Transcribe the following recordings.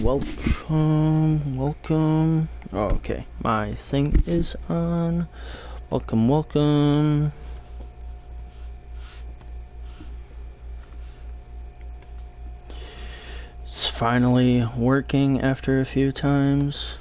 Welcome. Oh, okay, my thing is on. Welcome. It's finally working after a few times.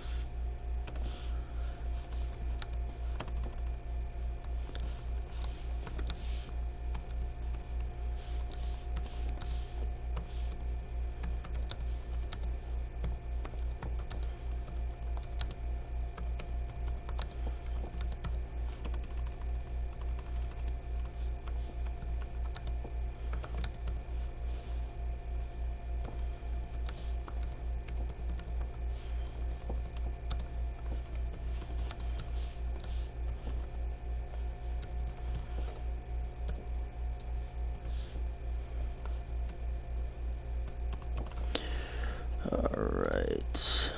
Alright.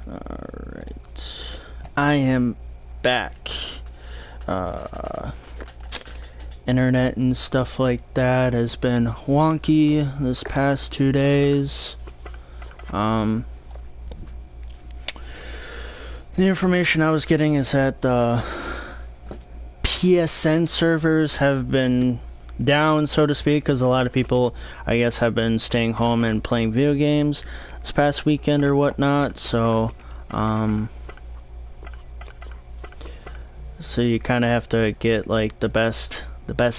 Alright. I am back. Internet and stuff like that has been wonky this past 2 days. The information I was getting is that the PSN servers have been down, so to speak, because a lot of people, I guess, have been staying home and playing video games this past weekend or whatnot. So you kind of have to get like the best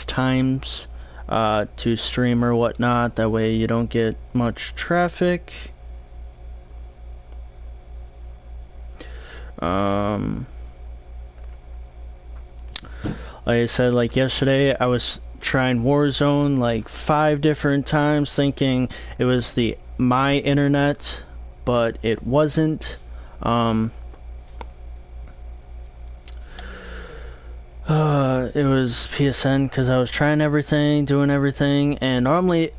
times to stream or whatnot. That way you don't get much traffic. Like I said, like yesterday, I was trying Warzone like 5 different times, thinking it was my internet, but it wasn't. It was PSN because I was trying everything, doing everything, and normally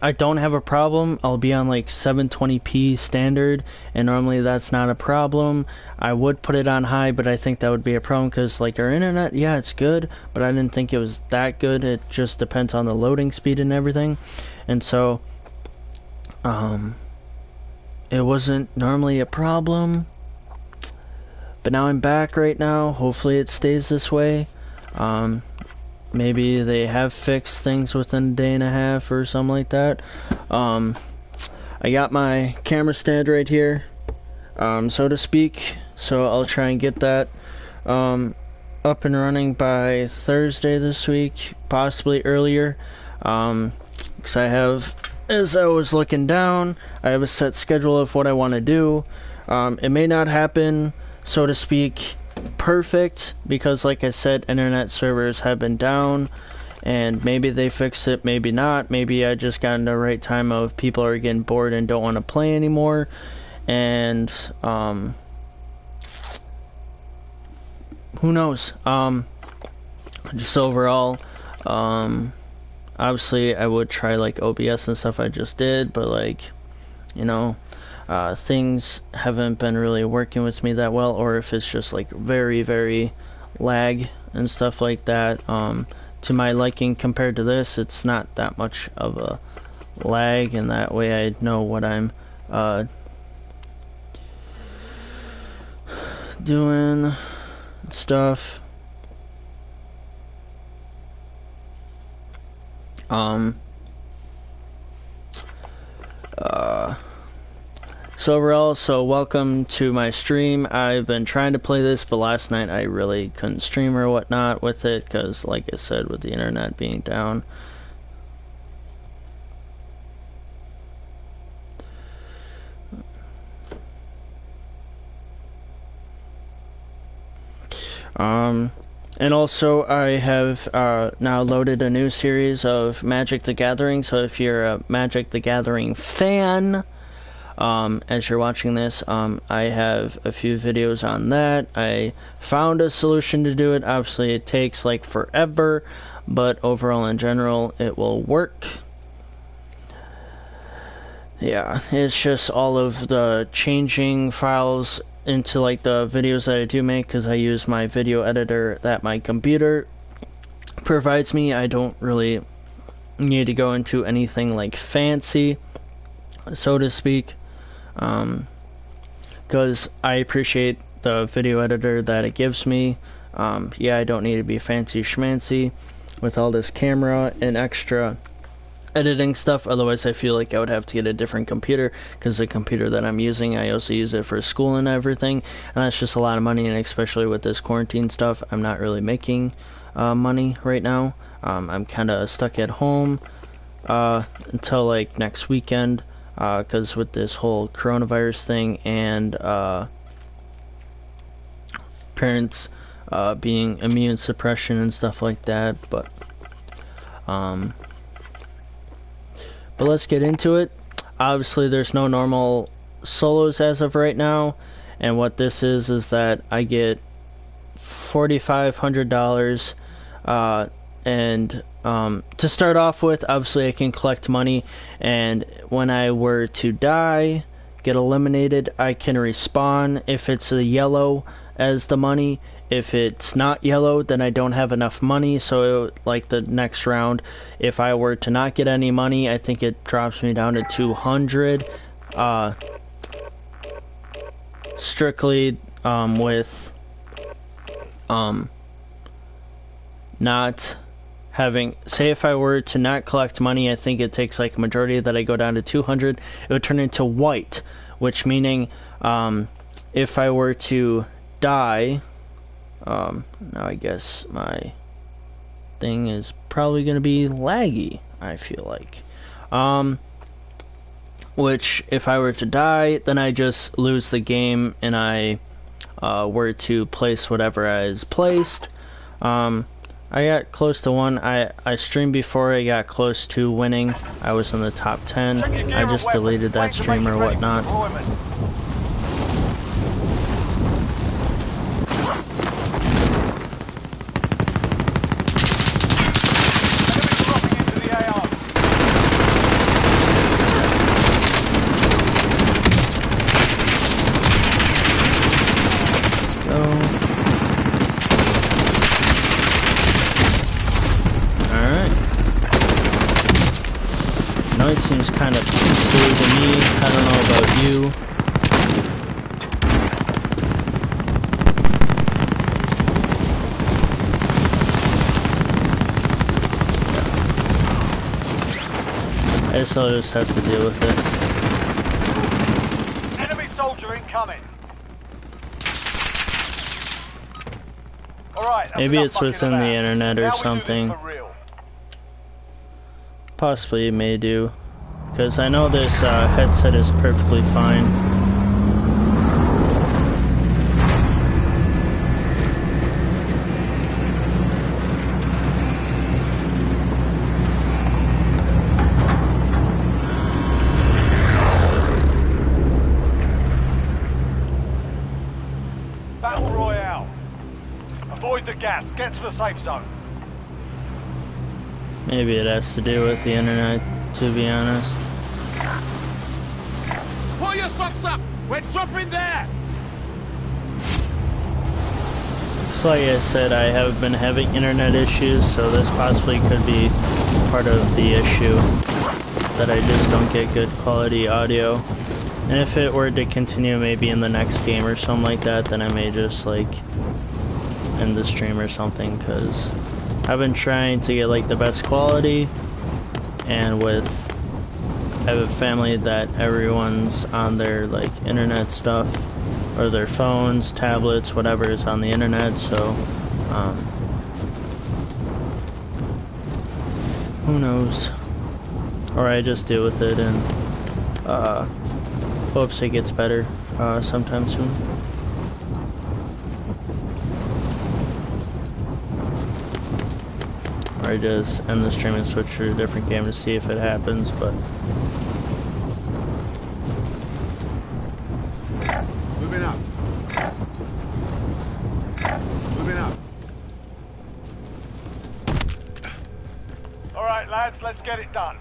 I don't have a problem. I'll be on like 720p standard, and normally that's not a problem. I would put it on high, but I think that would be a problem because like our internet, yeah, it's good, but I didn't think it was that good. It just depends on the loading speed and everything. And so it wasn't normally a problem. But now I'm back right now. Hopefully it stays this way. Maybe they have fixed things within a day and a half or something like that. I got my camera stand right here, so to speak. So I'll try and get that up and running by Thursday this week, possibly earlier. Because I have, as I was looking down, I have a set schedule of what I want to do. It may not happen, so to speak, perfect, because like I said, internet servers have been down, and maybe they fix it, maybe not. Maybe I just got in the right time of people are getting bored and don't want to play anymore, and who knows. Just overall, obviously I would try like OBS and stuff I just did, but like, you know, things haven't been really working with me that well, or if it's just like very, very lag and stuff like that. To my liking compared to this, it's not that much of a lag, and that way I know what I'm doing and stuff. So overall, welcome to my stream. I've been trying to play this, but last night I really couldn't stream or whatnot with it, because like I said, with the internet being down. And also, I have now loaded a new series of Magic the Gathering, so if you're a Magic the Gathering fan, as you're watching this, I have a few videos on that. I found a solution to do it. Obviously, it takes like forever, but overall, in general, it will work. Yeah, it's just all of the changing files into like the videos that I do make, because I use my video editor that my computer provides me. I don't really need to go into anything like fancy, so to speak, because I appreciate the video editor that it gives me. Yeah, I don't need to be fancy schmancy with all this camera and extra editing stuff. Otherwise, I feel like I would have to get a different computer, because the computer that I'm using, I also use it for school and everything, and that's just a lot of money. And especially with this quarantine stuff, I'm not really making money right now. I'm kind of stuck at home until like next weekend, because with this whole coronavirus thing and parents being immune suppression and stuff like that. But let's get into it. Obviously, there's no normal solos as of right now, and what this is that I get $4,500, and to start off with, obviously I can collect money, and when I were to die, get eliminated, I can respawn if it's a yellow as the money. If it's not yellow, then I don't have enough money, so like the next round, if I were to not get any money, I think it drops me down to 200, strictly with not having, say if I were to not collect money, I think it takes like a majority that I go down to 200, it would turn into white, which meaning if I were to die, now I guess my thing is probably going to be laggy, I feel like. Which, if I were to die, then I just lose the game, and I were to place whatever I is placed. I got close to one. I streamed before I got close to winning. I was in the top 10. I just deleted that stream or whatnot. It seems kind of silly to me. I don't know about you. I guess I'll just have to deal with it. Enemy soldier incoming. All right. Maybe it's within the internet or something. Possibly it may do. Because I know this headset is perfectly fine. Battle Royale. Avoid the gas. Get to the safe zone. Maybe it has to do with the internet, to be honest. Pull your socks up! We're dropping there! So like I said, I have been having internet issues, so this possibly could be part of the issue, that I just don't get good quality audio. And if it were to continue maybe in the next game or something like that, then I may just like end the stream or something, because I've been trying to get like the best quality, and with I have a family that everyone's on their like internet stuff, or their phones, tablets, whatever is on the internet, so who knows, or I just deal with it and hopes it gets better sometime soon. I just end the stream and switch to a different game to see if it happens, but... Moving up. Moving up. All right, lads, let's get it done.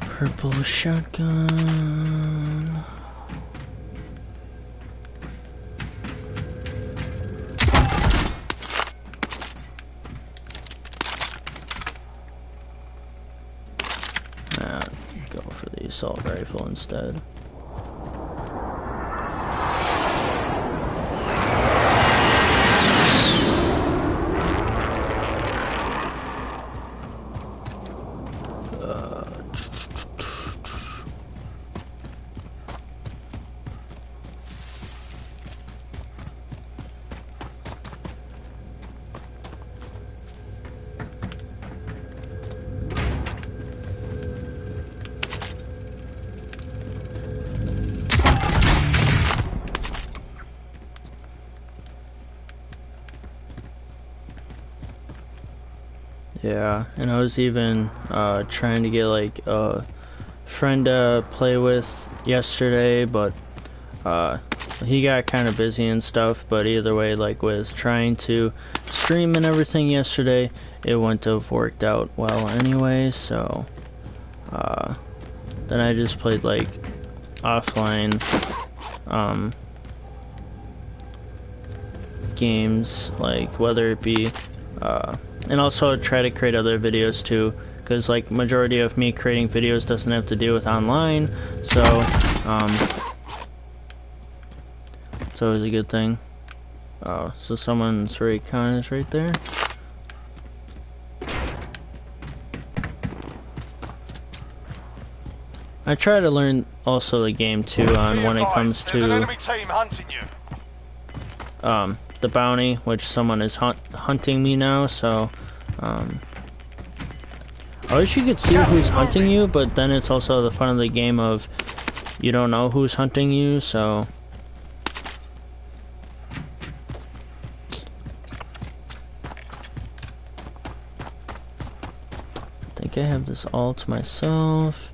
Purple shotgun. Go for the assault rifle instead. Yeah, and I was even trying to get like a friend to play with yesterday, but he got kind of busy and stuff. But either way, like was trying to stream and everything yesterday, it wouldn't have worked out well anyway. So then I just played like offline games, like whether it be and also try to create other videos too, because like majority of me creating videos doesn't have to do with online, so it's always a good thing. Oh, so someone's recon is right there. I try to learn also the game too on when it comes to There's an enemy team hunting you. the bounty, which someone is hunting me now, so I wish you could see who's hunting you, but then it's also the fun of the game of you don't know who's hunting you, so I think I have this all to myself.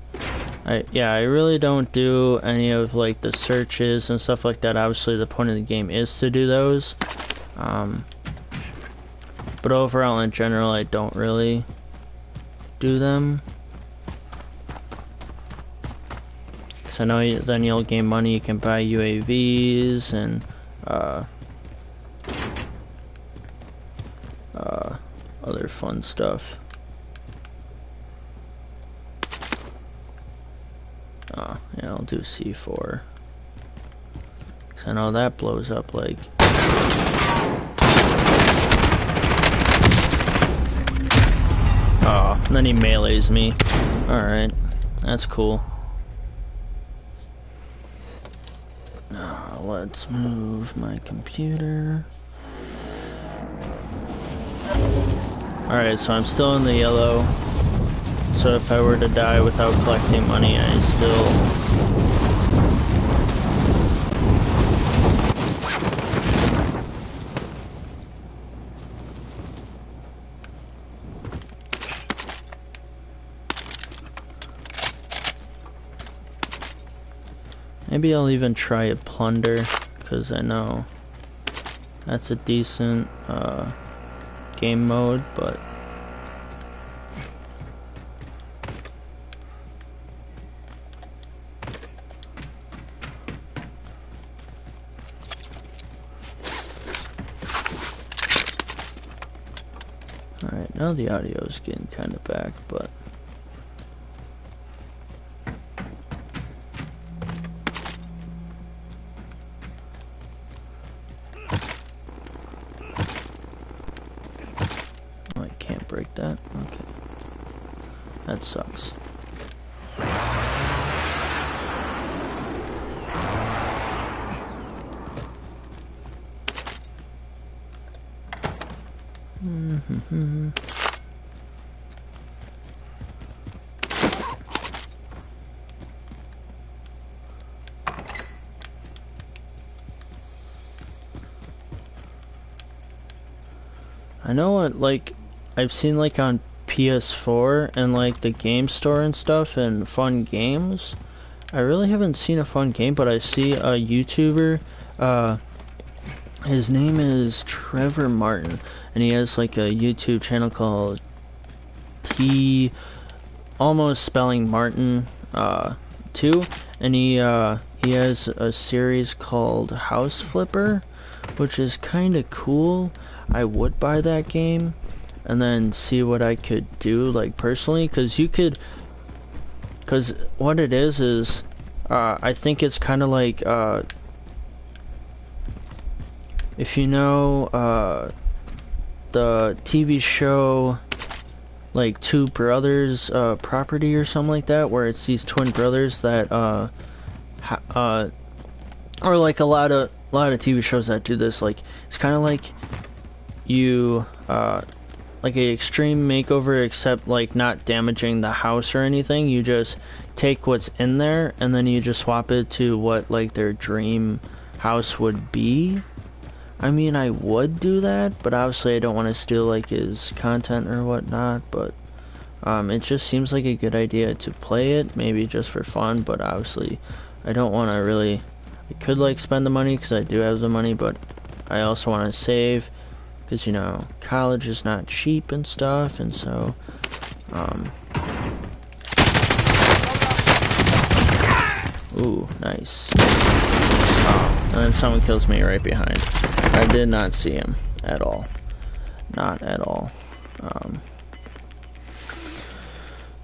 Yeah, I really don't do any of like the searches and stuff like that. Obviously the point of the game is to do those, but overall in general I don't really do them, because I know then you'll gain money, you can buy UAVs and other fun stuff. Oh, yeah, I'll do C4. Cause I know that blows up like... Oh, and then he melees me. Alright, that's cool. Now, let's move my computer. Alright, so I'm still in the yellow. So if I were to die without collecting money, I still... Maybe I'll even try a plunder, because I know that's a decent game mode, but... Alright, now the audio is getting kind of back, but... Oh, I can't break that? Okay. That sucks. I know what, like, I've seen, like, on PS4 and, like, the game store and stuff and fun games. I really haven't seen a fun game, but I see a YouTuber, his name is Trevor Martin, and he has, like, a YouTube channel called almost spelling Martin, 2, and he has a series called House Flipper, which is kind of cool. I would buy that game and then see what I could do, like, personally, because what it is I think it's kind of like, if you know, the TV show, like, Two Brothers, Property or something like that, where it's these twin brothers that, or like a lot of TV shows that do this, like, it's kind of like you, like a extreme makeover, except, like, not damaging the house or anything. You just take what's in there and then you just swap it to what, like, their dream house would be. I mean, I would do that, but obviously I don't want to steal, like, his content or whatnot, but it just seems like a good idea to play it, maybe just for fun, but obviously I don't want to really, I could, like, spend the money because I do have the money, but I also want to save, because, you know, college is not cheap and stuff, and so, ooh, nice. Oh, and then someone kills me right behind. I did not see him at all. Not at all.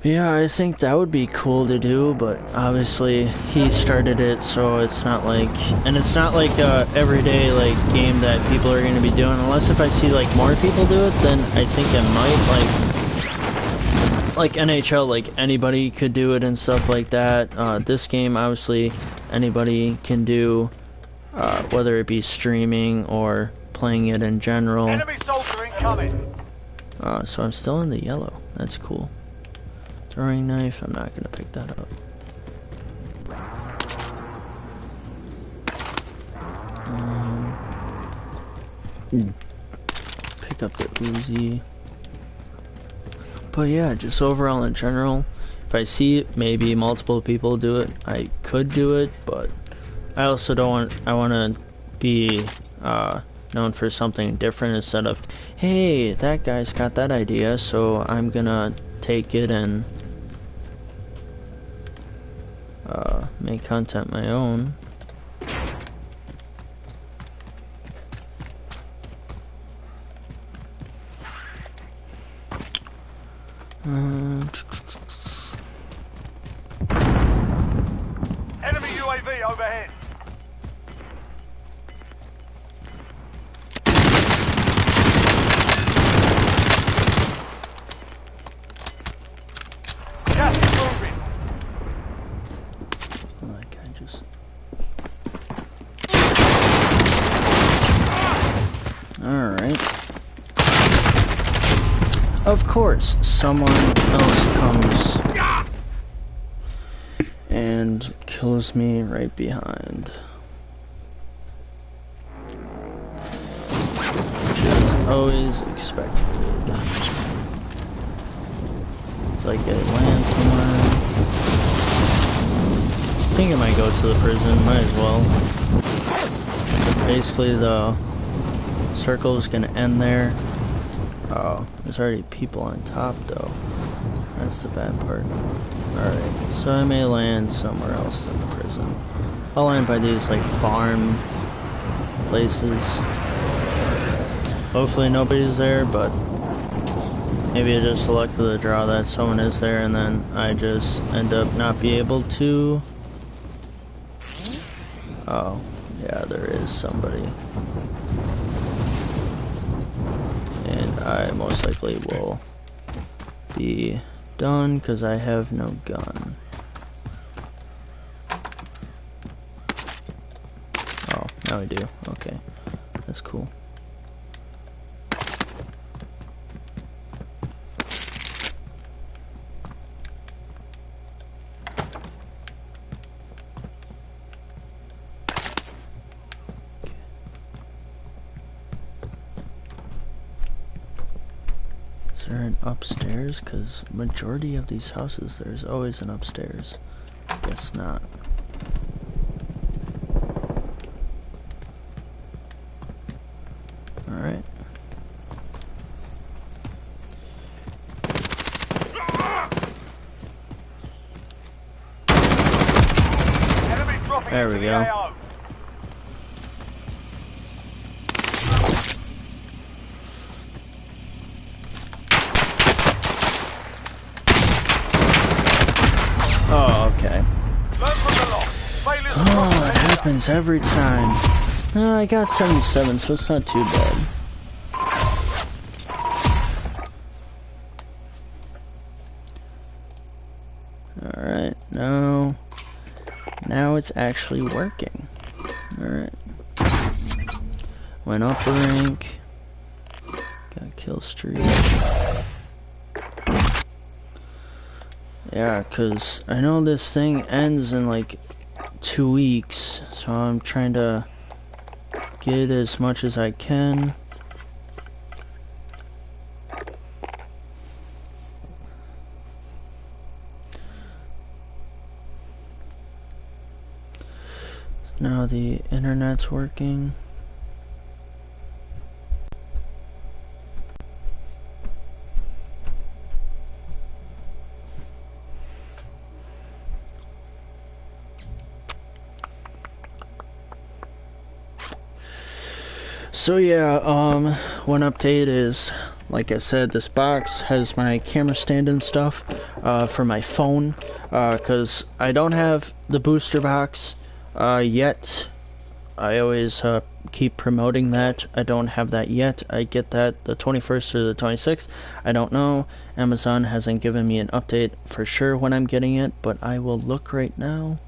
Yeah, I think that would be cool to do, but obviously he started it, so it's not like, and it's not like a everyday, like, game that people are going to be doing, unless if I see, like, more people do it, then I think it might, like NHL, like, anybody could do it and stuff like that. This game, obviously, anybody can do, whether it be streaming or playing it in general. Enemy soldier incoming. So I'm still in the yellow. That's cool. Throwing knife, I'm not gonna pick that up. Pick up the Uzi. But yeah, just overall in general, if I see maybe multiple people do it, I could do it, but I also don't want, I want to be known for something different instead of, hey, that guy's got that idea, so I'm gonna take it and make content my own. Enemy UAV overhead. Gas is moving. That guy just... Alright. Of course, someone else comes and kills me right behind. Which is always expected. It's like it lands somewhere. I think I might go to the prison, might as well. Basically the circle is gonna end there. Oh, there's already people on top though. That's the bad part. Alright, so I may land somewhere else than the prison. I'll land by these, like, farm places. Hopefully nobody's there, but maybe I just selected the draw that someone is there and then I just end up not be able to. Oh, yeah, there is somebody. And I most likely will be done because I have no gun. Oh, now I do. Okay, that's cool. there an upstairs? Because majority of these houses, there's always an upstairs. Guess not. Alright. There we go. Oh, okay. Oh, it happens every time. I got 77, so it's not too bad. Alright, now it's actually working. Alright. Went up a rank. Got kill streak. Yeah, cause I know this thing ends in like 2 weeks, so I'm trying to get as much as I can. Now the internet's working. So yeah, one update is, like I said, this box has my camera stand and stuff for my phone, because I don't have the booster box yet. I always keep promoting that. I don't have that yet. I get that the 21st or the 26th. I don't know. Amazon hasn't given me an update for sure when I'm getting it, but I will look right now.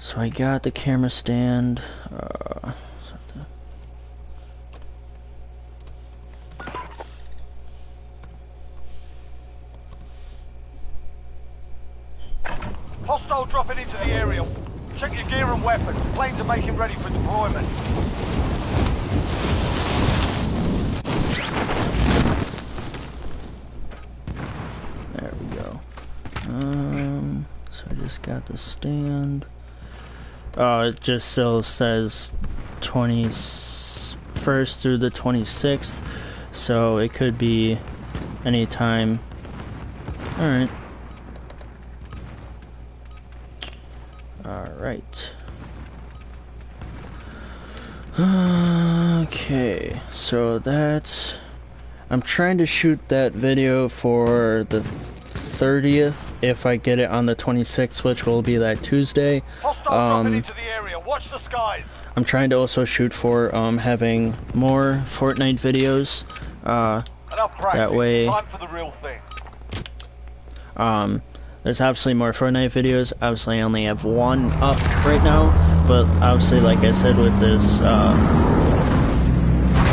So I got the camera stand. Hostile dropping into the area. Check your gear and weapons. Planes are making ready for deployment. There we go. So I just got the stand. It just still says 21st through the 26th, so it could be any time. Alright. Alright. Okay, so that's... I'm trying to shoot that video for the 30th if I get it on the 26th, which will be that Tuesday. Hostile dropping into the area. Watch the skies. I'm trying to also shoot for having more Fortnite videos. That way, time for the real thing. there's obviously more Fortnite videos. Obviously, I only have one up right now, but obviously, like I said, with this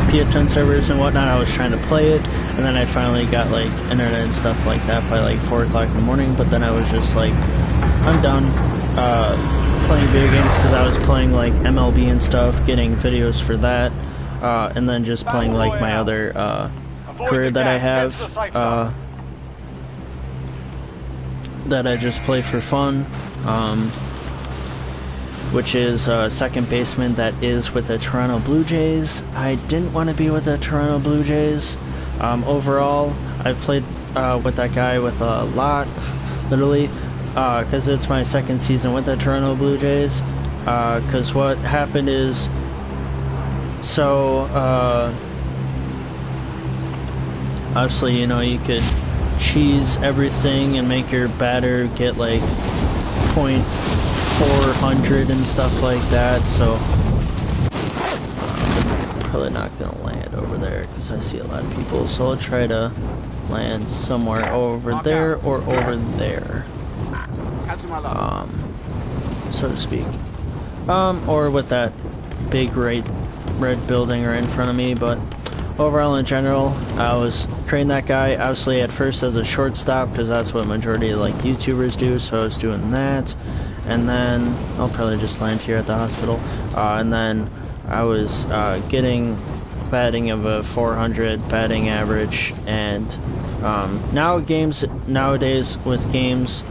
PSN servers and whatnot, I was trying to play it, and then I finally got like internet and stuff like that by like 4 o'clock in the morning. But then I was just like, I'm done playing video games, because I was playing like MLB and stuff, getting videos for that, and then just playing like my other career that I have, that I just play for fun, which is second baseman that is with the Toronto Blue Jays. I didn't want to be with the Toronto Blue Jays. Overall, I've played with that guy with a lot, literally, because it's my second season with the Toronto Blue Jays. Because what happened is, so obviously, you know, you could cheese everything and make your batter get like .400 and stuff like that, so probably not gonna land over there because I see a lot of people, so I'll try to land somewhere over there or over there, so to speak, or with that big red building right in front of me. But overall, in general, I was creating that guy obviously at first as a shortstop, because that's what majority of like YouTubers do, so I was doing that, and then I'll probably just land here at the hospital, and then I was getting batting of a 400 batting average, and nowadays with games,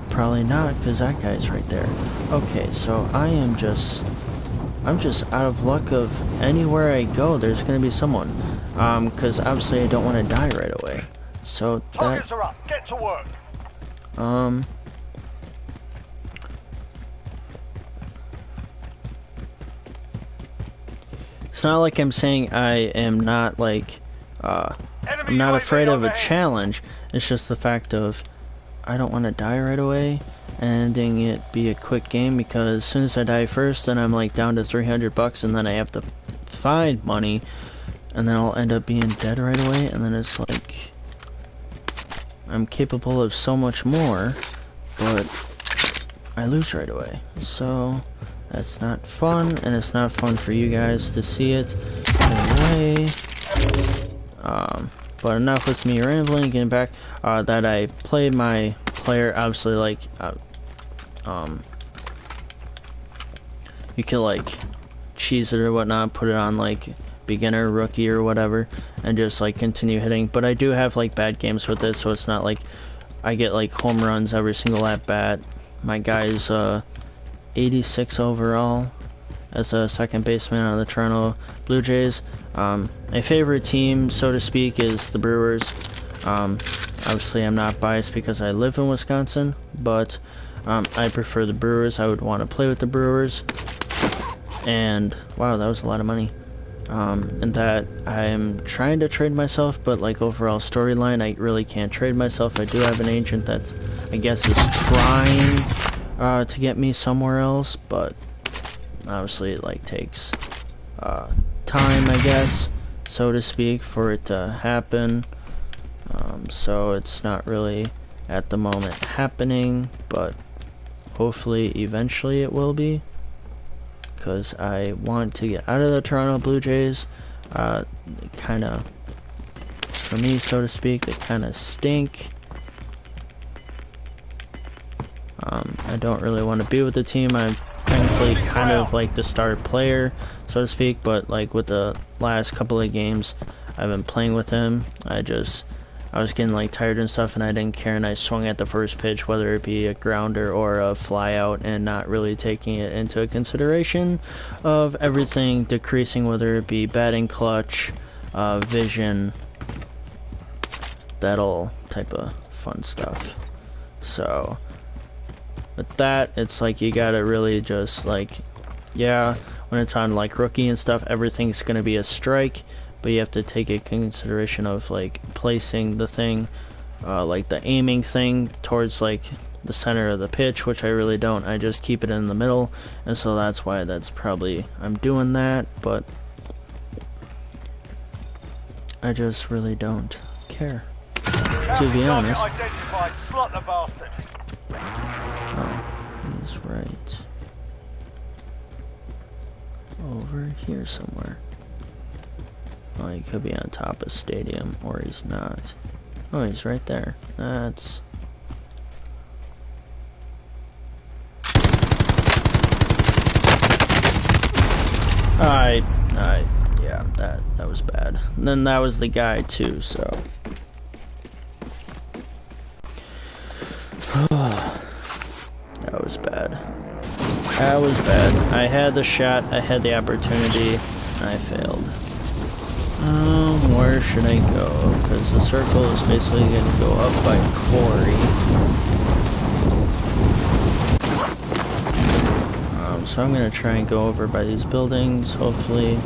probably not, because that guy's right there. Okay, so I'm just out of luck of anywhere I go, there's gonna be someone. Because obviously I don't want to die right away. So Targets are up. Get to work. It's not like I'm saying I am not like, I'm not afraid of a challenge. It's just the fact of I don't want to die right away and ending it be a quick game, because as soon as I die first, then I'm like down to 300 bucks, and then I have to find money, and then I'll end up being dead right away, and then it's like I'm capable of so much more, but I lose right away. So that's not fun, and it's not fun for you guys to see it anyway. But enough with me rambling. Getting back, that I played my player, obviously, like, you can like cheese it or whatnot, put it on like beginner, rookie, or whatever, and just like continue hitting. But I do have like bad games with it, so it's not like I get like home runs every single at bat. My guy's 86 overall as a second baseman on the Toronto Blue Jays. My favorite team, so to speak, is the Brewers. Obviously I'm not biased because I live in Wisconsin, but I prefer the Brewers. I would want to play with the Brewers. And wow, that was a lot of money. And that I'm trying to trade myself, but like overall storyline, I really can't trade myself. I do have an agent that I guess is trying to get me somewhere else, but obviously it like takes time, I guess, so to speak, for it to happen. So it's not really at the moment happening, but hopefully eventually it will be, because I want to get out of the Toronto Blue Jays. Kind of, for me, so to speak, they kind of stink. I don't really want to be with the team. I'm technically kind of like the star player, so to speak, but like with the last couple of games I've been playing with him, I was getting like tired and stuff, and I didn't care, and I swung at the first pitch, whether it be a grounder or a fly out, and not really taking it into consideration of everything decreasing, whether it be batting clutch, vision, that all type of fun stuff. So with that, it's like you gotta really just like, yeah, when it's on like rookie and stuff, everything's gonna be a strike, but you have to take a consideration of like placing the thing, like the aiming thing towards like the center of the pitch, which I really don't. I just keep it in the middle, and so that's why that's probably I'm doing that, but I just really don't care, to be honest. Identified. Slot the bastard. Oh, he's right over here somewhere. Oh, he could be on top of stadium, or he's not. Oh, he's right there. That's... yeah, that was bad. And then that was the guy too, so... That was bad. That was bad. I had the shot, I had the opportunity, I failed. Where should I go? Because the circle is basically going to go up by Quarry. So I'm going to try and go over by these buildings, hopefully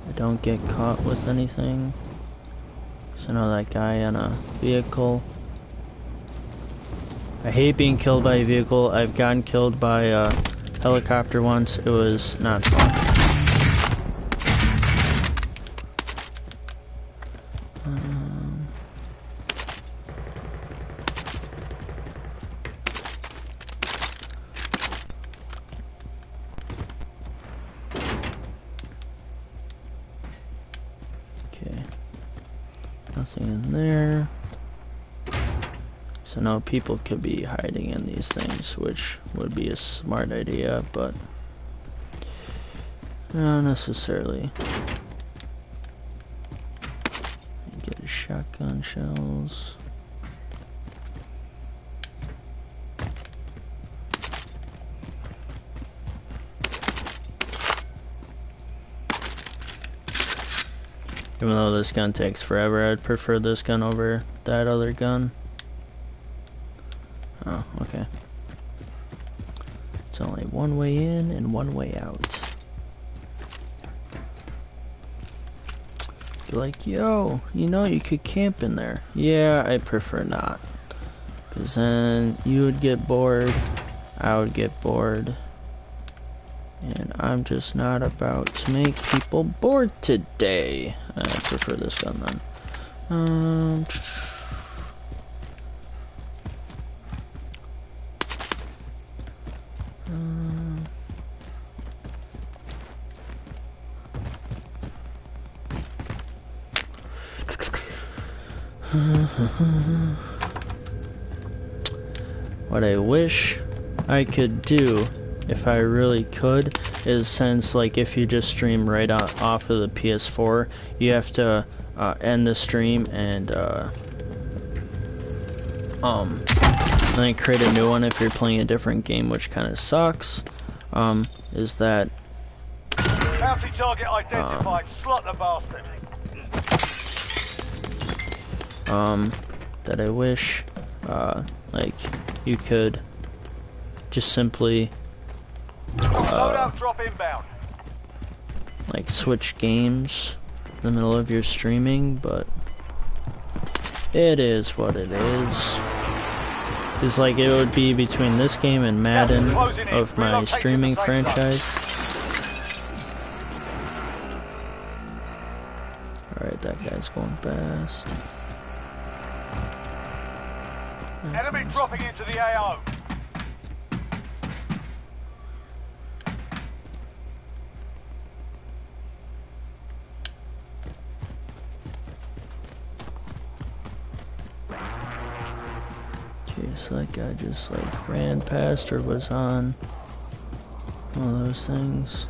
I don't get caught with anything. So I know that guy on a vehicle. I hate being killed by a vehicle. I've gotten killed by a helicopter once. It was not fun. Okay. Nothing in there. So now people could be hiding in these things, which would be a smart idea, but Not necessarily. Get a shotgun shells. Even though this gun takes forever, I'd prefer this gun over that other gun. Oh, okay. It's only one way in and one way out. You're like, yo, you know you could camp in there. Yeah, I prefer not. Because then you would get bored, I would get bored. And I'm just not about to make people bored today. I prefer this gun then. What I wish I could do, if I really could, is since like if you just stream right off of the PS4, you have to end the stream and then create a new one if you're playing a different game, which kind of sucks. Is that Bounty target identified. Slot the bastard. that I wish like you could just simply Loadout drop inbound. like switch games in the middle of your streaming, but it is what it is. It's like it would be between this game and Madden of my streaming franchise. Alright, that guy's going fast. Enemy dropping into the AO. Okay, so that guy just like ran past or was on one of those things.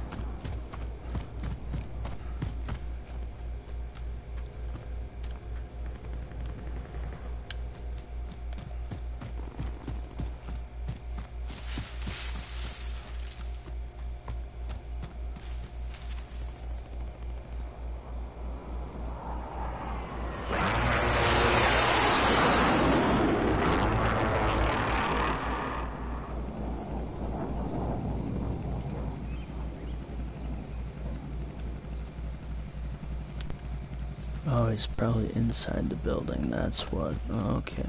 Oh, he's probably inside the building, that's what. Okay.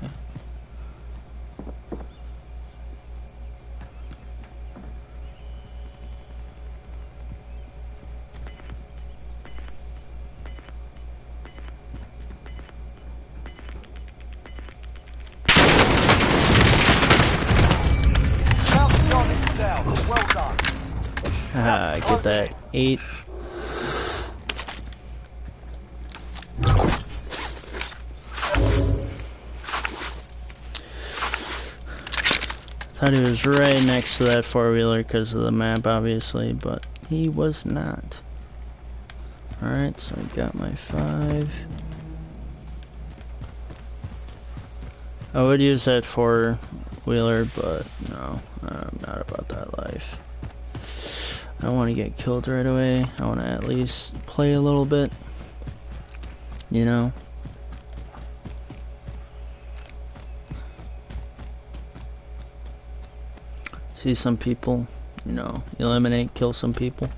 Bounty target down. Well done. Ah, get that 8. Thought he was right next to that four-wheeler because of the map, obviously, but he was not. Alright, so I got my 5. I would use that four-wheeler, but no, I'm not about that life. I don't want to get killed right away. I want to at least play a little bit, you know? See some people, you know, eliminate, kill some people.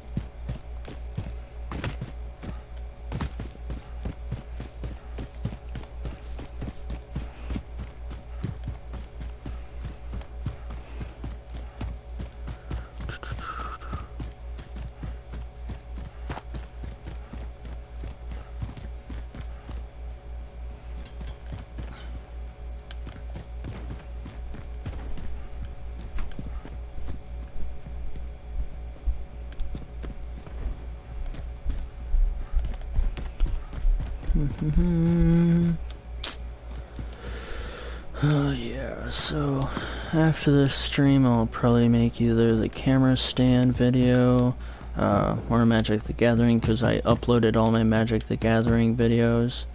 Oh yeah, so after this stream I'll probably make either the camera stand video, more Magic the Gathering, because I uploaded all my Magic the Gathering videos,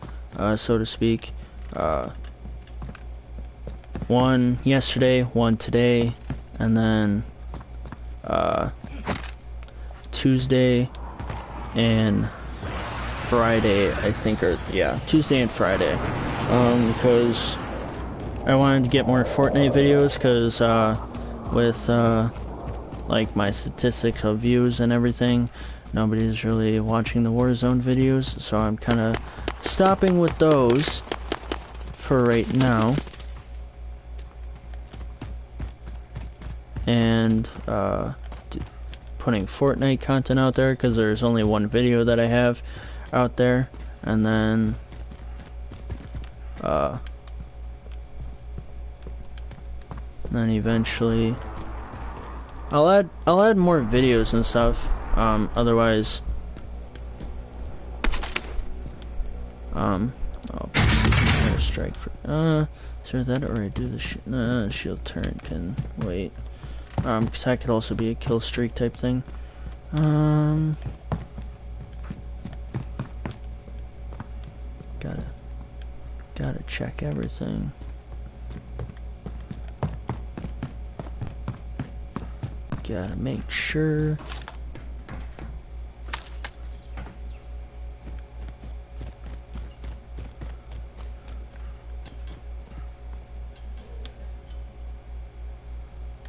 so to speak. One yesterday, one today, and then Tuesday and Friday, I think, or yeah, Tuesday and Friday, because I wanted to get more Fortnite videos, because with like my statistics of views and everything, nobody's really watching the Warzone videos, so I'm kind of stopping with those for right now, and putting Fortnite content out there, because there's only one video that I have out there, and then eventually I'll add more videos and stuff. Otherwise, oh, strike for sure that, or I do the shield turret can wait. Because that could also be a kill streak type thing. Gotta check everything. Gotta make sure.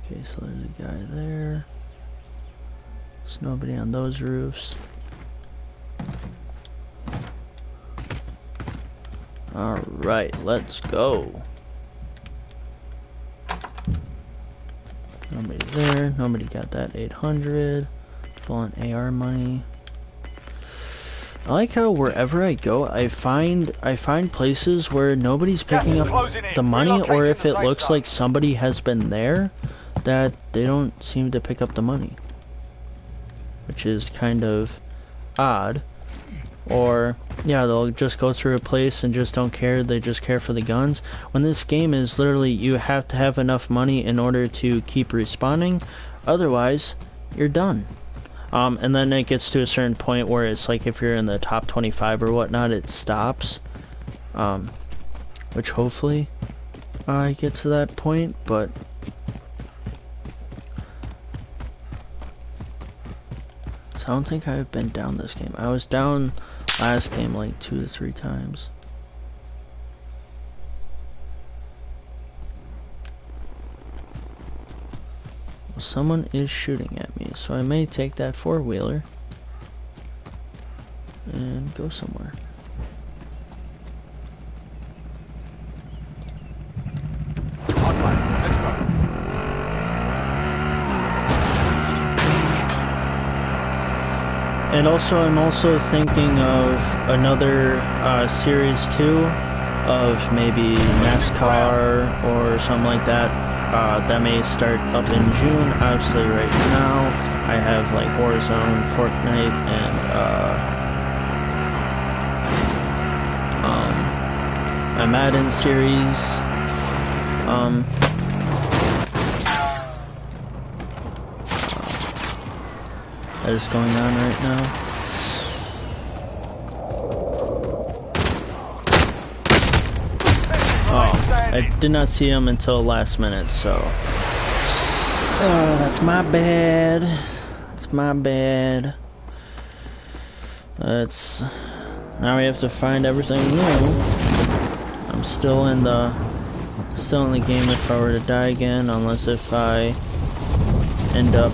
Okay, so there's a guy there. There's nobody on those roofs. Alright, let's go. Nobody there. Nobody got that 800. Full on AR money. I like how wherever I go, I find places where nobody's picking up the money, or if it looks like somebody has been there, that they don't seem to pick up the money, which is kind of odd. Or yeah, they'll just go through a place and just don't care, they just care for the guns, when this game is literally you have to have enough money in order to keep respawning, otherwise you're done. And then it gets to a certain point where it's like if you're in the top 25 or whatnot, it stops, which hopefully I get to that point, but so I don't think I've been down this game. I was down last game like 2 to 3 times. Well, someone is shooting at me, so I may take that 4-wheeler and go somewhere. Let's go. And also, I'm also thinking of another series 2 of maybe NASCAR or something like that. That may start up in June. Obviously, right now I have like Warzone, Fortnite, and a Madden series. That is going on right now. Oh, I did not see him until last minute, so. Oh, that's my bad. That's my bad. Now we have to find everything new. I'm still in the game if I were to die again, unless if I end up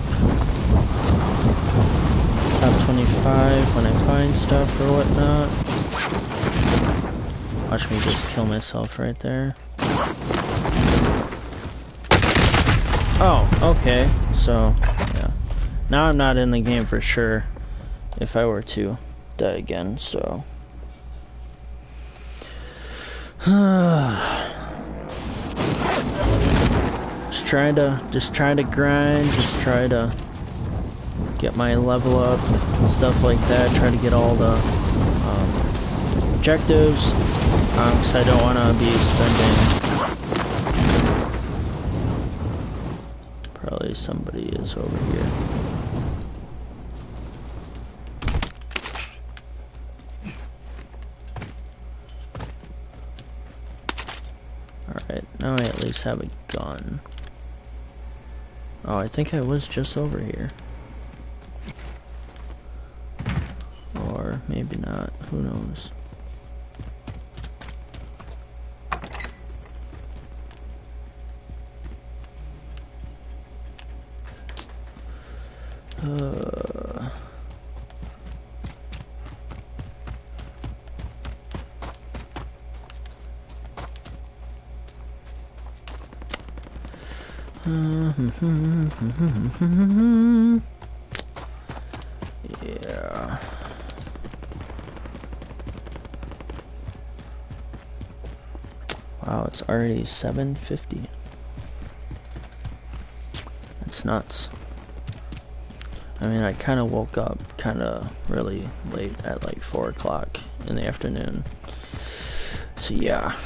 top 25 when I find stuff or whatnot. Watch me just kill myself right there. Oh, okay. So, yeah. Now I'm not in the game for sure if I were to die again, so. Just trying to grind, just try to get my level up and stuff like that, try to get all the objectives, because I don't want to be spending. Probably somebody is over here. at least have a gun. Oh, I think I was just over here. Or maybe not. Who knows? Yeah. Wow, it's already 7:50. That's nuts. I mean, I kind of woke up kind of really late at like 4 o'clock in the afternoon. So yeah.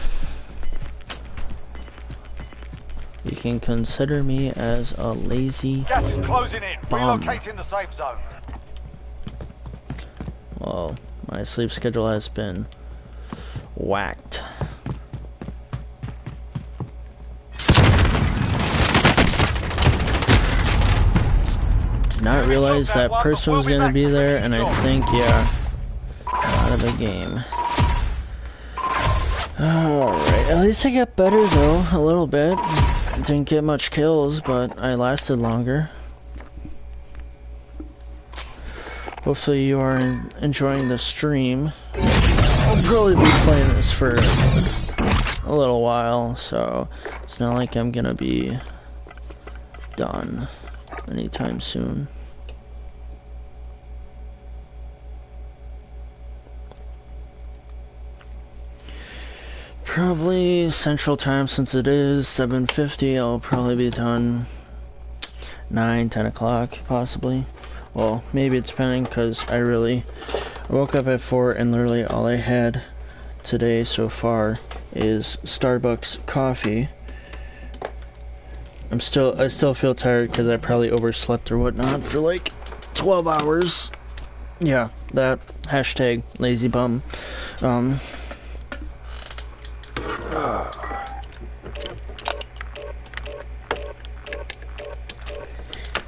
You can consider me as a lazy Gas is closing in. bum. Relocating the safe zone. Well, my sleep schedule has been whacked. Did not realize that person was gonna be there, and I think, yeah, out of the game. Alright, at least I got better though, a little bit. Didn't get much kills, but I lasted longer. Hopefully you are enjoying the stream. I'll probably be playing this for a little while, so it's not like I'm gonna be done anytime soon. Probably Central Time, since it is 7:50. I'll probably be done 9, 10 o'clock, possibly. Well, maybe it's depending, because I woke up at 4 and literally all I had today so far is Starbucks coffee. I still feel tired because I probably overslept or whatnot for like 12 hours. Yeah, that hashtag lazy bum.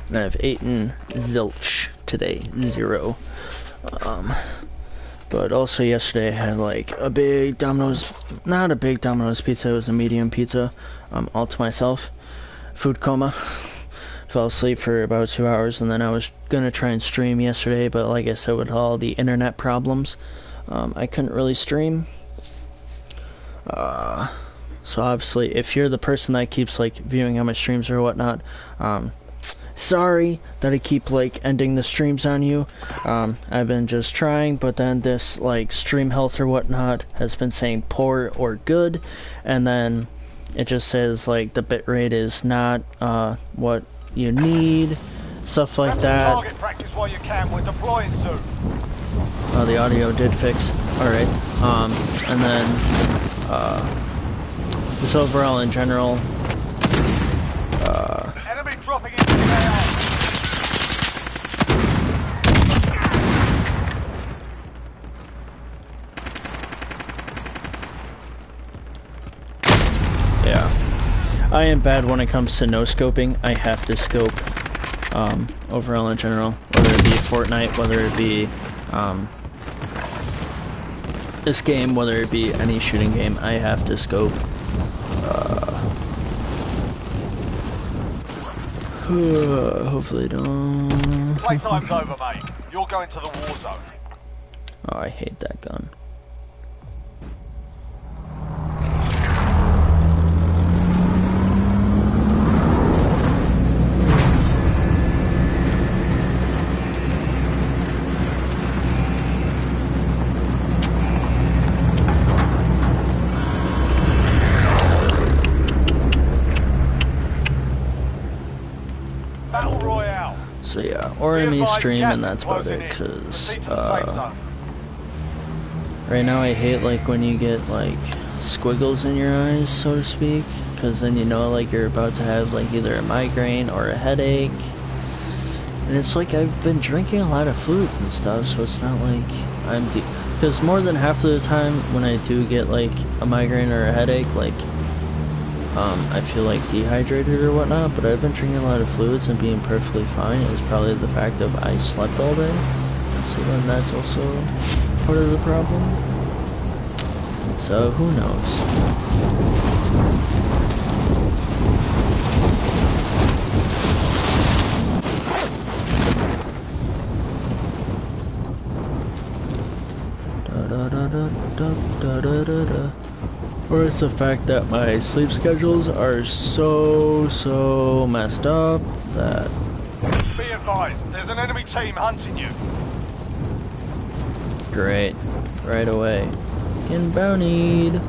And I've eaten zilch today, 0. But also yesterday I had like a big Domino's, not a big Domino's pizza, it was a medium pizza, all to myself. Food coma. Fell asleep for about 2 hours, and then I was gonna try and stream yesterday, but like I said, with all the internet problems, I couldn't really stream. So obviously, if you're the person that keeps like viewing on my streams or whatnot, sorry that I keep like ending the streams on you. I've been just trying, but then this like stream health or whatnot has been saying poor or good, and then it just says like the bitrate is not what you need, stuff like that. Target practice while you can. We're deploying soon. Oh, the audio did fix. Alright. And then just overall in general, Enemy dropping into the AR. yeah. I am bad when it comes to no scoping. I have to scope overall in general, whether it be Fortnite, whether it be this game, whether it be any shooting game, I have to scope. Hopefully don't. Playtime's over, mate. You're going to the war zone. Oh, I hate that gun. Battle Royale. So yeah, or a mini stream, and that's about it, cause right now I hate like when you get like squiggles in your eyes, so to speak, cause then you know like you're about to have like either a migraine or a headache. And it's like I've been drinking a lot of fluids and stuff, so it's not like I'm because more than half of the time when I do get like a migraine or a headache, like I feel like dehydrated or whatnot, but I've been drinking a lot of fluids and being perfectly fine. It's probably the fact of I slept all day, so then that's also part of the problem. So who knows? Or it's the fact that my sleep schedules are so messed up that... Be advised, there's an enemy team hunting you. Great. Right away. Getting bountied.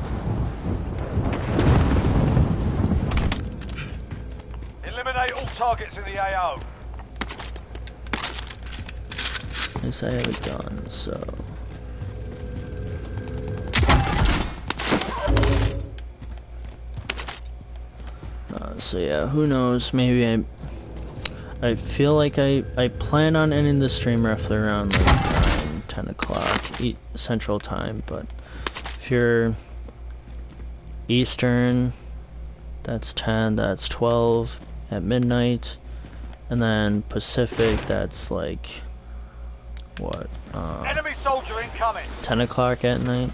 Eliminate all targets in the AO. Yes, I have a gun, so... So yeah, who knows, maybe I feel like I plan on ending the stream roughly around like 9, 10 o'clock Central Time, but if you're Eastern, that's 10, that's 12 at midnight, and then Pacific, that's like, what, Enemy soldier incoming. 10 o'clock at night.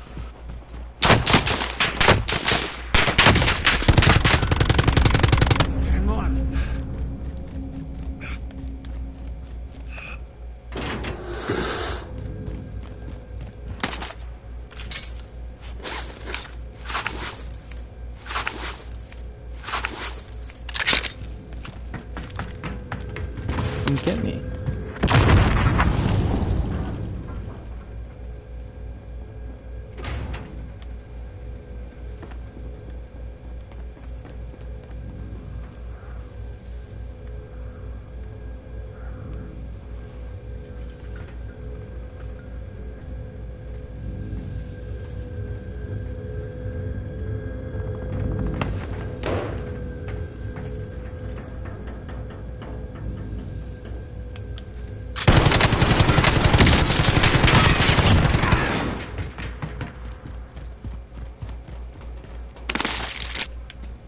Get me.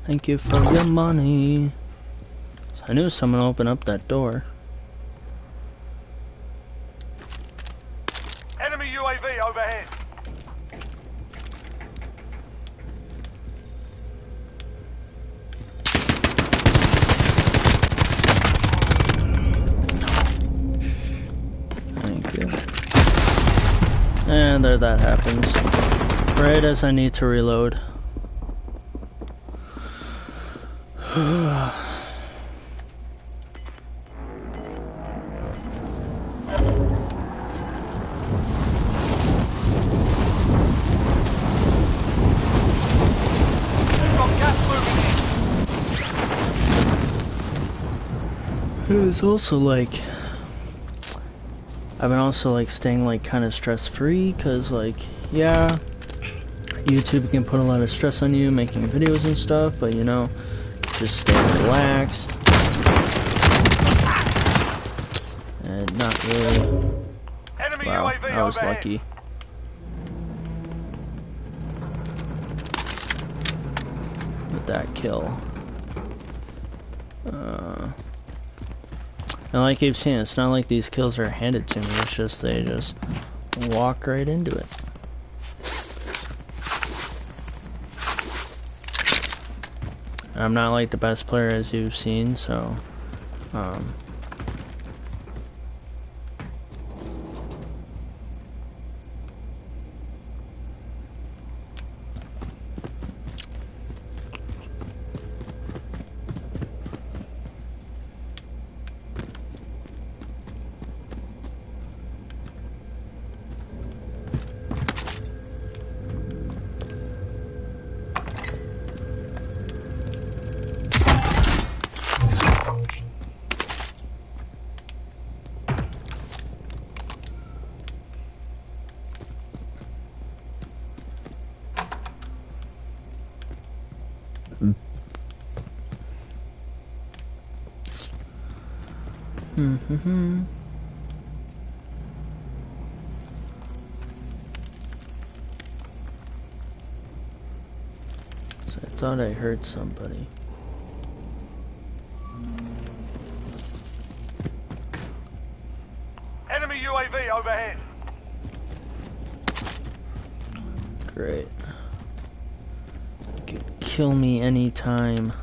Thank you for your money. I knew someone opened up that door. Enemy UAV overhead. Thank you. And there that happens. Right as I need to reload. It's also like I've been also like staying like kind of stress free, cause like yeah, YouTube can put a lot of stress on you making videos and stuff, but you know, just stay relaxed and not really. Enemy Wow, UAV I was overhead. lucky. With that kill. And like you've seen, it's not like these kills are handed to me, it's just they just walk right into it. I'm not like the best player as you've seen, so So Thought I heard somebody. Enemy UAV overhead. Great. You could kill me anytime.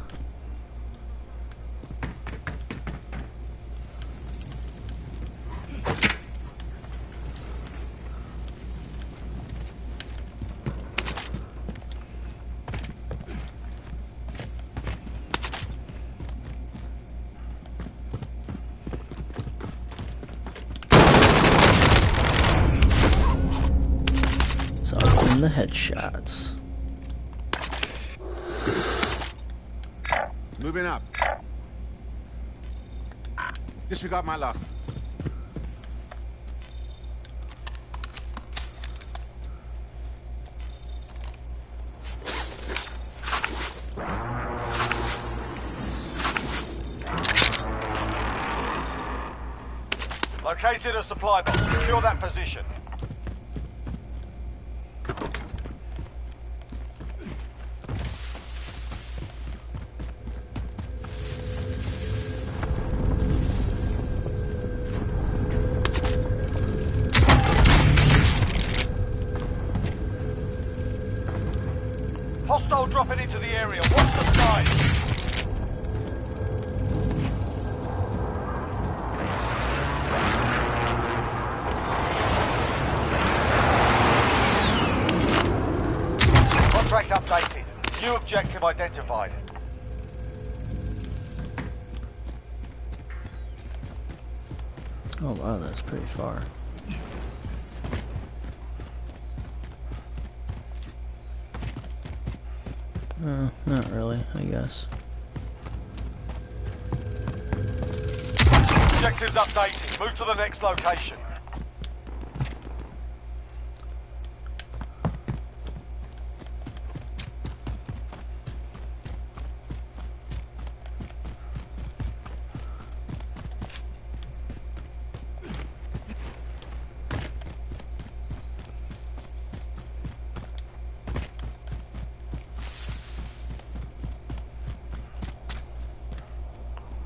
The headshots. Moving up. Disregard my last. Located a supply box. Secure that position. Hostile dropping into the area. Watch the skies. Contract updated. New objective identified. Oh wow, that's pretty far. Not really, I guess. Objectives updated. Move to the next location.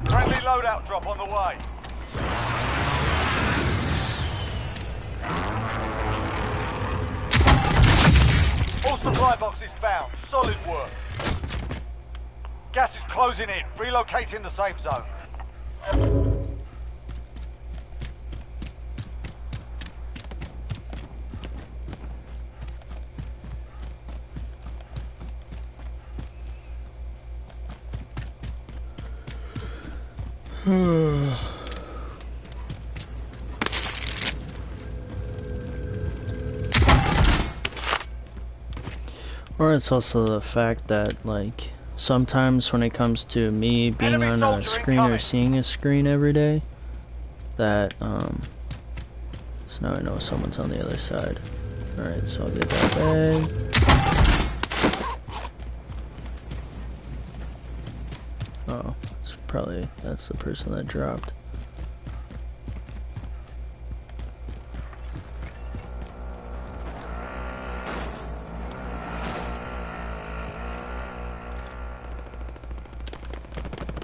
Friendly loadout drop on the way. All supply boxes found. Solid work. Gas is closing in. Relocating the safe zone. Or it's also the fact that, like, sometimes when it comes to me being Enemy on a soldier screen or incoming. seeing a screen every day, that, so now I know someone's on the other side. Alright, so I'll get that bag. Oh, it's probably, that's the person that dropped.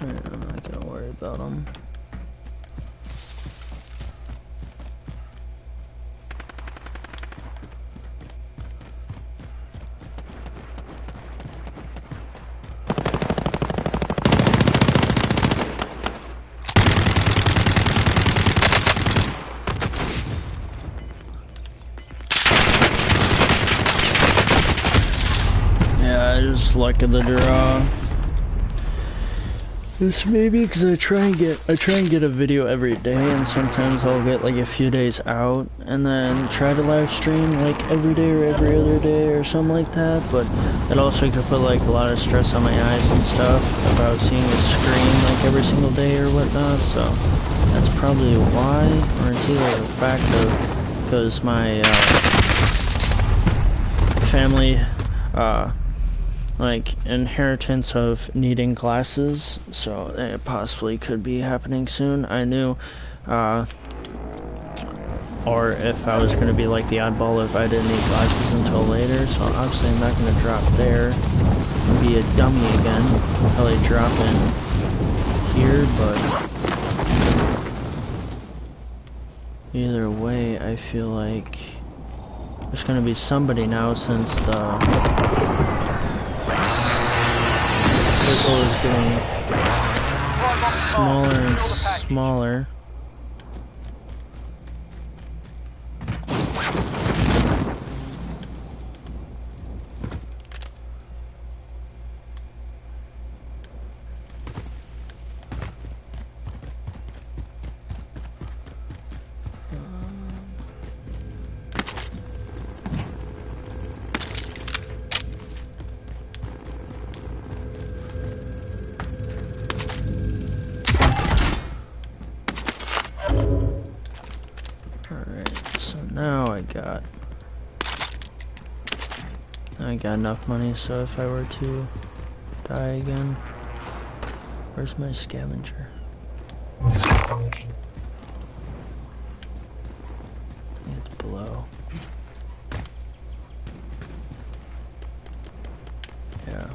I'm not gonna worry about them. Yeah, just luck of the draw. This maybe because I try and get a video every day, and sometimes I'll get like a few days out and then try to live stream like every day or every other day or something like that, but it also could put like a lot of stress on my eyes and stuff about seeing a screen like every single day or whatnot, so that's probably why, or it's either the fact of because my family like inheritance of needing glasses, so it possibly could be happening soon. I knew, or if I was going to be like the oddball if I didn't need glasses until later, so obviously I'm not going to drop there. be a dummy again. Probably drop in here, but either way, I feel like there's gonna be somebody now since the circle is getting smaller and smaller. Now I got enough money, so if I were to die again, where's my scavenger? It's below. Yeah.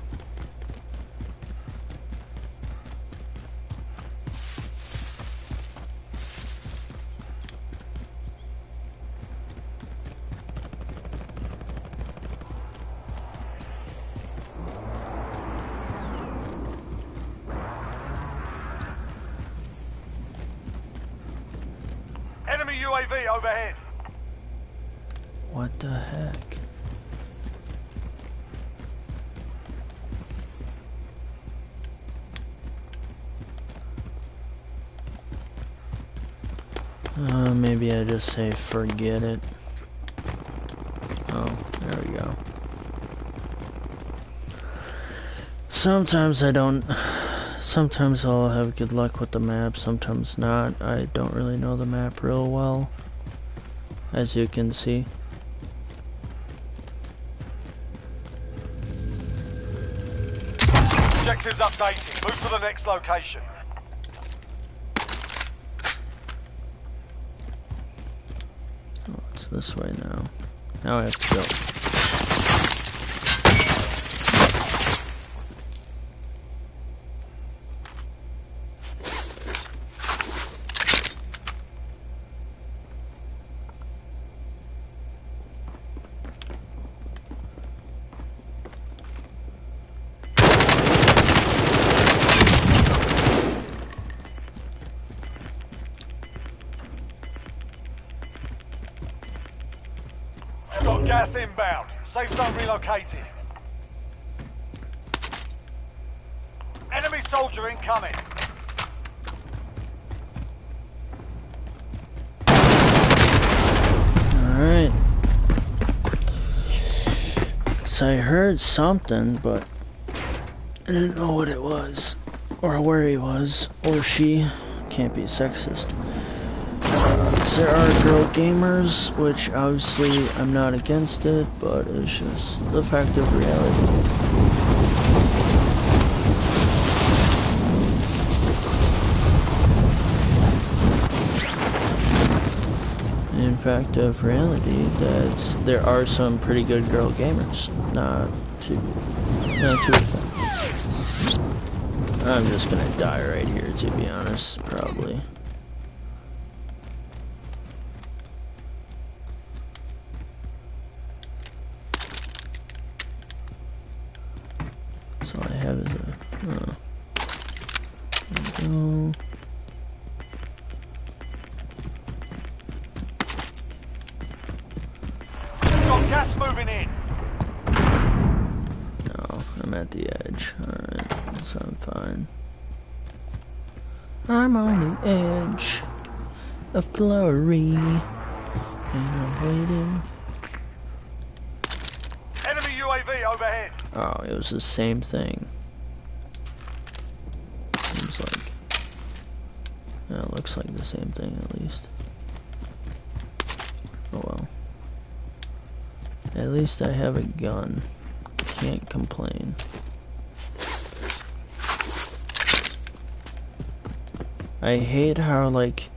Enemy UAV overhead. What the heck? Maybe I just say forget it. Oh, there we go. Sometimes I don't. Sometimes I'll have good luck with the map, sometimes not. I don't really know the map real well, as you can see. Objectives updating. Move to the next location. Oh, it's this way now. Now I have to go. Got gas inbound. Safe zone relocated. Enemy soldier incoming. Alright. So I heard something, but I didn't know what it was, or where he was, or she. Can't be sexist. There are girl gamers, which obviously I'm not against it, but it's just the fact of reality. In fact of reality, that there are some pretty good girl gamers. Not too I'm just gonna die right here, to be honest, probably. So all I have is a, there we go. Got gas moving in. No, I'm at the edge. Alright, so I'm fine. I'm on the edge of glory, and I'm waiting. Enemy UAV overhead. Oh, it was the same thing. Seems like. No, it looks like the same thing at least. Oh well. At least I have a gun. Can't complain. I hate how like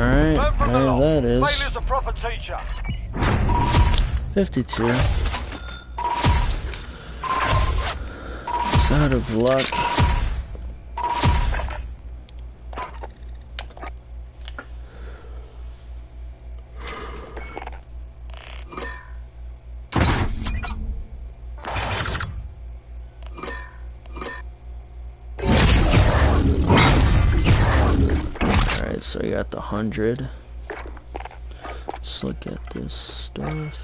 Alright, Learn from the there lot. that is. Failure's a proper teacher. 52. It's out of luck. Alright, so we got the 100. Let's look at this stuff.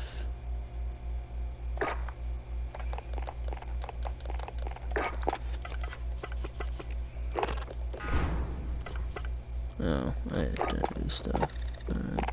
Oh, I didn't do stuff. Alright.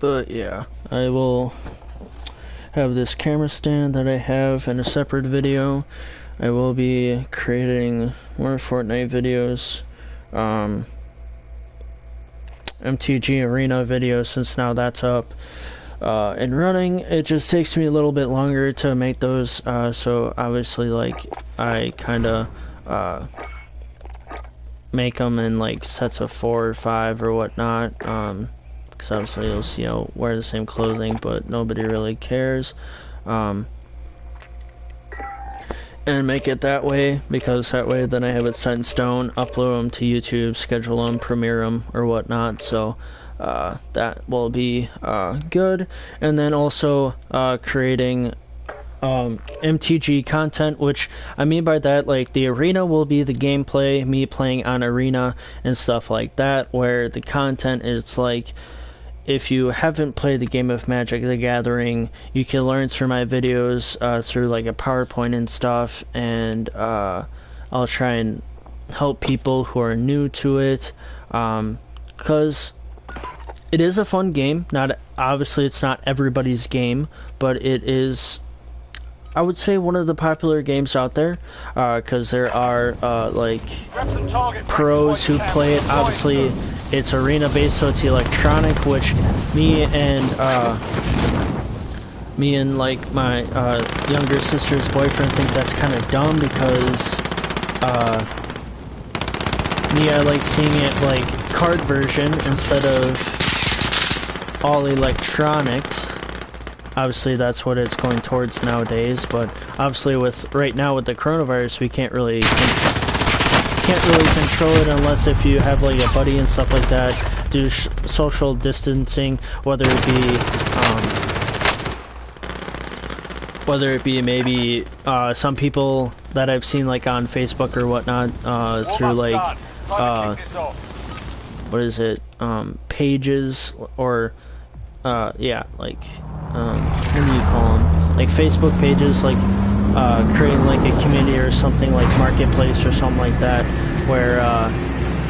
But yeah, I will have this camera stand that I have in a separate video. I will be creating more Fortnite videos, MTG Arena videos, since now that's up and running. It just takes me a little bit longer to make those, so obviously like I kind of make them in like sets of 4 or 5 or whatnot, because obviously you'll see I'll wear the same clothing, but nobody really cares, and make it that way, because that way then I have it set in stone, upload them to YouTube, schedule them, premiere them, or whatnot. So that will be good. And then also creating MTG content, which I mean by that, like the arena will be the gameplay, me playing on arena and stuff like that, where the content is like, if you haven't played the game of Magic the Gathering, you can learn through my videos, through like a PowerPoint and stuff, and I'll try and help people who are new to it, because it is a fun game. Not obviously it's not everybody's game, but it is, I would say, one of the popular games out there, because there are like pros who play it. Obviously it's arena based, so it's electronic, which me and like my younger sister's boyfriend think that's kind of dumb, because me, I like seeing it like card version instead of all electronics. Obviously that's what it's going towards nowadays, but obviously with right now with the coronavirus, we can't really control it, unless if you have like a buddy and stuff like that, do social distancing, whether it be maybe some people that I've seen like on Facebook or whatnot, through like what is it, pages, or yeah, like what do you call them, like Facebook pages, like creating like a community or something, like Marketplace or something like that, where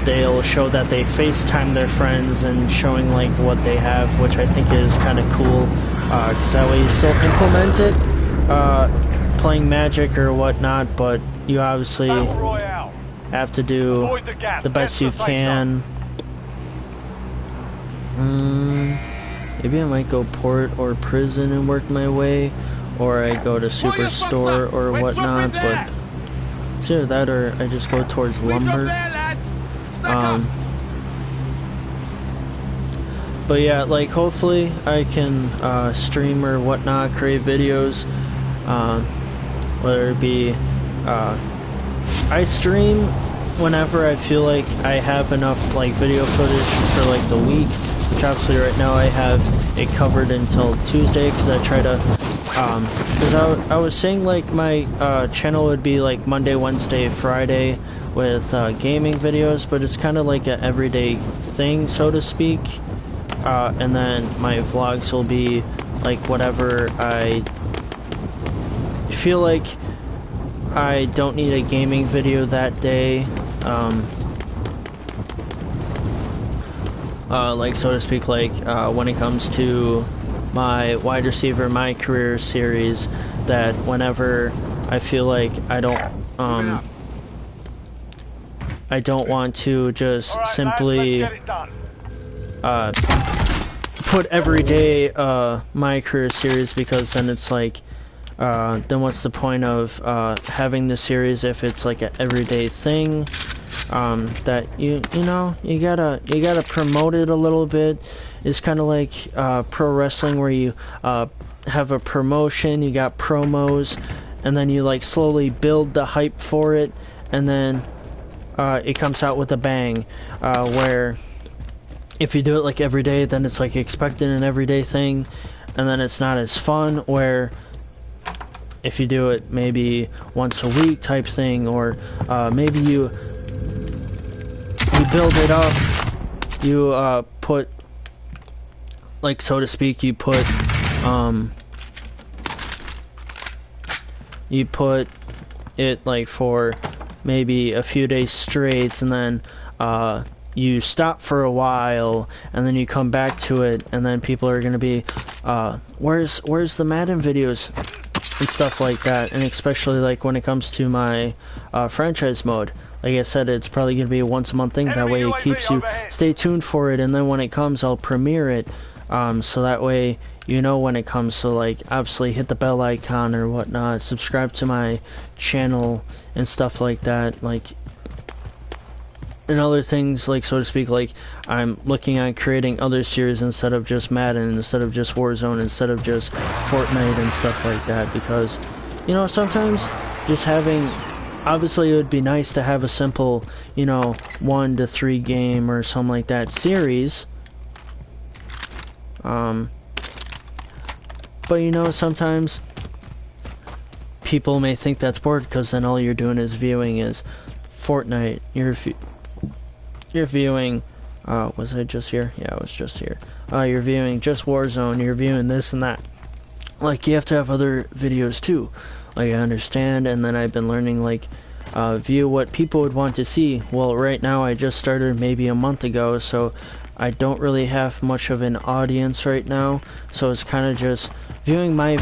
they'll show that they FaceTime their friends and showing like what they have, which I think is kind of cool, because that way you still implement it, playing Magic or whatnot, but you obviously have to do the best you can. Maybe I might go port or prison and work my way, or I go to superstore or whatnot, but it's either that or I just go towards lumber. But yeah, like hopefully I can stream or whatnot, create videos, whether it be I stream whenever I feel like I have enough like video footage for like the week, which obviously right now I have it covered until Tuesday, because I try to because I was saying like my channel would be like Monday, Wednesday, Friday with gaming videos, but it's kind of like an everyday thing, so to speak, and then my vlogs will be like whatever I feel like I don't need a gaming video that day, like so to speak, like when it comes to my wide receiver, my career series, that whenever I feel like Moving up. I don't want to just All right, simply lads, let's get it done. put everyday my career series, because then it's like then what's the point of having the series if it's like an everyday thing that you know you gotta promote it a little bit. It's kind of like pro wrestling, where you have a promotion, you got promos, and then you like slowly build the hype for it, and then it comes out with a bang, where if you do it like every day, then it's like expecting an everyday thing, and then it's not as fun. Where if you do it maybe once a week type thing, or maybe you build it up, you put, like, so to speak, you put it like for maybe a few days straight, and then you stop for a while, and then you come back to it, and then people are gonna be where's the Madden videos and stuff like that. And especially like when it comes to my franchise mode, like I said, it's probably gonna be a once a month thing. That way it keeps you stay tuned for it, and then when it comes, I'll premiere it, so that way you know when it comes. So like, obviously hit the bell icon or whatnot, subscribe to my channel and stuff like that, like, and other things, like, so to speak. Like, I'm looking at creating other series instead of just Madden, instead of just Warzone, instead of just Fortnite and stuff like that, because, you know, sometimes just having, obviously it would be nice to have a simple, you know, 1 to 3 game or something like that series, but you know, sometimes people may think that's bored, because then all you're doing is viewing is Fortnite. You're viewing, was I just here? Yeah, I was just here. You're viewing just Warzone, you're viewing this and that. Like, you have to have other videos too. Like, I understand, and then I've been learning, like, view what people would want to see. Well, right now I just started maybe a month ago, so I don't really have much of an audience right now. So it's kind of just viewing my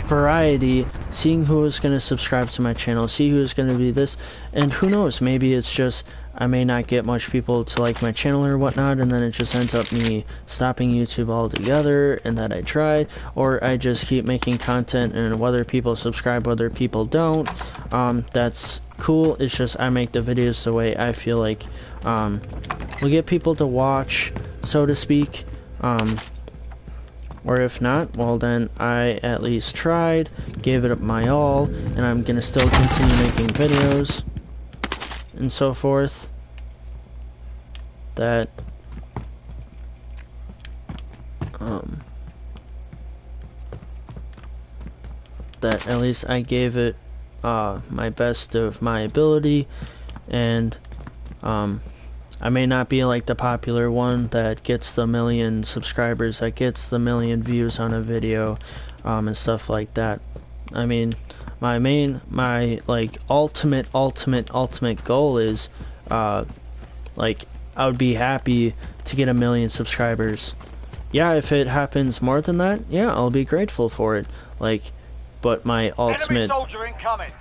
variety, seeing who is going to subscribe to my channel, see who is going to be this, and who knows, maybe it's just I may not get much people to like my channel or whatnot, and then it just ends up me stopping YouTube altogether, and that I tried, or I just keep making content, and whether people subscribe, whether people don't, that's cool. It's just I make the videos the way I feel like will get people to watch, so to speak, or if not, well then I at least tried, gave it up my all, and I'm gonna still continue making videos and so forth, that that at least I gave it my best of my ability. And I may not be like the popular one that gets the 1,000,000 subscribers, that gets the 1,000,000 views on a video, and stuff like that. I mean, my like ultimate goal is like, I would be happy to get 1,000,000 subscribers. Yeah, if it happens more than that, yeah, I'll be grateful for it. Like, but my ultimate... Enemy soldier incoming.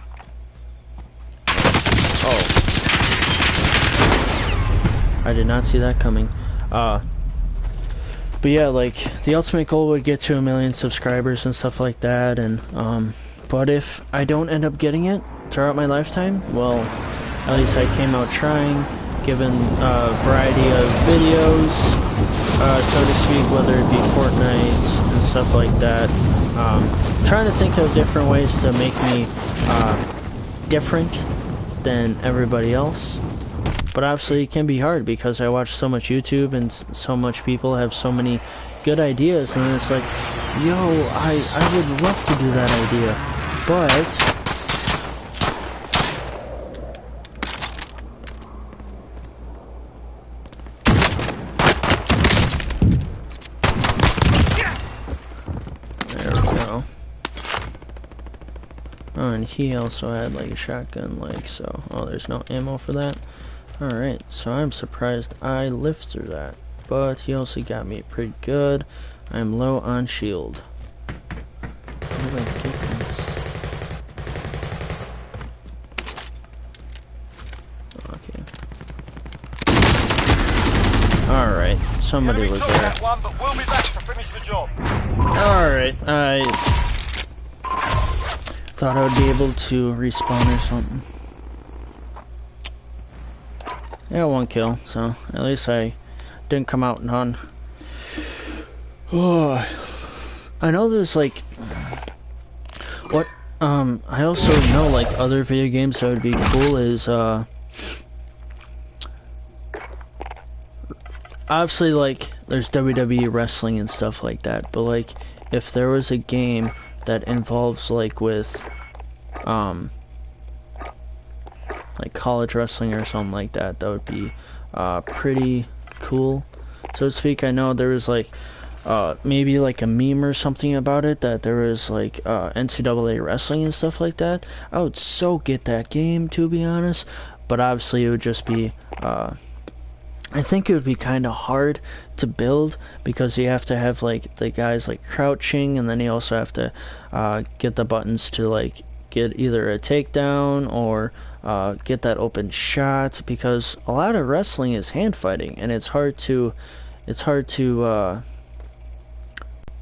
Oh. I did not see that coming. But yeah, like, the ultimate goal would get to 1,000,000 subscribers and stuff like that, and but if I don't end up getting it throughout my lifetime, well, at least I came out trying, given a variety of videos, so to speak, whether it be Fortnite and stuff like that. Trying to think of different ways to make me different than everybody else. But obviously it can be hard, because I watch so much YouTube, and so much people have so many good ideas, and it's like, yo, I would love to do that idea, but there we go. Oh, and he also had like a shotgun, like, so, oh, there's no ammo for that. Alright, so I'm surprised I lived through that, but he also got me pretty good. I'm low on shield. Oh my goodness. somebody Enemy was took there. that one, but we'll be back to finish the job. Alright, I thought I would be able to respawn or something. Yeah, 1 kill, so at least I didn't come out none. Oh, I know there's like what I also know like other video games that would be cool is obviously like there's WWE wrestling and stuff like that, but like if there was a game that involves like with like college wrestling or something like that, that would be pretty cool, so to speak. I know there was like maybe like a meme or something about it, that there was like NCAA wrestling and stuff like that. I would so get that game, to be honest, but obviously it would just be I think it would be kind of hard to build, because you have to have like the guys like crouching, and then you also have to get the buttons to like get either a takedown or get that open shot, because a lot of wrestling is hand fighting, and it's hard to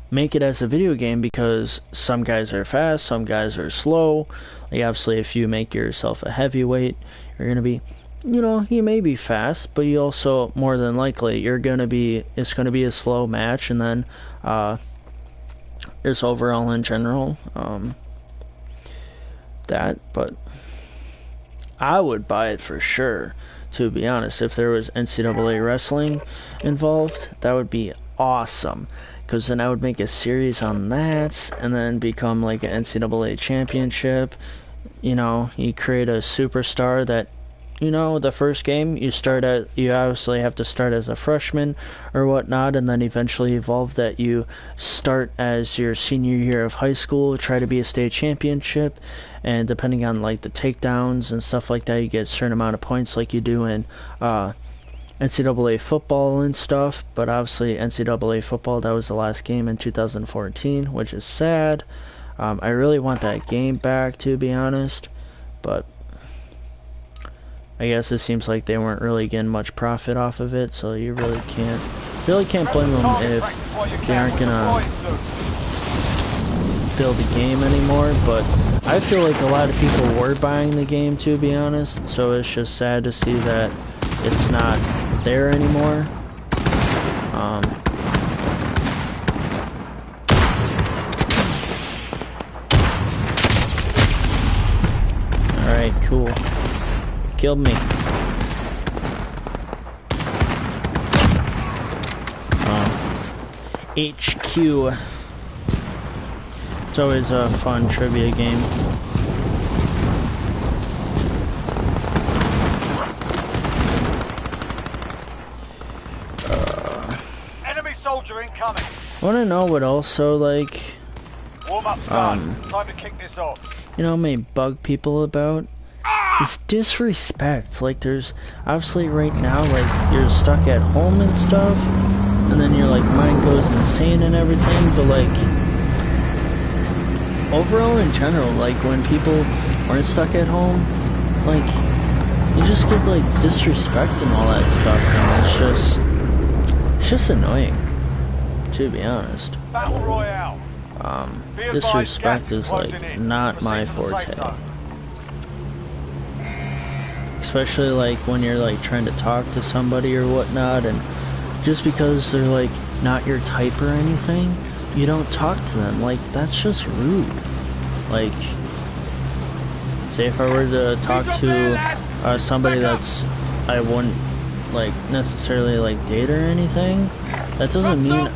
make it as a video game, because some guys are fast, some guys are slow. Like obviously if you make yourself a heavyweight, you're gonna be, you know, you may be fast, but you also more than likely it's gonna be a slow match, and then just overall in general but I would buy it for sure, to be honest. If there was NCAA wrestling involved, that would be awesome, because then I would make a series on that, and then become like an NCAA championship. You know, you create a superstar that, you know, the first game you obviously have to start as a freshman or whatnot, and then eventually evolve that you start as your senior year of high school, try to be a state championship, and depending on like the takedowns and stuff like that, you get a certain amount of points like you do in NCAA football and stuff. But obviously NCAA football, that was the last game in 2014, which is sad. I really want that game back, to be honest, but I guess it seems like they weren't really getting much profit off of it, so you really can't blame them if they aren't gonna build a game anymore. But I feel like a lot of people were buying the game, to be honest, so it's just sad to see that it's not there anymore. Alright, cool. Killed me. HQ. It's always a fun trivia game. Enemy soldier incoming. I want to know what also, like, Warm up's done. Time to kick this off. you know, may bug people about is disrespect. Like, there's obviously right now, like, you're stuck at home and stuff, and then your like mind goes insane and everything, but like overall in general, like when people aren't stuck at home, like you just get like disrespect and all that stuff, and it's just annoying, to be honest. Battle Royale. Disrespect is like not my forte. Especially like when you're like trying to talk to somebody or whatnot, and just because they're like not your type or anything, you don't talk to them. Like, that's just rude. Like, say if I were to talk to somebody that's I wouldn't like necessarily like date or anything, that doesn't mean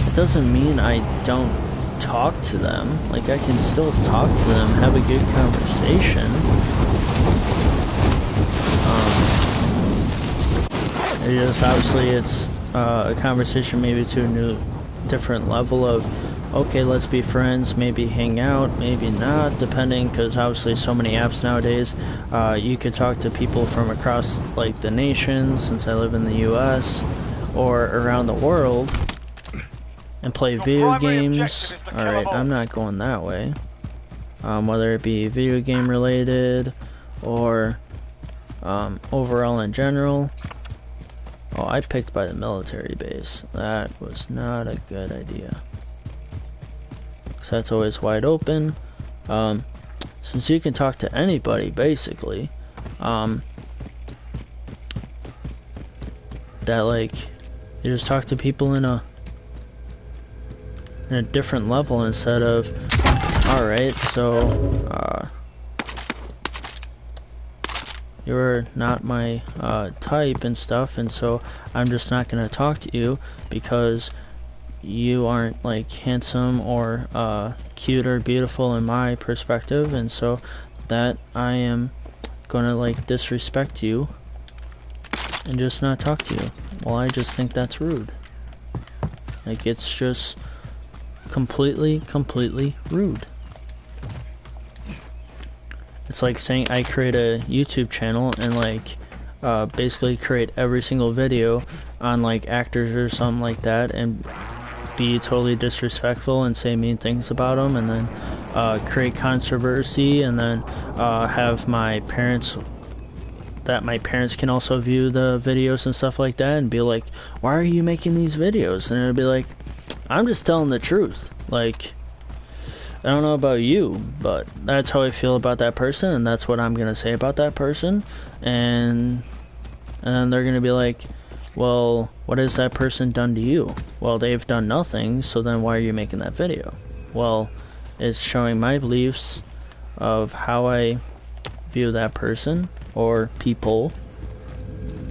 it doesn't mean I don't talk to them. Like, I can still talk to them, have a good conversation. It just obviously it's a conversation maybe to a different level of, okay, let's be friends, maybe hang out, maybe not, depending, because obviously so many apps nowadays. You could talk to people from across like the nation, since I live in the US, or around the world, and play video games. Alright, I'm not going that way. Whether it be video game related or overall in general. Oh, I picked by the military base. That was not a good idea. So that's always wide open. Since you can talk to anybody, basically, that like you just talk to people in a different level instead of, all right, so you're not my type and stuff, and so I'm just not gonna talk to you because you aren't like handsome or cute or beautiful in my perspective, and so that I am gonna like disrespect you and just not talk to you. Well, I just think that's rude. Like, it's just completely rude. It's like saying I create a YouTube channel and like basically create every single video on like actors or something like that and be totally disrespectful and say mean things about them, and then create controversy, and then have my parents can also view the videos and stuff like that and be like, why are you making these videos? And it'll be like, I'm just telling the truth. Like, I don't know about you, but that's how I feel about that person, and that's what I'm gonna say about that person. And then they're gonna be like, well, what has that person done to you? Well, they've done nothing, so then why are you making that video? Well, it's showing my beliefs of how I view that person or people,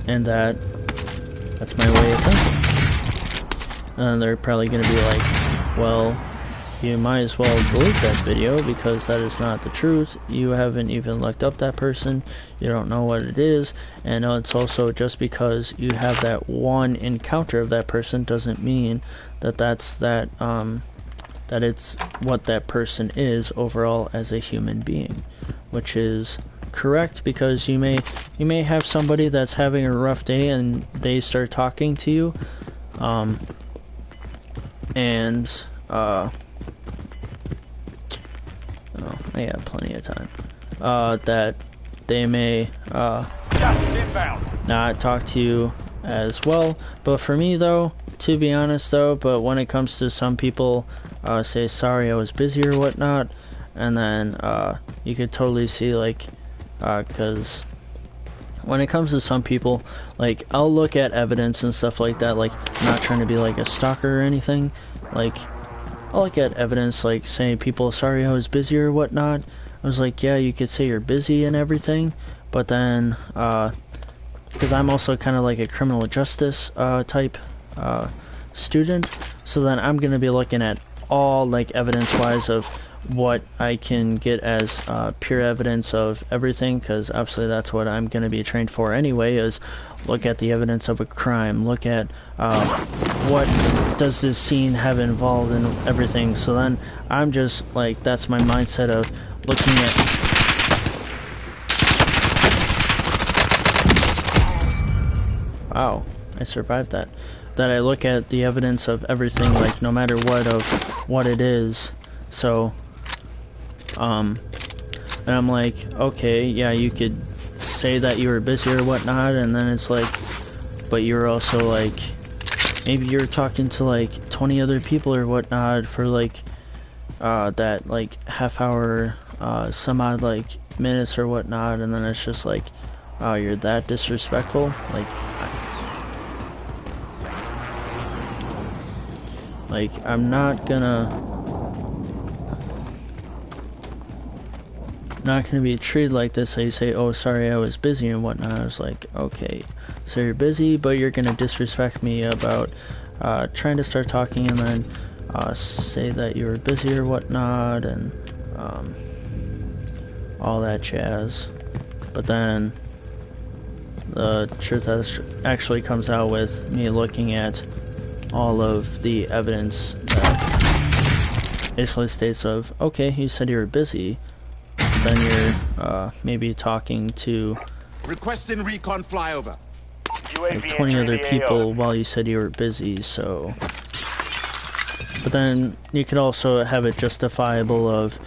and that's my way of thinking. And they're probably gonna be like, well, you might as well delete that video because that is not the truth. You haven't even looked up that person. You don't know what it is. And it's also just because you have that one encounter of that person doesn't mean that that it's what that person is overall as a human being, which is correct, because you may have somebody that's having a rough day and they start talking to you, I got plenty of time. That they may not talk to you as well. But for me, though, to be honest, though, but when it comes to some people, say sorry I was busy or whatnot, and then you could totally see like, because when it comes to some people, like, I'll look at evidence and stuff like that. Like, I'm not trying to be like a stalker or anything. Like, I'll look at evidence, like saying people, sorry I was busy or whatnot. I was like, yeah, you could say you're busy and everything, but then, because I'm also kind of like a criminal justice type student, so then I'm going to be looking at all like evidence-wise of what I can get as pure evidence of everything, because obviously that's what I'm going to be trained for anyway, is look at the evidence of a crime, look at what does this scene have involved in everything. So then I'm just like, that's my mindset of looking at wow, I survived that. That I look at the evidence of everything, like no matter what of what it is. So and I'm like, okay, yeah, you could say that you were busy or whatnot, and then it's like, but you're also like, maybe you're talking to like 20 other people or whatnot for like that like half hour some odd like minutes or whatnot, and then it's just like, oh, you're that disrespectful. Like I'm not gonna be treated like this. So you say, oh, sorry I was busy and whatnot. I was like, okay, so you're busy, but you're gonna disrespect me about trying to start talking, and then say that you were busy or whatnot, and all that jazz. But then the truth actually comes out with me looking at all of the evidence that basically states of, okay, you said you were busy, then you're maybe talking to Requesting recon flyover. like 20 other people while you said you were busy. So, but then you could also have it justifiable of,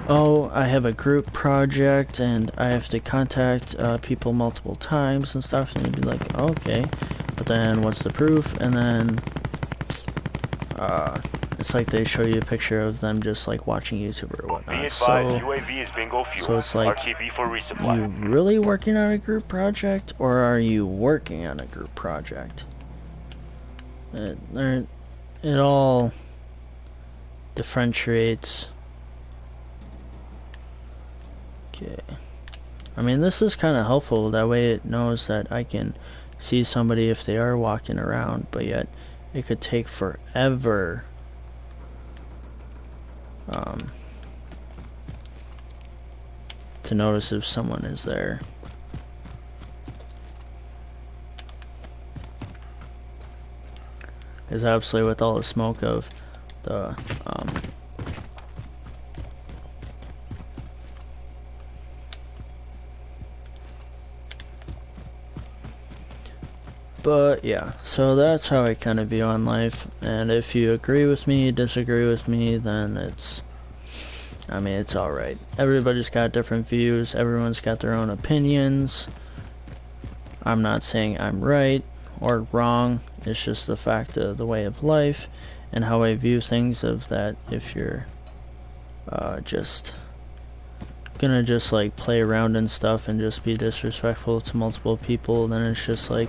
oh, I have a group project and I have to contact people multiple times and stuff, and you'd be like, okay, but then what's the proof? And then it's like they show you a picture of them just like watching YouTube or whatnot. So it's like, you really working on a group project, or are you working on a group project? It all differentiates. Okay. I mean, this is kind of helpful. That way it knows that I can see somebody if they are walking around, but yet it could take forever to notice if someone is there. Because obviously with all the smoke of the but yeah, so that's how I kind of view on life. And if you agree with me, disagree with me, then it's, I mean, it's alright. Everybody's got different views, everyone's got their own opinions. I'm not saying I'm right or wrong, it's just the fact of the way of life and how I view things. Of that, if you're just gonna just like play around and stuff and just be disrespectful to multiple people, then it's just like,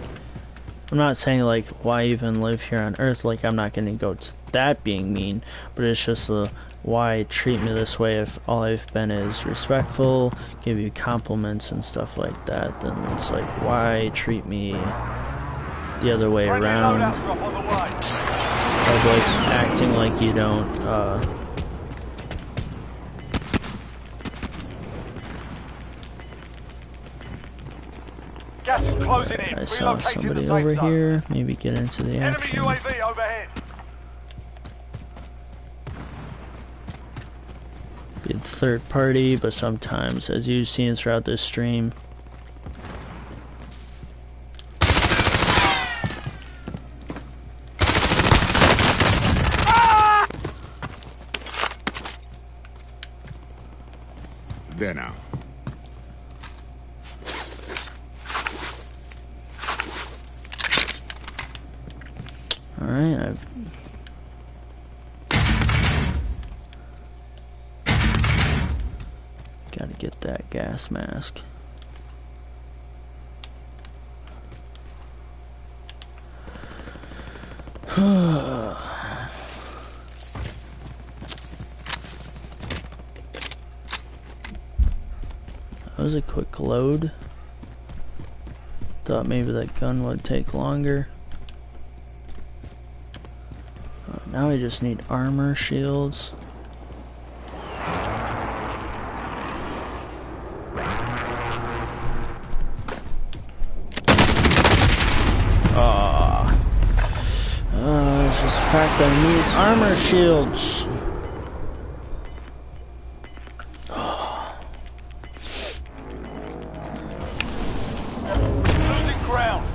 I'm not saying like why even live here on earth, like I'm not gonna go to that being mean, but it's just why treat me this way if all I've been is respectful, give you compliments and stuff like that. Then it's like, why treat me the other way around of like acting like you don't Gas is closing in. I saw Relocating somebody the safe over zone. here, maybe get into the Enemy action. UAV overhead. Be the third party, but sometimes, as you've seen throughout this stream, There now. alright, gotta get that gas mask. That was a quick load. Thought maybe that gun would take longer. Now we just need armor, shields. It's just the fact that I need armor shields. Losing ground.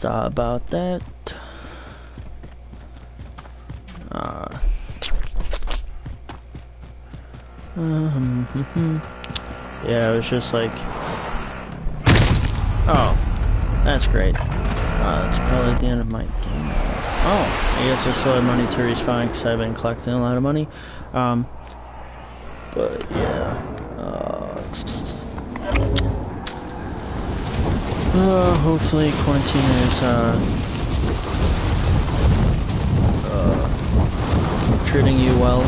Sorry about that. Yeah, it was just like, oh, that's great. That's probably the end of my game. Oh, I guess I still have money to respawn because I've been collecting a lot of money. But yeah, hopefully quarantine is treating you well.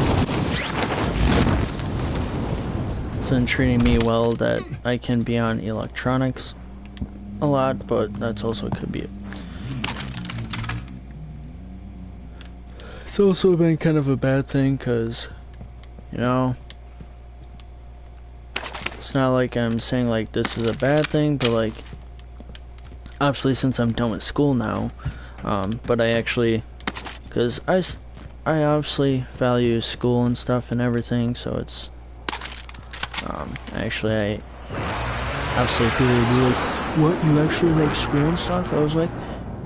It's been treating me well that I can be on electronics a lot, but that's also could be. It's also been kind of a bad thing because, you know, not like I'm saying like this is a bad thing, but like obviously since I'm done with school now, but I actually, because I obviously value school and stuff and everything, so it's actually I obviously people would be like, what, you actually like school and stuff? I was like,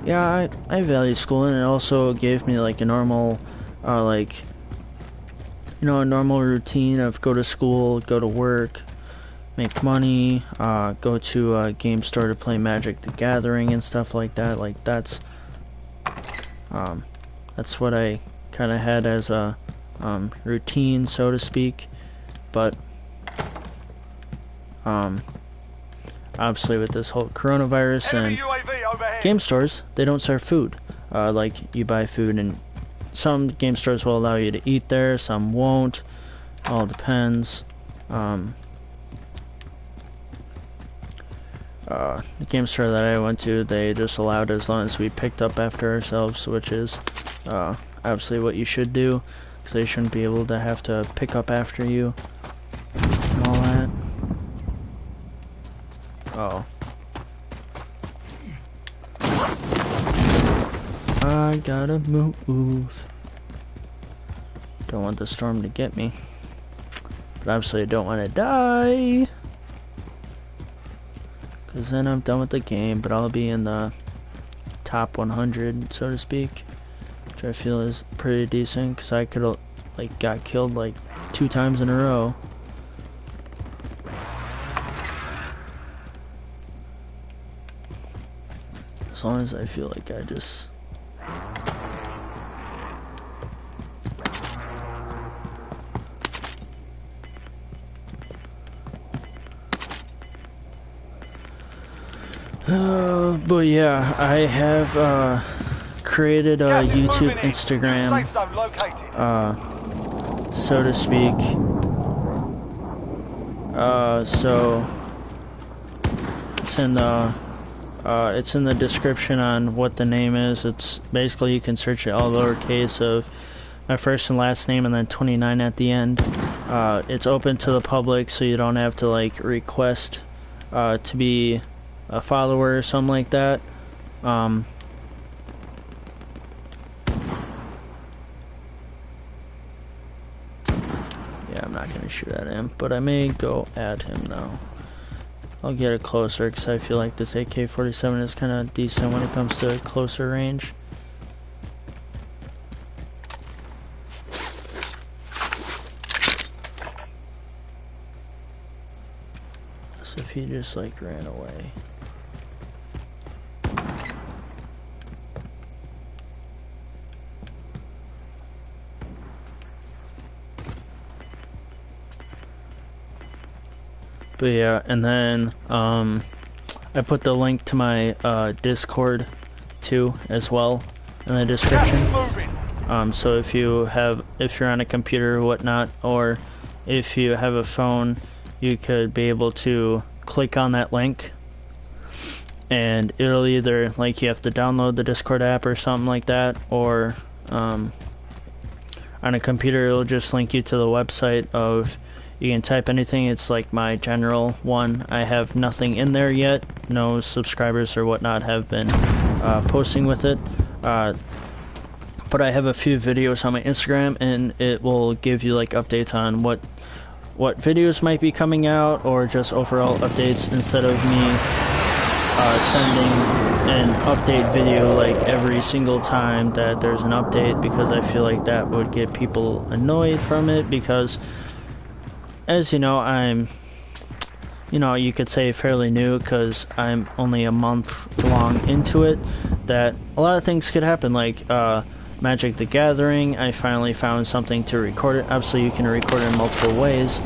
yeah, I value school, and it also gave me like a normal like, you know, a normal routine of go to school, go to work, make money, go to a game store to play Magic the Gathering and stuff like that. Like that's what I kind of had as a routine, so to speak. But obviously with this whole coronavirus and game stores, they don't serve food. Like you buy food, and some game stores will allow you to eat there, some won't. All depends. The game store that I went to, they just allowed as long as we picked up after ourselves, which is obviously what you should do, because they shouldn't be able to have to pick up after you and all that. Oh. I gotta move. Don't want the storm to get me. But obviously I don't want to die, because then I'm done with the game, but I'll be in the top 100, so to speak, which I feel is pretty decent, because I could have like got killed like 2 times in a row. As long as I feel like I just but yeah, I have created a YouTube, Instagram, so to speak. So it's in the description on what the name is. It's basically, you can search it all lowercase of my first and last name and then 29 at the end. It's open to the public, so you don't have to like request to be a follower or something like that. Yeah, I'm not gonna shoot at him, but I may go at him though. I'll get it closer, because I feel like this AK-47 is kind of decent when it comes to closer range. So if he just like ran away. But yeah, and then I put the link to my Discord too as well in the description. So if you're on a computer or whatnot, or if you have a phone, you could be able to click on that link, and it'll either like you have to download the Discord app or something like that, or on a computer it'll just link you to the website of. You can type anything. It's like my general one. I have nothing in there yet. No subscribers or whatnot have been posting with it. But I have a few videos on my Instagram, and it will give you like updates on what videos might be coming out, or just overall updates, instead of me sending an update video like every single time that there's an update, because I feel like that would get people annoyed from it, because as you know, I'm, you could say fairly new, because I'm only a month long into it, that a lot of things could happen, like Magic the Gathering. I finally found something to record it. Obviously, you can record it in multiple ways.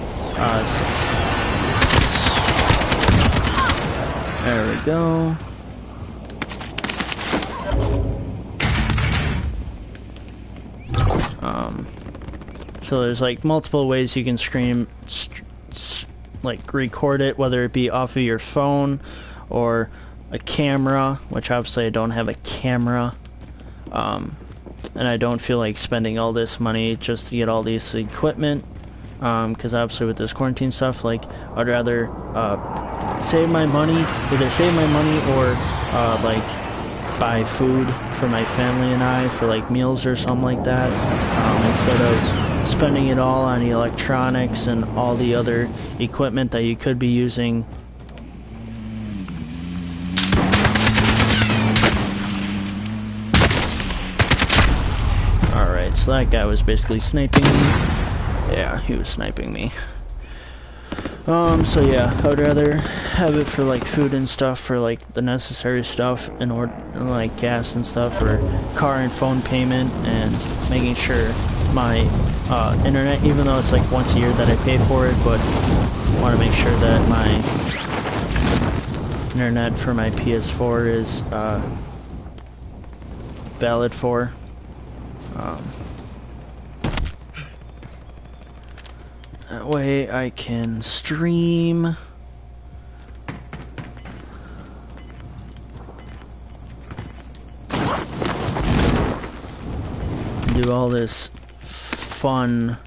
There we go. So there's like multiple ways you can like record it, whether it be off of your phone or a camera, which obviously I don't have a camera, and I don't feel like spending all this money just to get all this equipment. because obviously with this quarantine stuff, like, I'd rather save my money, either save my money or like buy food for my family and I for like meals or something like that, instead of spending it all on electronics and all the other equipment that you could be using. Alright, so that guy was basically sniping me. Yeah, he was sniping me. So yeah, I would rather have it for like food and stuff, for like the necessary stuff in order, like gas and stuff, or car and phone payment, and making sure my internet, even though it's like once a year that I pay for it, but I want to make sure that my internet for my PS4 is valid for. That way I can stream. Do all this fun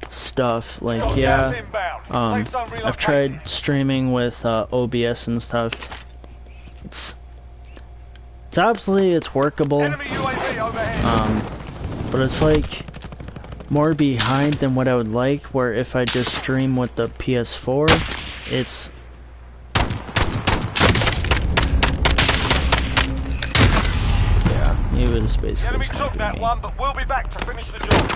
stuff. Like, yeah, I've tried streaming with OBS and stuff. It's obviously it's workable. But it's like more behind than what I would like, where if I just stream with the PS4, it's yeah, he was basically enemy took that one, but we'll be back to finish the job.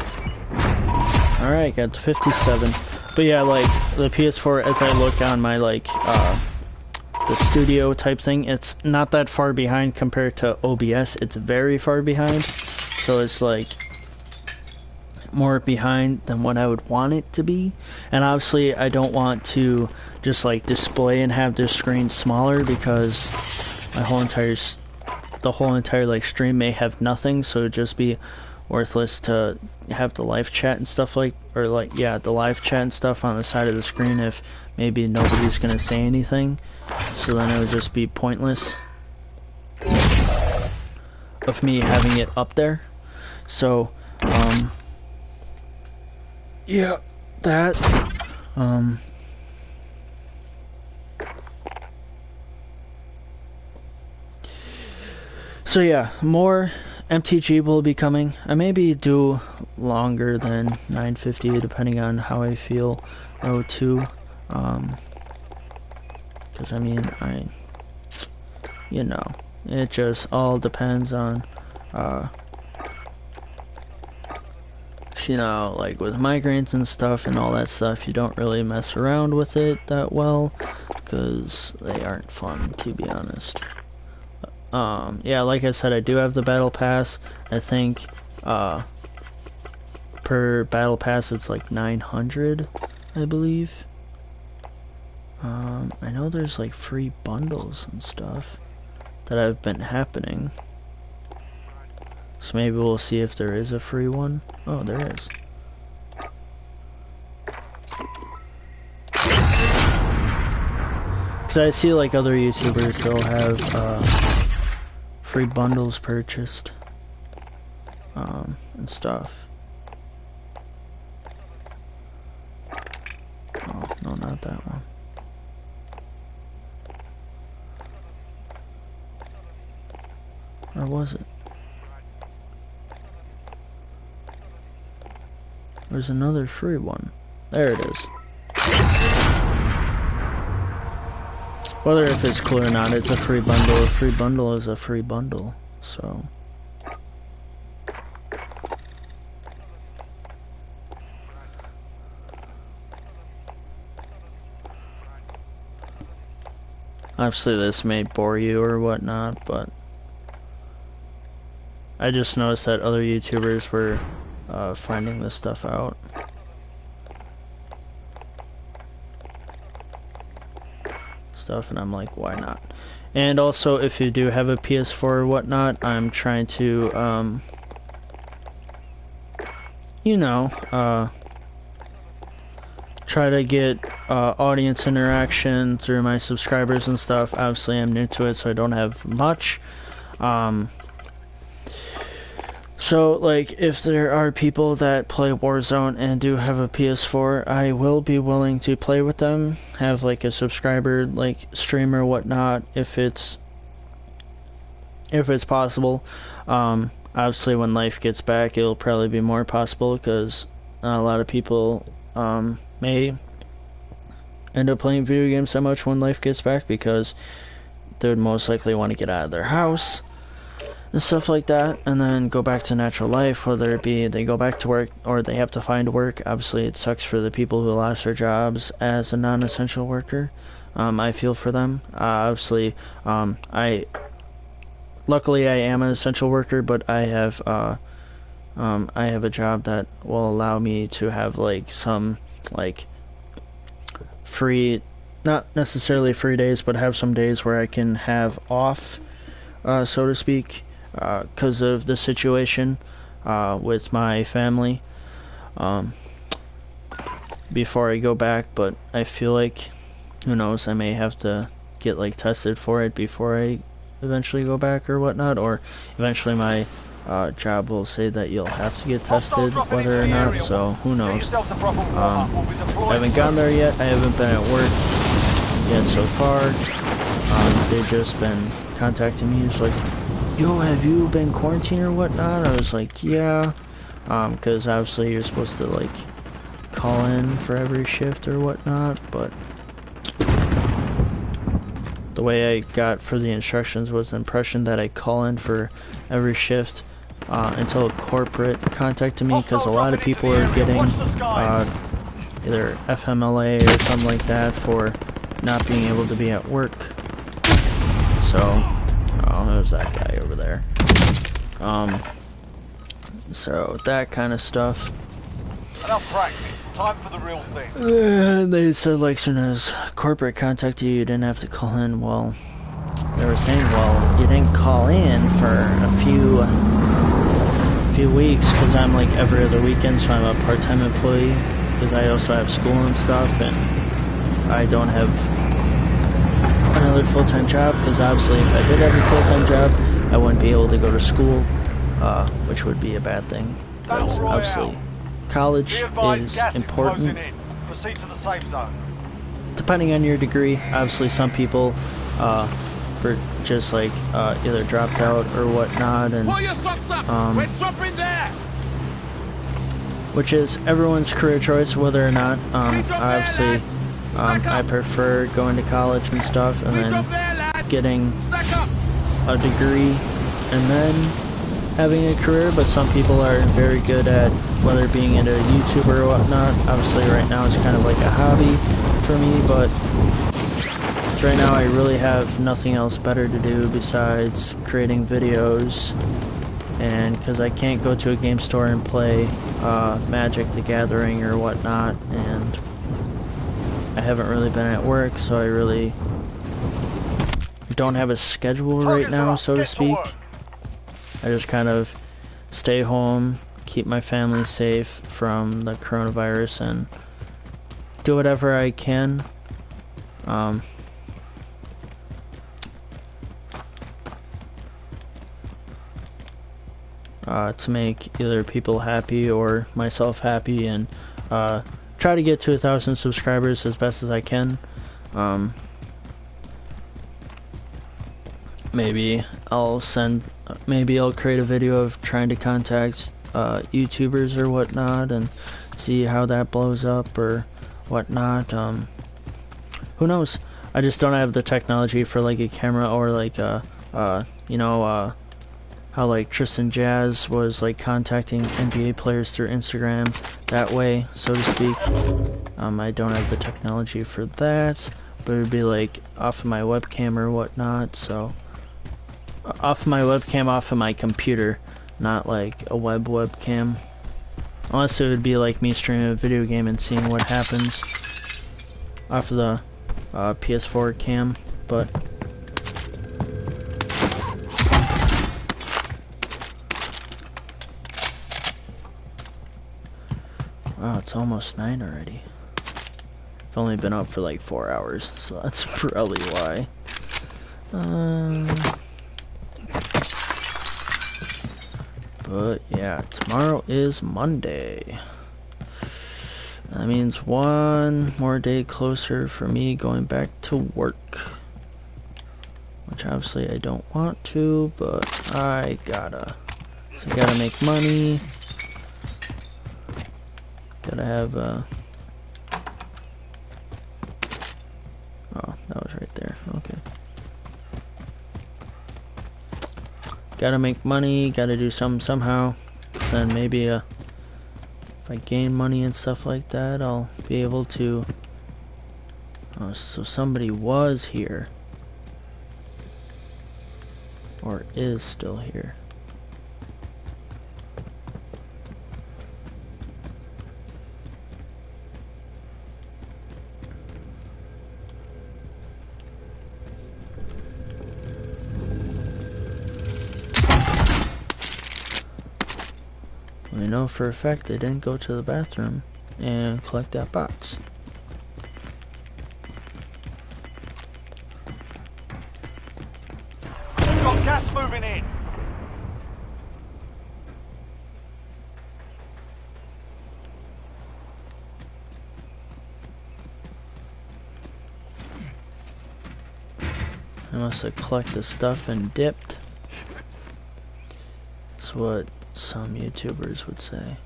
Alright, got to 57. But yeah, like the PS4, as I look on my like the studio type thing, it's not that far behind compared to OBS. It's very far behind, so it's like more behind than what I would want it to be. And obviously I don't want to just like display and have this screen smaller, because my whole entire like stream may have nothing, so it'd just be worthless to have the live chat and stuff, like, or like, yeah, the live chat and stuff on the side of the screen if maybe nobody's gonna say anything. So then it would just be pointless of me having it up there. So yeah, that so yeah, more MTG will be coming. I maybe do longer than 950 depending on how I feel. O2, because I mean, you know, it just all depends on you know, like with migraines and stuff and all that stuff, you don't really mess around with it that well, because they aren't fun, to be honest. Yeah, like I said, I do have the battle pass. I think per battle pass it's like 900, I believe. I know there's like free bundles and stuff that have been happening, so maybe we'll see if there is a free one. Oh, there is. Because I see like other YouTubers, they'll have free bundles purchased and stuff. Oh, no, not that one. Or was it? There's another free one. There it is. Whether if it's cool or not, it's a free bundle. A free bundle is a free bundle, so. Obviously this may bore you or whatnot, but I just noticed that other YouTubers were finding this stuff out. And I'm like, why not? And also, if you do have a PS4 or whatnot, I'm trying to you know, try to get audience interaction through my subscribers and stuff. Obviously I'm new to it, so I don't have much, so So, like, if there are people that play Warzone and do have a PS4, I will be willing to play with them, have, like, a subscriber, like, stream or whatnot, if it's possible. Obviously, when life gets back, it'll probably be more possible, because not a lot of people, may end up playing video games so much when life gets back, because they would most likely want to get out of their house and stuff like that, and then go back to natural life, whether it be they go back to work or they have to find work. Obviously, it sucks for the people who lost their jobs as a non-essential worker. I feel for them. Obviously, luckily I am an essential worker, but I have a job that will allow me to have, like, some, like, free, not necessarily free days, but have some days where I can have off, so to speak, because of the situation with my family, before I go back. But I feel like, who knows, I may have to get, like, tested for it before I eventually go back or whatnot, or eventually my job will say that you'll have to get tested whether or not, so who knows. I haven't gotten there yet. I haven't been at work yet so far. They've just been contacting me. It's like, yo, have you been quarantined or whatnot? I was like, yeah, because obviously you're supposed to, like, call in for every shift or whatnot, but the way I got for the instructions was the impression that I call in for every shift until corporate contacted me, because a lot of people are getting either FMLA or something like that for not being able to be at work. So, oh, there's that guy over there. So that kind of stuff. Enough practice. Time for the real thing. They said, like, soon as corporate contacted you, you didn't have to call in. Well, they were saying, well, you didn't call in for a few weeks, because I'm, like, every other weekend, so I'm a part-time employee, because I also have school and stuff, and I don't have another full-time job, because obviously if I did have a full-time job, I wouldn't be able to go to school, which would be a bad thing, because obviously college is important. Proceed to the safe zone. Depending on your degree, obviously some people for just, like, either dropped out or whatnot, and Pull your socks up. We're dropping there. which is everyone's career choice, whether or not. Obviously, I prefer going to college and stuff, and then getting a degree and then having a career. But some people are very good at, whether being into YouTube or whatnot. Obviously right now it's kind of like a hobby for me, but right now I really have nothing else better to do besides creating videos, and because I can't go to a game store and play Magic the Gathering or whatnot, and I haven't really been at work, so I really don't have a schedule right now, so to speak. I just kind of stay home, keep my family safe from the coronavirus, and do whatever I can. To make either people happy or myself happy, and try to get to 1,000 subscribers as best as I can. Maybe I'll create a video of trying to contact YouTubers or whatnot and see how that blows up or whatnot. Who knows? I just don't have the technology for, like, a camera, or like how, like, Tristan Jazz was, like, contacting NBA players through Instagram that way, so to speak. I don't have the technology for that, but it would be, like, off of my webcam or whatnot, so off of my webcam, off of my computer, not like a webcam. Unless it would be like me streaming a video game and seeing what happens off of the PS4 cam, but wow, it's almost 9 already. I've only been up for like 4 hours, so that's probably why. But yeah, tomorrow is Monday. That means one more day closer for me going back to work. Which obviously I don't want to, but I gotta. So I gotta make money. Gotta have oh, that was right there. Okay. Gotta make money, gotta do something somehow. Then maybe if I gain money and stuff like that, I'll be able to. Oh, so somebody was here. Or is still here. We know for a fact they didn't go to the bathroom and collect that box. Got gas moving in. I must have collected stuff and dipped. That's what some YouTubers would say.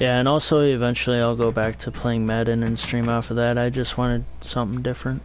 Yeah, and also eventually I'll go back to playing Madden and stream off of that. I just wanted something different.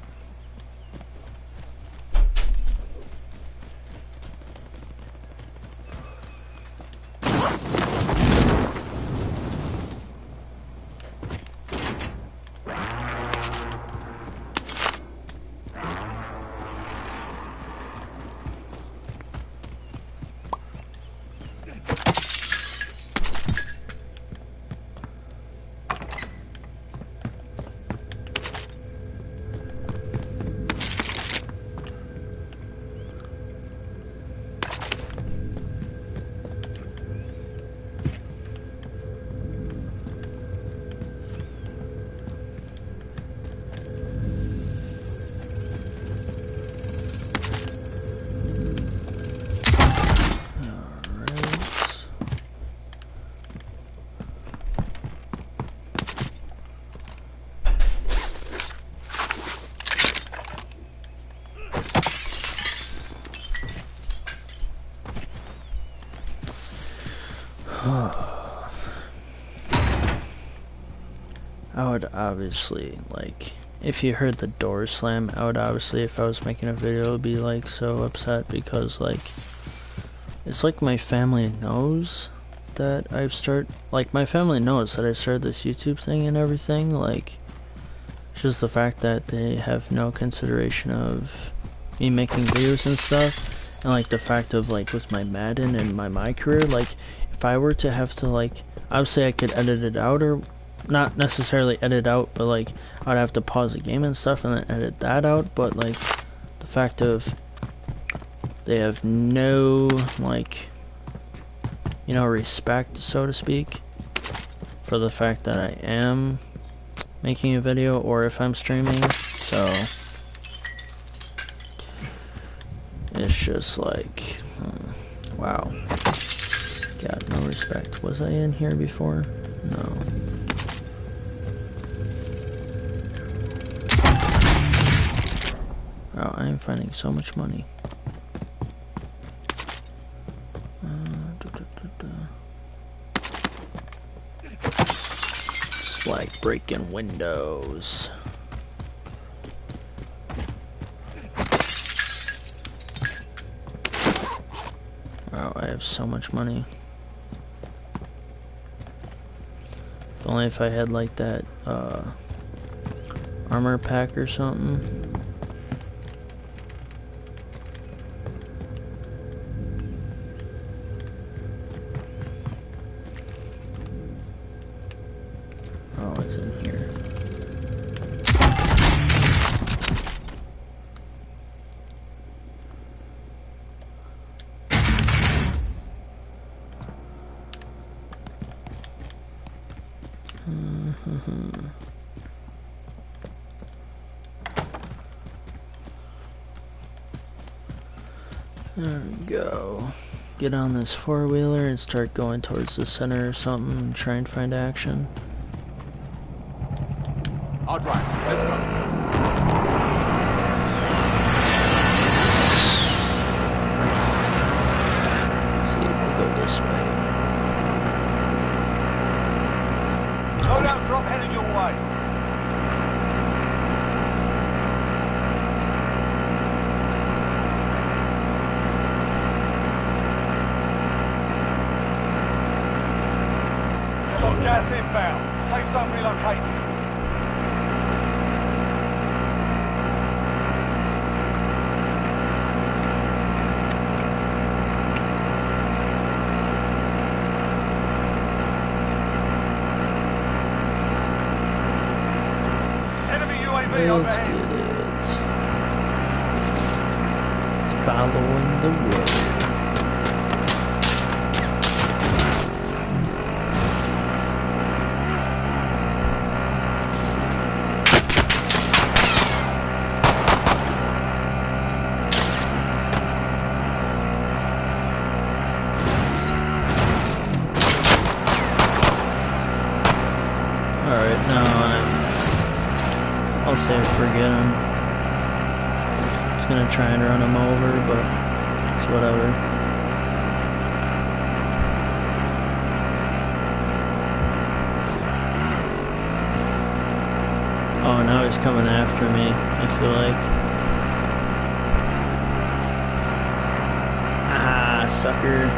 I would obviously, like, if you heard the door slam, I would obviously, if I was making a video, be like so upset because, like, it's like my family knows that my family knows that I started this YouTube thing and everything. Like, it's just the fact that they have no consideration of me making videos and stuff, and like the fact of, like, with my Madden and my career, like, if I were to have to, like, obviously I could edit it out, or not necessarily edit out, but like I'd have to pause the game and stuff and then edit that out. But like the fact of they have no, like, you know, respect, so to speak, for the fact that I am making a video or if I'm streaming. So it's just like, wow, got no respect. Was I in here before? No. Oh, I am finding so much money. It's like breaking windows. Wow, I have so much money. If only if I had like that armor pack or something. Oh, it's in here. There we go. Get on this four-wheeler and start going towards the center or something and try and find action. I'll drive. Let's go. Let's see, we'll go this way. Loadout drop heading your way. Got gas inbound. Safe zone relocated. Enemy UAV Let's overhead. get it. It's following the road. Alright, now I'll say forget him. Just gonna try and run him over, but it's whatever. Oh, now he's coming after me, I feel like. Ah, sucker.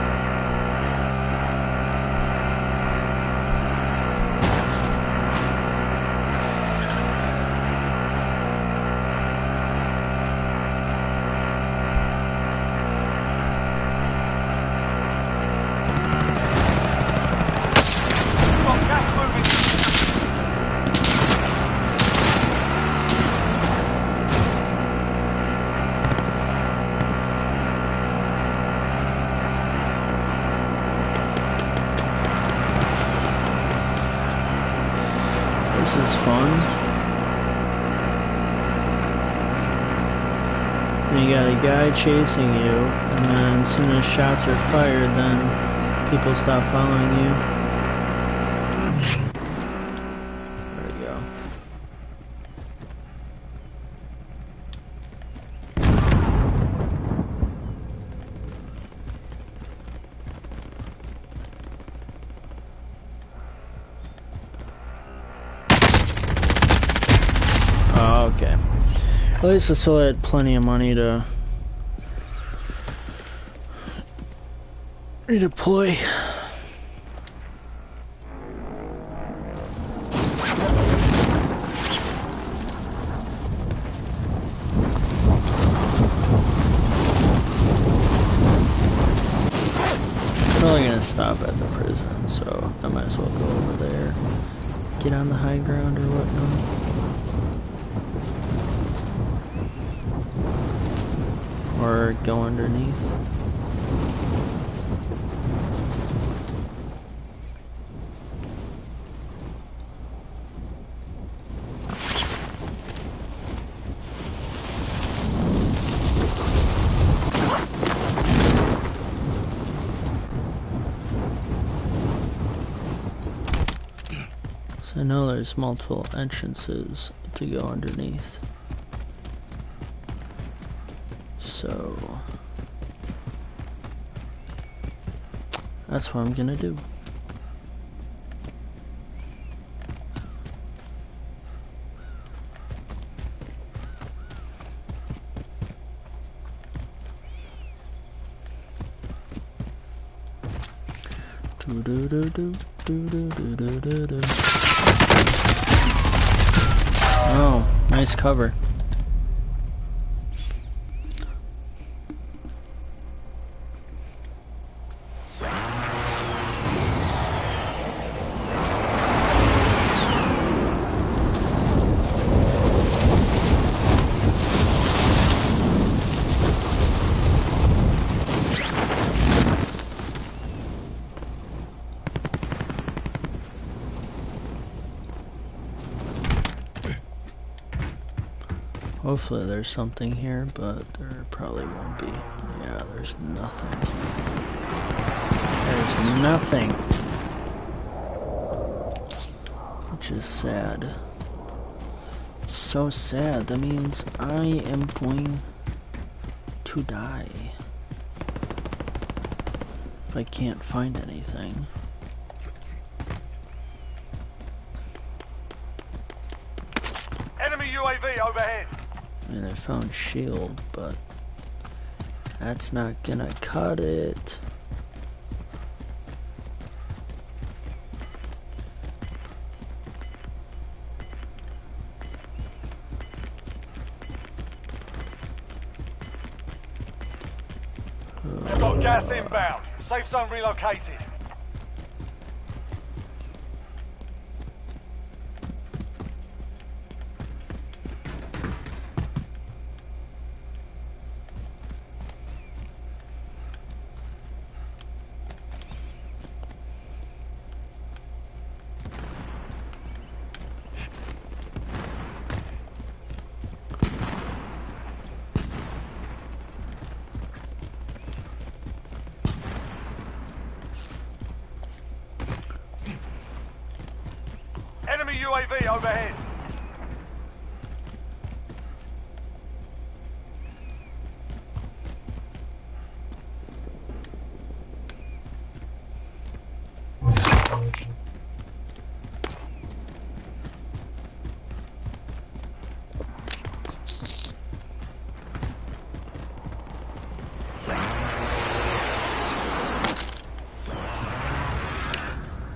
Got gas moving. This is fun. And you got a guy chasing you, and then as soon as shots are fired, then people stop following you. There we go. Oh, okay. At least I still had plenty of money to redeploy. Probably gonna stop at the prison, so I might as well go over there. Get on the high ground or whatnot. Or go underneath. So I know there's multiple entrances to go underneath. So that's what I'm gonna do. Oh, nice cover. Hopefully there's something here, but there probably won't be. Yeah, there's nothing. There's nothing. Which is sad. So sad. That means I am going to die. If I can't find anything. Enemy UAV overhead. And I found shield, but that's not gonna cut it. We've got gas inbound. Safe zone relocated. Enemy UAV overhead.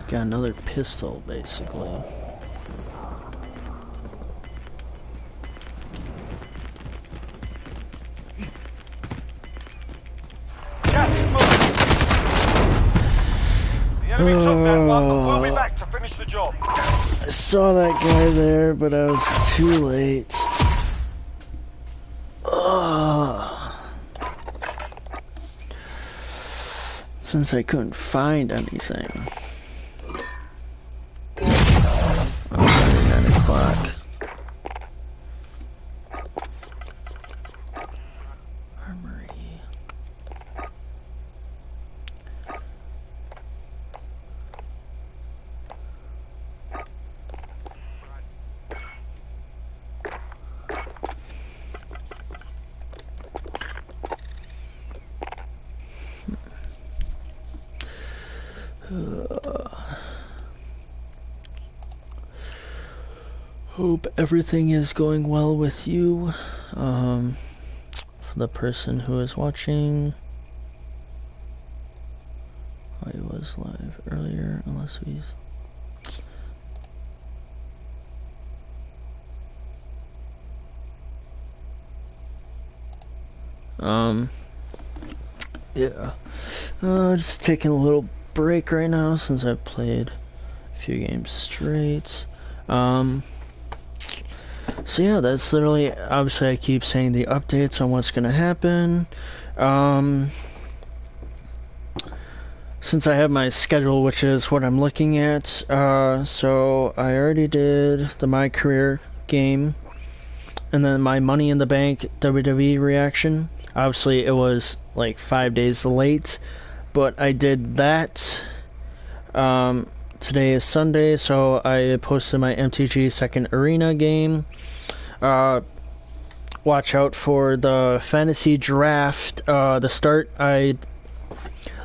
Got another pistol, basically. Gas is moving. The enemy took that one, but we'll be back to finish the job. I saw that guy there, but I was too late. Since I couldn't find anything. Oh, 9 o'clock. Armory. Hope everything is going well with you. For the person who is watching, I was live earlier, unless we. Yeah. Just taking a little break right now since I played a few games straight. So yeah, that's literally, obviously I keep saying the updates on what's gonna happen. Since I have my schedule, which is what I'm looking at, so I already did the My Career game, and then my Money in the Bank WWE reaction. Obviously it was like 5 days late, but I did that. Today is Sunday, so I posted my MTG second arena game. Watch out for the fantasy draft. The start,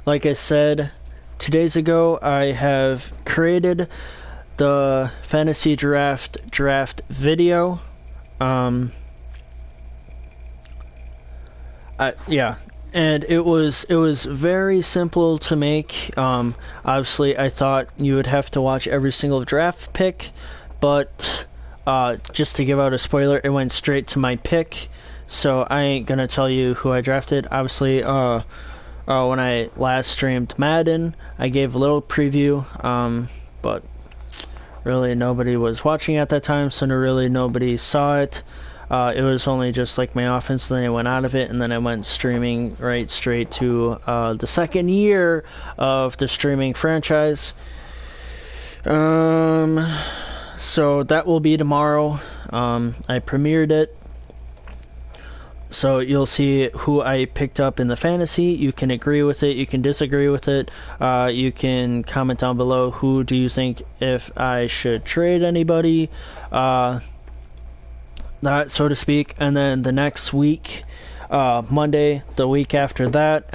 like I said 2 days ago, I have created the fantasy draft video. Yeah. And it was very simple to make. Obviously, I thought you would have to watch every single draft pick, but just to give out a spoiler, it went straight to my pick. So I ain't gonna tell you who I drafted. Obviously, when I last streamed Madden, I gave a little preview, but really nobody was watching at that time, so really nobody saw it. It was only just like my offense, then I went out of it, and then I went streaming right straight to the second year of the streaming franchise. So that will be tomorrow. I premiered it. So you'll see who I picked up in the fantasy. You can agree with it, you can disagree with it. You can comment down below who do you think if I should trade anybody, that so to speak. And then the next week, Monday, the week after that,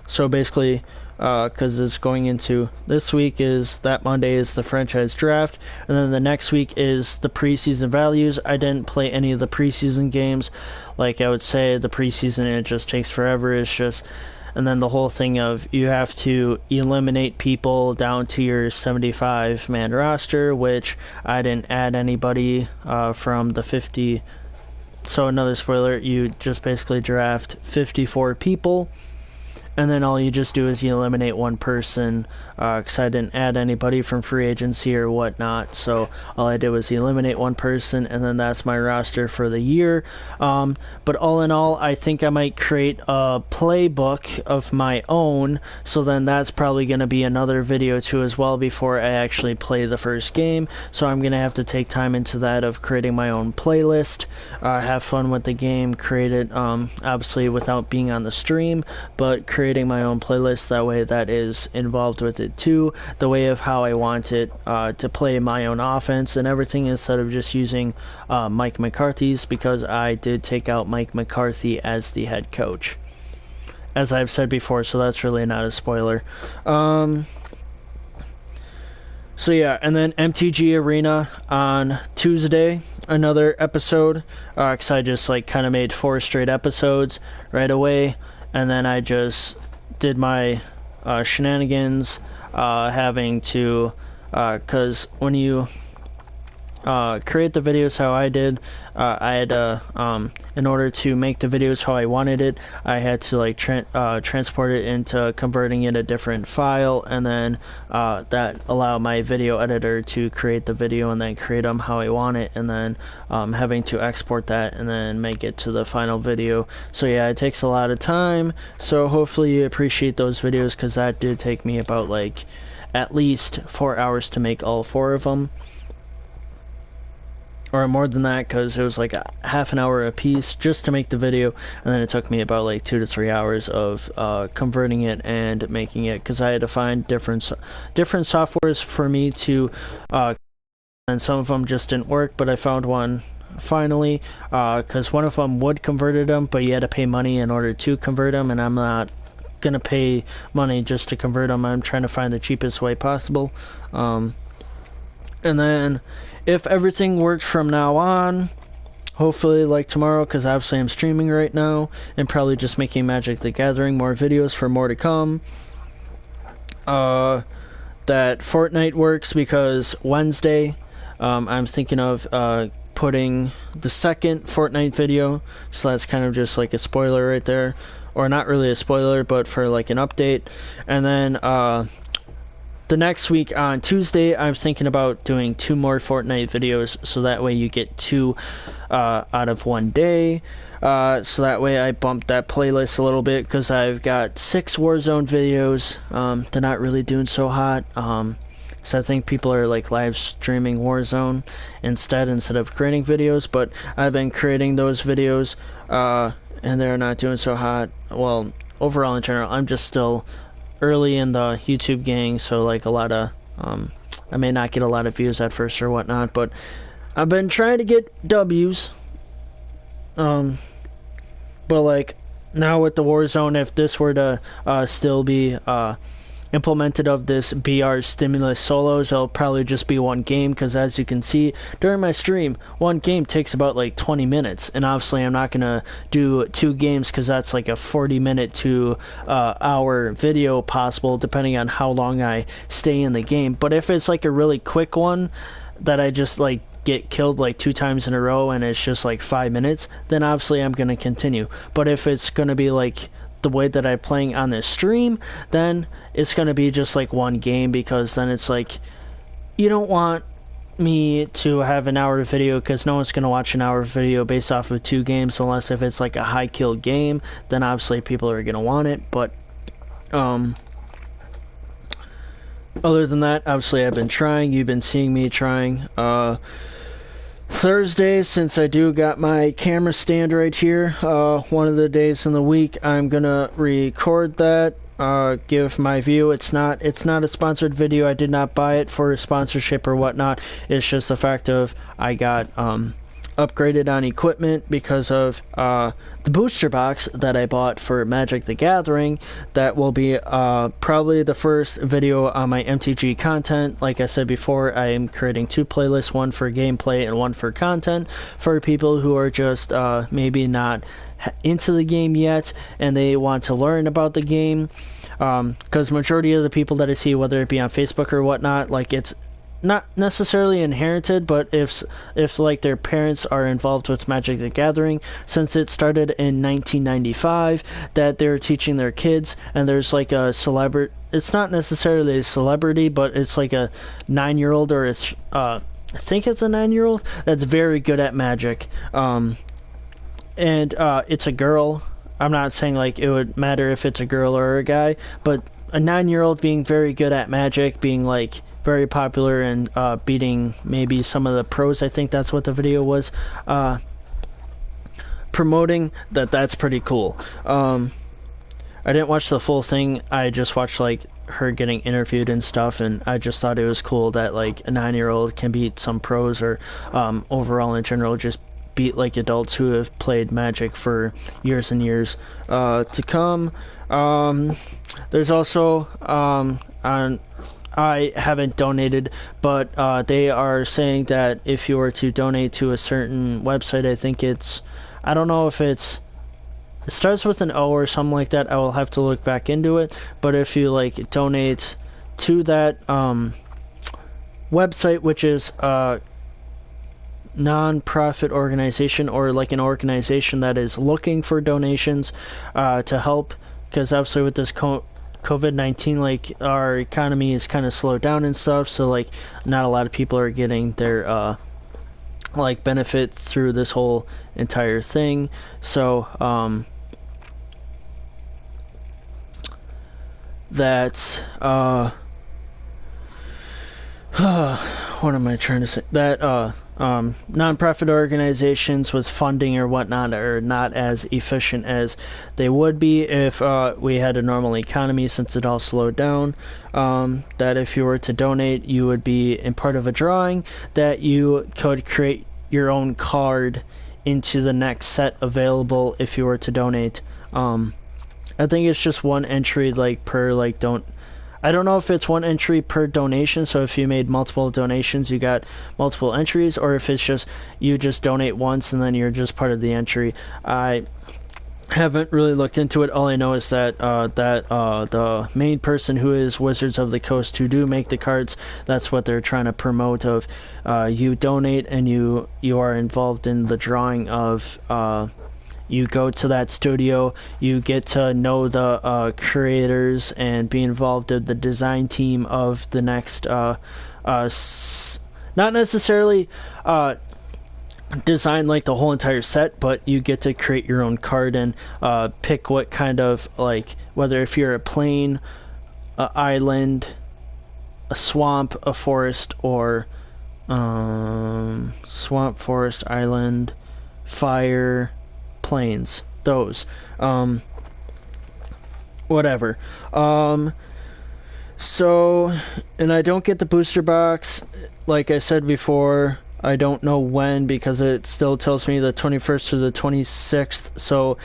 so basically, because it's going into this week, is that Monday is the franchise draft, and then the next week is the preseason values. I didn't play any of the preseason games. Like I would say, the preseason, it just takes forever. It's just, and then the whole thing of you have to eliminate people down to your 75-man roster, which I didn't add anybody from the 50. So another spoiler, you just basically draft 54 people, and then all you just do is you eliminate one person, because I didn't add anybody from free agency or whatnot, so all I did was eliminate one person, and then that's my roster for the year. But all in all, I think I might create a playbook of my own, so then that's probably going to be another video too as well before I actually play the first game. So I'm going to have to take time into that of creating my own playlist, have fun with the game, create it obviously without being on the stream, but creating my own playlist, that way that is involved with it too, the way of how I want it to play my own offense and everything, instead of just using Mike McCarthy's, because I did take out Mike McCarthy as the head coach, as I've said before, so that's really not a spoiler. So yeah, and then MTG Arena on Tuesday, another episode, because I just like kind of made 4 straight episodes right away. And then I just did my shenanigans, having to, because when you create the videos how I did, I had in order to make the videos how I wanted it, I had to like transport it into converting it a different file, and then that allowed my video editor to create the video and then create them how I want it, and then having to export that and then make it to the final video. So yeah, it takes a lot of time, so hopefully you appreciate those videos, because that did take me about like at least 4 hours to make all 4 of them. Or more than that, because it was like a half an hour a piece just to make the video, and then it took me about like 2 to 3 hours of converting it and making it, because I had to find different softwares for me to, and some of them just didn't work, but I found one finally, because one of them would convert them, but you had to pay money in order to convert them, and I'm not gonna pay money just to convert them. I'm trying to find the cheapest way possible. And then if everything works from now on, hopefully like tomorrow, because obviously I'm streaming right now and probably just making Magic the Gathering more videos for more to come, that Fortnite works, because Wednesday I'm thinking of putting the second Fortnite video, so that's kind of just like a spoiler right there, or not really a spoiler, but for like an update. And then the next week on Tuesday, I'm thinking about doing 2 more Fortnite videos, so that way you get 2 out of one day. So that way I bumped that playlist a little bit, because I've got 6 Warzone videos. They're not really doing so hot. So I think people are like live streaming Warzone instead of creating videos, but I've been creating those videos, and they're not doing so hot. Well, overall in general, I'm just still early in the YouTube gang, so like a lot of I may not get a lot of views at first or whatnot, but I've been trying to get W's. But like now with the Warzone, if this were to still be implemented of this BR stimulus solos, it'll probably just be 1 game, because as you can see during my stream, 1 game takes about like 20 minutes, and obviously I'm not gonna do 2 games, because that's like a 40-minute to hour video possible, depending on how long I stay in the game. But if it's like a really quick one that I just like get killed like 2 times in a row and it's just like 5 minutes, then obviously I'm gonna continue. But if it's gonna be like the way that I'm playing on this stream, then it's gonna be just like 1 game, because then it's like, you don't want me to have an hour video, because no one's gonna watch an hour video based off of 2 games, unless if it's like a high kill game, then obviously people are gonna want it. But other than that, obviously I've been trying, you've been seeing me trying. Thursday, since I do got my camera stand right here, one of the days in the week, I'm gonna record that, give my view. It's not a sponsored video. I did not buy it for sponsorship or whatnot. It's just the fact of I got upgraded on equipment because of the booster box that I bought for Magic the Gathering. That will be probably the first video on my MTG content. Like I said before, I am creating 2 playlists, one for gameplay and one for content, for people who are just maybe not into the game yet and they want to learn about the game, because majority of the people that I see, whether it be on Facebook or whatnot, like, it's not necessarily inherited, but if like their parents are involved with Magic the Gathering since it started in 1995, that they're teaching their kids, and there's like a celebrity, it's not necessarily a celebrity, but it's like a 9-year-old, or it's I think it's a 9-year-old that's very good at Magic, and it's a girl. I'm not saying like it would matter if it's a girl or a guy, but a 9-year-old being very good at Magic, being like very popular and beating maybe some of the pros. I think that's what the video was promoting. That's pretty cool. I didn't watch the full thing. I just watched like her getting interviewed and stuff, and I just thought it was cool that like a 9-year-old can beat some pros, or overall in general just beat like adults who have played Magic for years and years to come. There's also I haven't donated, but they are saying that if you were to donate to a certain website, I think it's, I don't know if it starts with an O or something like that. I will have to look back into it. But if you like donate to that website, which is a non-profit organization, or like an organization that is looking for donations to help, because obviously with this COVID-19, like, our economy is kind of slowed down and stuff, so like not a lot of people are getting their like benefits through this whole entire thing. So that's what am I trying to say? That non-profit organizations with funding or whatnot are not as efficient as they would be if we had a normal economy, since it all slowed down. That if you were to donate, you would be in part of a drawing that you could create your own card into the next set available if you were to donate. I think it's just one entry, like, per, like, I don't know if it's one entry per donation, so if you made multiple donations, you got multiple entries, or if it's just, you just donate once and then you're just part of the entry. I haven't really looked into it. All I know is that the main person, who is Wizards of the Coast, who do make the cards, that's what they're trying to promote, of you donate and you are involved in the drawing of you go to that studio, you get to know the creators and be involved in the design team of the next not necessarily design like the whole entire set, but you get to create your own card and pick what kind of, like, whether if you're a plain, a island, a swamp, a forest, or swamp, forest, island, fire, plains, those whatever. So, and I don't get the booster box, like I said before. I don't know when, because it still tells me the 21st or the 26th, so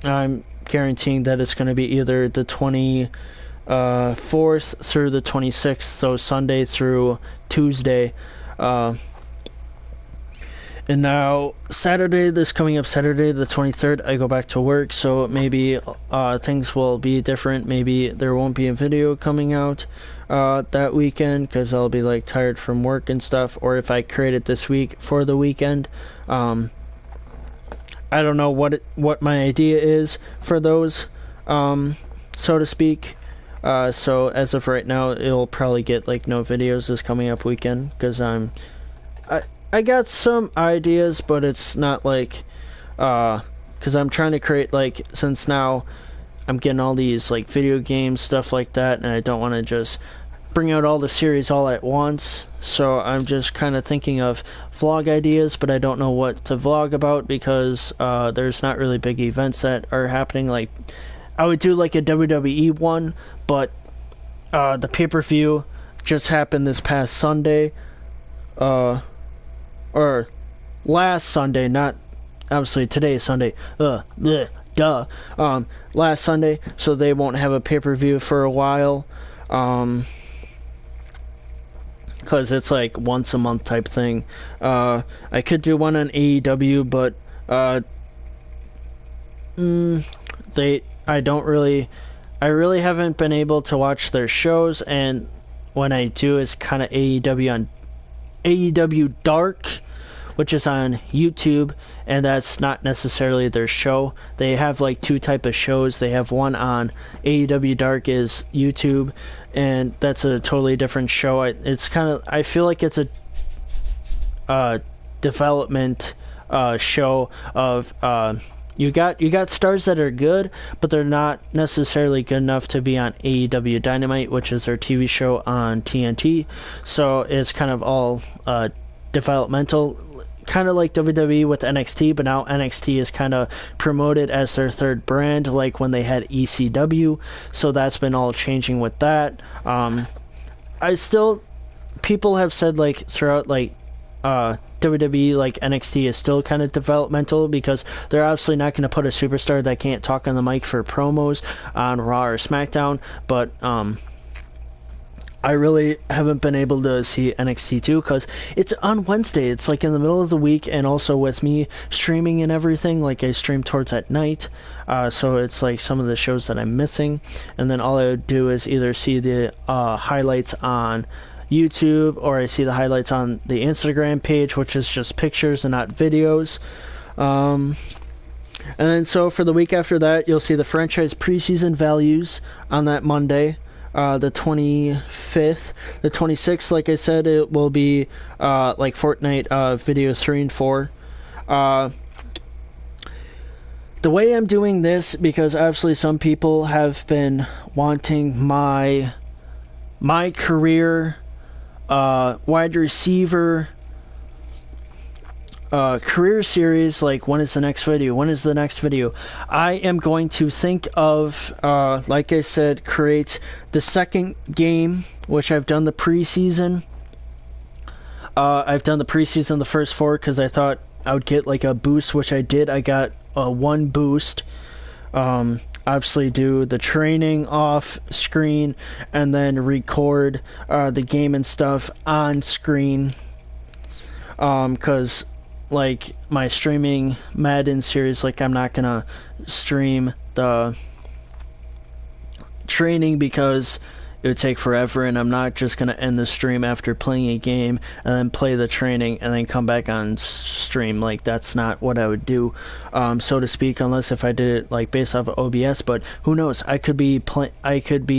I'm guaranteeing that it's going to be either the 24th through the 26th, so Sunday through Tuesday. And now Saturday, this coming up Saturday, the 23rd, I go back to work, so maybe things will be different. Maybe there won't be a video coming out that weekend, because I'll be like tired from work and stuff, or if I create it this week for the weekend. I don't know what my idea is for those, so to speak. So as of right now, it'll probably get like no videos this coming up weekend, because I got some ideas, but it's not like because I'm trying to create, like, since now I'm getting all these like video games, stuff like that, and I don't want to just bring out all the series all at once. So I'm just kind of thinking of vlog ideas, but I don't know what to vlog about because there's not really big events that are happening. Like I would do like a WWE one, but the pay-per-view just happened this past Sunday, or last Sunday, not obviously today is Sunday. Duh. Last Sunday, so they won't have a pay-per-view for a while. Because it's like once a month type thing. I could do one on AEW, but I really haven't been able to watch their shows, and when I do, it's kind of AEW on AEW Dark, which is on YouTube, and that's not necessarily their show. They have like two type of shows. They have one on AEW Dark is YouTube, and that's a totally different show. It's kind of, I feel like it's a development show of you got stars that are good, but they're not necessarily good enough to be on AEW Dynamite, which is their TV show on TNT. So it's kind of all developmental, kind of like WWE with NXT, but now NXT is kind of promoted as their third brand, like when they had ECW. So that's been all changing with that. People have said like throughout like WWE, like NXT is still kind of developmental because they're obviously not going to put a superstar that can't talk on the mic for promos on Raw or SmackDown, but I really haven't been able to see NXT 2 because it's on Wednesday. It's like in the middle of the week, and also with me streaming and everything, like I stream towards at night, so it's like some of the shows that I'm missing, and then all I would do is either see the highlights on YouTube, or I see the highlights on the Instagram page, which is just pictures and not videos. And then so for the week after that, you'll see the franchise preseason values on that Monday, the 25th. The 26th, like I said, it will be like Fortnite video 3 and 4. The way I'm doing this, because obviously some people have been wanting my career wide receiver career series, like when is the next video. I am going to think of like I said, create the second game, which I've done the preseason. I've done the preseason, the first 4, because I thought I would get like a boost, which I did. I got 1 boost. Obviously do the training off screen and then record the game and stuff on screen, because like my streaming Madden series, like I'm not gonna stream the training because it would take forever, and I'm not just gonna end the stream after playing a game and then play the training and then come back on stream. Like that's not what I would do, so to speak, unless if I did it like based off of OBS. But who knows? I could be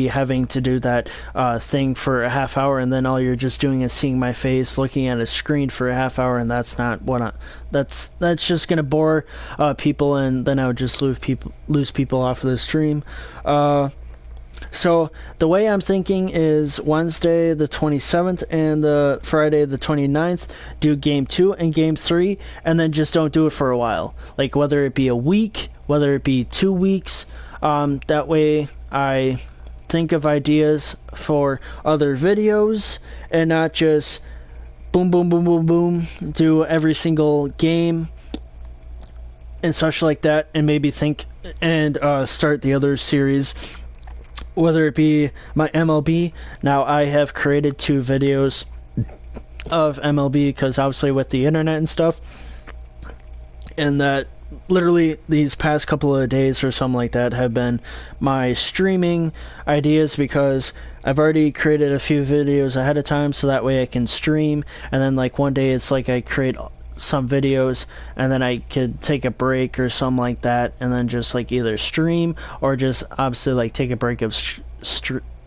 having to do that thing for a half hour, and then all you're just doing is seeing my face looking at a screen for a half hour, and that's not what that's just gonna bore people, and then I would just lose people off of the stream. So the way I'm thinking is Wednesday the 27th and the Friday the 29th, do game 2 and game 3, and then just don't do it for a while. Like whether it be a week, whether it be 2 weeks, that way I think of ideas for other videos and not just boom, boom, boom, boom, boom, do every single game and such like that, and maybe think and start the other series. Whether it be my MLB, now I have created 2 videos of MLB because obviously with the internet and stuff, and that literally these past couple of days or something like that have been my streaming ideas, because I've already created a few videos ahead of time so that way I can stream, and then like one day it's like I create some videos and then I could take a break or something like that, and then just like either stream or just obviously like take a break of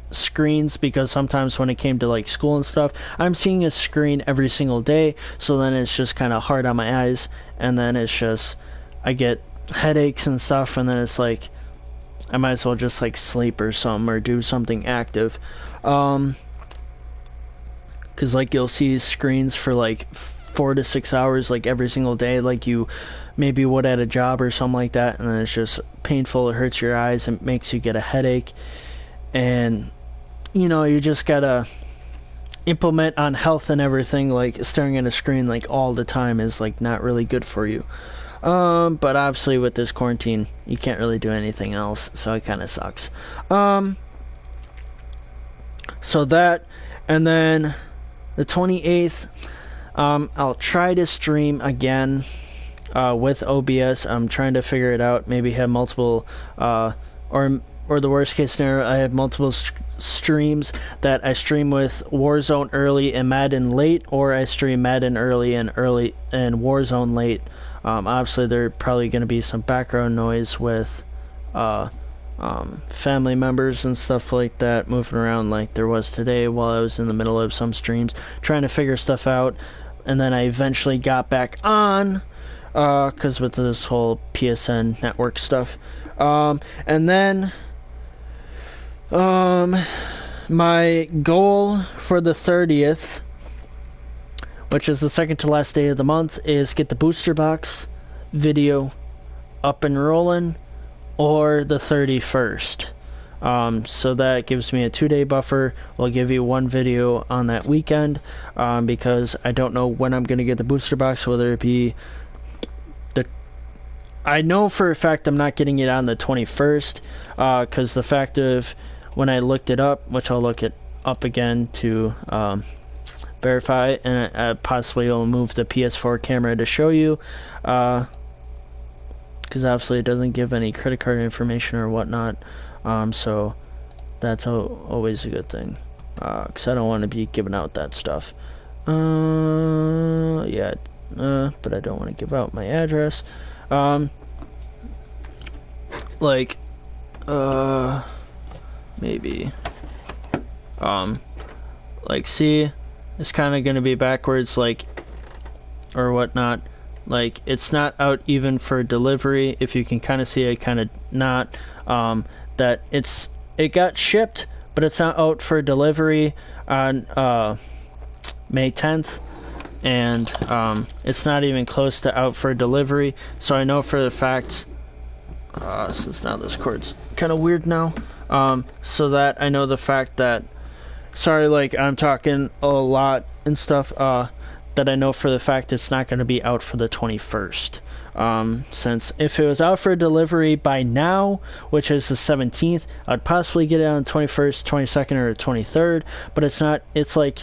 screens, because sometimes when it came to like school and stuff, I'm seeing a screen every single day, so then it's just kind of hard on my eyes, and then it's just I get headaches and stuff, and then it's like I might as well just like sleep or something, or do something active. Because like you'll see screens for like 4 to 6 hours like every single day, like you maybe would at a job or something like that, and then it's just painful. It hurts your eyes and makes you get a headache. And you know, you just gotta implement on health and everything. Like staring at a screen like all the time is like not really good for you. But obviously with this quarantine you can't really do anything else, so it kind of sucks. So that, and then the 28th, I'll try to stream again with OBS. I'm trying to figure it out. Maybe have multiple, or the worst case scenario, I have multiple streams that I stream with Warzone early and Madden late, or I stream Madden early and Warzone late. Obviously, there probably going to be some background noise with family members and stuff like that moving around, like there was today while I was in the middle of some streams trying to figure stuff out. And then I eventually got back on because with this whole PSN network stuff. And then my goal for the 30th, which is the second to last day of the month, is get the booster box video up and rolling, or the 31st. So that gives me a 2-day buffer. We'll give you one video on that weekend, because I don't know when I'm going to get the booster box, whether it be I know for a fact I'm not getting it on the 21st, because the fact of when I looked it up, which I'll look it up again to verify, and I possibly will move the PS4 camera to show you, because obviously it doesn't give any credit card information or whatnot, so that's always a good thing, because I don't want to be giving out that stuff. Yeah, but I don't want to give out my address. Maybe, like, see, it's kind of going to be backwards, like, or whatnot. Like, it's not out even for delivery. If you can kind of see it, kind of not, that it got shipped, but it's not out for delivery on, May 10th. And it's not even close to out for delivery, so I know for the fact, since now this cord's kind of weird now, so that I know the fact that, sorry, like, I'm talking a lot and stuff, that I know for the fact it's not going to be out for the 21st, since if it was out for delivery by now, which is the 17th, I'd possibly get it on the 21st, 22nd, or 23rd, but it's not. It's like,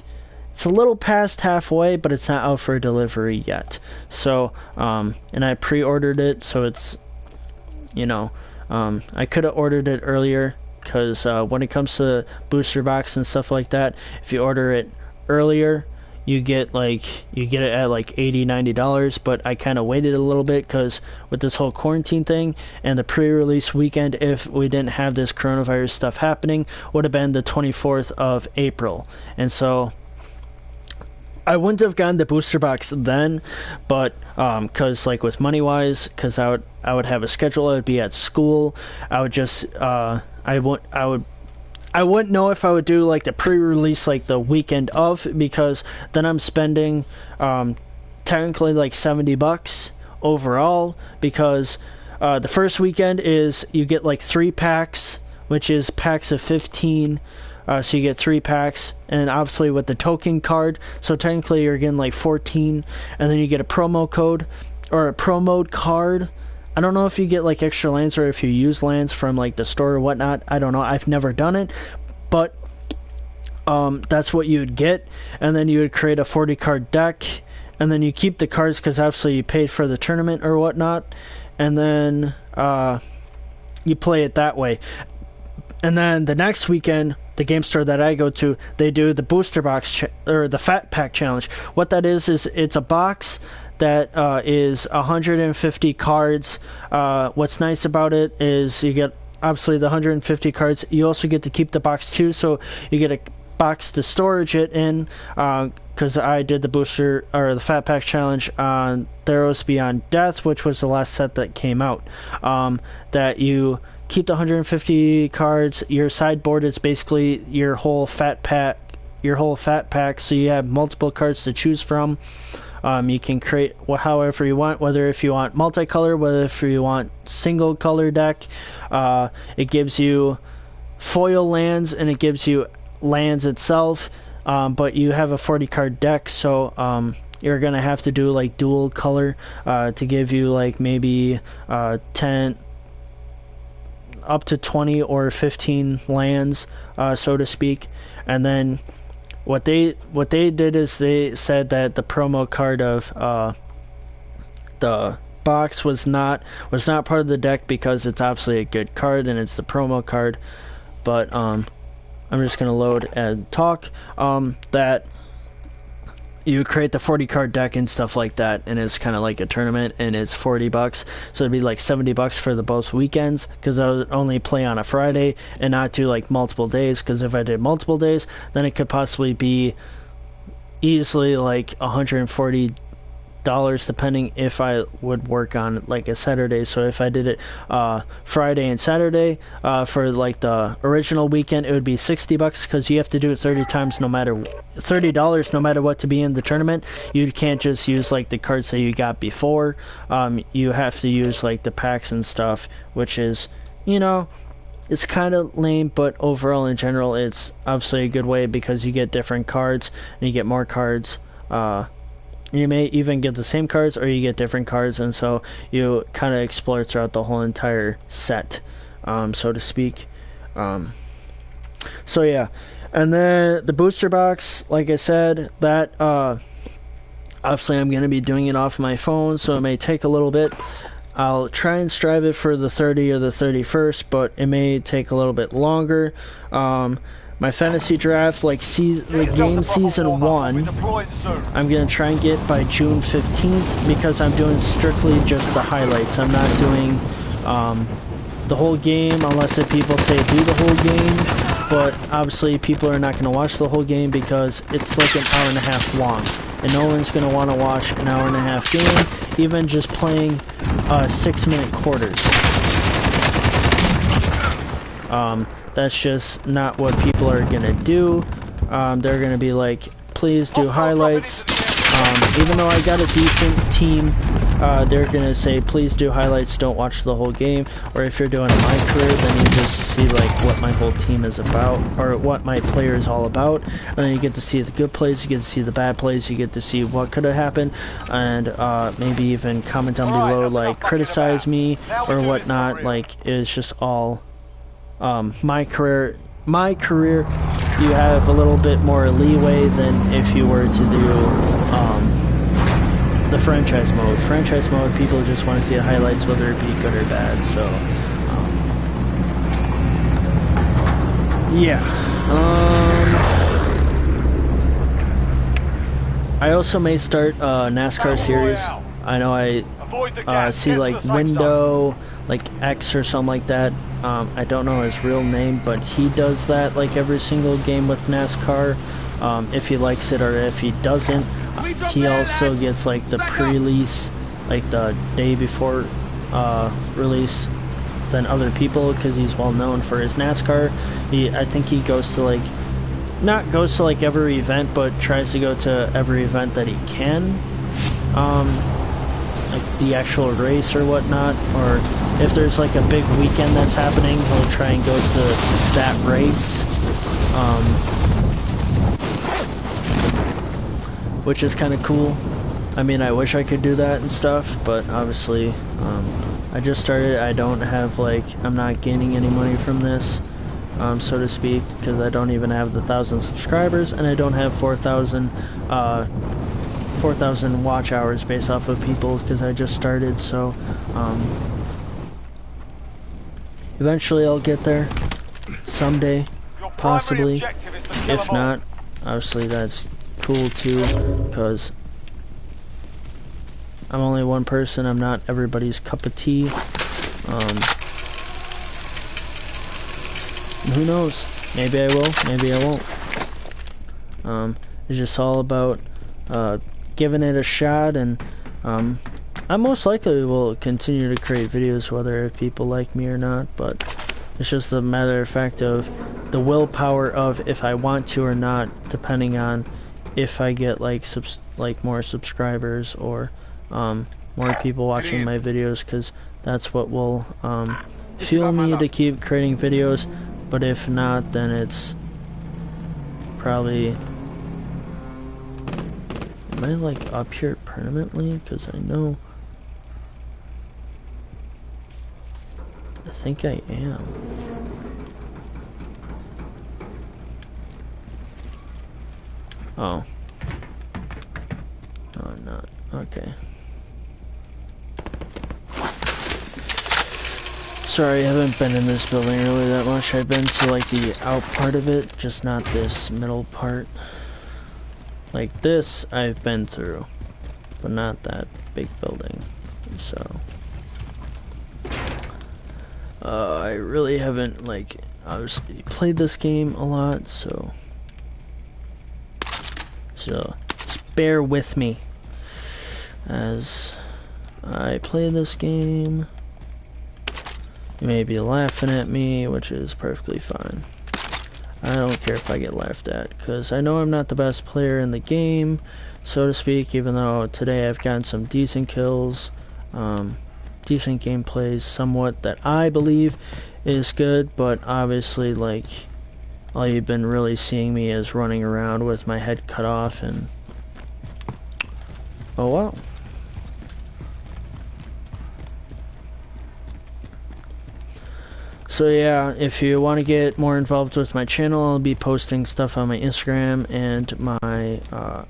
it's a little past halfway, but it's not out for delivery yet. So, and I pre-ordered it, so it's, you know, I could have ordered it earlier, because when it comes to booster box and stuff like that, if you order it earlier, you get it at like $80-$90, but I kind of waited a little bit because with this whole quarantine thing, and the pre-release weekend, if we didn't have this coronavirus stuff happening, would have been the 24th of April. And so I wouldn't have gotten the booster box then, but because like with money wise, because I would have a schedule, I would be at school, I would just I wouldn't know if I would do like the pre-release like the weekend of, because then I'm spending technically like $70 overall, because the first weekend is you get like 3 packs, which is packs of 15. So you get 3 packs, and obviously with the token card, so technically you're getting like 14, and then you get a promo code or a promo card. I don't know if you get like extra lands or if you use lands from like the store or whatnot. I don't know. I've never done it, but that's what you'd get, and then you would create a 40 card deck, and then you keep the cards because obviously you paid for the tournament or whatnot, and then you play it that way. And then the next weekend, the game store that I go to, they do the booster box or the fat pack challenge. What that is it's a box that is 150 cards. What's nice about it is you get obviously the 150 cards. You also get to keep the box too, so you get a box to storage it in. because I did the booster or the Fat Pack challenge on Theros Beyond Death, which was the last set that came out. That you keep the 150 cards. Your sideboard is basically your whole Fat Pack. So you have multiple cards to choose from. You can create however you want, whether if you want multicolor, whether if you want single color deck. It gives you foil lands and it gives you lands itself, but you have a 40 card deck, so you're gonna have to do like dual color to give you like maybe 10 up to 20 or 15 lands, so to speak. And then what they did is they said that the promo card of the box was not part of the deck because it's obviously a good card and it's the promo card. But I'm just gonna load and talk. That you create the 40 card deck and stuff like that, and it's kind of like a tournament, and it's $40, so it'd be like $70 for the both weekends, because I would only play on a Friday and not do like multiple days, because if I did multiple days, then it could possibly be easily like $140, depending if I would work on like a Saturday. So if I did it Friday and Saturday for like the original weekend, it would be $60, because you have to do it 30 times, $30 no matter what, to be in the tournament. You can't just use like the cards that you got before. You have to use like the packs and stuff, which is, you know, it's kind of lame, but overall in general it's obviously a good way, because you get different cards and you get more cards. You may even get the same cards, or you get different cards, and so you kind of explore throughout the whole entire set, so to speak. So yeah, and then the booster box, like I said, that obviously I'm going to be doing it off my phone, so it may take a little bit. I'll try and strive it for the 30th or the 31st, but it may take a little bit longer. My fantasy draft, like game season 1, I'm going to try and get by June 15th, because I'm doing strictly just the highlights. I'm not doing the whole game, unless if people say do the whole game, but obviously people are not going to watch the whole game, because it's like an hour and a half long, and no one's going to want to watch an hour and a half game, even just playing 6-minute quarters. That's just not what people are gonna do. They're gonna be like, please do highlights. Even though I got a decent team, they're gonna say, please do highlights, don't watch the whole game. Or if you're doing my career, then you just see like what my whole team is about, or what my player is all about. And then you get to see the good plays, you get to see the bad plays, you get to see what could have happened, and maybe even comment down below, like criticize me or whatnot. Like, it's just all my career, you have a little bit more leeway than if you were to do the franchise mode. Franchise mode, people just want to see the highlights, whether it be good or bad. So yeah. I also may start a NASCAR series. I know I see like Window, like X or something like that. I don't know his real name, but he does that like every single game with NASCAR. If he likes it or if he doesn't, he also gets like the pre-release, like the day before release, than other people, because he's well known for his NASCAR. I think he goes to like, not goes to like every event, but tries to go to every event that he can. Like the actual race or whatnot, or if there's like a big weekend that's happening, he'll try and go to that race, which is kind of cool. I mean, I wish I could do that and stuff, but obviously I just started. I don't have like, I'm not gaining any money from this, so to speak, because I don't even have the 1,000 subscribers, and I don't have 4,000 watch hours based off of people, because I just started. So eventually I'll get there someday, possibly. If not, obviously that's cool too, because I'm only one person. I'm not everybody's cup of tea. Who knows? Maybe I will, maybe I won't. It's just all about giving it a shot, and I most likely will continue to create videos whether people like me or not, but it's just a matter of fact of the willpower of if I want to or not, depending on if I get like more subscribers or more people watching my videos, because that's what will fuel me to keep creating videos. But if not, then it's probably... Am I like up here permanently? Because I know... I think I am. Oh. No, I'm not. Okay. Sorry, I haven't been in this building really that much. I've been to like the out part of it, just not this middle part. Like this, I've been through, but not that big building. So, I really haven't like obviously played this game a lot, so just bear with me as I play this game. You may be laughing at me, which is perfectly fine. I don't care if I get laughed at, because I know I'm not the best player in the game, so to speak, even though today I've gotten some decent kills, decent gameplays, somewhat that I believe is good, but obviously, like, all you've been really seeing me is running around with my head cut off, and oh well. So yeah, if you want to get more involved with my channel, I'll be posting stuff on my Instagram and my,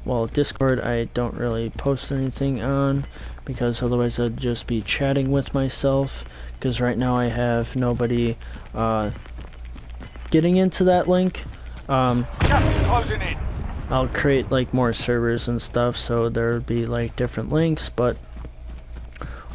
well, Discord. I don't really post anything on, because otherwise I'd just be chatting with myself, because right now I have nobody getting into that link. Closing in. I'll create like more servers and stuff, so there'll be like different links, but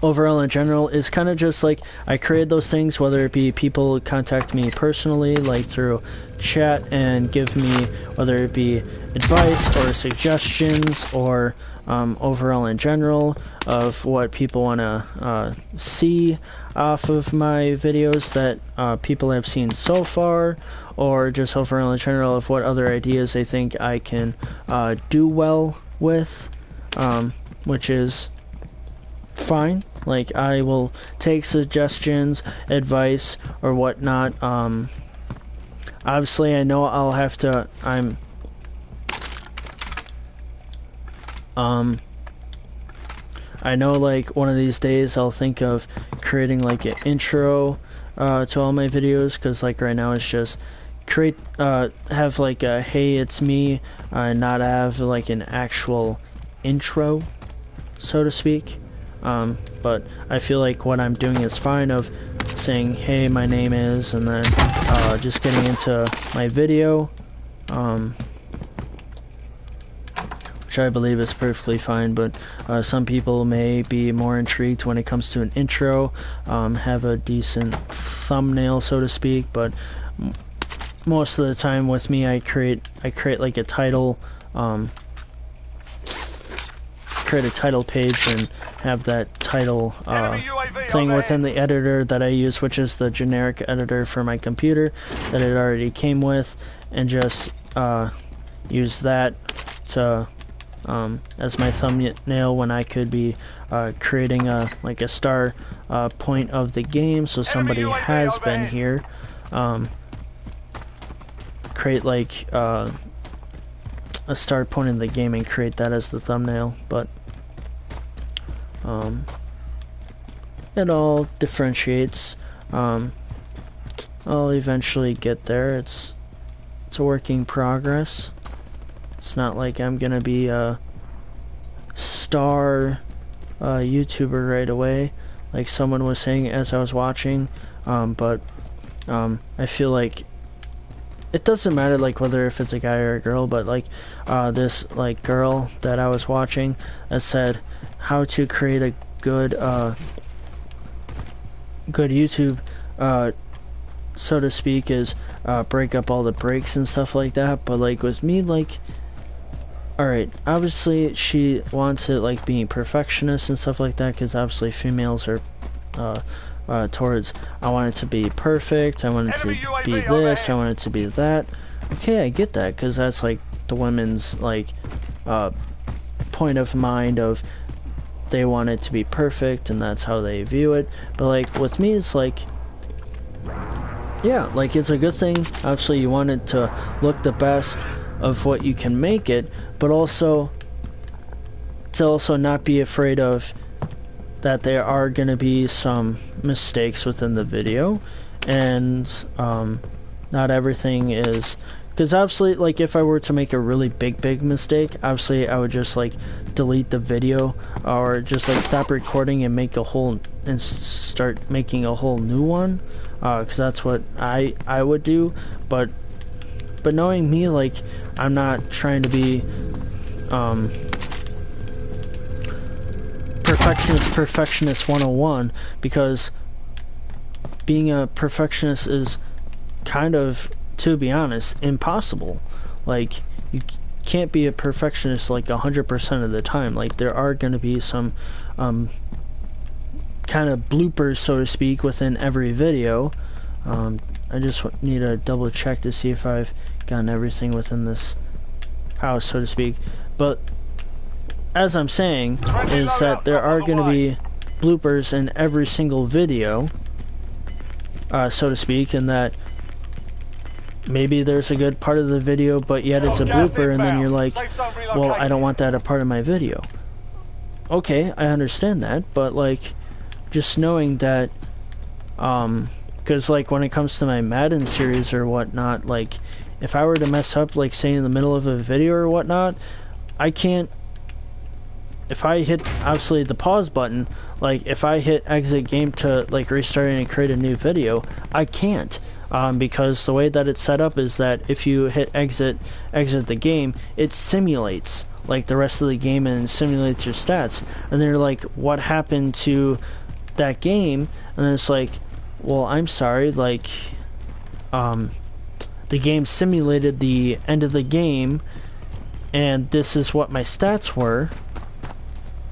overall in general is kind of just like I created those things, whether it be people contact me personally like through chat and give me whether it be advice or suggestions, or overall in general of what people want to see off of my videos that people have seen so far, or just overall in general of what other ideas they think I can do well with, which is fine. Like, I will take suggestions, advice, or whatnot. Obviously, I know I'll have to, I know, like, one of these days I'll think of creating, like, an intro to all my videos, because, like, right now it's just have, like, a, hey, it's me, not have, like, an actual intro, so to speak. But I feel like what I'm doing is fine, of saying, hey, my name is, and then just getting into my video, which I believe is perfectly fine, but some people may be more intrigued when it comes to an intro, have a decent thumbnail, so to speak, but most of the time with me, I create like a title, create a title page and have that title thing within the editor that I use, which is the generic editor for my computer that it already came with, and just use that to as my thumbnail when I could be creating a star point of the game, so somebody has been here. Create like a start point in the game and create that as the thumbnail, but it all differentiates. I'll eventually get there. It's a work in progress. It's not like I'm gonna be a star YouTuber right away, like someone was saying as I was watching, but I feel like it doesn't matter like whether if it's a guy or a girl, but like this like girl that I was watching that said how to create a good good YouTube so to speak is break up all the breaks and stuff like that. But like with me, like alright, obviously she wants it like being perfectionist and stuff like that, because obviously females are towards, I want it to be perfect, I want it to be this, I want it to be that. Okay, I get that, because that's like the women's like point of mind of they want it to be perfect and that's how they view it. But like with me, it's like, yeah, like it's a good thing. Obviously you want it to look the best of what you can make it, but also to also not be afraid of that there are going to be some mistakes within the video, and not everything is, because obviously like if I were to make a really big mistake, obviously I would just like delete the video or just like stop recording and make a whole and start making a whole new one, because that's what I would do. But knowing me, like I'm not trying to be perfectionist 101, because being a perfectionist is kind of, to be honest, impossible. Like you can't be a perfectionist like 100% of the time. Like there are going to be some kind of bloopers, so to speak, within every video. I just need to double check to see if I've gotten everything within this house, so to speak. But as I'm saying, is that there are going to be bloopers in every single video, so to speak, and that maybe there's a good part of the video, but yet it's a blooper, and then you're like, well, I don't want that a part of my video. Okay, I understand that, but like, just knowing that, because like when it comes to my Madden series or whatnot, like, if I were to mess up, like say in the middle of a video or whatnot, I can't, if I hit, obviously, the pause button, like if I hit exit game to like restart and create a new video, I can't. Because the way that it's set up is that if you hit exit the game, it simulates like the rest of the game and simulates your stats. And they're like, what happened to that game? And it's like, well, I'm sorry, like, the game simulated the end of the game, and this is what my stats were.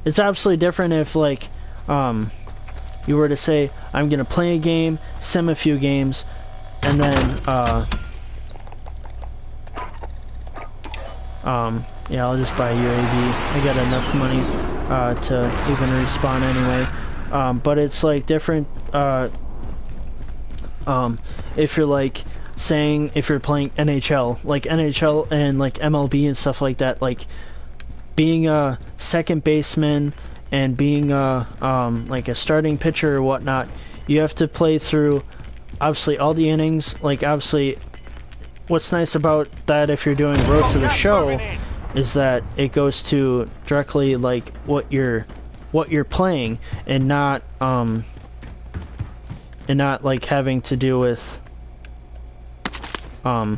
It's absolutely different if, like, you were to say, I'm gonna play a game, sim a few games, and then, yeah, I'll just buy a UAV. I got enough money, to even respawn anyway. But it's, like, different, if you're, like, saying, if you're playing NHL, like, NHL and, like, MLB and stuff like that, like, being a second baseman and being a, like, a starting pitcher or whatnot, you have to play through, obviously, all the innings. Like, obviously, what's nice about that, if you're doing Road to the Show, is that it goes to directly like what you're playing, and not like having to do with oh,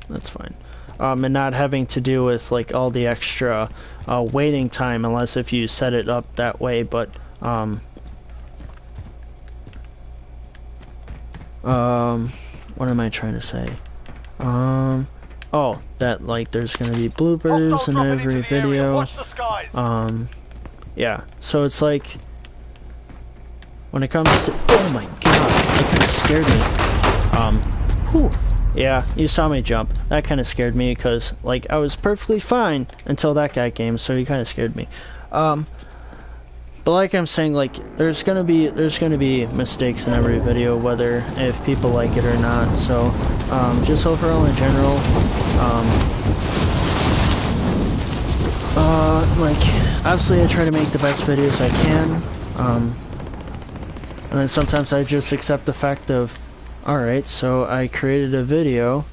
that's fine. And not having to do with like all the extra waiting time, unless if you set it up that way. But what am I trying to say? Oh, that like there's gonna be bloopers in every video. Yeah, so it's like when it comes to, oh my god, that kind of scared me. Whew. Yeah, you saw me jump. That kind of scared me, because like I was perfectly fine until that guy came, so he kind of scared me. But like I'm saying, like there's gonna be mistakes in every video, whether if people like it or not. So just overall in general, like obviously I try to make the best videos I can, and then sometimes I just accept the fact of, alright, so I created a video.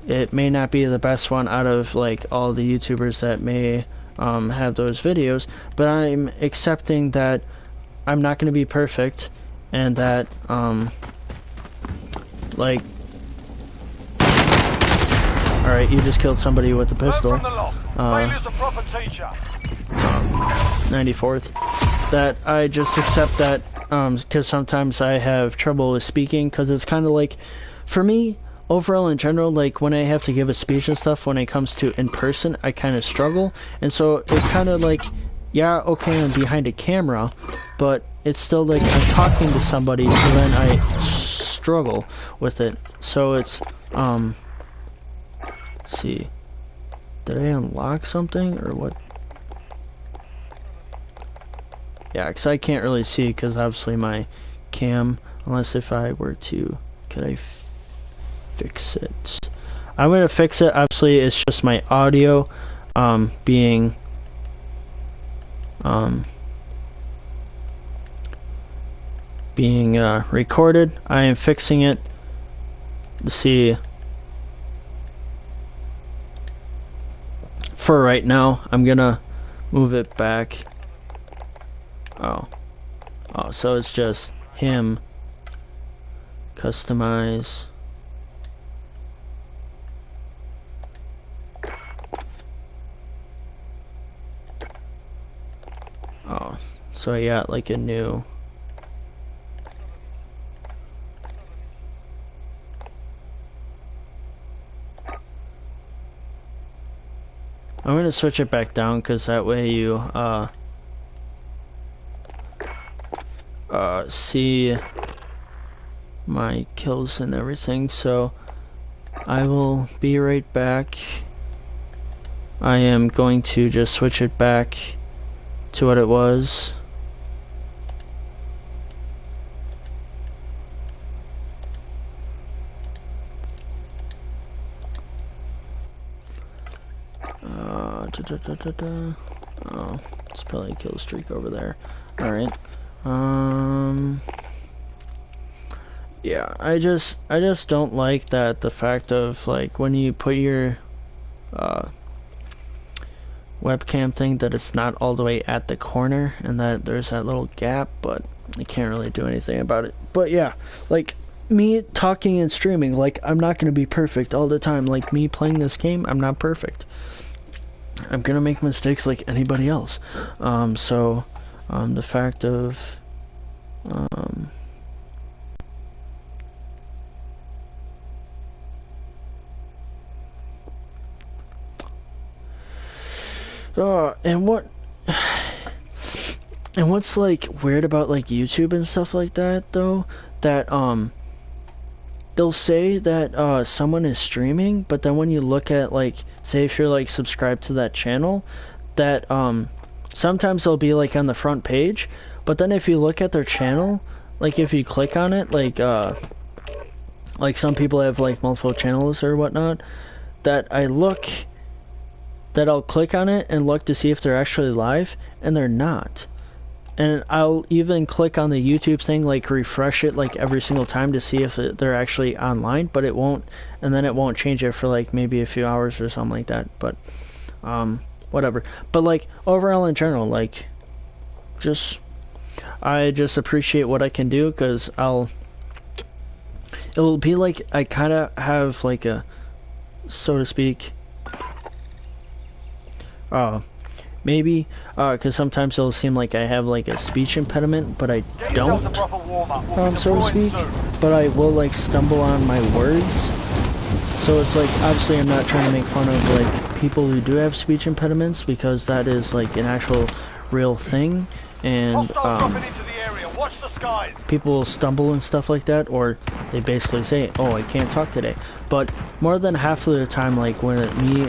It may not be the best one out of like all the YouTubers that may have those videos, but I'm accepting that I'm not going to be perfect, and that like, alright, you just killed somebody with a pistol, 94th, that I just accept that, because sometimes I have trouble with speaking, because it's kind of like, for me, overall in general, like when I have to give a speech and stuff, when it comes to in person, I kind of struggle, and so it kind of like, yeah, okay, I'm behind a camera, but it's still like I'm talking to somebody, so then I struggle with it. So it's let's see, did I unlock something or what? Yeah, because I can't really see because obviously my cam, unless if I were to, could I fix it? I'm gonna fix it. Obviously it's just my audio being recorded. I am fixing it. Let's see. For right now, I'm gonna move it back. Oh, so it's just him. Customize. Oh, so I got like a new. I'm gonna switch it back down because that way you see my kills and everything. So I will be right back. I am going to just switch it back to what it was. Oh, it's probably a kill streak over there. Alright. Yeah, I just don't like that, the fact of like when you put your webcam thing, that it's not all the way at the corner and that there's that little gap, but I can't really do anything about it. But yeah, like me talking and streaming, like I'm not gonna be perfect all the time. Like me playing this game, I'm not perfect. I'm gonna make mistakes like anybody else. So the fact of and what's like weird about like YouTube and stuff like that though, that they'll say that someone is streaming, but then when you look at like, say if you're like subscribed to that channel, that sometimes they'll be like on the front page, but then if you look at their channel, like if you click on it, like some people have like multiple channels or whatnot, that I'll click on it and look to see if they're actually live, and they're not. And I'll even click on the YouTube thing, like refresh it like every single time to see if they're actually online, but it won't, and then it won't change it for like maybe a few hours or something like that. But whatever. But like overall in general, like I just appreciate what I can do, because it'll be like I kind of have like a, so to speak, maybe because sometimes it'll seem like I have like a speech impediment, but I don't, so to speak, but I will like stumble on my words. So it's like, obviously I'm not trying to make fun of like people who do have speech impediments, because that is like an actual real thing, and people will stumble and stuff like that, or they basically say, oh, I can't talk today. But more than half of the time, like when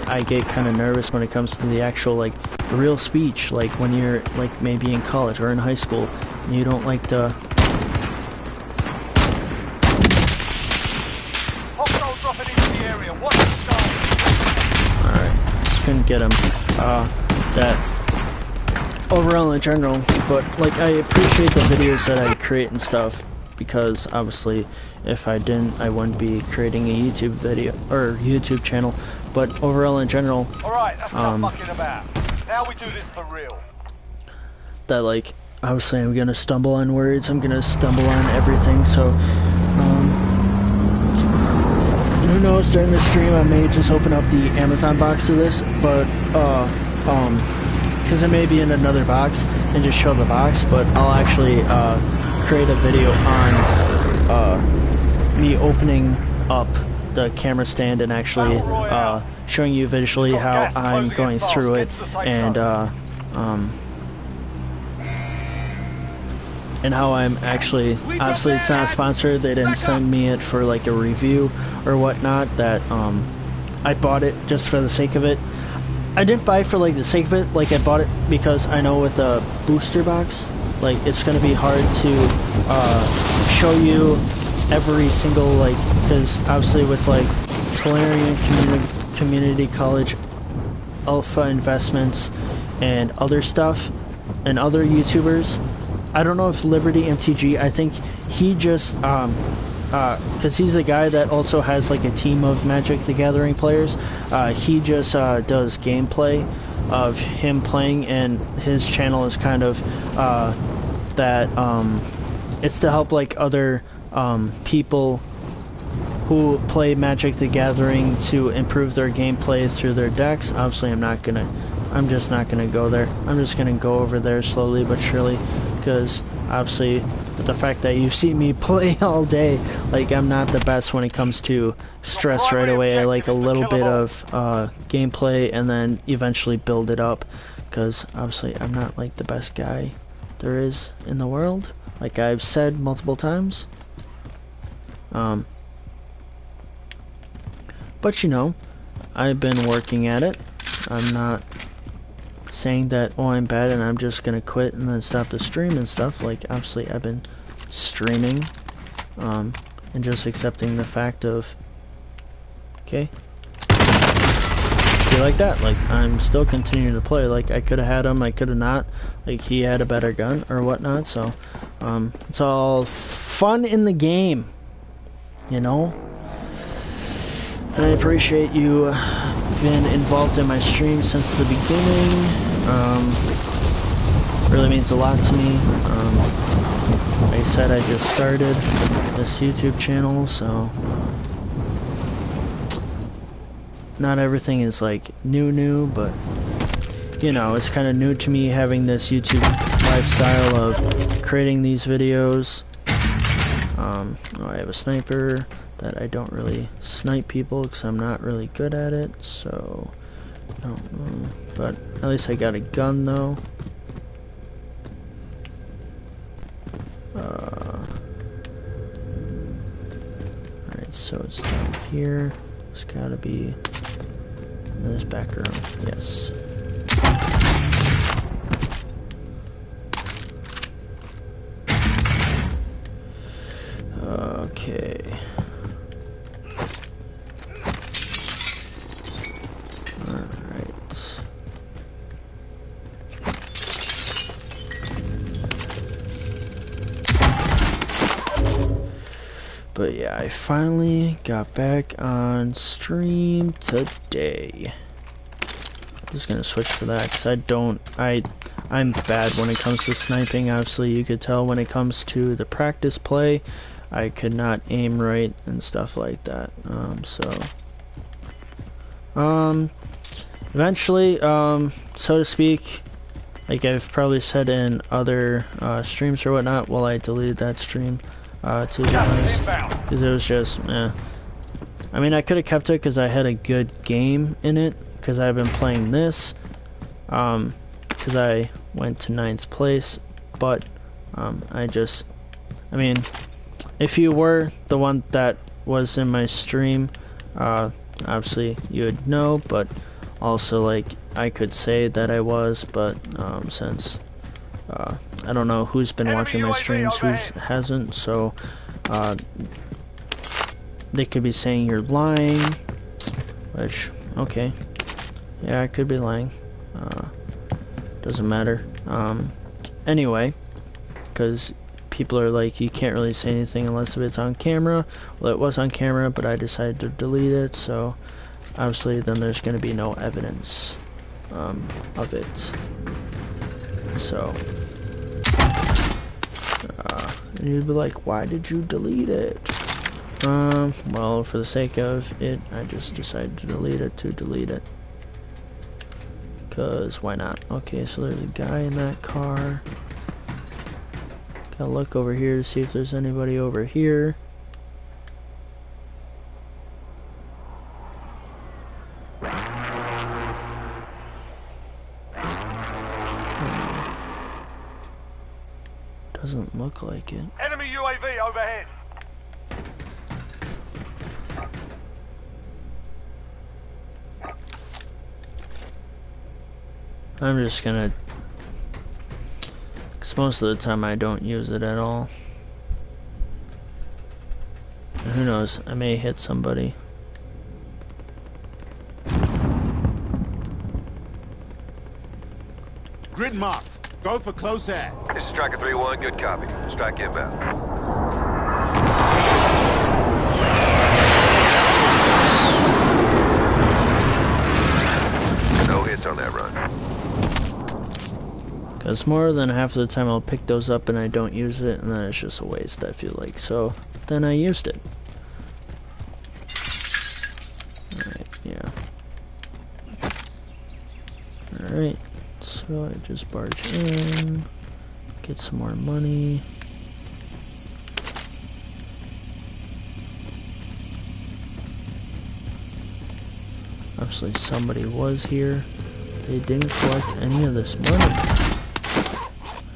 I get kind of nervous when it comes to the actual like real speech, like when you're like maybe in college or in high school and you don't like the alright, just couldn't get him. That overall in general, but like I appreciate the videos that I create and stuff, because obviously if I didn't, I wouldn't be creating a YouTube video or YouTube channel. But overall in general, alright, that's not mucking about. Now we do this for real. That like obviously I'm gonna stumble on words, I'm gonna stumble on everything, so who knows, during the stream I may just open up the Amazon box to this, but because it may be in another box, and just show the box, but I'll actually create a video on me opening up the camera stand and actually showing you visually how I'm going through it, and how I'm actually, obviously it's not sponsored, they didn't send me it for like a review or whatnot, that I bought it just for the sake of it. I didn't buy it for like the sake of it, like I bought it because I know with the booster box, like it's gonna be hard to show you every single, like, because obviously with like Valerian Community College, Alpha Investments, and other stuff, and other YouTubers, I don't know if Liberty MTG, I think he just, because he's a guy that also has like a team of Magic the Gathering players, he just does gameplay of him playing, and his channel is kind of that it's to help like other people who play Magic the Gathering to improve their gameplay through their decks. Obviously I'm just not gonna go there. I'm just gonna go over there slowly but surely, because obviously with the fact that you see me play all day, like I'm not the best when it comes to stress right away. I like a little bit of gameplay and then eventually build it up, because obviously I'm not like the best guy there is in the world, like I've said multiple times. But you know, I've been working at it. I'm not saying that, oh, I'm bad and I'm just gonna quit and then stop the stream and stuff. Like, obviously I've been streaming, and just accepting the fact of, okay, be like that, like I'm still continuing to play. Like I could have had him, I could have not, like he had a better gun or whatnot, so it's all fun in the game, you know. And I appreciate you been involved in my stream since the beginning. Really means a lot to me. Like I said, I just started this YouTube channel, so not everything is like new, but you know, it's kind of new to me having this YouTube lifestyle of creating these videos. I have a sniper that I don't really snipe people because I'm not really good at it, so I don't know, but at least I got a gun though. Alright, so it's down here. It's gotta be in this back room, yes. Okay. But yeah, I finally got back on stream today. I'm just gonna switch to that because I'm bad when it comes to sniping. Obviously, you could tell when it comes to the practice play, I could not aim right and stuff like that. Eventually, so to speak, like I've probably said in other streams or whatnot, well, I deleted that stream. To be honest, because it was just, I mean, I could have kept it because I had a good game in it, because I've been playing this, because I went to 9th place, but, I mean, if you were the one that was in my stream, obviously you would know, but also, like, I could say that I was, but, since, I don't know who's been watching my streams, who hasn't, so they could be saying you're lying, which, okay, yeah, I could be lying, doesn't matter, anyway, because people are like, you can't really say anything unless if it's on camera. Well, it was on camera, but I decided to delete it, so obviously then there's going to be no evidence of it, so and you'd be like, why did you delete it? Well, for the sake of it, I just decided to delete it, cause why not? Okay, so there's a guy in that car. Gotta look over here to see if there's anybody over here. Doesn't look like it. Enemy UAV overhead. I'm just gonna... Because most of the time I don't use it at all. And who knows, I may hit somebody. Grid marked. Go for close air. This is Striker 3-1, good copy. Strike inbound. No hits on that run. Because more than half of the time I'll pick those up and I don't use it, and then it's just a waste, I feel like. So, then I used it. Alright, yeah. Alright, so I just barge in, get some more money. Obviously somebody was here. They didn't collect any of this money.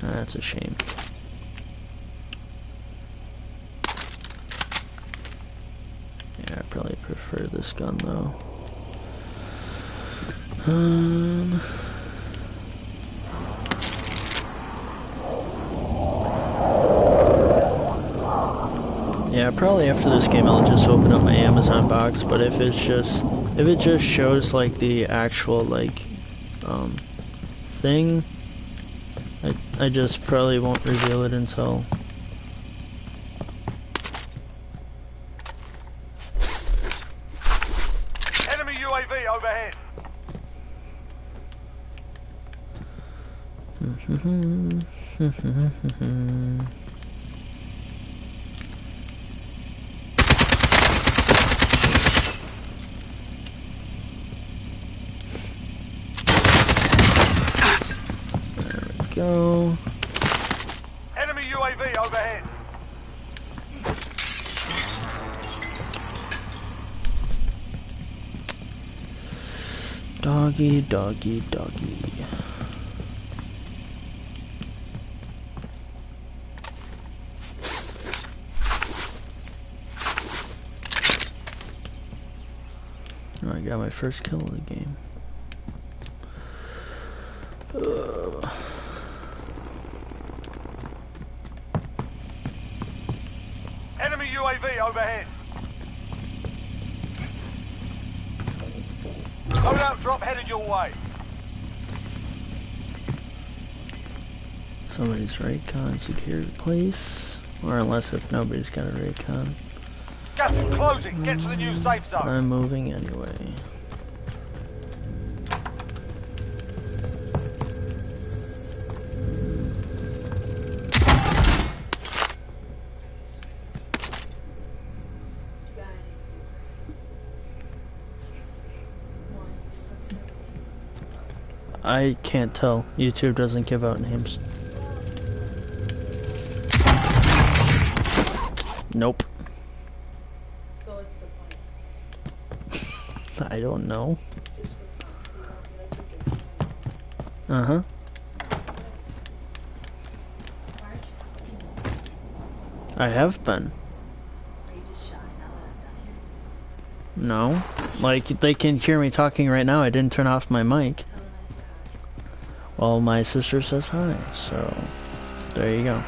That's a shame. Yeah, I probably prefer this gun though. Yeah, probably after this game I'll just open up my Amazon box, but if it just shows like the actual like thing, I just probably won't reveal it until Enemy UAV overhead. go. Enemy UAV overhead. Doggy, doggy, doggy. Oh, I got my first kill of the game. Enemy UAV overhead. Loadout drop headed your way. Somebody's Raycon secured place. Or unless if nobody's got a Raycon. Gas is closing. Get to the new safe zone. I'm moving anyway. I can't tell. YouTube doesn't give out names. Nope. So what's the point? I don't know. Just for fun. Uh-huh. I have been. Are you just shy now that I'm No. done here? Like, they can hear me talking right now. I didn't turn off my mic. Tell them I Well, my sister says hi, so there you go.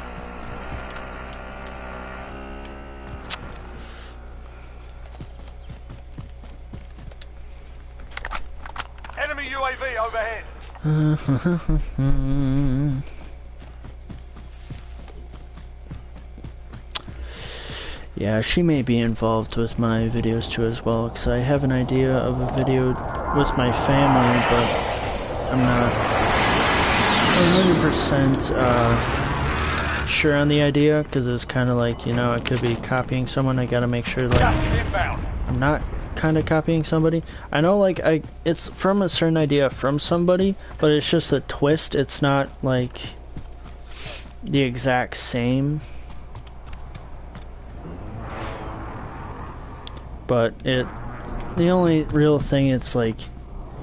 Enemy UAV overhead. Yeah, she may be involved with my videos too as well, because I have an idea of a video with my family, but I'm not 100% sure on the idea, because it's kind of like, you know, it could be copying someone. I gotta make sure, like, Gas is inbound. I'm not kind of copying somebody. I know, like, it's from a certain idea from somebody, but it's just a twist. It's not, like, the exact same. But the only real thing, it's like,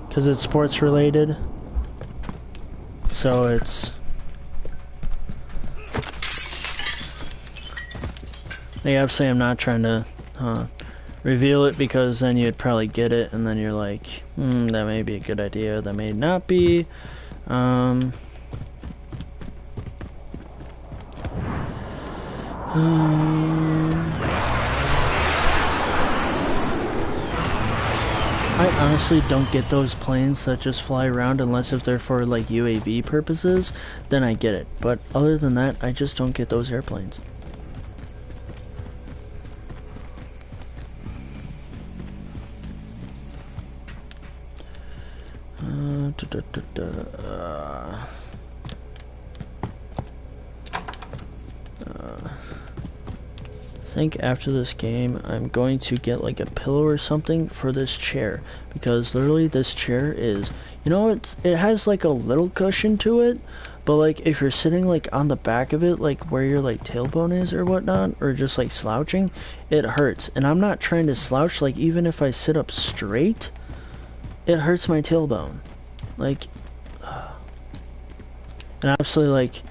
because it's sports related, so it's Like, obviously I'm not trying to reveal it, because then you'd probably get it and then you're like, that may be a good idea, that may not be. I honestly don't get those planes that just fly around, unless if they're for like UAV purposes, then I get it. But other than that, I just don't get those airplanes. I think after this game I'm going to get like a pillow or something for this chair, because literally this chair is, you know, it has like a little cushion to it, but like if you're sitting like on the back of it, like where your like tailbone is or whatnot, or just like slouching, it hurts. And I'm not trying to slouch, like even if I sit up straight, it hurts my tailbone. Like, and obviously like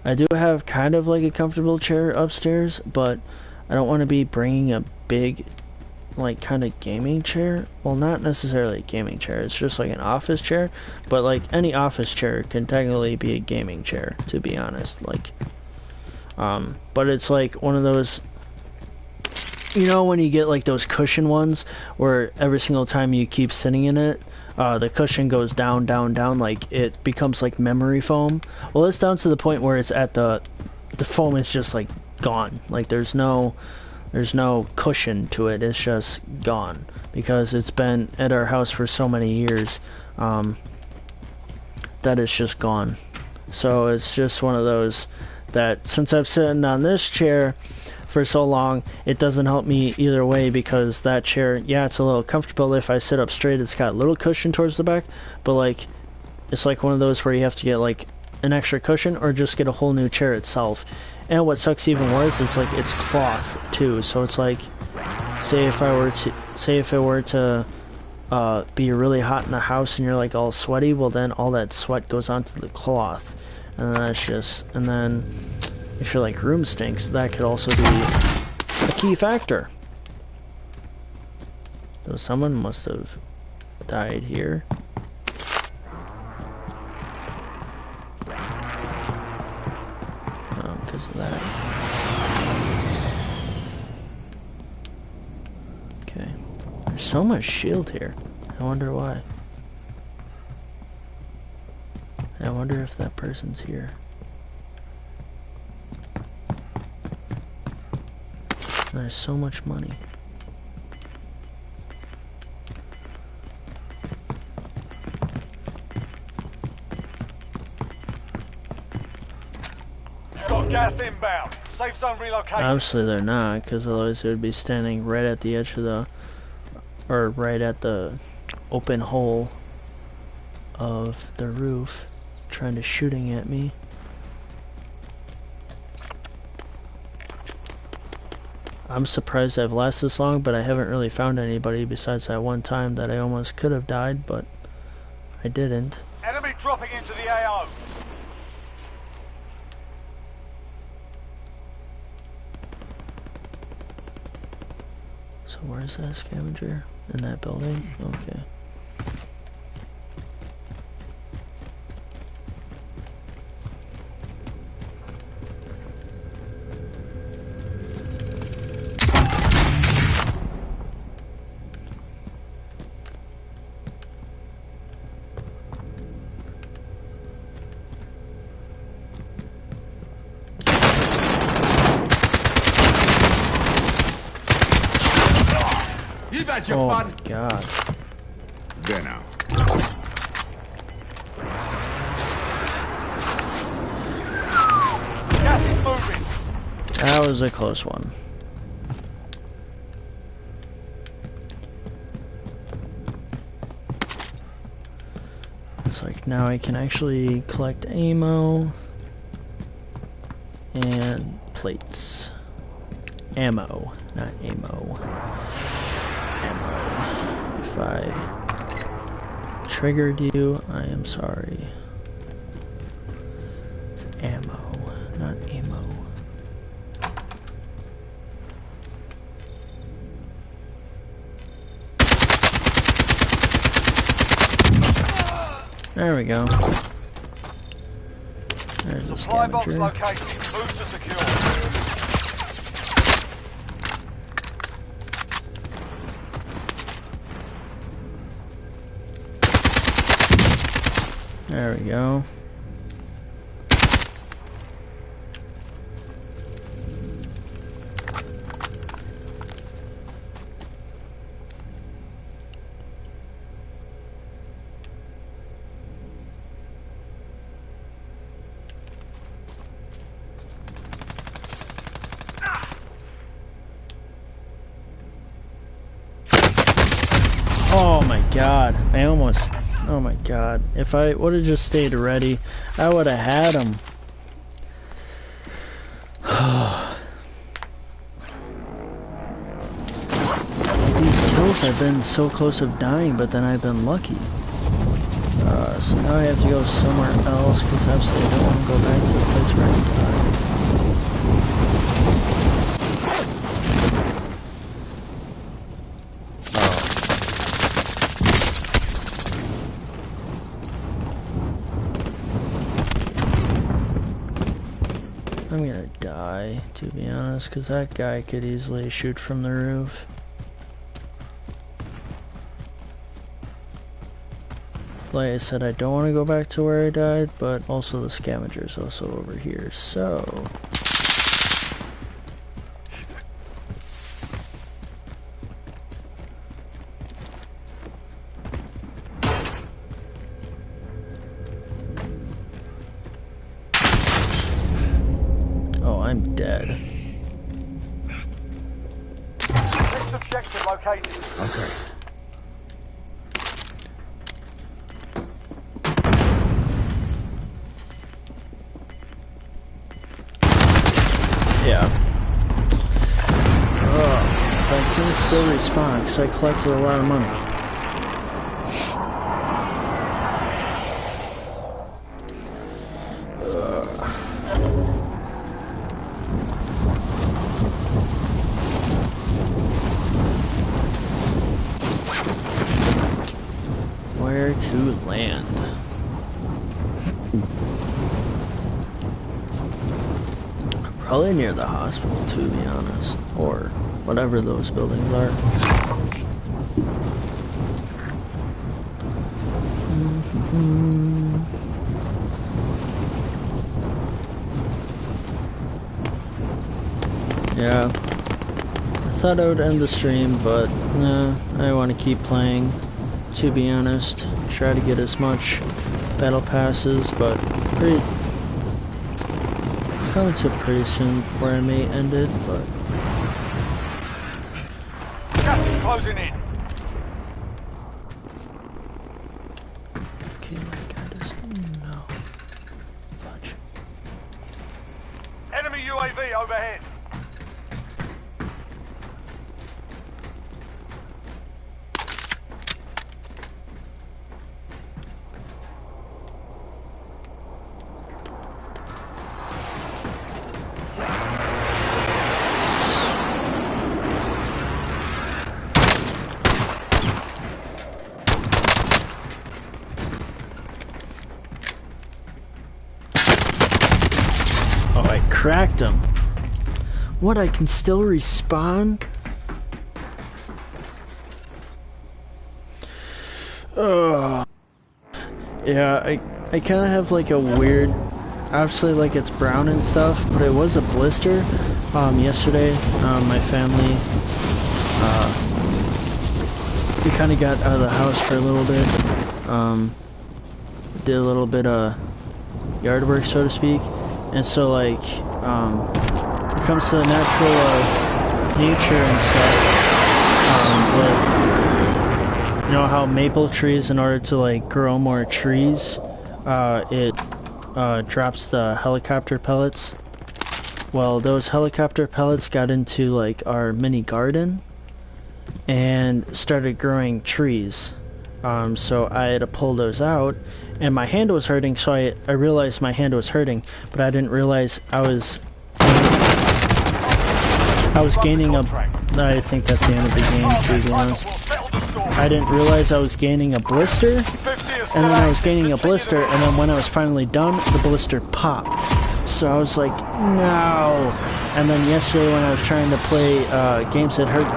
I do have kind of like a comfortable chair upstairs, but I don't want to be bringing a big, like, kind of gaming chair. Well, not necessarily a gaming chair. It's just like an office chair. But, like, any office chair can technically be a gaming chair, to be honest. Like, but it's like one of those, you know, when you get like those cushion ones where every single time you keep sitting in it, the cushion goes down, down, down. Like, it becomes like memory foam. Well, it's down to the point where it's at the foam is just like gone. Like there's no cushion to it. It's just gone, because it's been at our house for so many years that it's just gone. So it's just one of those that, since I've sitting on this chair for so long, it doesn't help me either way, because that chair, yeah, it's a little comfortable. If I sit up straight, it's got a little cushion towards the back, but like it's like one of those where you have to get like an extra cushion or just get a whole new chair itself. And what sucks even worse is like it's cloth too, so it's like, say if it were to be really hot in the house and you're like all sweaty, well then all that sweat goes onto the cloth, and that's just, and then if your like room stinks, that could also be a key factor. So someone must have died here. Because of that. Okay. There's so much shield here. I wonder why. I wonder if that person's here. There's so much money. Gas inbound. Safe zone relocated. Obviously they're not, because otherwise they would be standing right at the edge of the, or right at the open hole of the roof, trying to shooting at me. I'm surprised I've lasted this long, but I haven't really found anybody besides that one time that I almost could have died, but I didn't. Enemy dropping into the AO. So where's that scavenger? In that building? Okay. Your Oh fun. my god. There now. Gas is moving. That was a close one. It's like now I can actually collect ammo and plates. Ammo, not ammo. Ammo. If I triggered you, I am sorry. It's ammo, not ammo. There we go. There's a Supply box scavenger. located. Move to secure. There we go. Oh my god, I almost, oh my god, if I would have just stayed ready, I would have had him. These kills I've been so close of dying, but then I've been lucky. So now I have to go somewhere else, because absolutely I don't want to go back to the place where I died. I'm gonna die, to be honest, because that guy could easily shoot from the roof. Like I said, I don't want to go back to where I died, but also the scavenger's also over here, so... Oh, I'm dead. Next objective located. Okay. Yeah. But I can still respawn, because I collected a lot of money. Where to land? Probably near the hospital, to be honest, or whatever those buildings are. Yeah, I thought I would end the stream, but nah, I want to keep playing, to be honest. Try to get as much battle passes, but pretty... coming to pretty soon where I may end it, but... Gas is closing in. Okay, my god, no. Fudge. Enemy UAV overhead. Oh, I cracked him. What, I can still respawn? Yeah, I kind of have like a weird, obviously like it's brown and stuff, but it was a blister. Yesterday, my family, we kind of got out of the house for a little bit, did a little bit of yard work, so to speak, and so like, when it comes to natural nature and stuff, with, you know how maple trees, in order to like grow more trees, it drops the helicopter pellets. Well, those helicopter pellets got into like our mini garden and started growing trees. So I had to pull those out, and my hand was hurting, so I realized my hand was hurting, but I didn't realize I was gaining a... I think that's the end of the game, to be honest. I didn't realize I was gaining a blister, and then I was gaining a blister, and then when I was finally done, the blister popped. So I was like, no. And then yesterday when I was trying to play games that hurt,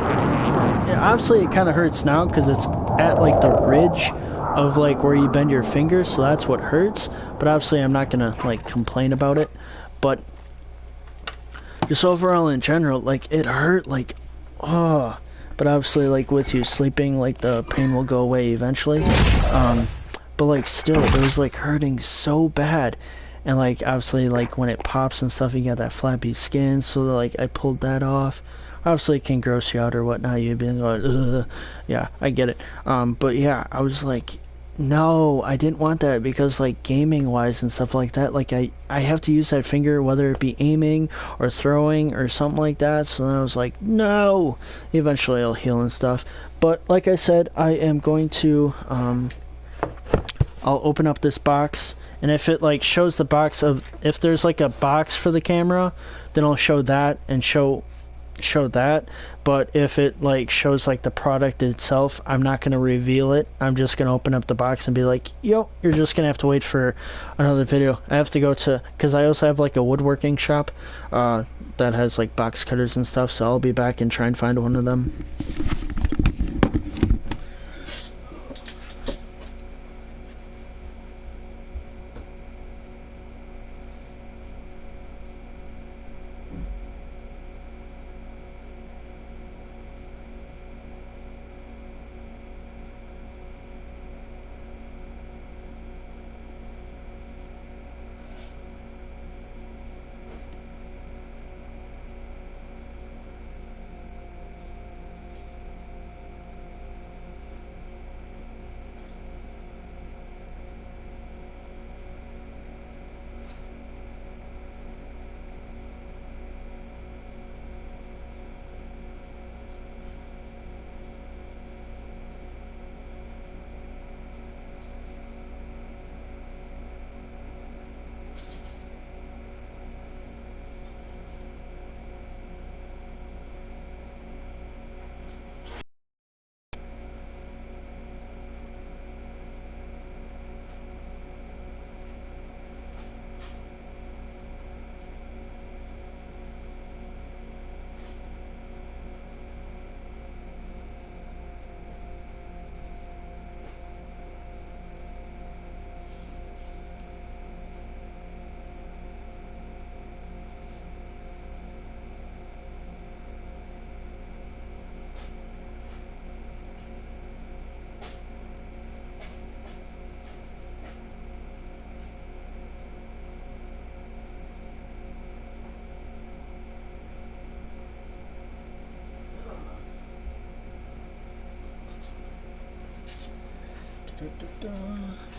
obviously it kind of hurts now because it's at like the ridge of like where you bend your fingers, so that's what hurts. But obviously I'm not gonna like complain about it. But just overall in general, like it hurt like, oh. But obviously like with you sleeping, like the pain will go away eventually. But like still, it was like hurting so bad. And like obviously like when it pops and stuff, you got that flappy skin, so like I pulled that off. Obviously it can gross you out or whatnot, you'd be like, ugh. Yeah, I get it. But yeah, I was like, no, I didn't want that, because like gaming wise and stuff like that, like I have to use that finger whether it be aiming or throwing or something like that. So then I was like, no. Eventually it'll heal and stuff. But like I said, I am going to I'll open up this box, and if it like shows the box of, if there's like a box for the camera, then I'll show that and show that. But if it like shows like the product itself, I'm not going to reveal it. I'm just going to open up the box and be like, yo, you're just going to have to wait for another video. I have to go to, because I also have like a woodworking shop that has like box cutters and stuff, so I'll be back and try and find one of them.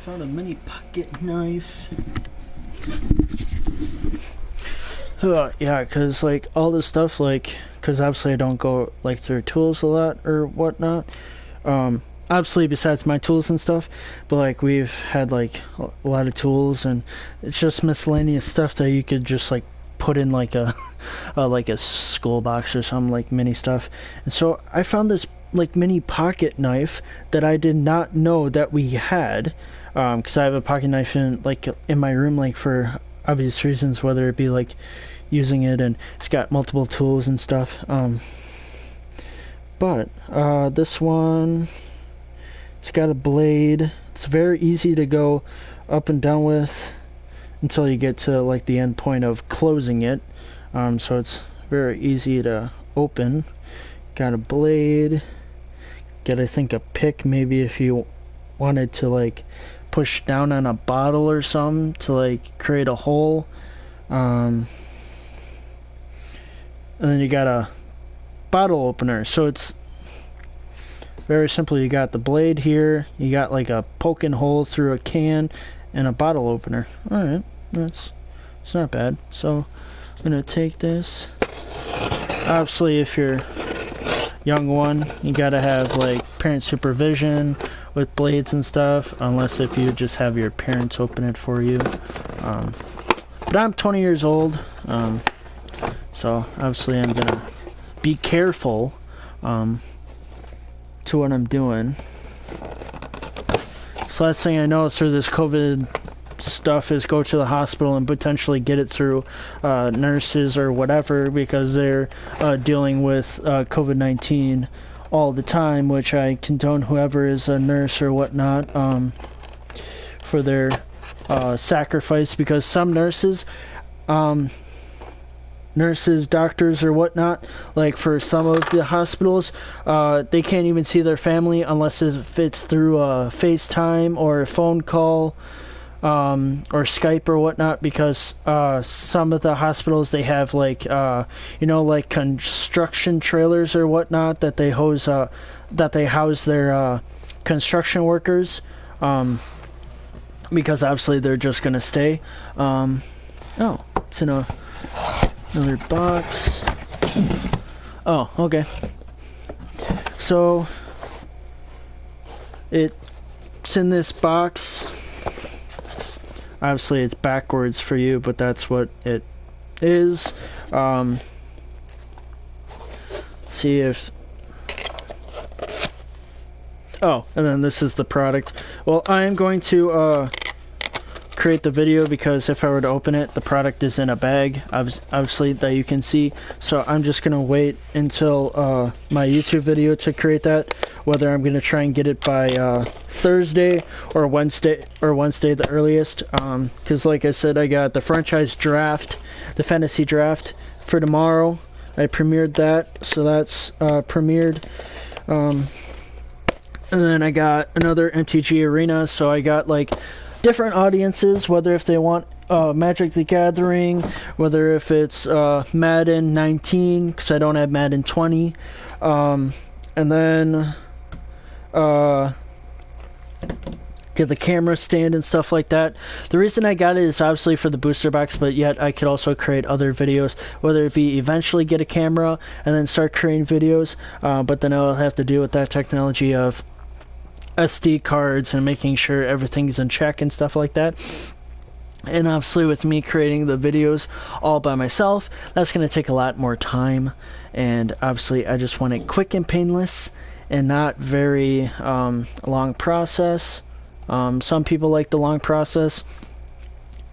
Found a mini pocket knife. Yeah, because like all this stuff, like, because obviously I don't go like through tools a lot or whatnot. Obviously besides my tools and stuff, but like we've had like a lot of tools, and it's just miscellaneous stuff that you could just like put in like a like a school box or something, like mini stuff. And so I found this like mini pocket knife that I did not know that we had, because I have a pocket knife in like in my room, like for obvious reasons, whether it be like using it, and it's got multiple tools and stuff. But this one, it's got a blade. It's very easy to go up and down with until you get to like the end point of closing it. So it's very easy to open. Got a blade. Got, I think, a pick, maybe if you wanted to like push down on a bottle or something to like create a hole. And then you got a bottle opener. So it's very simple. You got the blade here, you got like a poking hole through a can, and a bottle opener. Alright, it's not bad. So I'm gonna take this. Obviously if you're young one, you gotta have like parent supervision with blades and stuff, unless if you just have your parents open it for you. But I'm 20 years old, so obviously I'm gonna be careful to what I'm doing. So last thing I know through this COVID stuff is go to the hospital and potentially get it through nurses or whatever, because they're dealing with COVID-19 all the time, which I condone whoever is a nurse or whatnot for their sacrifice, because some nurses, doctors or whatnot, like for some of the hospitals, they can't even see their family unless if it's through a FaceTime or a phone call, or Skype or whatnot, because some of the hospitals, they have like like construction trailers or whatnot that they house their construction workers, because obviously they're just gonna stay. Oh, it's in another box. Oh, okay. So it's in this box. Obviously it's backwards for you, but that's what it is. See if... Oh, and then this is the product. Well, I am going to create the video, because if I were to open it, the product is in a bag, obviously, that you can see. So I'm just going to wait until my YouTube video to create that, whether I'm going to try and get it by Thursday or Wednesday the earliest, because like I said, I got the franchise draft, the fantasy draft for tomorrow. I premiered that, so that's premiered. And then I got another MTG Arena, so I got like different audiences, whether if they want Magic the Gathering, whether if it's Madden 19, because I don't have Madden 20, and then get the camera stand and stuff like that. The reason I got it is obviously for the booster box, but yet I could also create other videos, whether it be eventually get a camera and then start creating videos, but then I'll have to deal with that technology of SD cards and making sure everything's in check and stuff like that. And obviously with me creating the videos all by myself, that's going to take a lot more time, and obviously I just want it quick and painless and not very long process. Some people like the long process,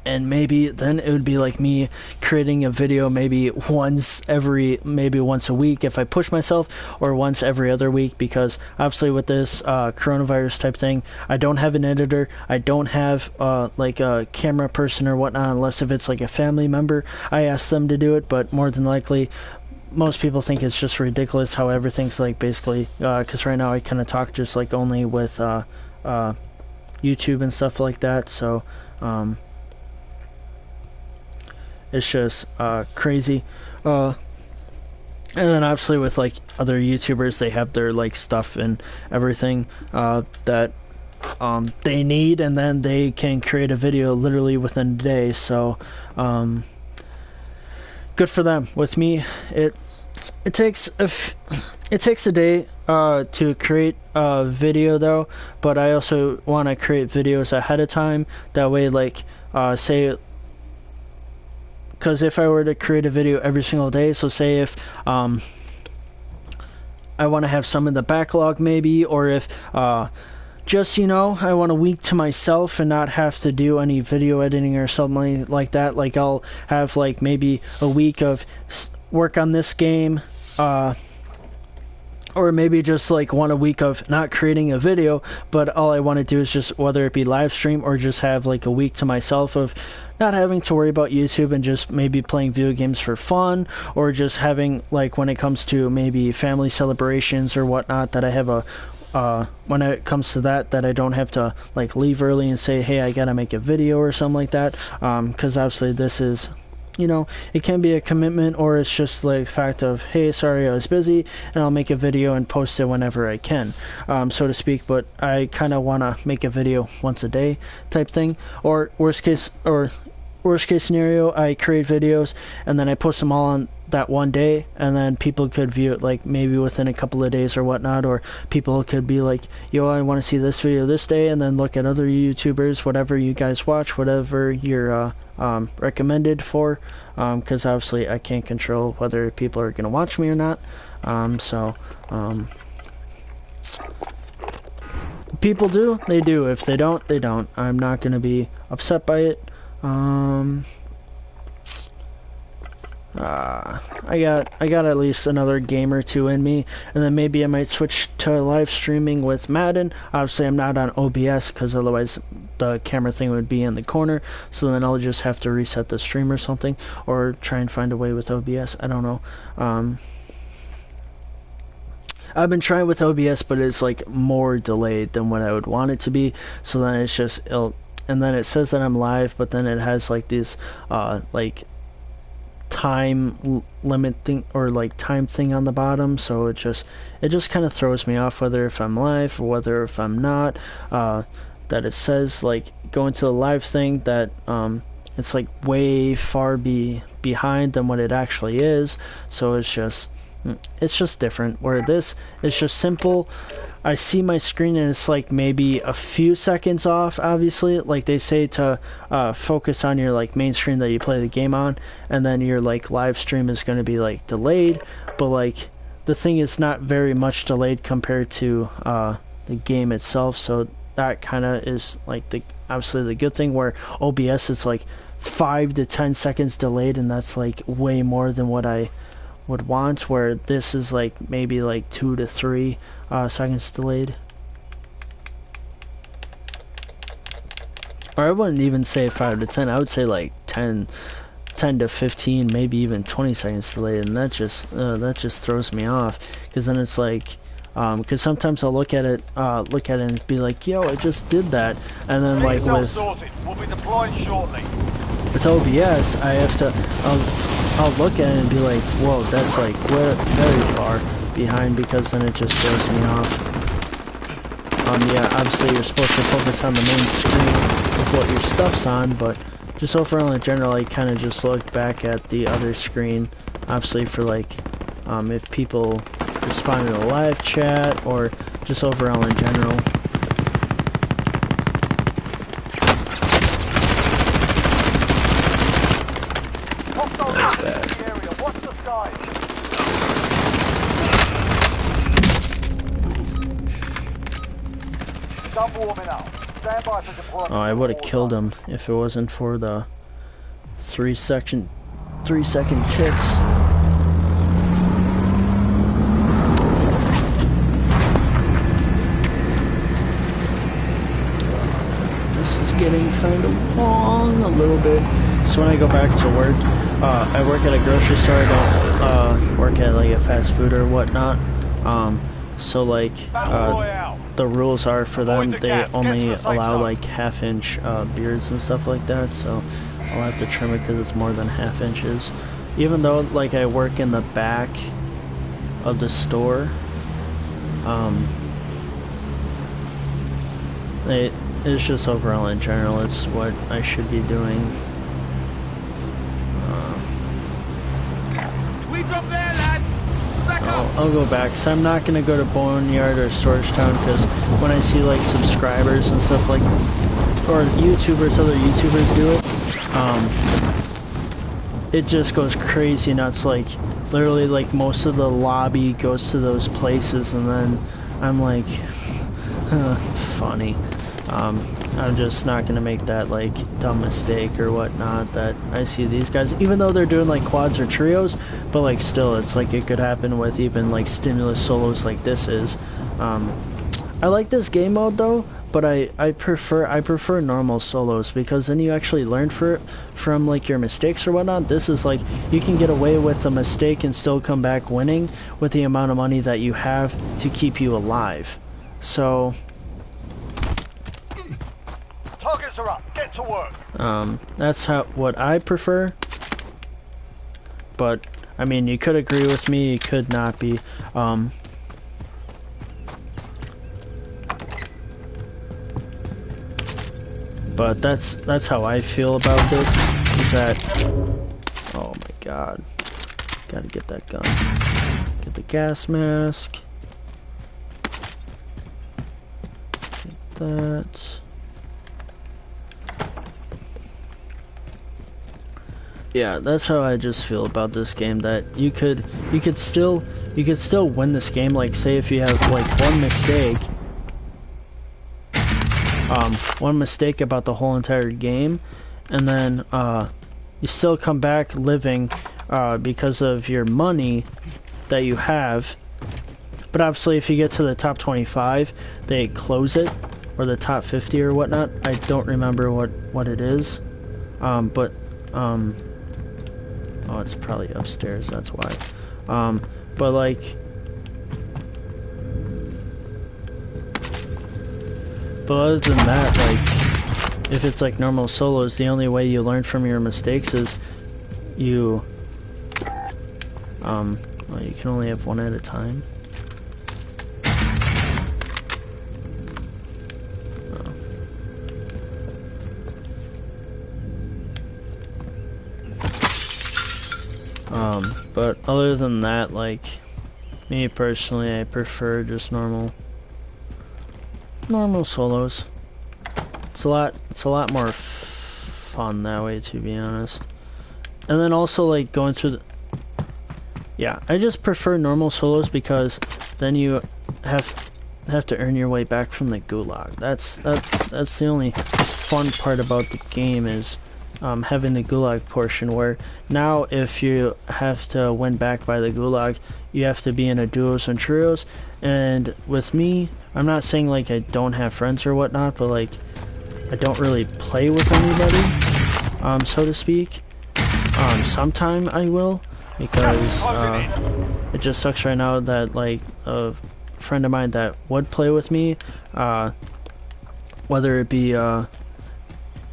and maybe then it would be like me creating a video maybe once a week if I push myself, or once every other week, because obviously with this coronavirus type thing, I don't have an editor, I don't have like a camera person or whatnot, unless if it's like a family member, I ask them to do it. But more than likely, most people think it's just ridiculous how everything's like basically, because right now I kind of talk just like only with YouTube and stuff like that, so it's just crazy. And then obviously with like other YouTubers, they have their like stuff and everything that they need, and then they can create a video literally within a day. So good for them. With me, it takes a day to create a video though, but I also want to create videos ahead of time. That way, like say, because if I were to create a video every single day, so say if I want to have some in the backlog maybe, or if just, I want a week to myself and not have to do any video editing or something like that, like I'll have like maybe a week of work on this game, or maybe just like a week of not creating a video, but all I want to do is just, whether it be live stream or just have like a week to myself of not having to worry about YouTube, and just maybe playing video games for fun, or just having like, when it comes to maybe family celebrations or whatnot, that I have when it comes to that I don't have to like leave early and say, hey, I gotta make a video or something like that, because obviously this is, it can be a commitment, or it's just like fact of, hey, sorry, I was busy, and I'll make a video and post it whenever I can, so to speak. But I kind of want to make a video once a day type thing, or worst case scenario, I create videos and then I post them all on that one day, and then people could view it like maybe within a couple of days or whatnot, or people could be like, yo, I want to see this video this day, and then look at other YouTubers, whatever you guys watch, whatever you're recommended for, because obviously I can't control whether people are going to watch me or not, People do, they do. If they don't, they don't. I'm not gonna be upset by it. I got at least another game or two in me, and then maybe I might switch to live streaming with Madden. Obviously, I'm not on OBS because otherwise the camera thing would be in the corner. So then I'll just have to reset the stream or something, or try and find a way with OBS. I don't know. I've been trying with OBS, but it's like more delayed than what I would want it to be. So then it's just and then it says that I'm live, but then it has like this like time limit thing or like time thing on the bottom, so it just kind of throws me off whether if I'm live or whether if I'm not. That it says like go into the live thing that it's like way far behind than what it actually is, so it's just different. Where this is just simple. I see my screen and it's like maybe a few seconds off, obviously. Like they say to focus on your like main screen that you play the game on, and then your like live stream is going to be like delayed, but like the thing is not very much delayed compared to the game itself, so that kind of is like the obviously the good thing, where OBS is like 5 to 10 seconds delayed, and that's like way more than what I would want, where this is like maybe like 2 to 3 seconds delayed. Or I wouldn't even say 5 to 10, I would say like 10 to 15, maybe even 20 seconds delayed, and that just throws me off, because then it's like because sometimes I'll look at it and be like, yo, I just did that, and then like with We'll be deploying shortly. OBS, I have to I'll look at it and be like, whoa, that's like very far behind, because then it just throws me off. Yeah, obviously you're supposed to focus on the main screen with what your stuff's on, but just overall in general, I kind of just look back at the other screen, obviously for like if people respond to the live chat, or just overall in general. Oh, I would have killed him if it wasn't for the 3-second ticks. This is getting kind of long a little bit. So when I go back to work, I work at a grocery store. I don't work at like a fast food or whatnot. So like the rules are for them, they only allow like half-inch beards and stuff like that, so I'll have to trim it because it's more than half inches. Even though like I work in the back of the store, it's just overall in general, it's what I should be doing. We drop there, lads. Stack up. I'll go back, so I'm not gonna go to Boneyard or Storage Town, because when I see like subscribers and stuff like, or YouTubers, other YouTubers do it, it just goes crazy nuts. Like literally, like most of the lobby goes to those places, and then I'm like, funny. I'm just not gonna make that like dumb mistake or whatnot that I see these guys, even though they're doing like quads or trios, but like still, it's like it could happen with even like stimulus solos like this is. I like this game mode though, but I prefer normal solos, because then you actually learn from like your mistakes or whatnot. This is like you can get away with a mistake and still come back winning with the amount of money that you have to keep you alive. So Targets are up. Get to work. that's what I prefer. But I mean, you could agree with me, you could not be. But that's how I feel about this. Is that, oh my god, gotta get that gun. Get the gas mask. Get that. Yeah, that's how I just feel about this game, that you could still win this game. Like say if you have like one mistake, one mistake about the whole entire game, and then you still come back living because of your money that you have. But obviously if you get to the top 25, they close it, or the top 50 or whatnot. I don't remember what it is, but oh, it's probably upstairs, that's why. But like, but other than that, like, if it's like normal solos, the only way you learn from your mistakes is you, well, you can only have one at a time. But other than that, like, me personally, I prefer just normal solos. It's a lot more fun that way, to be honest. And then also, like, going through the, yeah, I just prefer normal solos because then you have to earn your way back from the gulag. That's the only fun part about the game, is having the gulag portion, where now if you have to win back by the gulag, you have to be in a duos and trios. And with me, I'm not saying like I don't have friends or whatnot, but like I don't really play with anybody, so to speak. Sometime I will, because it just sucks right now that like a friend of mine that would play with me, whether it be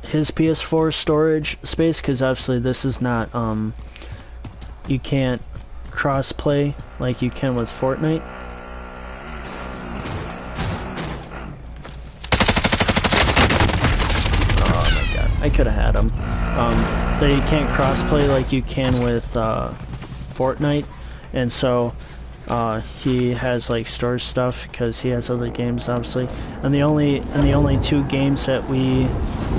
his PS4 storage space, because obviously this is not, you can't cross play like you can with Fortnite. Oh my god, I could have had him. That you can't cross play like you can with Fortnite, and so he has like storage stuff because he has other games, obviously, and the only two games that we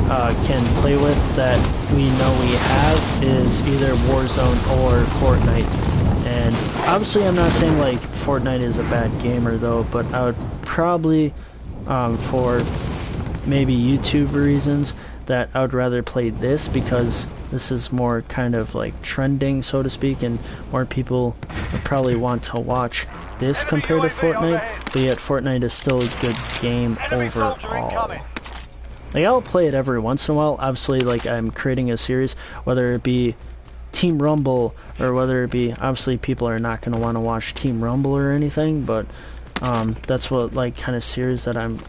can play with that we know we have is either Warzone or Fortnite. And obviously I'm not saying like Fortnite is a bad gamer though, but I would probably for maybe YouTube reasons, that I would rather play this, because this is more kind of like trending, so to speak, and more people would probably want to watch this compared to Fortnite, but yet Fortnite is still a good game overall. Like, I'll play it every once in a while. Obviously, like, I'm creating a series, whether it be Team Rumble, or whether it be, obviously people are not going to want to watch Team Rumble or anything, but that's what, like, kind of series that I'm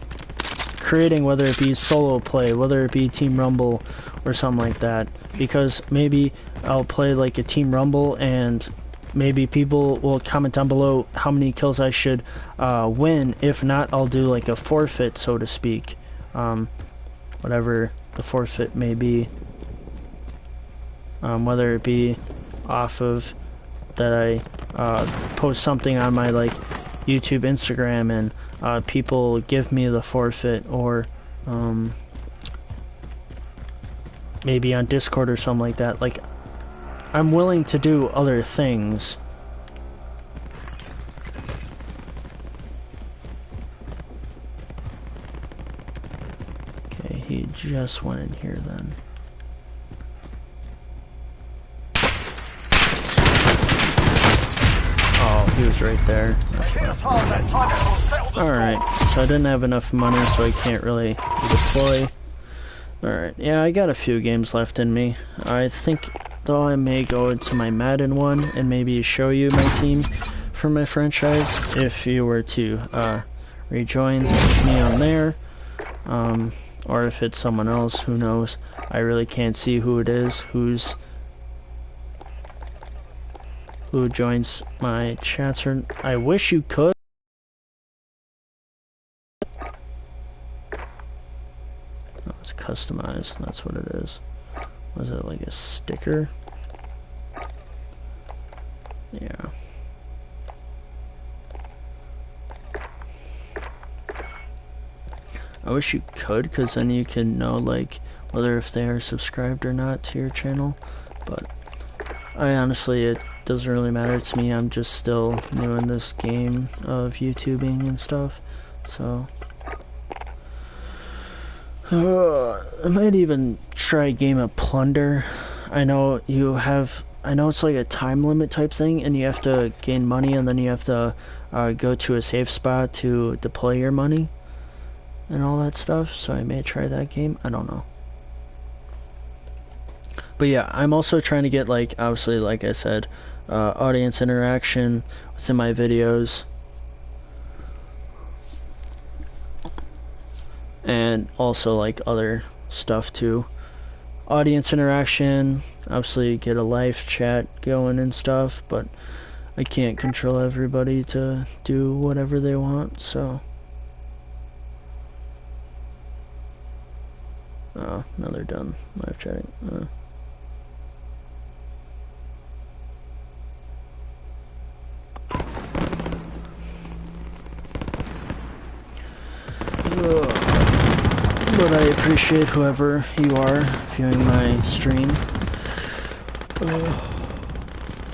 creating, whether it be solo play, whether it be Team Rumble or something like that, because maybe I'll play like a Team Rumble and maybe people will comment down below how many kills I should win. If not, I'll do like a forfeit, so to speak, whatever the forfeit may be, whether it be off of that I post something on my like YouTube, Instagram, and people give me the forfeit, or maybe on Discord or something like that. Like, I'm willing to do other things. Okay, he just went in here then. He was right there. That's why. Alright, so I didn't have enough money, so I can't really deploy. Alright, yeah, I got a few games left in me. I think, though, I may go into my Madden one and maybe show you my team for my franchise, if you were to rejoin me on there. Or if it's someone else, who knows. I really can't see who it is, who joins my chats. Or I wish you could. Oh, it's customized, that's what it is. Was it like a sticker? Yeah. I wish you could, because then you can know like whether if they are subscribed or not to your channel, but I honestly, it doesn't really matter to me. I'm just still new in this game of YouTubing and stuff, so I might even try a game of Plunder. I know it's like a time limit type thing, and you have to gain money, and then you have to go to a safe spot to deploy your money and all that stuff. So I may try that game. I don't know. But yeah, I'm also trying to get, like, obviously, like I said, audience interaction within my videos. And also, like, other stuff too. Audience interaction, obviously get a live chat going and stuff, but I can't control everybody to do whatever they want, so. Oh, now they're done live chatting. But I appreciate whoever you are viewing my stream.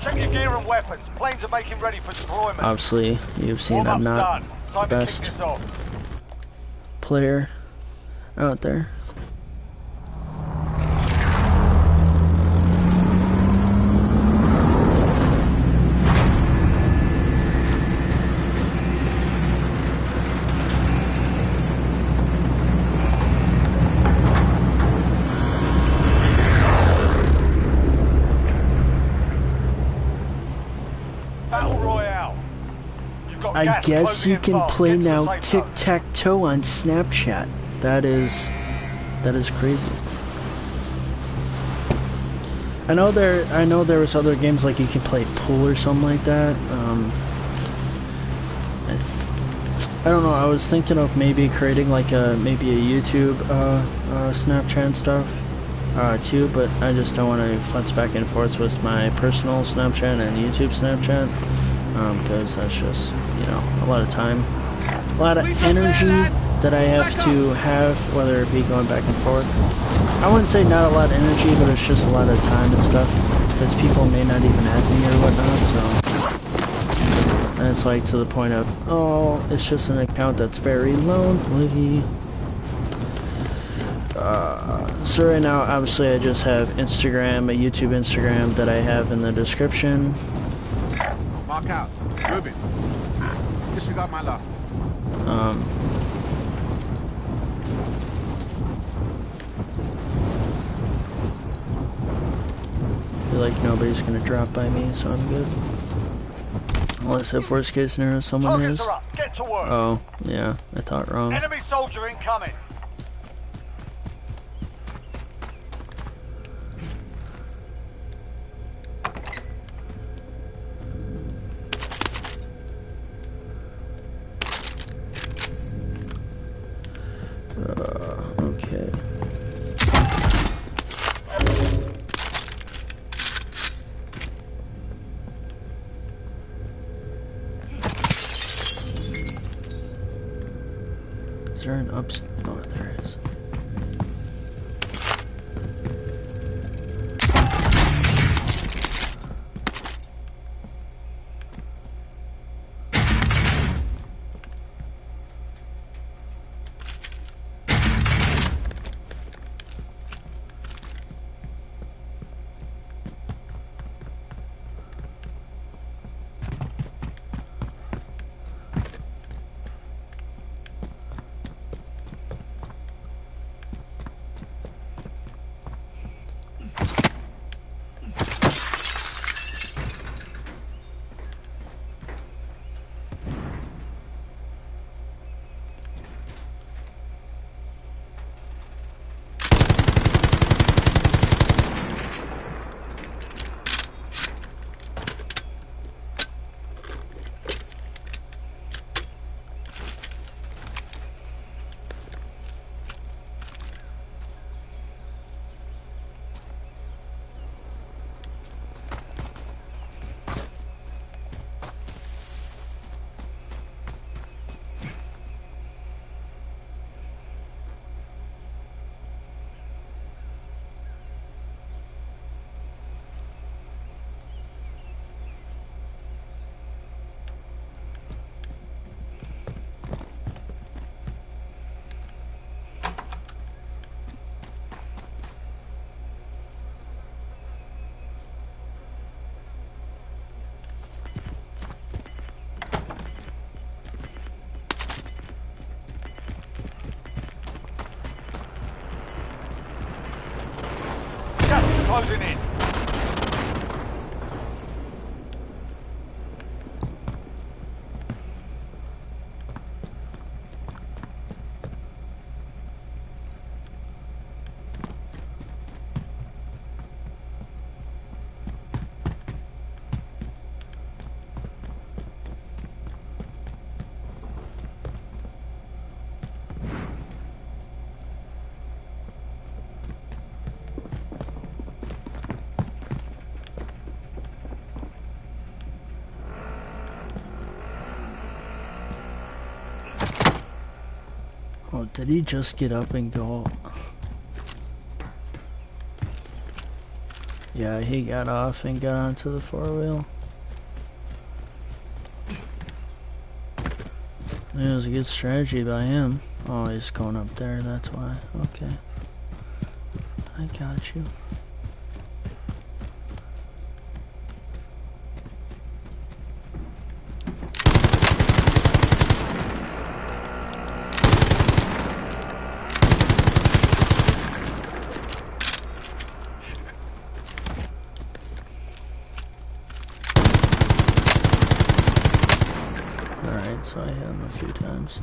Check your gear and weapons. Planes are making ready for deployment. Obviously, you've seen I'm not the best player out there. I guess you can play now tic-tac-toe on Snapchat. That is crazy. I know there was other games like you can play pool or something like that. I don't know. I was thinking of maybe creating like maybe a YouTube Snapchat and stuff too, but I just don't want to futz back and forth with my personal Snapchat and YouTube Snapchat. Because that's just, you know, a lot of time, a lot of energy that I have to have, whether it be going back and forth. I wouldn't say not a lot of energy, but it's just a lot of time and stuff, because people may not even add me or whatnot, so. And it's like to the point of, oh, it's just an account that's very lonely. So right now, obviously I just have Instagram, a YouTube Instagram that I have in the description. Mark out. Move it. Disregard my last. I feel like nobody's gonna drop by me, so I'm good. Unless if worst case scenario someone is. Targets are up. Get to work. Oh, yeah, I thought wrong. Enemy soldier incoming. Okay. Is there an ups? Oh, there is. closing in. Oh, did he just get up and go? Yeah, he got off and got onto the four-wheel. It was a good strategy by him. Oh, he's going up there, that's why. Okay. I got you. Alright, so I hit him a few times.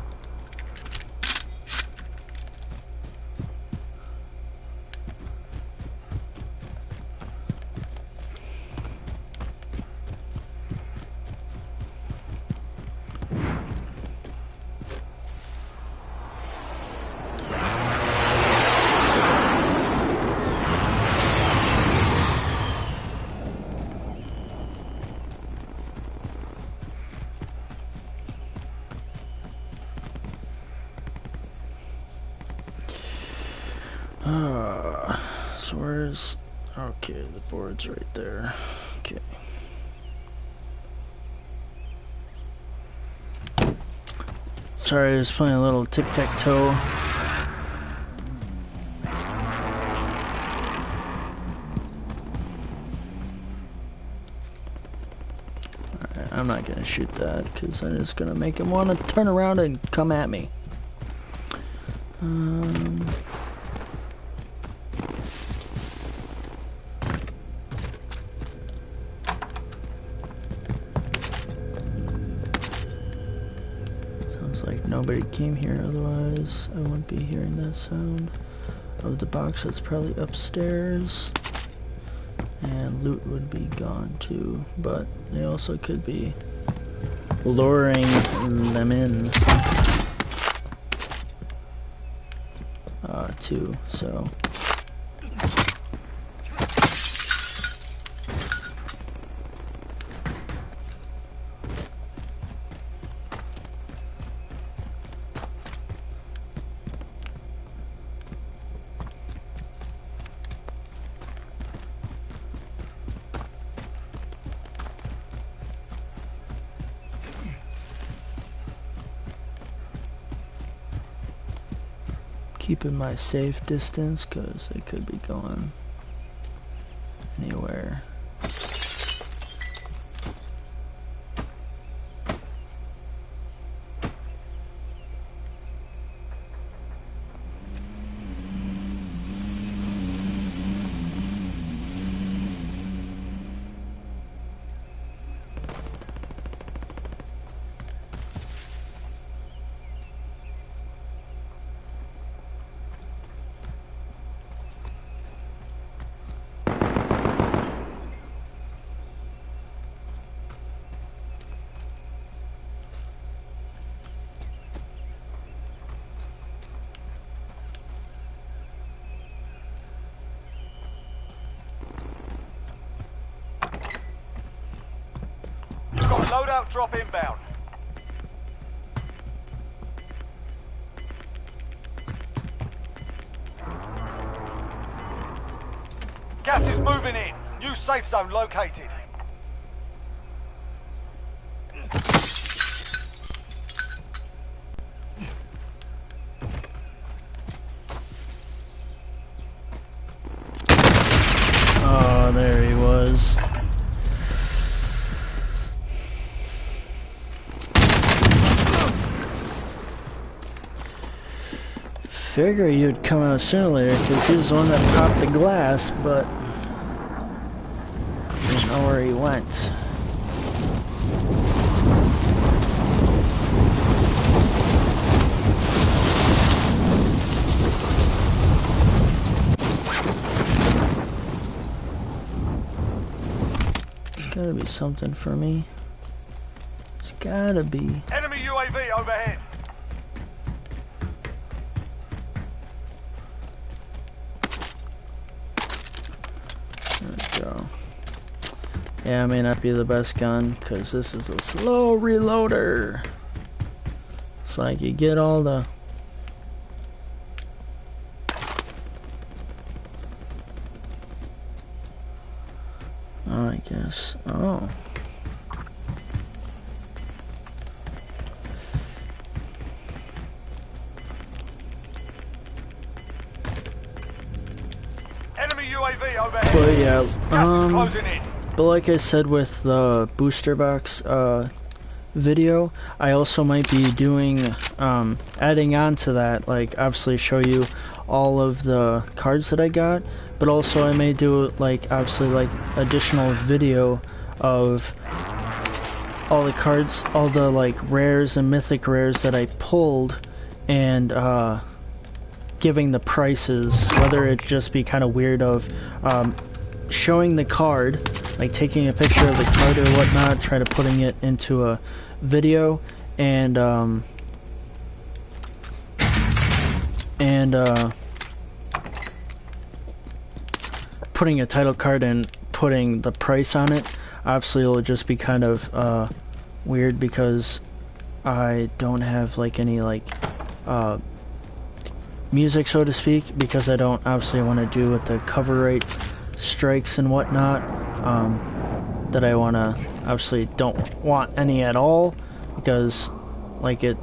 So where's... Okay, the board's right there. Okay. Sorry, I was playing a little tic-tac-toe. Alright, I'm not gonna shoot that, because then it's gonna make him want to turn around and come at me. Sounds like nobody came here, otherwise I wouldn't be hearing that sound of the box that's probably upstairs. And loot would be gone too, but they also could be luring them in too, so keeping my safe distance because it could be going anywhere. Loadout drop inbound. Gas is moving in. New safe zone located. Oh, there he was. Figure you'd come out sooner or later because he was the one that popped the glass, but know where he went. Gotta be something for me. It's gotta be. Enemy UAV overhead. There we go. Yeah, it may not be the best gun because this is a slow reloader. It's like you get all the. I guess. Oh. Enemy UAV overhead. But yeah, Gas is closing in. but like I said with the booster box video, I also might be doing adding on to that, like obviously show you all of the cards that I got, but also I may do like obviously like additional video of all the cards, all the like rares and mythic rares that I pulled, and giving the prices, whether it just be kind of weird of showing the card, like taking a picture of the card or whatnot, try to putting it into a video, and putting a title card and putting the price on it. Obviously it'll just be kind of weird because I don't have like any like music, so to speak, because I don't obviously want to do with the cover rate strikes and whatnot, that I want to obviously don't want any at all, because like it,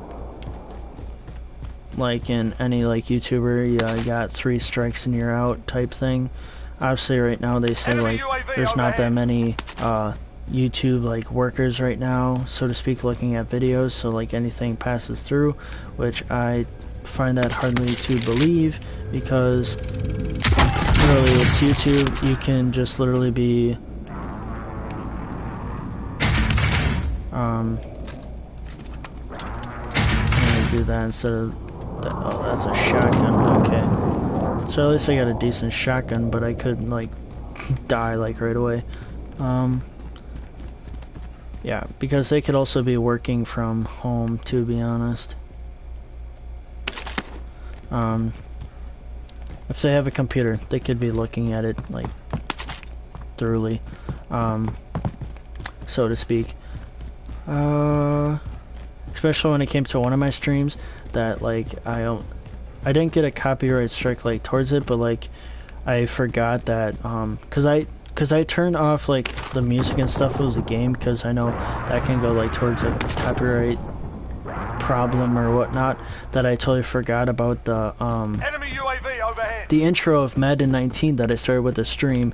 like in any like YouTuber, you got 3 strikes and you're out type thing. Obviously right now they say like there's not that many YouTube like workers right now, so to speak, looking at videos, so like anything passes through, which I find that hardly to believe, because literally it's YouTube. You can just literally be I'm gonna do that instead of that. Oh, that's a shotgun. Okay, so at least I got a decent shotgun, but I couldn't like die like right away. Yeah, because they could also be working from home, to be honest. If they have a computer, they could be looking at it like thoroughly, so to speak. Especially when it came to one of my streams that like I didn't get a copyright strike like towards it, but like I forgot that cause I turned off like the music and stuff of the game, because I know that can go like towards a copyright problem or whatnot, that I totally forgot about the Enemy UAV overhead. the intro of Madden 19 that I started with the stream.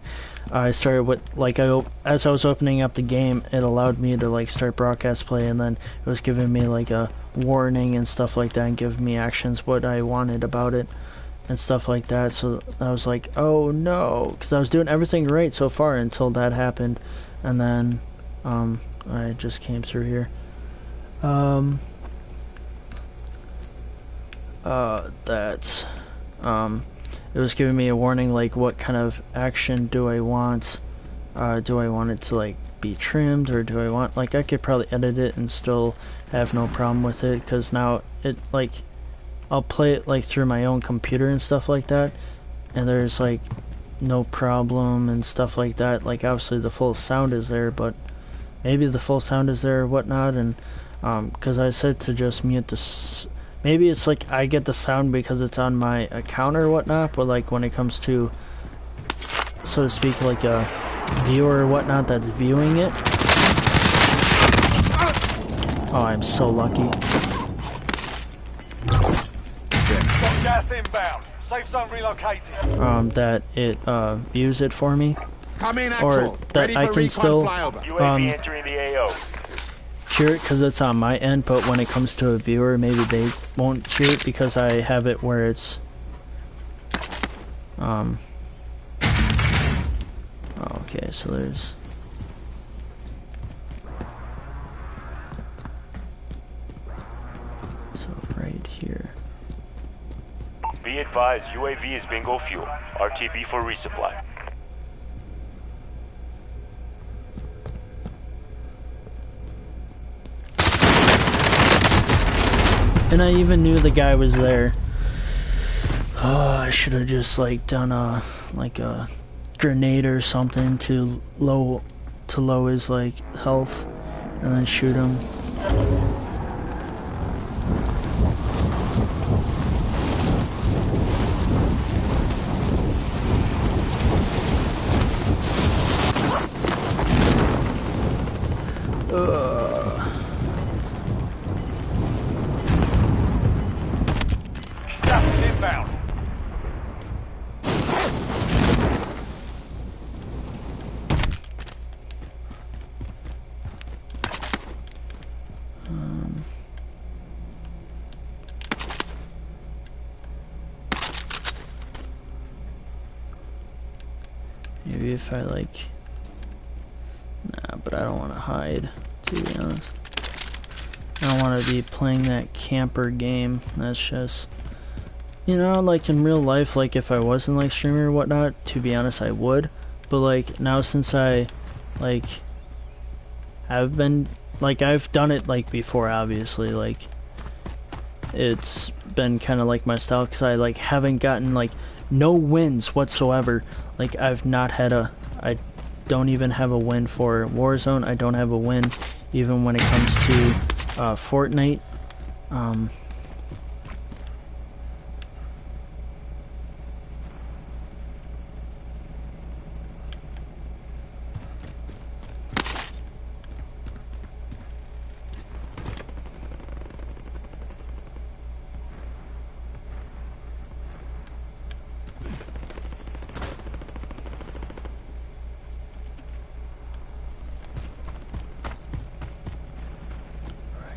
I started with like as I was opening up the game, it allowed me to like start broadcast play, and then it was giving me like a warning and stuff like that, and giving me actions what I wanted about it and stuff like that. So I was like, oh no, because I was doing everything right so far until that happened, and then I just came through here. That's it was giving me a warning like what kind of action do I want. Do I want it to like be trimmed, or do I want, like, I could probably edit it and still have no problem with it, because now it like I'll play it like through my own computer and stuff like that, and there's like no problem and stuff like that. Like obviously the full sound is there, but maybe the full sound is there or whatnot, and because I said to just mute the maybe it's like I get the sound because it's on my account or whatnot, but like when it comes to, so to speak, like a viewer or whatnot that's viewing it. Oh, I'm so lucky. Got gas inbound. Safe zone relocated. That it views it for me, Come in, or actual. that Ready I for can recon still flyover. entering the AO. hear it because it's on my end, but when it comes to a viewer, maybe they won't hear it because I have it where it's okay, so there's Be advised, UAV is bingo fuel. RTB for resupply. And I even knew the guy was there. Oh, I should have just like done a grenade or something to low his like health, and then shoot him. Gas is inbound. Maybe if I like... Nah, but I don't want to hide, to be honest. I don't want to be playing that camper game. That's just... You know, like in real life, like if I wasn't like streamer or whatnot, to be honest, I would. But like now since I, like, have been, like I've done it like before, obviously, like it's been kind of like my style because I like haven't gotten like no wins whatsoever. Like I've not had a, I don't even have a win for Warzone. I don't have a win even when it comes to Fortnite.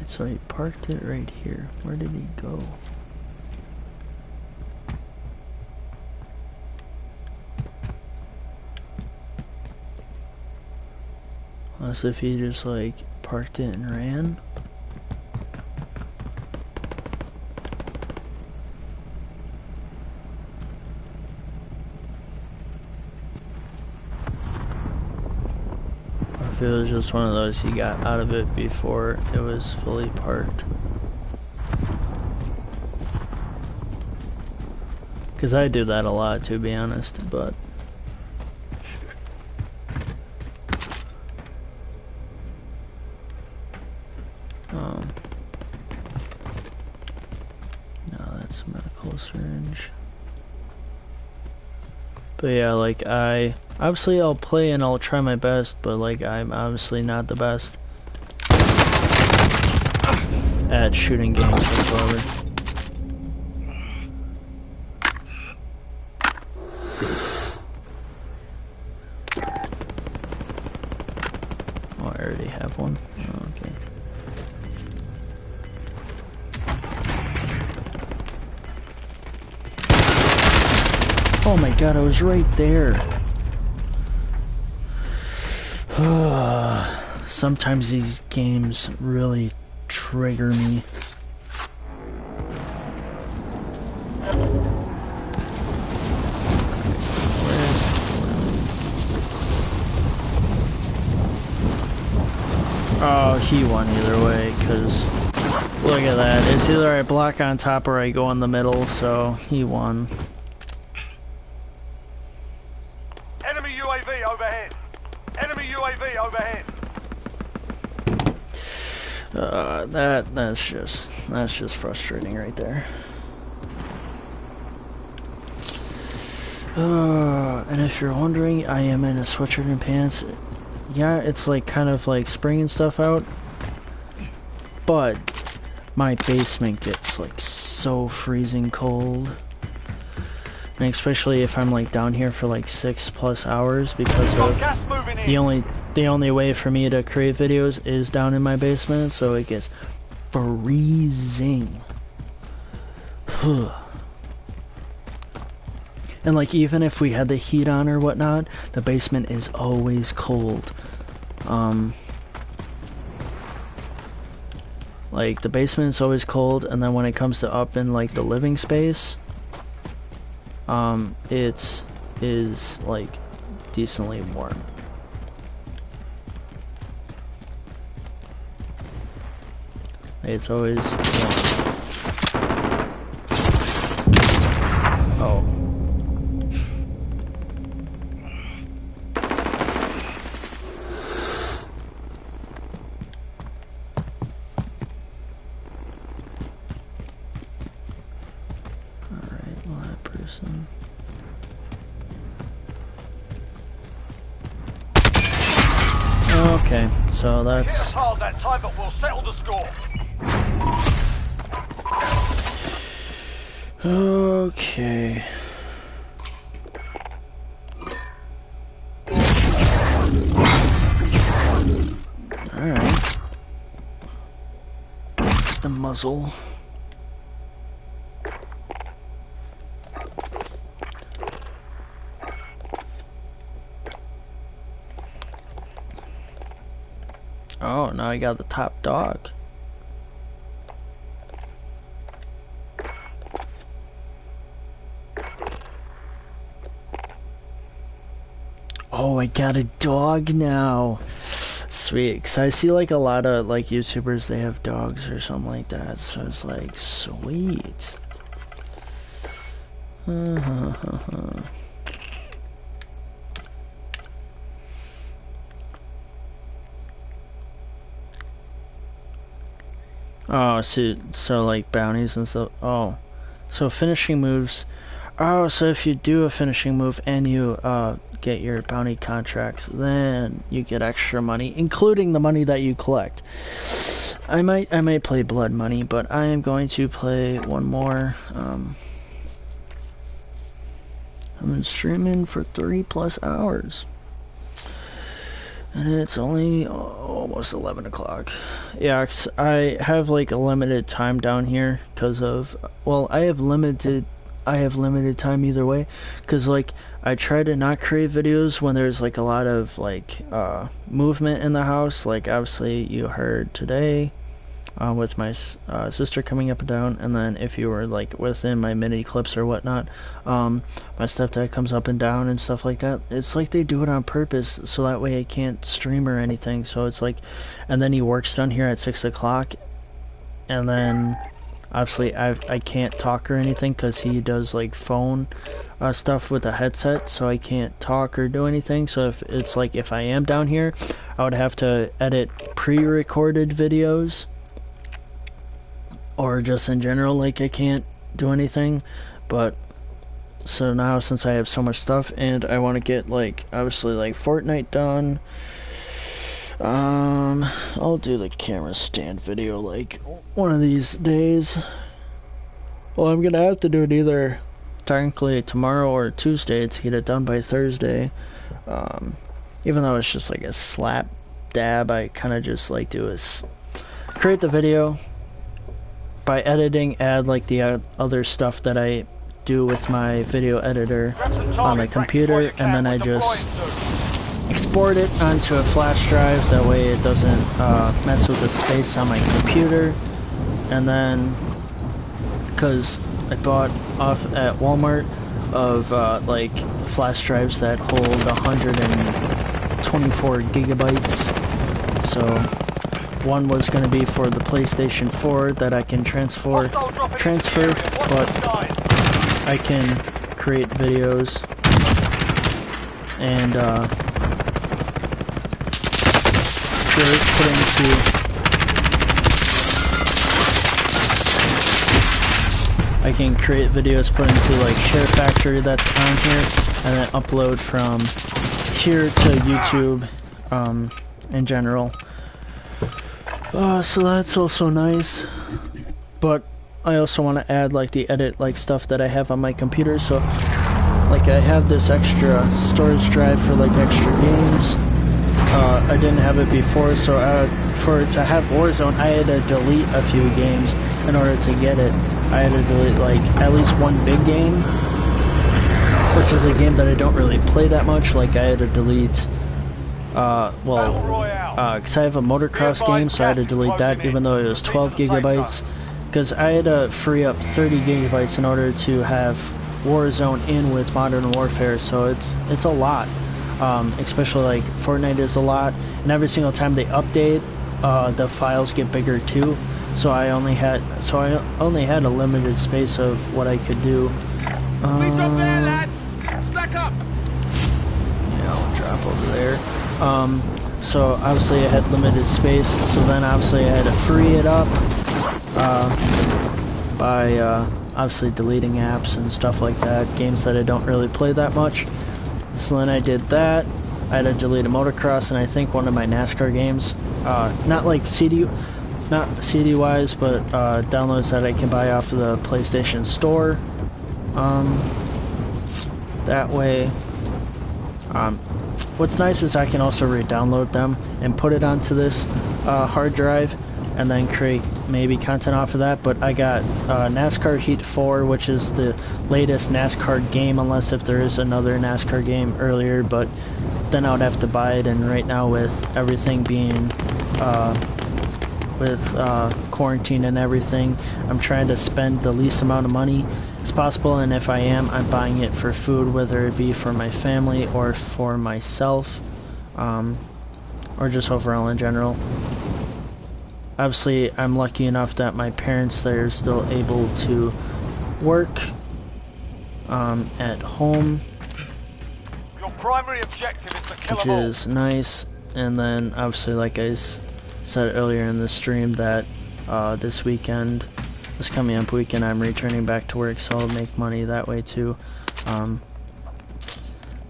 So he parked it right here. Where did he go? Unless if he just like parked it and ran. If it was just one of those, he got out of it before it was fully parked. Because I do that a lot, to be honest, but... No, that's a medical syringe. But yeah, like obviously I'll play and I'll try my best, but like I'm obviously not the best at shooting games whatsoever. Oh, I already have one. Oh, okay. Oh my god, I was right there. Sometimes these games really trigger me. Oh, he won either way, because look at that. It's either I block on top or I go in the middle, so he won. Enemy UAV overhead. Enemy UAV overhead. That's just frustrating right there. And if you're wondering, I am in a sweatshirt and pants. Yeah, it's like kind of like spring and stuff out, but my basement gets like so freezing cold. And especially if I'm like down here for like 6+ hours, because of the only way for me to create videos is down in my basement, so it gets freezing. And like even if we had the heat on or whatnot, the basement is always cold. Like the basement is always cold, and then when it comes to up in like the living space, it is like decently warm. It's always warm. Oh. Alright, well, that person. Okay, so Hit that's... us hard that time, but we'll settle the score. Okay. Alright. The muzzle. Oh, now I got the top dog. Oh, I got a dog now. Sweet, 'cause I see like a lot of like YouTubers, they have dogs or something like that, so it's like, sweet. Oh, so like bounties and stuff. Oh, so finishing moves. Oh, so if you do a finishing move and you get your bounty contracts, then you get extra money, including the money that you collect. I might play blood money, but I am going to play one more. I've been streaming for 3+ hours. And it's only almost 11 o'clock. Yeah, 'cause I have like a limited time down here because of, well, I have limited time either way, because like I try to not create videos when there's like a lot of like movement in the house. Like obviously you heard today with my sister coming up and down, and then if you were like within my mini clips or whatnot, my stepdad comes up and down and stuff like that. It's like they do it on purpose so that way I can't stream or anything. So it's like, and then he works down here at 6 o'clock, and then obviously I can't talk or anything because he does like phone stuff with a headset, so I can't talk or do anything. So if it's like, if I am down here, I would have to edit pre-recorded videos, or just in general, like I can't do anything. But so now, since I have so much stuff and I want to get like obviously like Fortnite done, I'll do the camera stand video like one of these days. Well, I'm gonna have to do it either technically tomorrow or Tuesday to get it done by Thursday. Even though it's just like a slap dab, I kind of just like do is create the video, by editing, add like the other stuff that I do with my video editor on the computer, and then I just export it onto a flash drive. That way it doesn't mess with the space on my computer. And then, because I bought off at Walmart of like flash drives that hold 124 gigabytes, so one was going to be for the PlayStation 4 that I can transfer, but I can create videos and put into I can create videos, put into like Share Factory that's on here, and then upload from here to YouTube in general. So that's also nice, but I also want to add like the edit like stuff that I have on my computer. So like I have this extra storage drive for like extra games. I didn't have it before, so for to have Warzone, I had to delete a few games in order to get it. I had to delete like at least one big game, which is a game that I don't really play that much. Like I had to delete because I have a motocross game, so I had to delete that even though it was 12 gigabytes, because I had to free up 30 gigabytes in order to have Warzone and with Modern Warfare, so it's a lot. Especially like Fortnite is a lot, and every single time they update, the files get bigger too. So I only had a limited space of what I could do. Reach up there, lads! Stack up! Yeah, I'll drop over there. So obviously I had limited space, so then obviously I had to free it up by obviously deleting apps and stuff like that, games that I don't really play that much. So then I did that. I had to delete a motocross and I think one of my NASCAR games, not CD wise, but downloads that I can buy off of the PlayStation Store. That way, what's nice is I can also re-download them and put it onto this hard drive and then create maybe content off of that. But I got NASCAR Heat 4, which is the latest NASCAR game, unless if there is another NASCAR game earlier, but then I would have to buy it. And right now with everything being with quarantine and everything, I'm trying to spend the least amount of money as possible, and if I am, I'm buying it for food, whether it be for my family or for myself, or just overall in general. Obviously, I'm lucky enough that my parents, they're still able to work at home, Your primary objective is to kill which them all. is nice. And then obviously, like I said earlier in the stream, that this coming up weekend, I'm returning back to work, so I'll make money that way too.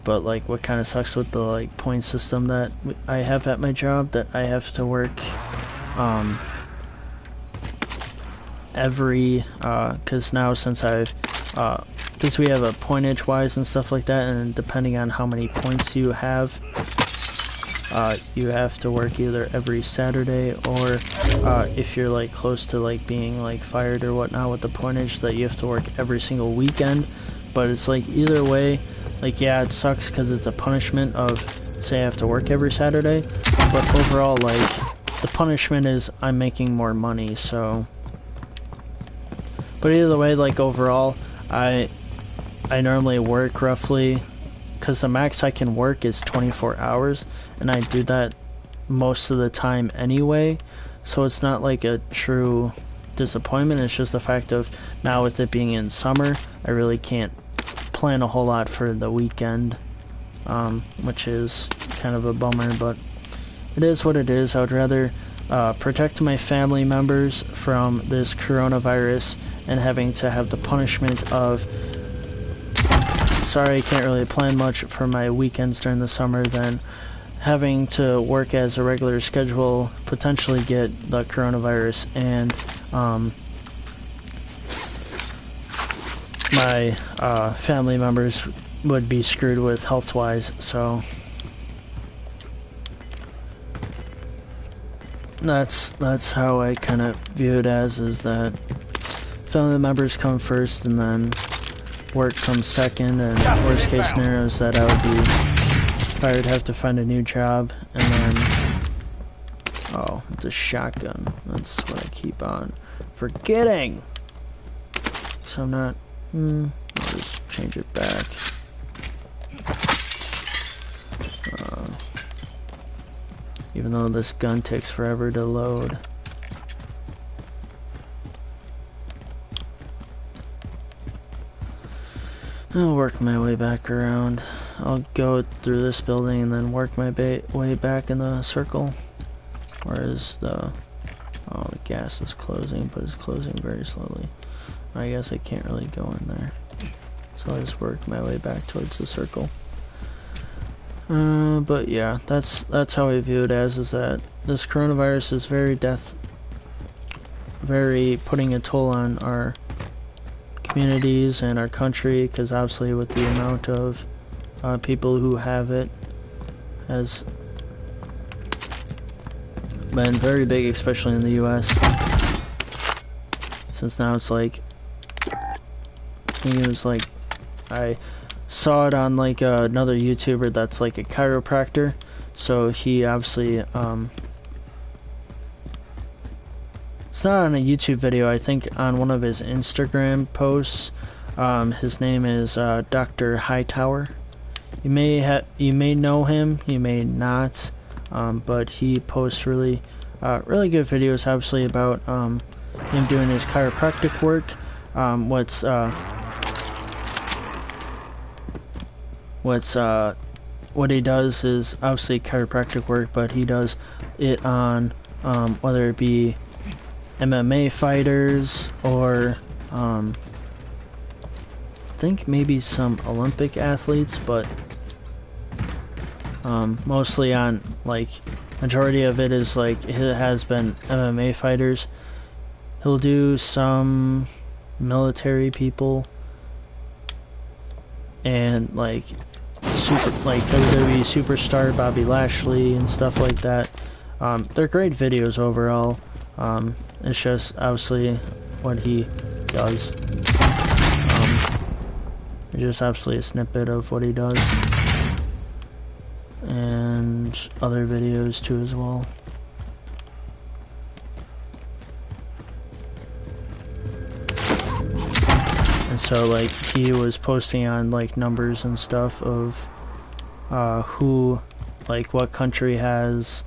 But like, what kind of sucks with the like point system that I have at my job, that I have to work every because now since I've because we have a pointage wise and stuff like that, and depending on how many points you have, you have to work either every Saturday, or if you're like close to like being like fired or whatnot with the pointage, that you have to work every single weekend. But it's like either way, like yeah, it sucks because it's a punishment of, say I have to work every Saturday, but overall like the punishment is I'm making more money. So but either way, like overall, I normally work roughly, because the max I can work is 24 hours, and I do that most of the time anyway, so it's not like a true disappointment. It's just the fact of now with it being in summer, I really can't plan a whole lot for the weekend, which is kind of a bummer, but it is what it is. I would rather protect my family members from this coronavirus and having to have the punishment of, sorry, I can't really plan much for my weekends during the summer, than having to work as a regular schedule, potentially get the coronavirus, and my family members would be screwed with health-wise. So that's how I kind of view it as, is that family members come first and then work comes second, and worst case scenario is that I would have to find a new job, and then, oh, it's a shotgun. That's what I keep on forgetting. So I'm not, I'll just change it back. Even though this gun takes forever to load. I'll work my way back around. I'll go through this building and then work my way back in the circle. Whereas the gas is closing, but it's closing very slowly. I guess I can't really go in there. So I'll just work my way back towards the circle. But yeah, that's how I view it as, is that this coronavirus is very putting a toll on our communities and our country, because obviously with the amount of people who have it has been very big, especially in the US, since now it's like, I think it was like, I saw it on like another YouTuber that's like a chiropractor, so he obviously it's not on a YouTube video, I think on one of his Instagram posts, His name is Dr. Hightower. You may know him, you may not, but he posts really good videos, obviously, about him doing his chiropractic work. What he does is obviously chiropractic work, but he does it on whether it be MMA fighters or I think maybe some Olympic athletes, but mostly on, like, majority of it is like it has been MMA fighters. He'll do some military people and like WWE superstar Bobby Lashley and stuff like that. They're great videos overall. It's just obviously what he does. It's just obviously a snippet of what he does. And other videos too as well. And so like he was posting on like numbers and stuff of who, like what country has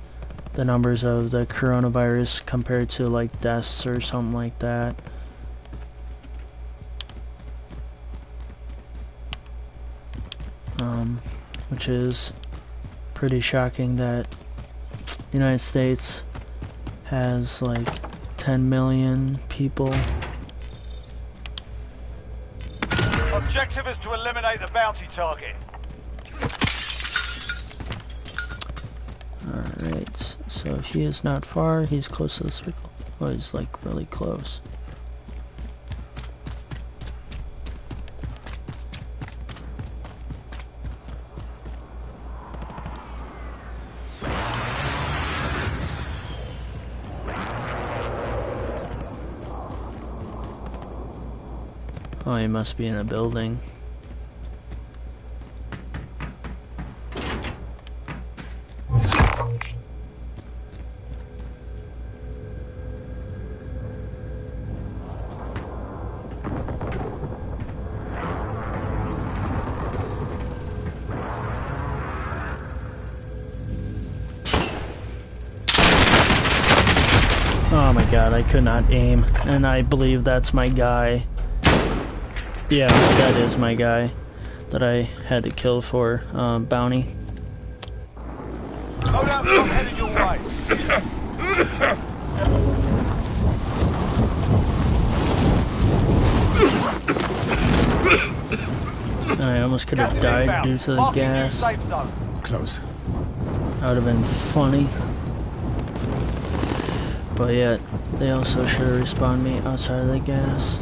the numbers of the coronavirus compared to like deaths or something like that. Which is pretty shocking that the United States has like 10 million people. Objective is to eliminate the bounty target. Alright, so he is not far, he's close to the circle. Oh, he's like really close. Oh, he must be in a building. Oh my god, I could not aim, and I believe that's my guy. Yeah, that is my guy that I had to kill for bounty. Hold up, I'm heading your way. I almost could have died due to the gas. Close. That would have been funny. But yet, they also should have respawned me outside of the gas.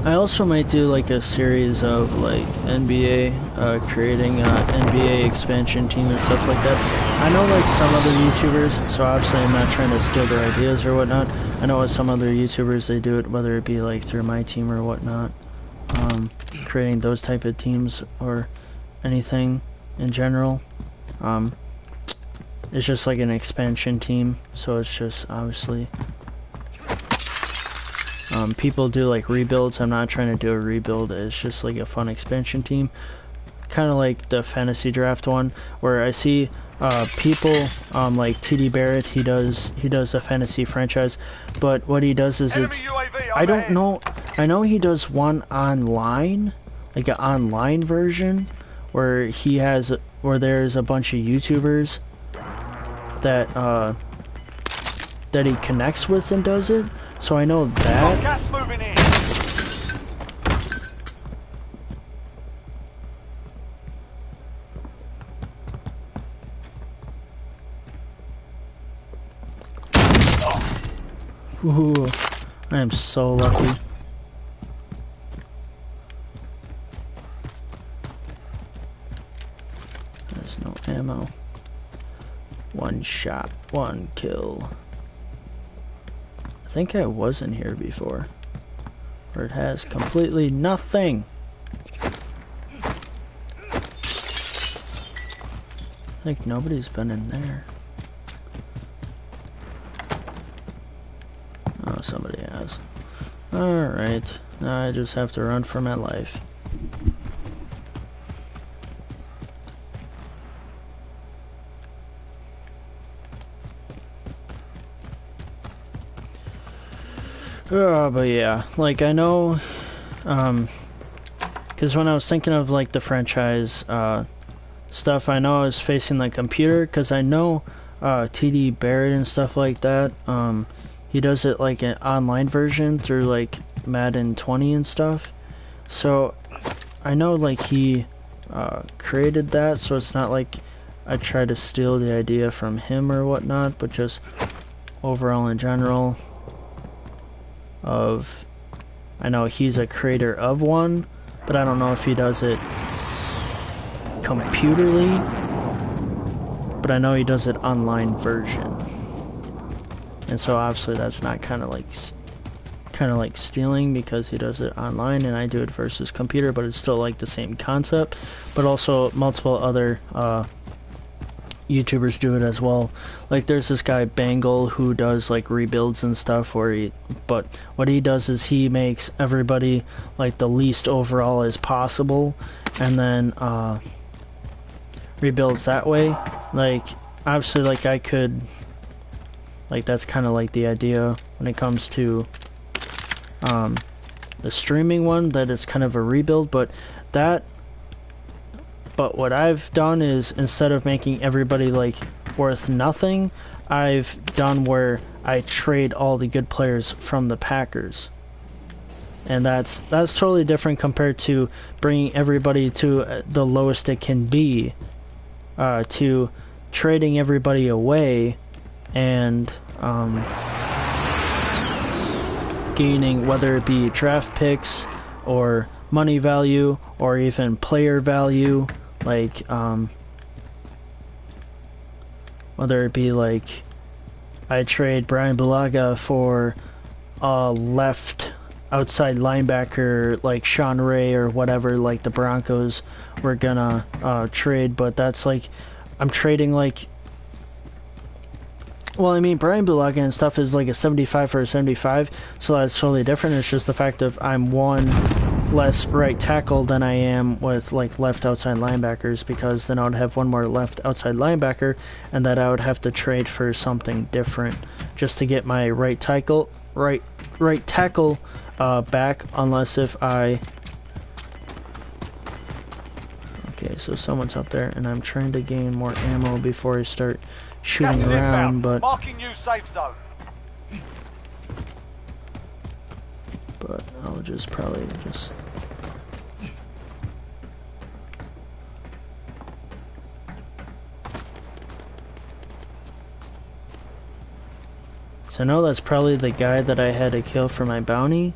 I also might do like a series of like NBA, creating an NBA expansion team and stuff like that. I know like some other YouTubers, so obviously I'm not trying to steal their ideas or whatnot. I know with some other YouTubers they do it, whether it be like through my team or whatnot. Creating those type of teams or anything in general. It's just like an expansion team, so it's just obviously people do like rebuilds. I'm not trying to do a rebuild. It's just like a fun expansion team, kind of like the fantasy draft one, where I see people like TD Barrett. He does a fantasy franchise, but what he does is it's I don't know. I know he does one online, like an online version, where he has there's a bunch of YouTubers that that he connects with and does it. So I know that. Gas moving in. Ooh, I am so lucky. There's no ammo. One shot, one kill. think I was in here before. Where it has completely nothing. I think nobody's been in there. Oh, somebody has. Alright. Now I just have to run for my life. Oh, but yeah, like I know, because when I was thinking of like the franchise stuff, I know I was facing the computer, because I know TD Barrett and stuff like that, he does it like an online version through like Madden 20 and stuff, so I know like he created that, so it's not like I try to steal the idea from him or whatnot, but just overall in general. I know he's a creator of one, but I don't know if he does it computerly, but I know he does it online version, and so obviously that's not kind of like stealing, because he does it online and I do it versus computer, but it's still like the same concept. But also multiple other YouTubers do it as well. Like there's this guy Bangle who does like rebuilds and stuff but what he does is he makes everybody like the least overall as possible, and then rebuilds that way. Like obviously like I could, like that's kind of like the idea when it comes to the streaming one, that is kind of a rebuild, but what I've done is, instead of making everybody like worth nothing, I've done where I trade all the good players from the Packers, and that's totally different compared to bringing everybody to the lowest it can be, to trading everybody away and gaining, whether it be draft picks or money value or even player value. Like, whether it be like I trade Brian Bulaga for a left outside linebacker like Sean Ray or whatever, like the Broncos were gonna trade, but that's like, I'm trading like, well, I mean, Brian Bulaga and stuff is like a 75 for a 75, so that's totally different. It's just the fact of I'm one less right tackle than I am with like left outside linebackers, because then I would have one more left outside linebacker, and that I would have to trade for something different just to get my right tackle back, unless if I... Okay, so someone's up there, and I'm trying to gain more ammo before I start shooting around, but... Marking new safe zone. But I'll just probably just... So I know that's probably the guy that I had to kill for my bounty,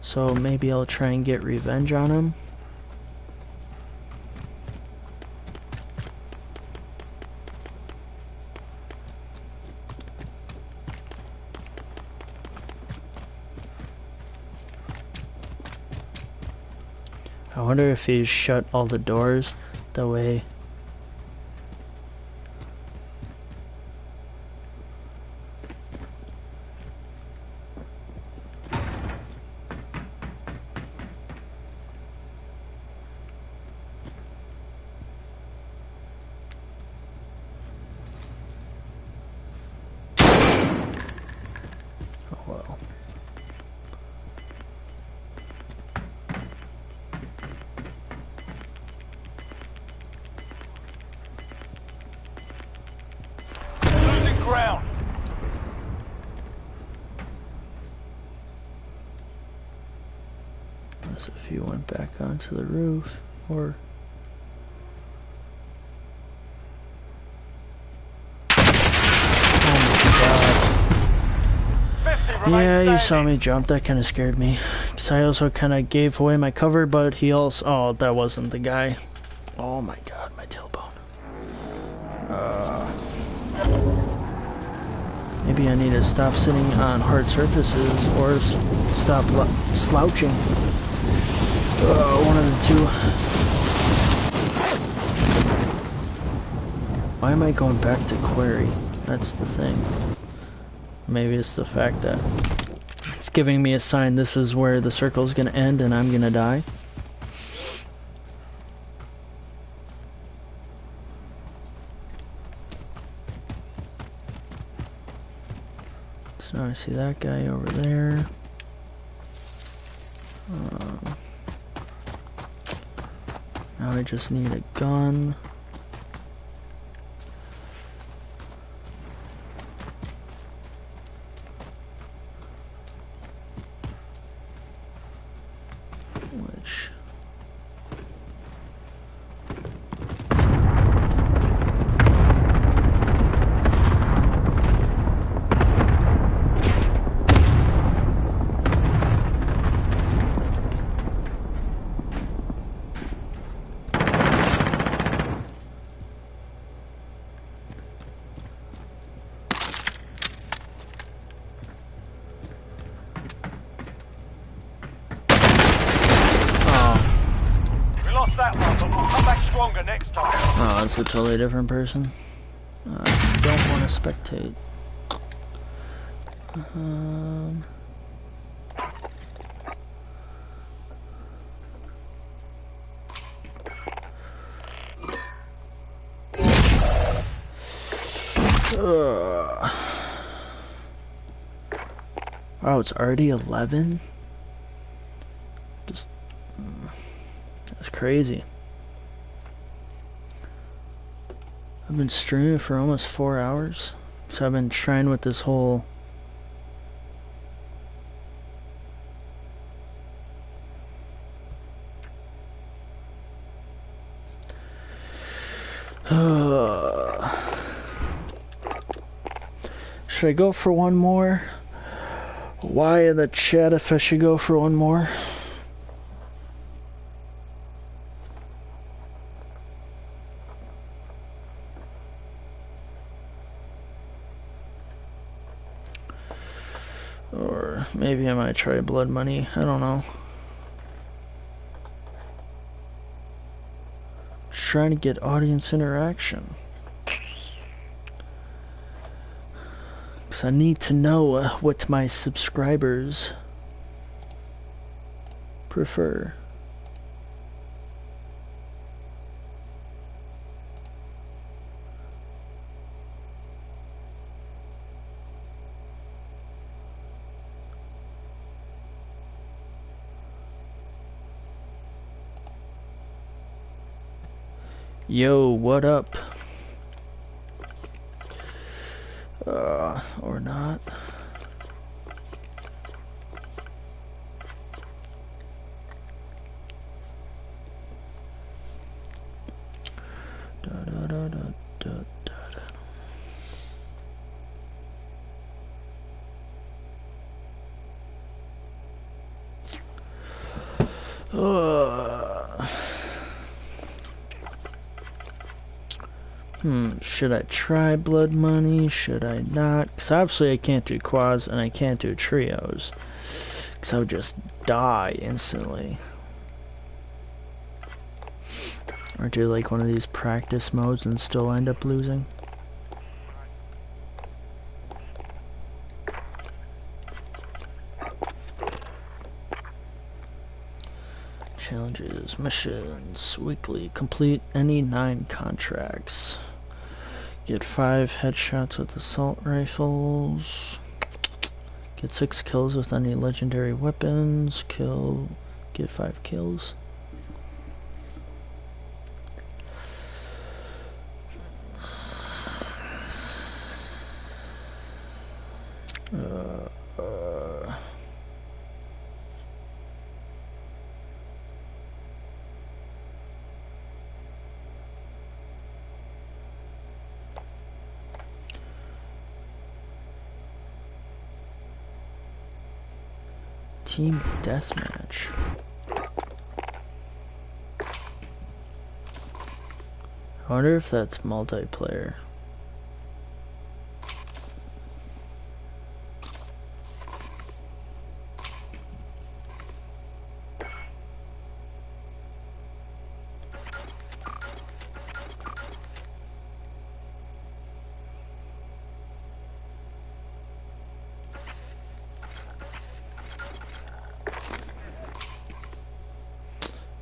so maybe I'll try and get revenge on him. I wonder if he's shut all the doors, that way... Oh well. Losing ground. Unless if you went back onto the roof, or... Yeah, you saw me jump. That kind of scared me. Because I also kind of gave away my cover, but he also... Oh, that wasn't the guy. Oh my god, my tailbone. Maybe I need to stop sitting on hard surfaces or stop slouching. One of the two. Why am I going back to quarry? That's the thing. Maybe it's the fact that it's giving me a sign this is where the circle's gonna end and I'm gonna die. So now I see that guy over there. Now I just need a gun. Which... That one, but we'll come back stronger next time. Oh, it's a totally different person. I don't want to spectate. Wow, it's already 11? Just... That's crazy. I've been streaming for almost 4 hours. So I've been trying with this whole... Should I go for one more? Why in the chat if I should go for one more? Or maybe I might try blood money. I don't know. Trying to get audience interaction. Because I need to know what my subscribers prefer. Yo, what up? Or not. Da, da, da, da, da, da. Should I try blood money? Should I not? Because obviously I can't do quads and I can't do trios. Because I would just die instantly. Or do like one of these practice modes and still end up losing. Challenges, missions, weekly, complete any 9 contracts. Get 5 headshots with assault rifles. Get 6 kills with any legendary weapons. Get 5 kills. Team deathmatch. I wonder if that's multiplayer.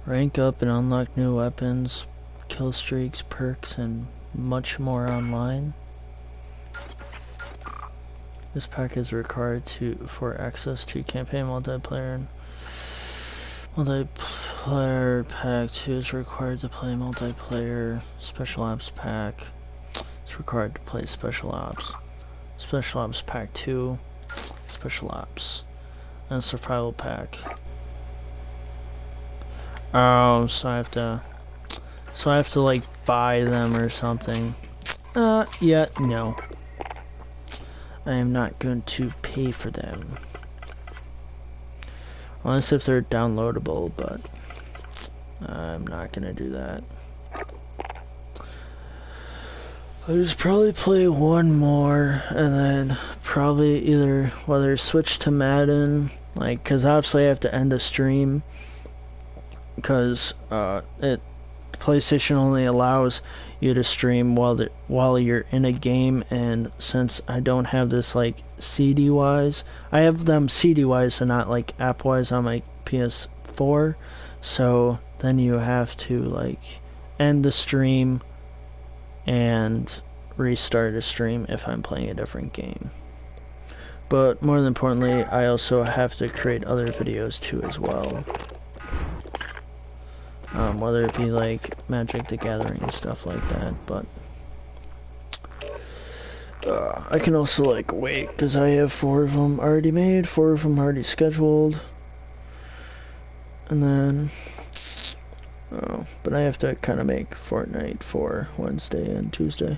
Rank up and unlock new weapons, kill streaks, perks, and much more online. This pack is required for access to campaign multiplayer. Multiplayer pack 2 is required to play multiplayer. Special ops pack. It's required to play special ops. Special ops pack 2. Special ops. And survival pack. Oh, so I have to like buy them or something. Yeah, no. I am not going to pay for them. Unless if they're downloadable, but I'm not gonna do that. I'll just probably play one more and then probably either whether switch to Madden, like, cause obviously I have to end a stream because PlayStation only allows you to stream while you're in a game, and since I don't have this like CD wise, I have them CD wise and not like app wise on my PS4, so then you have to like end the stream and restart a stream if I'm playing a different game. But more than importantly, I also have to create other videos too as well. Whether it be like Magic the Gathering, stuff like that, but I can also like wait because I have 4 of them already made, 4 of them already scheduled, and then but I have to kind of make Fortnite for Wednesday and Tuesday.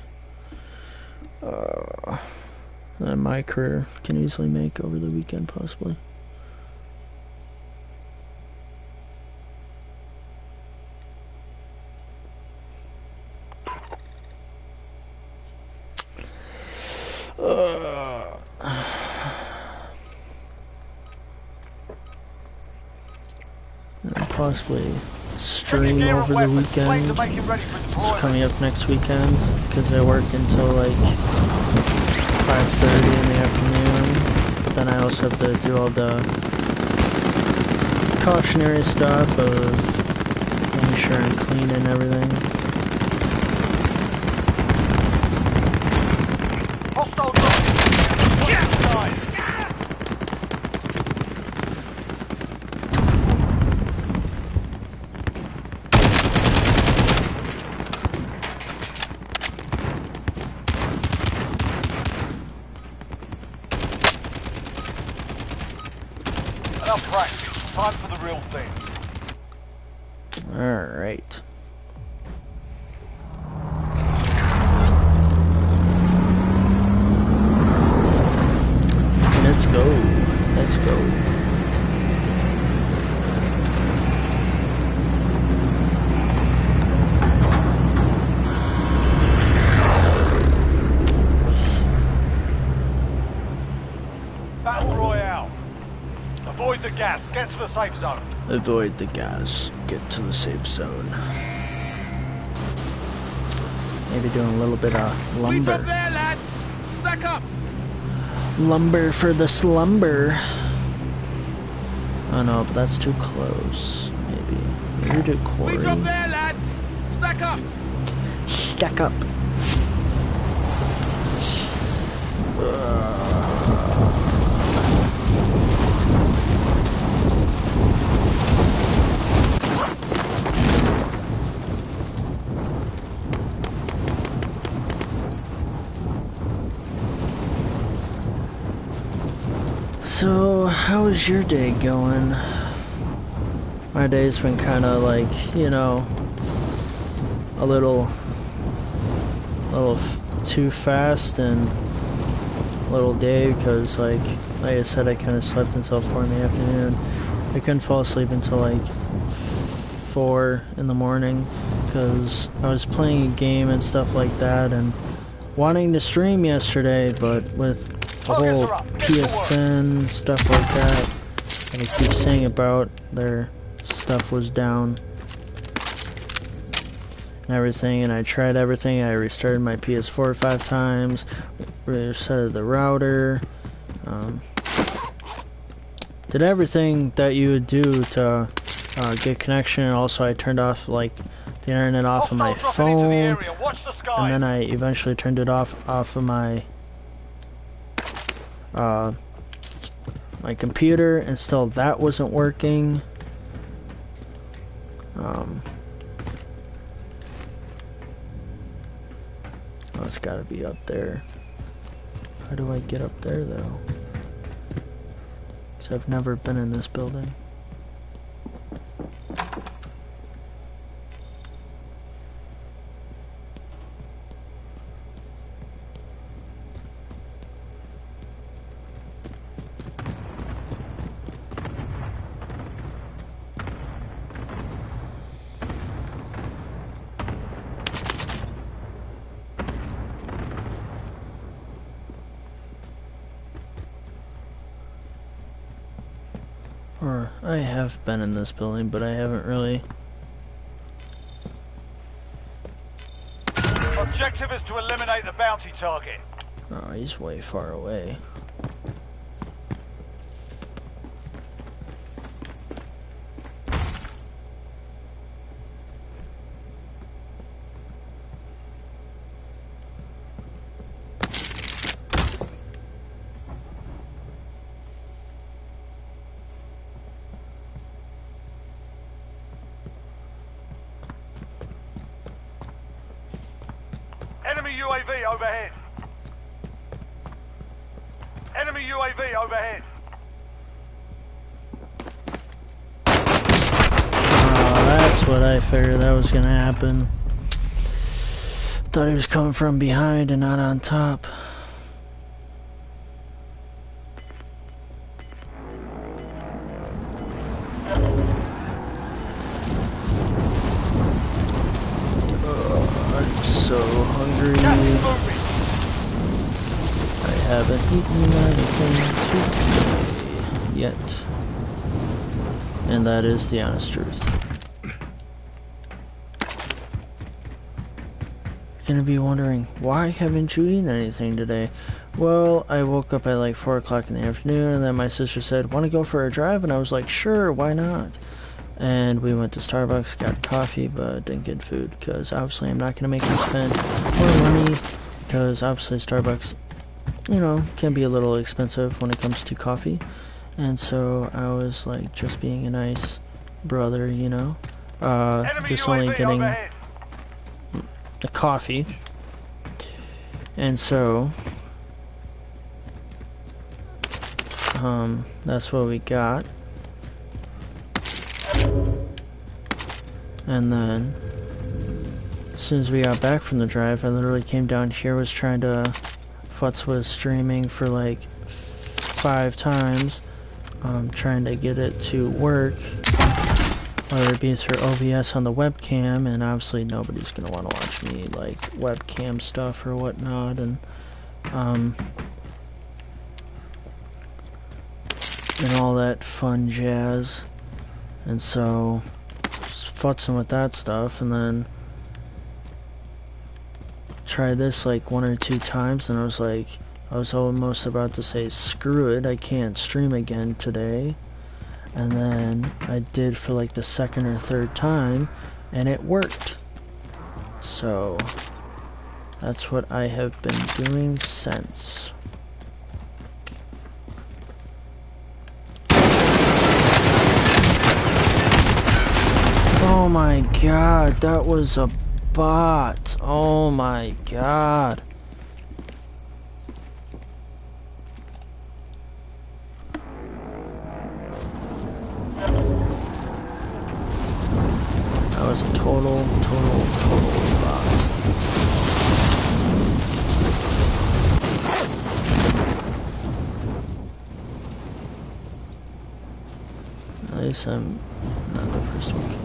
And my career can easily make over the weekend possibly. And possibly stream over the weekend. It's coming up next weekend because I work until like 5:30 in the afternoon. But then I also have to do all the cautionary stuff of making sure I'm clean and everything. Hostile drop. Yeah, nice. Enough practice. Time for the real thing. Alright. Let's go. Let's go. Battle Royale. Avoid the gas. Get to the safe zone. Avoid the gas. Get to the safe zone. Maybe doing a little bit of lumber. Wait up there, lads! Stack up! Lumber for the slumber. Oh no, but that's too close. Maybe do quarry. Wait up there, lads! Stack up! Stack up. So, how's your day going? My day's been kind of like, you know, a little too fast and a little day because, like I said, I kind of slept until 4 in the afternoon. I couldn't fall asleep until like 4 in the morning because I was playing a game and stuff like that and wanting to stream yesterday, but with the whole PSN stuff like that I keep saying about, their stuff was down and everything, and I tried everything. I restarted my PS4 5 times, reset the router, did everything that you would do to good connection, and also I turned off like the internet off of my Hostiles dropping into the phone, area. Watch the skies. and then I eventually turned it off of my my computer, and still that wasn't working. Oh, it's gotta be up there. How do I get up there though? 'Cause I've never been in this building. Or I have been in this building, but I haven't really. Objective is to eliminate the bounty target. Oh, he's way far away. Enemy UAV overhead. Enemy UAV overhead. Oh, that's what I figured that was gonna happen. Thought he was coming from behind and not on top. I'm so hungry. Gas is moving. I haven't eaten anything today yet. And that is the honest truth. You're gonna be wondering, why haven't you eaten anything today? Well, I woke up at like 4 o'clock in the afternoon, and then my sister said, want to go for a drive? And I was like, sure, why not? And we went to Starbucks, got coffee, but didn't get food, because obviously I'm not gonna make her spend more money, because obviously Starbucks, you know, can be a little expensive when it comes to coffee. And so I was like just being a nice brother, you know, just only getting a coffee. And so that's what we got. And then as soon as we got back from the drive, I literally came down here, was trying to, Futz was streaming for like 5 times, trying to get it to work, whether it be through OBS on the webcam, and obviously nobody's gonna want to watch me like webcam stuff or whatnot, and all that fun jazz. And so just futzing with that stuff, and then tried this like 1 or 2 times, and I was almost about to say screw it, I can't stream again today. And then I did for like the 2nd or 3rd time, and it worked. So that's what I have been doing since. Oh my god, that was a bot. Oh my god. That was a total bot. At least I'm not the first one killed.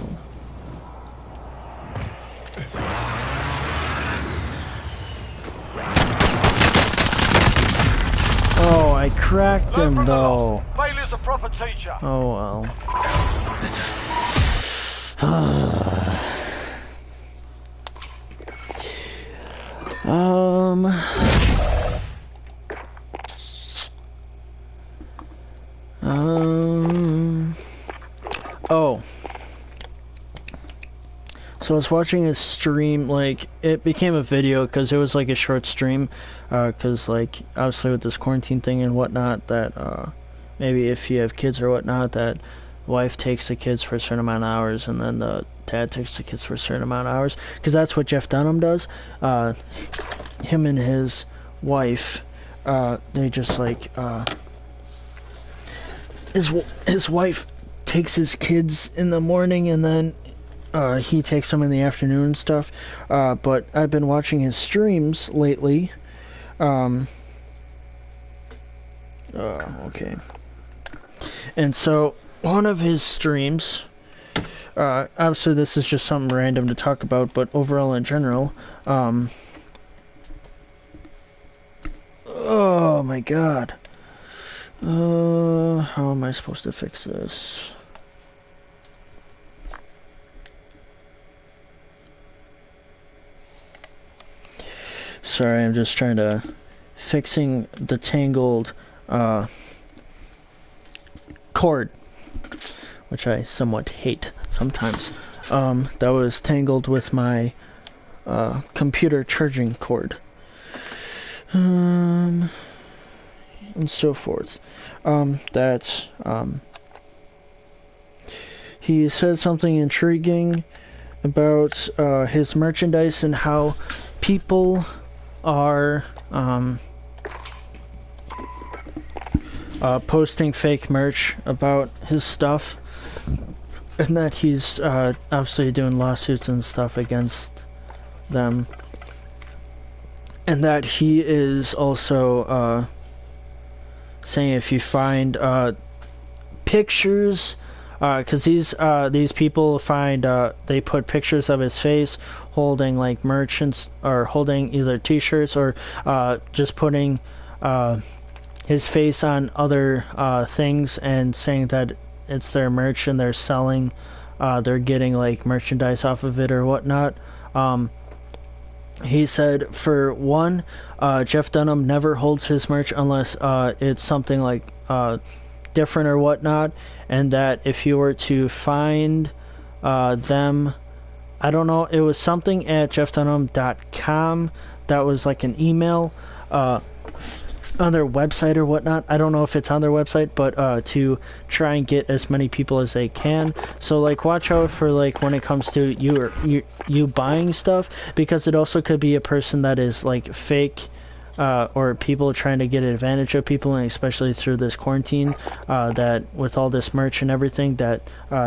Oh, I cracked him though. Failure's a proper teacher. Oh well. Oh. So I was watching his stream, like, it became a video because it was like a short stream, because, like, obviously with this quarantine thing and whatnot, that, maybe if you have kids or whatnot, that wife takes the kids for a certain amount of hours, and then the dad takes the kids for a certain amount of hours, because that's what Jeff Dunham does. Him and his wife, they just, like, his wife takes his kids in the morning, and then he takes them in the afternoon and stuff. But I've been watching his streams lately. Okay. And so, one of his streams, obviously this is just something random to talk about, but overall in general, oh my god. How am I supposed to fix this? Sorry, I'm just trying to fixing the tangled cord, which I somewhat hate sometimes. That was tangled with my computer charging cord. And so forth. He said something intriguing about his merchandise and how people are posting fake merch about his stuff, and that he's obviously doing lawsuits and stuff against them, and that he is also saying if you find pictures, because these people find they put pictures of his face holding like merchants, or holding either t-shirts, or just putting his face on other things and saying that it's their merch and they're selling, they're getting like merchandise off of it or whatnot. He said, for one, Jeff Dunham never holds his merch unless it's something like different or whatnot, and that if you were to find them, I don't know, it was something at jeffdunham.com that was like an email on their website or whatnot. I don't know if it's on their website, but to try and get as many people as they can. So like watch out for like when it comes to you buying stuff, because it also could be a person that is like fake, or people trying to get advantage of people, and especially through this quarantine, that with all this merch and everything, that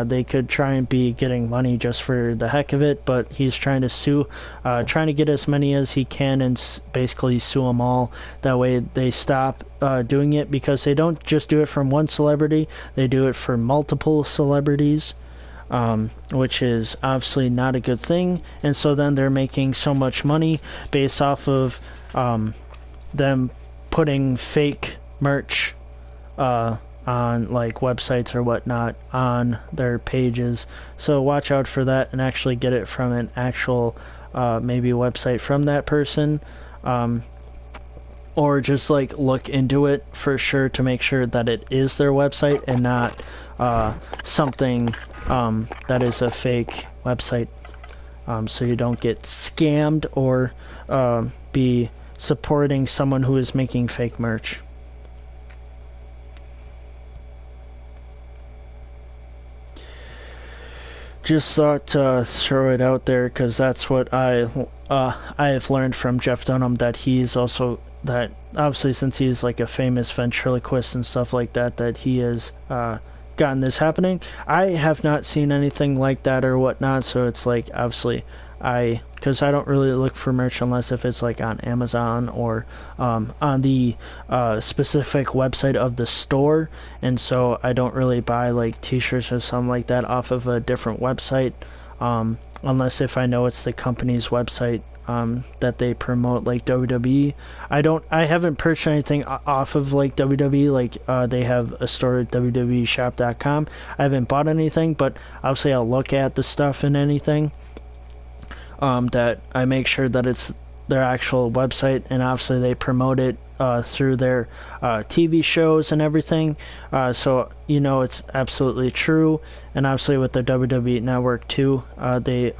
they could try and be getting money just for the heck of it. But he's trying to sue, trying to get as many as he can and basically sue them all. That way they stop doing it, because they don't just do it from one celebrity, they do it for multiple celebrities, which is obviously not a good thing. And so then they're making so much money based off of them putting fake merch on like websites or whatnot on their pages. So watch out for that and actually get it from an actual maybe website from that person, or just like look into it for sure to make sure that it is their website and not something that is a fake website, so you don't get scammed or be supporting someone who is making fake merch. Just thought to throw it out there, because that's what I have learned from Jeff Dunham, that he's also, that obviously since he's like a famous ventriloquist and stuff like that, that he has gotten this happening. I have not seen anything like that or whatnot, so it's like obviously because I don't really look for merch unless if it's like on Amazon or on the specific website of the store, and so I don't really buy like t-shirts or something like that off of a different website, unless if I know it's the company's website that they promote, like WWE. I haven't purchased anything off of like WWE, like they have a store at www.shop.com. I haven't bought anything, but obviously I'll look at the stuff and anything, that I make sure that it's their actual website, and obviously they promote it through their TV shows and everything, so you know it's absolutely true. And obviously with the WWE network too, they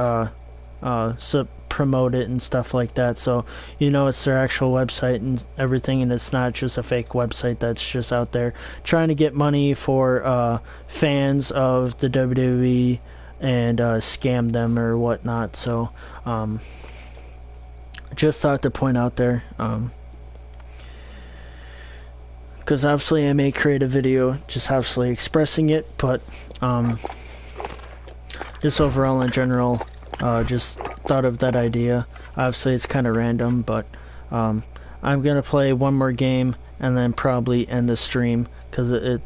promote it and stuff like that, so you know it's their actual website and everything, and it's not just a fake website that's just out there trying to get money for fans of the WWE and scam them or whatnot. So just thought to point out there, because obviously I may create a video just obviously expressing it, but just overall in general, just thought of that idea. Obviously it's kind of random, but I'm gonna play one more game and then probably end the stream, because it'll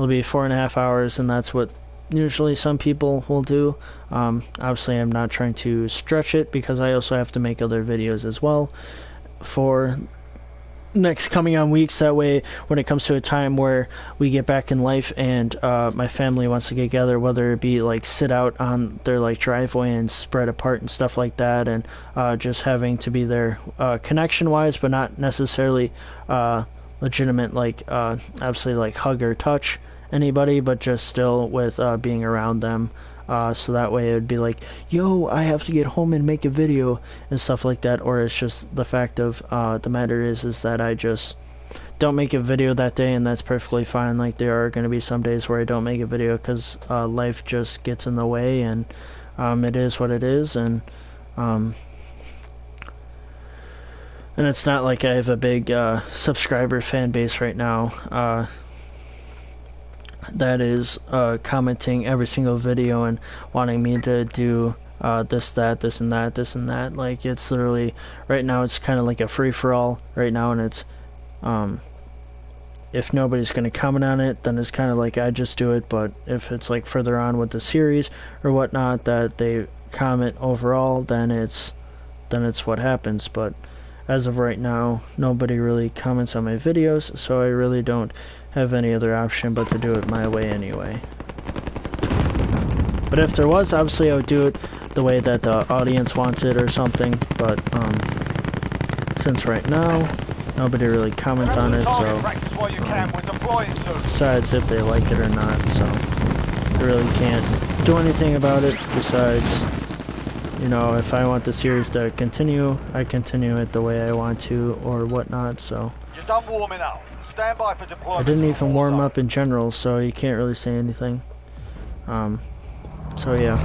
be 4.5 hours, and that's what usually some people will do. Obviously I'm not trying to stretch it, because I also have to make other videos as well for next coming on weeks. That way when it comes to a time where we get back in life and my family wants to get together, whether it be like sit out on their like driveway and spread apart and stuff like that, and just having to be there connection wise, but not necessarily legitimate, like obviously like hug or touch anybody, but just still with being around them. So that way it would be like, yo, I have to get home and make a video and stuff like that. Or it's just the fact of the matter is that I just don't make a video that day, and that's perfectly fine. Like, there are going to be some days where I don't make a video because life just gets in the way, and it is what it is. And it's not like I have a big subscriber fan base right now that is commenting every single video and wanting me to do this, that, this and that, this and that. Like, it's literally, right now it's kind of like a free-for-all right now, and it's if nobody's going to comment on it, then it's kind of like I just do it. But if it's like further on with the series or whatnot that they comment overall, then it's what happens. But as of right now, nobody really comments on my videos, so I really don't have any other option but to do it my way anyway. But if there was, obviously I would do it the way that the audience wants it or something, but since right now nobody really comments on it, so besides if they like it or not, so I really can't do anything about it besides, you know, if I want the series to continue, I continue it the way I want to or whatnot. So You're done warming up. Stand by for deployment. I didn't even warm up in general, so you can't really say anything. So yeah.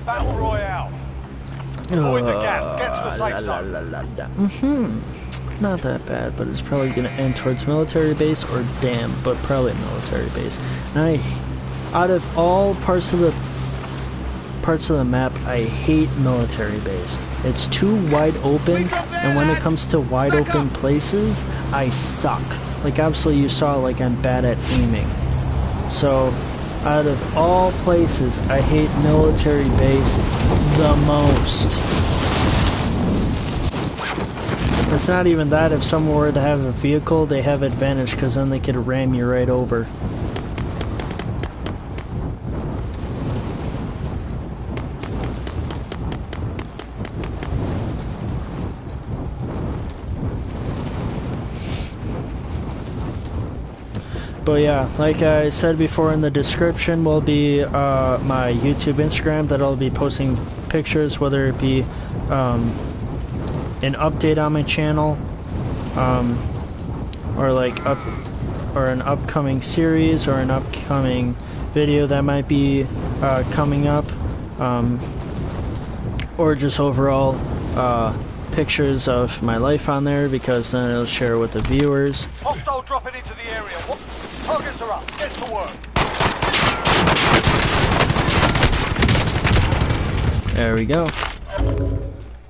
Battle Royale. Avoid the gas. Get to the safe zone. Not that bad, but it's probably gonna end towards military base or dam, but probably military base. And out of all parts of the map, I hate military base. It's too wide open, and when it comes to wide open places, I suck. Like, obviously you saw, like, I'm bad at aiming. So out of all places, I hate military base the most. It's not even that. If someone were to have a vehicle, they have advantage, because then they could ram you right over. But yeah, like I said before, in the description will be my YouTube, Instagram, that I'll be posting pictures, whether it be an update on my channel, or like an upcoming series or an upcoming video that might be coming up, or just overall pictures of my life on there, because then it'll share with the viewers. Hostile dropping into the area. Targets are up. Get to work. There we go.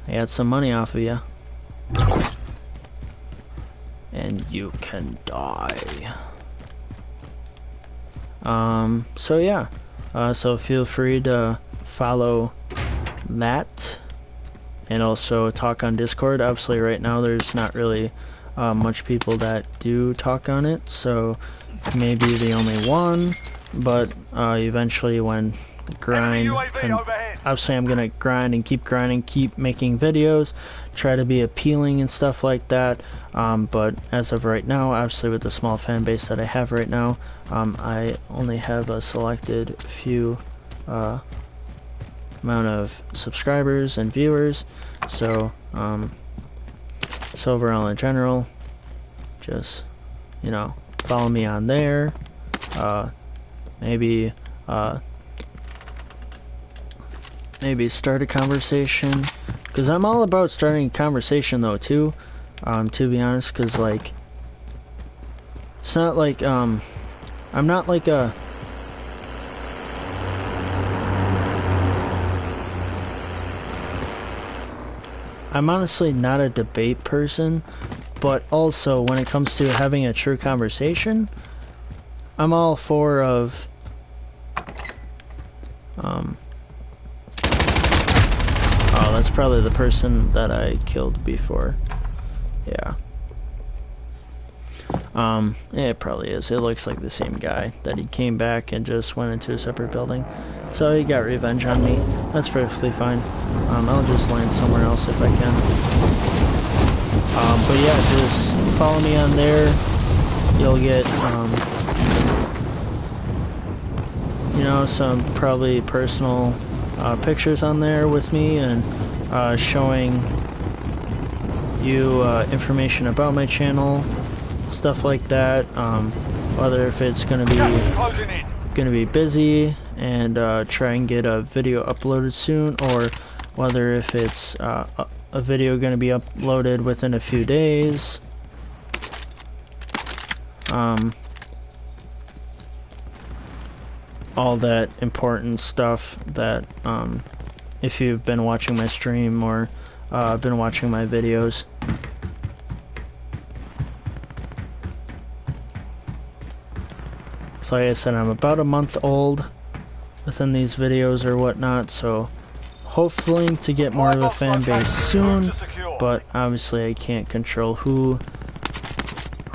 I got some money off of you. And you can die. So yeah. So feel free to follow that. And also talk on Discord. Obviously right now there's not really much people that do talk on it, so maybe the only one, but eventually when the grind obviously I'm gonna grind and keep grinding, keep making videos, try to be appealing and stuff like that, but as of right now, obviously with the small fan base that I have right now, I only have a selected few amount of subscribers and viewers, so so overall in general, just, you know, follow me on there, maybe maybe start a conversation, because I'm all about starting a conversation though too, to be honest, because like, it's not like, I'm not like a, I'm honestly not a debate person, but also when it comes to having a true conversation, I'm all for of, oh, that's probably the person that I killed before. Yeah. Yeah, it probably is. It looks like the same guy that he came back and just went into a separate building. So he got revenge on me. That's perfectly fine. I'll just land somewhere else if I can. But yeah, just follow me on there. You'll get, you know, some probably personal pictures on there with me, and showing you information about my channel, stuff like that, whether if it's gonna be busy and try and get a video uploaded soon, or whether if it's a video gonna be uploaded within a few days, all that important stuff that if you've been watching my stream or been watching my videos. So like I said, I'm about a month old within these videos or whatnot, so hopefully to get more of a fan base soon, but obviously I can't control who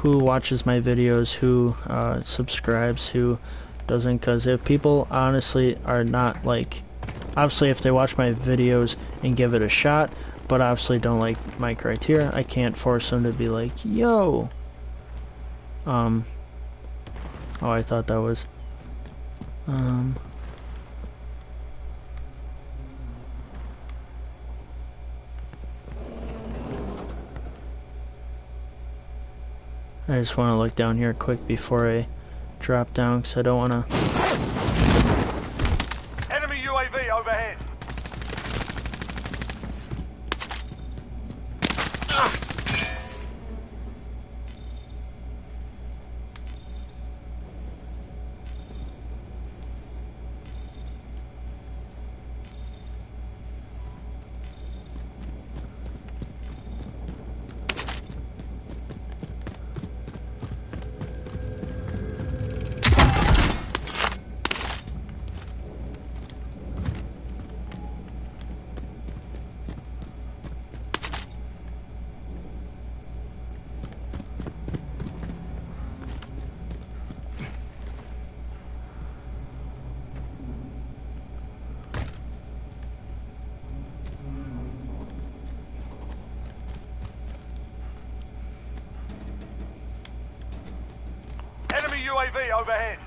watches my videos, who subscribes, who doesn't, because if people honestly are not like, obviously if they watch my videos and give it a shot, but obviously don't like my criteria, I can't force them to be like, yo, oh, I thought that was, I just want to look down here quick before I drop down, because I don't want to. Enemy UAV overhead. Enemy UAV overhead.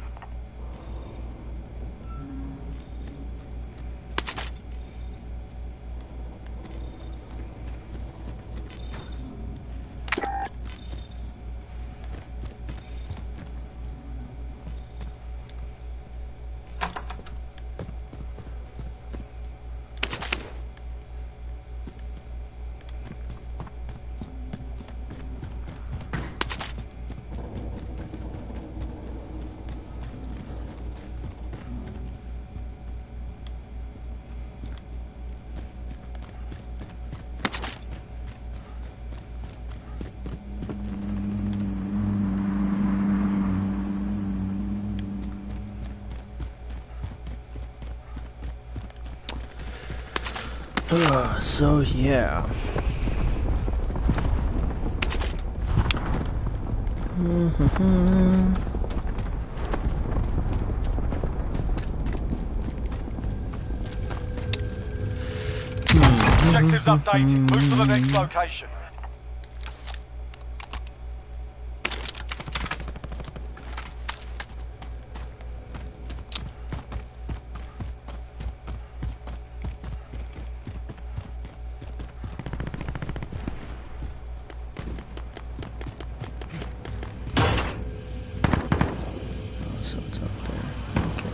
So yeah. Objectives updated. Move to the next location. So it's up there. Okay.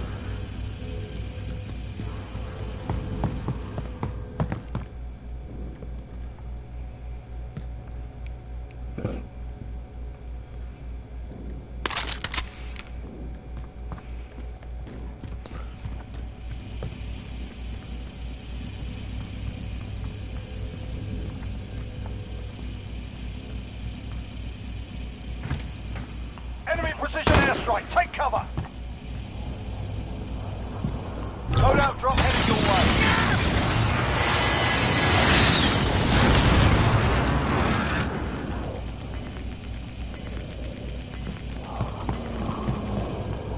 Enemy precision airstrike. Take cover. Loadout drop heading your way.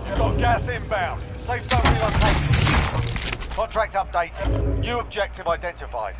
You've got gas inbound. Safe zone relocated. Contract updated. New objective identified.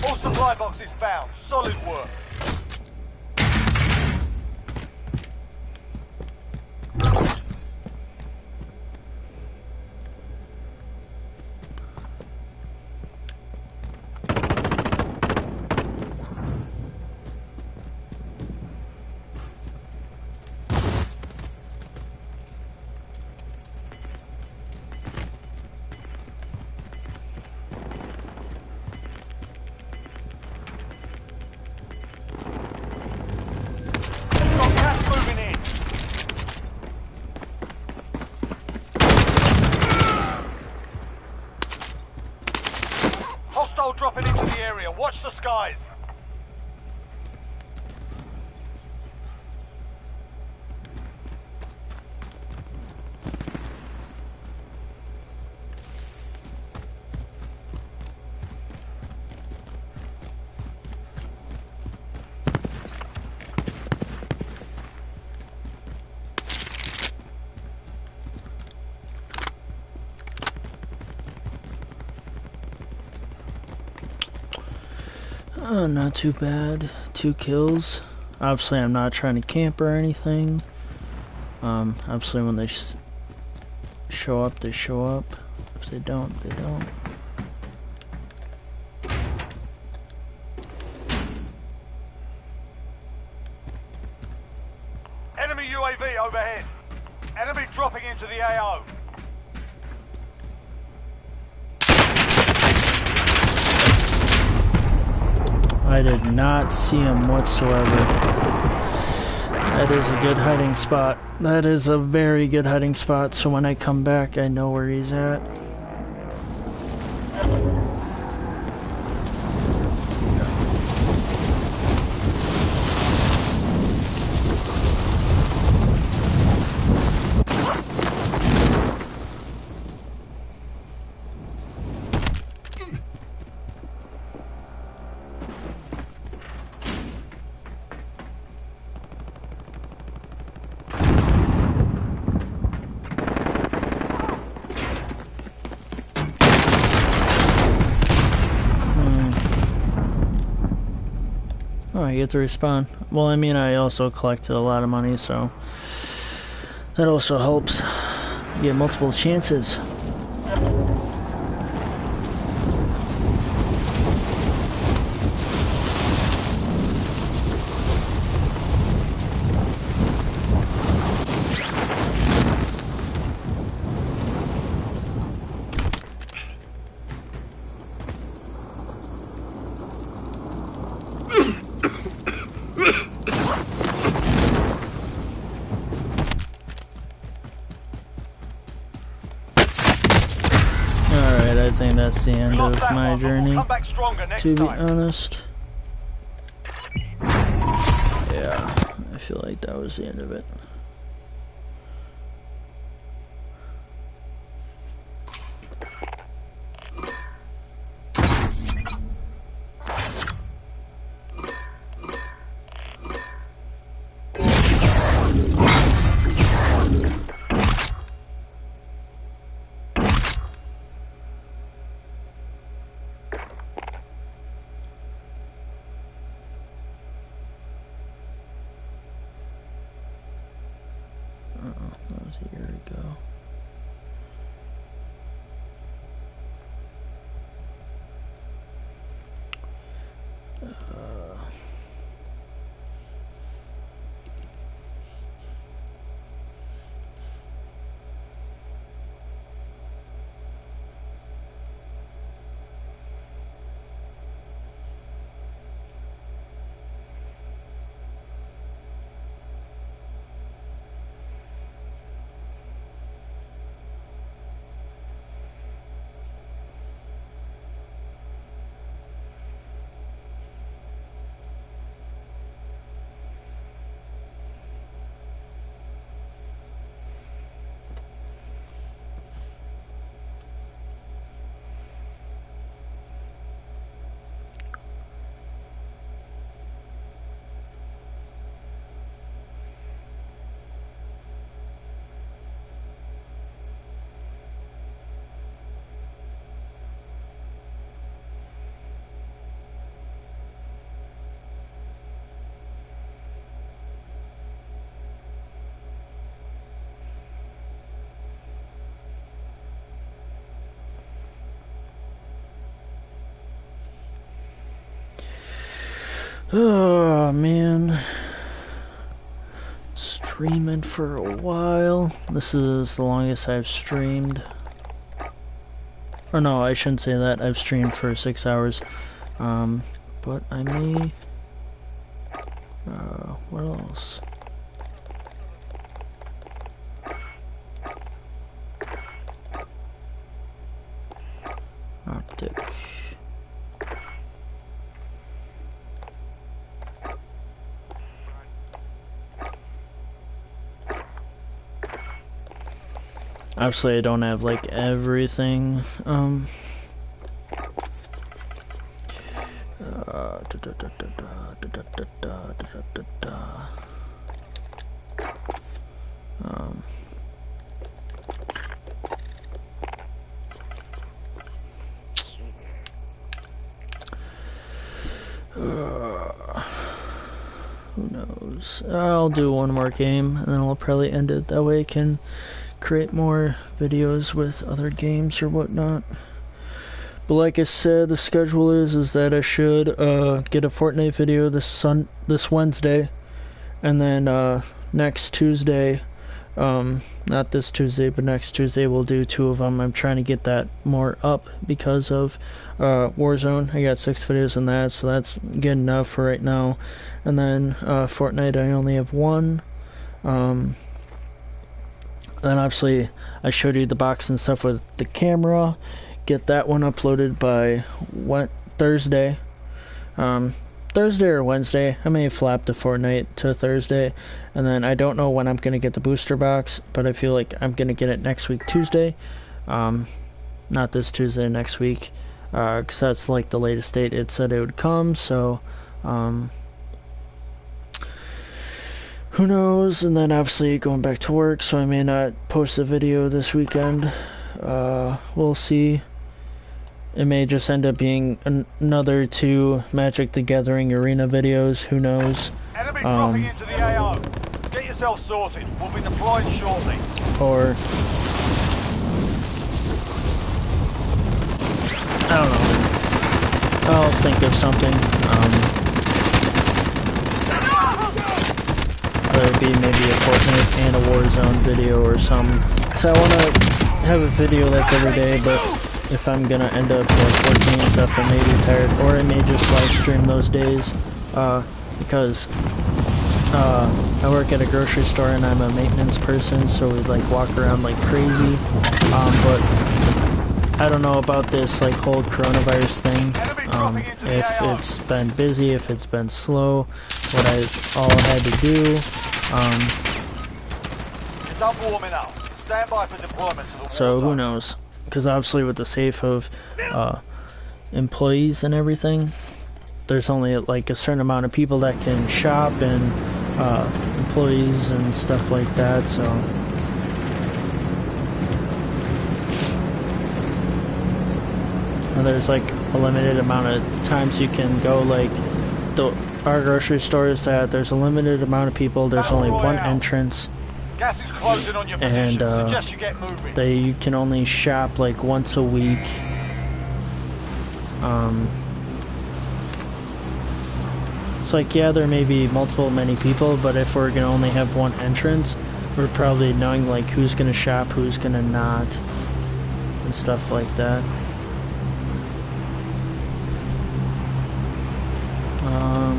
All supply boxes found. Solid work. Got gas moving in. Hostile dropping into the area. Watch the skies. Oh, not too bad. 2 kills. Obviously, I'm not trying to camp or anything. Obviously, when they show up, they show up. If they don't, they don't. Enemy UAV overhead. Enemy dropping into the AO. I did not see him whatsoever. That is a good hiding spot. That is a very good hiding spot, so when I come back, I know where he's at. Oh, I get to respawn. Well, I mean, I also collected a lot of money, so that also helps. You get multiple chances. think that's the end Lost of that my one, but we'll journey, come back stronger next to be time. honest. Yeah, I feel like that was the end of it. That was a year ago. Oh man, streaming for a while. This is the longest I've streamed. Or no, I shouldn't say that. I've streamed for 6 hours. But I may. What else? Optic. Obviously, I don't have like everything. Who knows? I'll do one more game and then I'll probably end it. That way I can create more videos with other games or whatnot. But like I said, the schedule is that I should get a Fortnite video this Wednesday, and then next Tuesday, not this Tuesday, but next Tuesday we'll do 2 of them. I'm trying to get that more up because of Warzone. I got 6 videos in that, so that's good enough for right now. And then Fortnite, I only have 1. Then obviously I showed you the box and stuff with the camera. Get that one uploaded by Thursday. Thursday or Wednesday. I may flap the Fortnite to Thursday. And then I don't know when I'm going to get the booster box, but I feel like I'm going to get it next week Tuesday. Not this Tuesday, next week. Because that's like the latest date it said it would come. So, who knows? And then obviously going back to work, so I may not post a video this weekend. We'll see. It may just end up being another 2 Magic the Gathering arena videos. Who knows? Enemy dropping into the AO. Get yourself sorted. We'll be deployed shortly. Or I don't know. I'll think of something. Whether it be maybe a Fortnite and a Warzone video or something. So I want to have a video like every day, but if I'm gonna end up like working and stuff, I may be tired, or I may just live stream those days, because I work at a grocery store and I'm a maintenance person, so we like walk around like crazy. But I don't know about this like whole coronavirus thing. Enemy dropping into the If AO. it's been busy, if it's been slow, what I all had to do. It's up warming up. Stand by for deployment to the war So who zone. knows? Because obviously with the safe of employees and everything, there's only like a certain amount of people that can shop and employees and stuff like that. So. And there's like a limited amount of times you can go, like our grocery store is that there's a limited amount of people, there's only one entrance, Gas is closing on your and position. Suggest you get moving. you can only shop like once a week. It's like, yeah, there may be many people, but if we're gonna only have one entrance, we're probably knowing like who's gonna shop, who's gonna not, and stuff like that.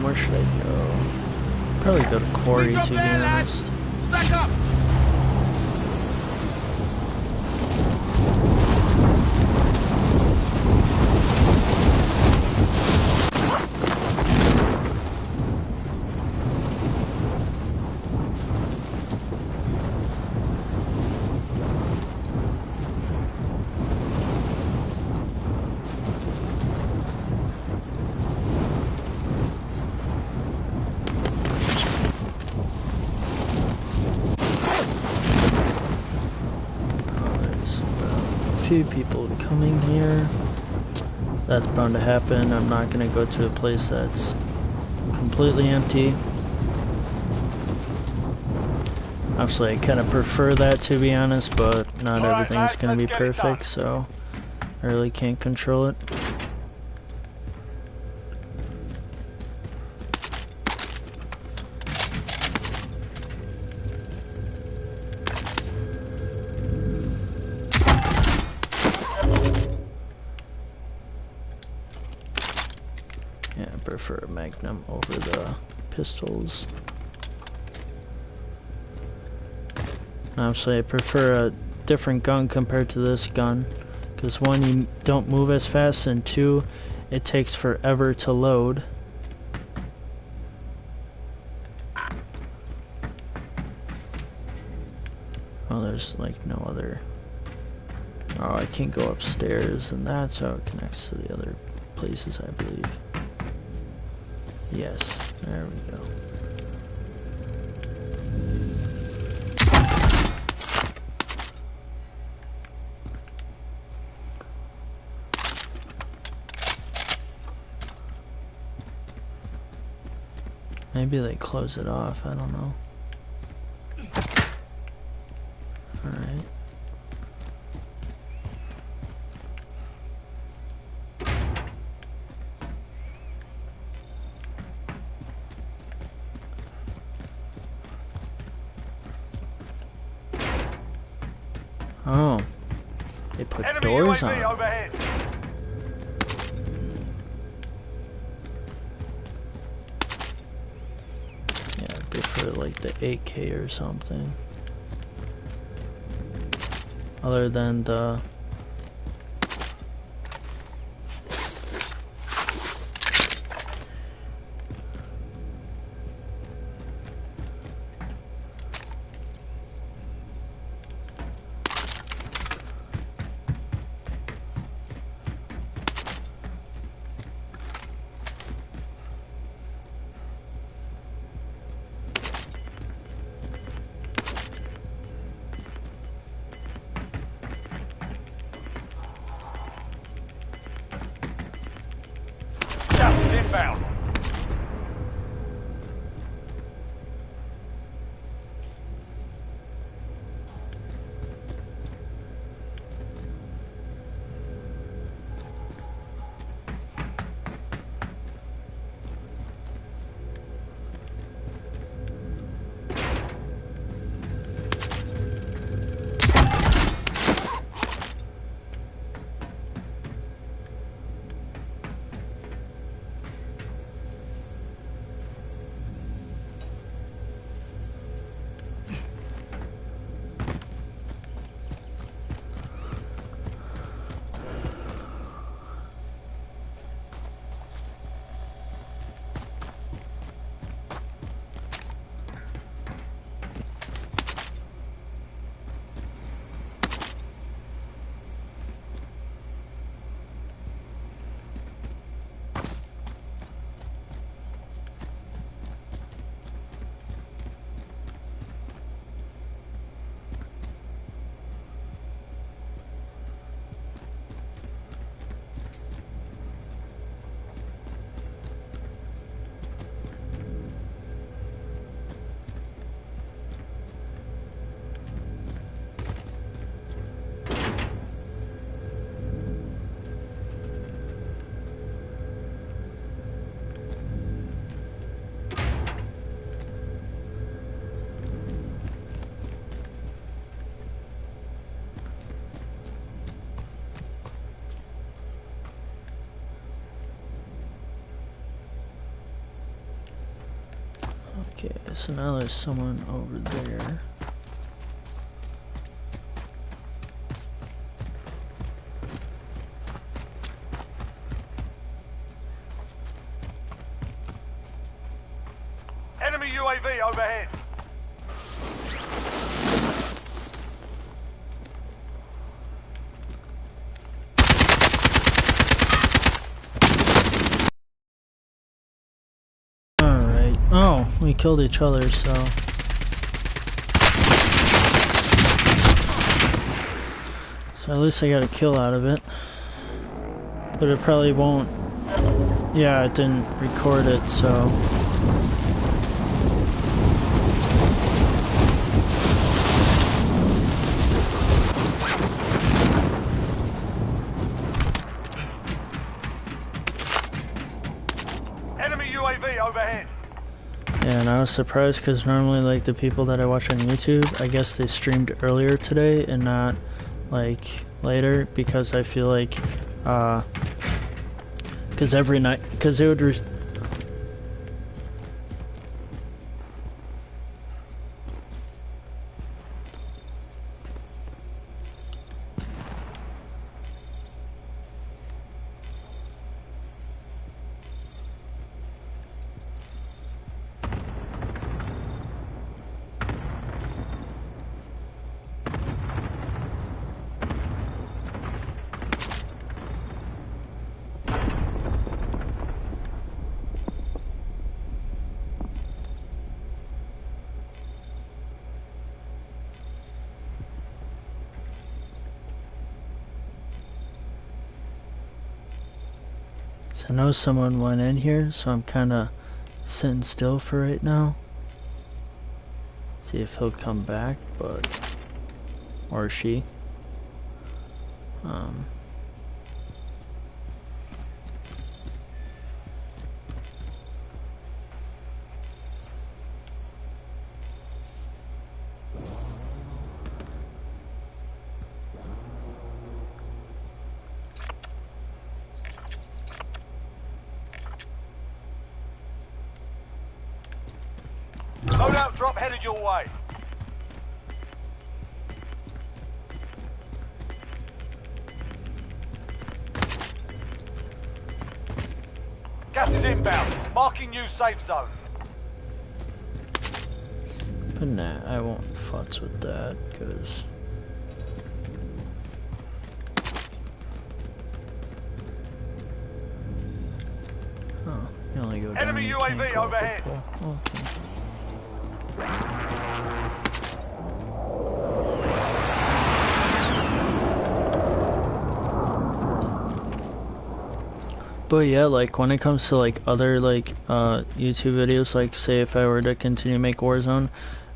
Where should I go? Probably go to Quarry, to be honest. Stack up! Few people coming here. That's bound to happen. I'm not gonna go to a place that's completely empty. Obviously, I kind of prefer that, to be honest, but not All right, everything's lads, gonna be let's get it done. perfect, so I really can't control it. Yeah, I prefer a Magnum over the pistols. Obviously, I prefer a different gun compared to this gun, because one, you don't move as fast, and two, it takes forever to load. Oh, there's like no other. Oh, I can't go upstairs, and that's how it connects to the other places, I believe. Yes, there we go. Maybe they close it off, I don't know. Alright. Oh, they put Enemy doors UAV on. overhead. Yeah, I prefer like the 8K or something. Other than the... Okay, so now there's someone over there. Enemy UAV overhead. Alright. Oh, we killed each other, so. So at least I got a kill out of it. But it probably won't. Yeah, it didn't record it, so. Enemy UAV overhead. Yeah, and I was surprised because normally, like, the people that I watch on YouTube, I guess they streamed earlier today and not, like, later, because I feel like, because every night, because they would So I know someone went in here, so I'm kind of sitting still for right now. See if he'll come back, but or she. Loadout drop headed your way. Gas is inbound. Marking new safe zone. But nah, I won't futz with that, because... Oh, you only go down. Enemy You can't UAV go up overhead. the pole. Okay. But yeah, like when it comes to like other like YouTube videos, like say if I were to continue to make Warzone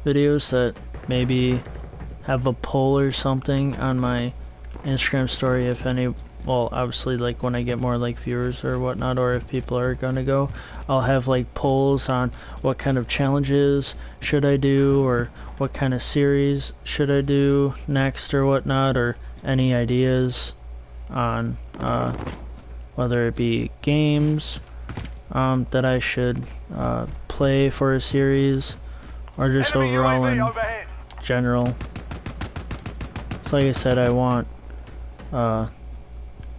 videos that maybe have a poll or something on my Instagram story, if any, well obviously like when I get more like viewers or whatnot, or if people are gonna go, I'll have like polls on what kind of challenges should I do, or what kind of series should I do next or whatnot, or any ideas on whether it be games that I should play for a series, or just Enemy overall UAV in overhead. general. So like I said, I want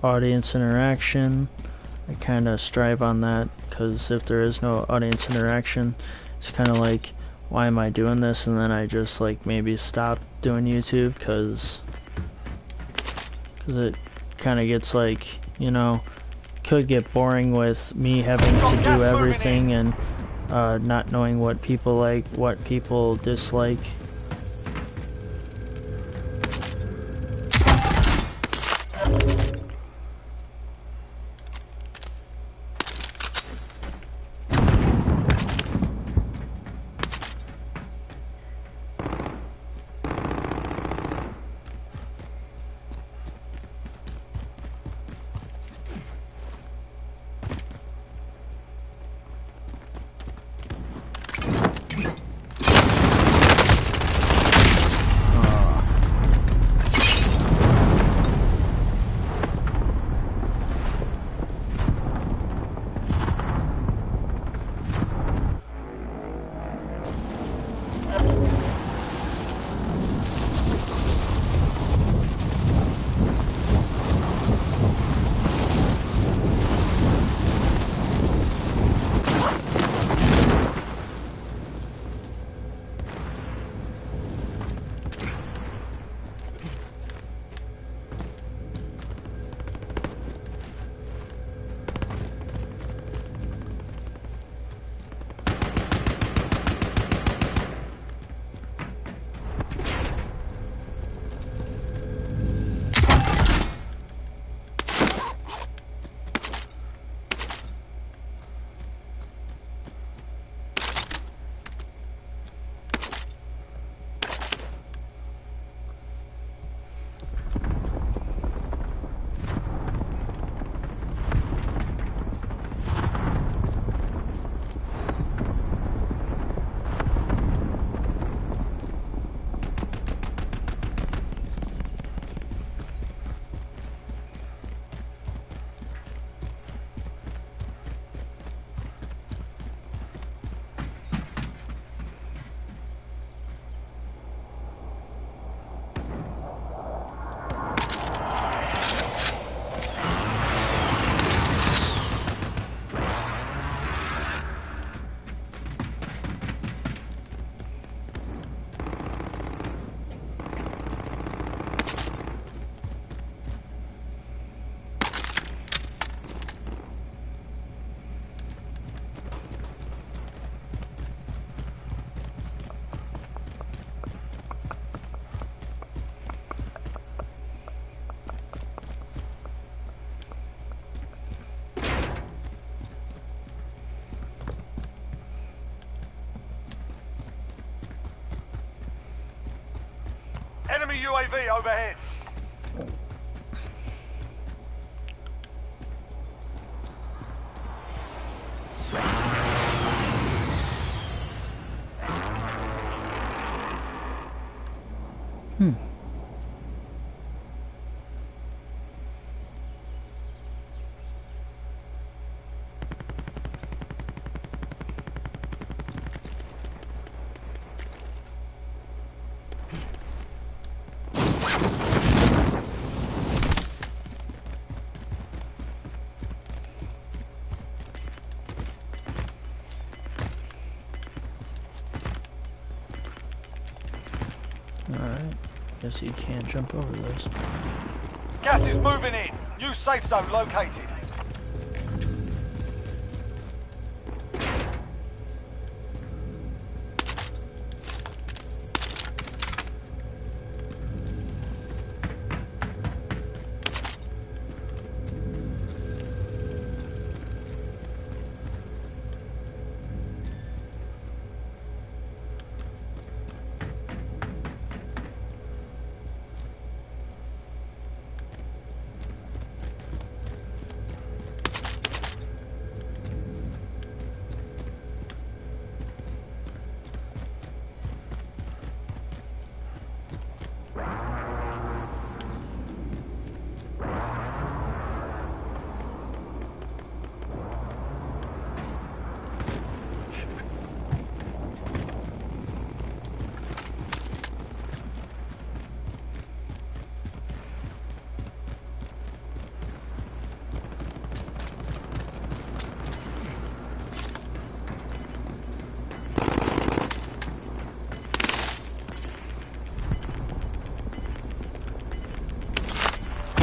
audience interaction. I kind of strive on that, because if there is no audience interaction, it's kind of like, why am I doing this? And then I just like maybe stop doing YouTube, because it kind of gets like, you know, could get boring with me having to do everything and not knowing what people like, what people dislike. Enemy UAV overhead. Alright. Guess you can't jump over those. Gas is moving in. New safe zone located.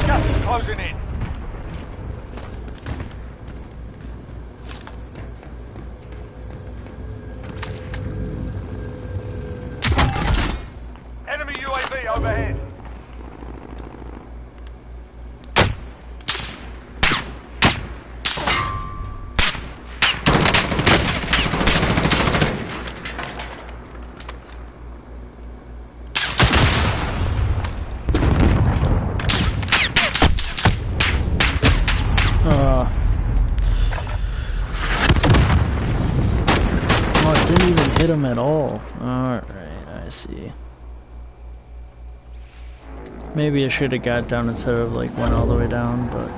Gas is closing in. Enemy UAV overhead. Oh, it didn't even hit him at all. Alright, I see. Maybe I should have got down instead of like went all the way down, but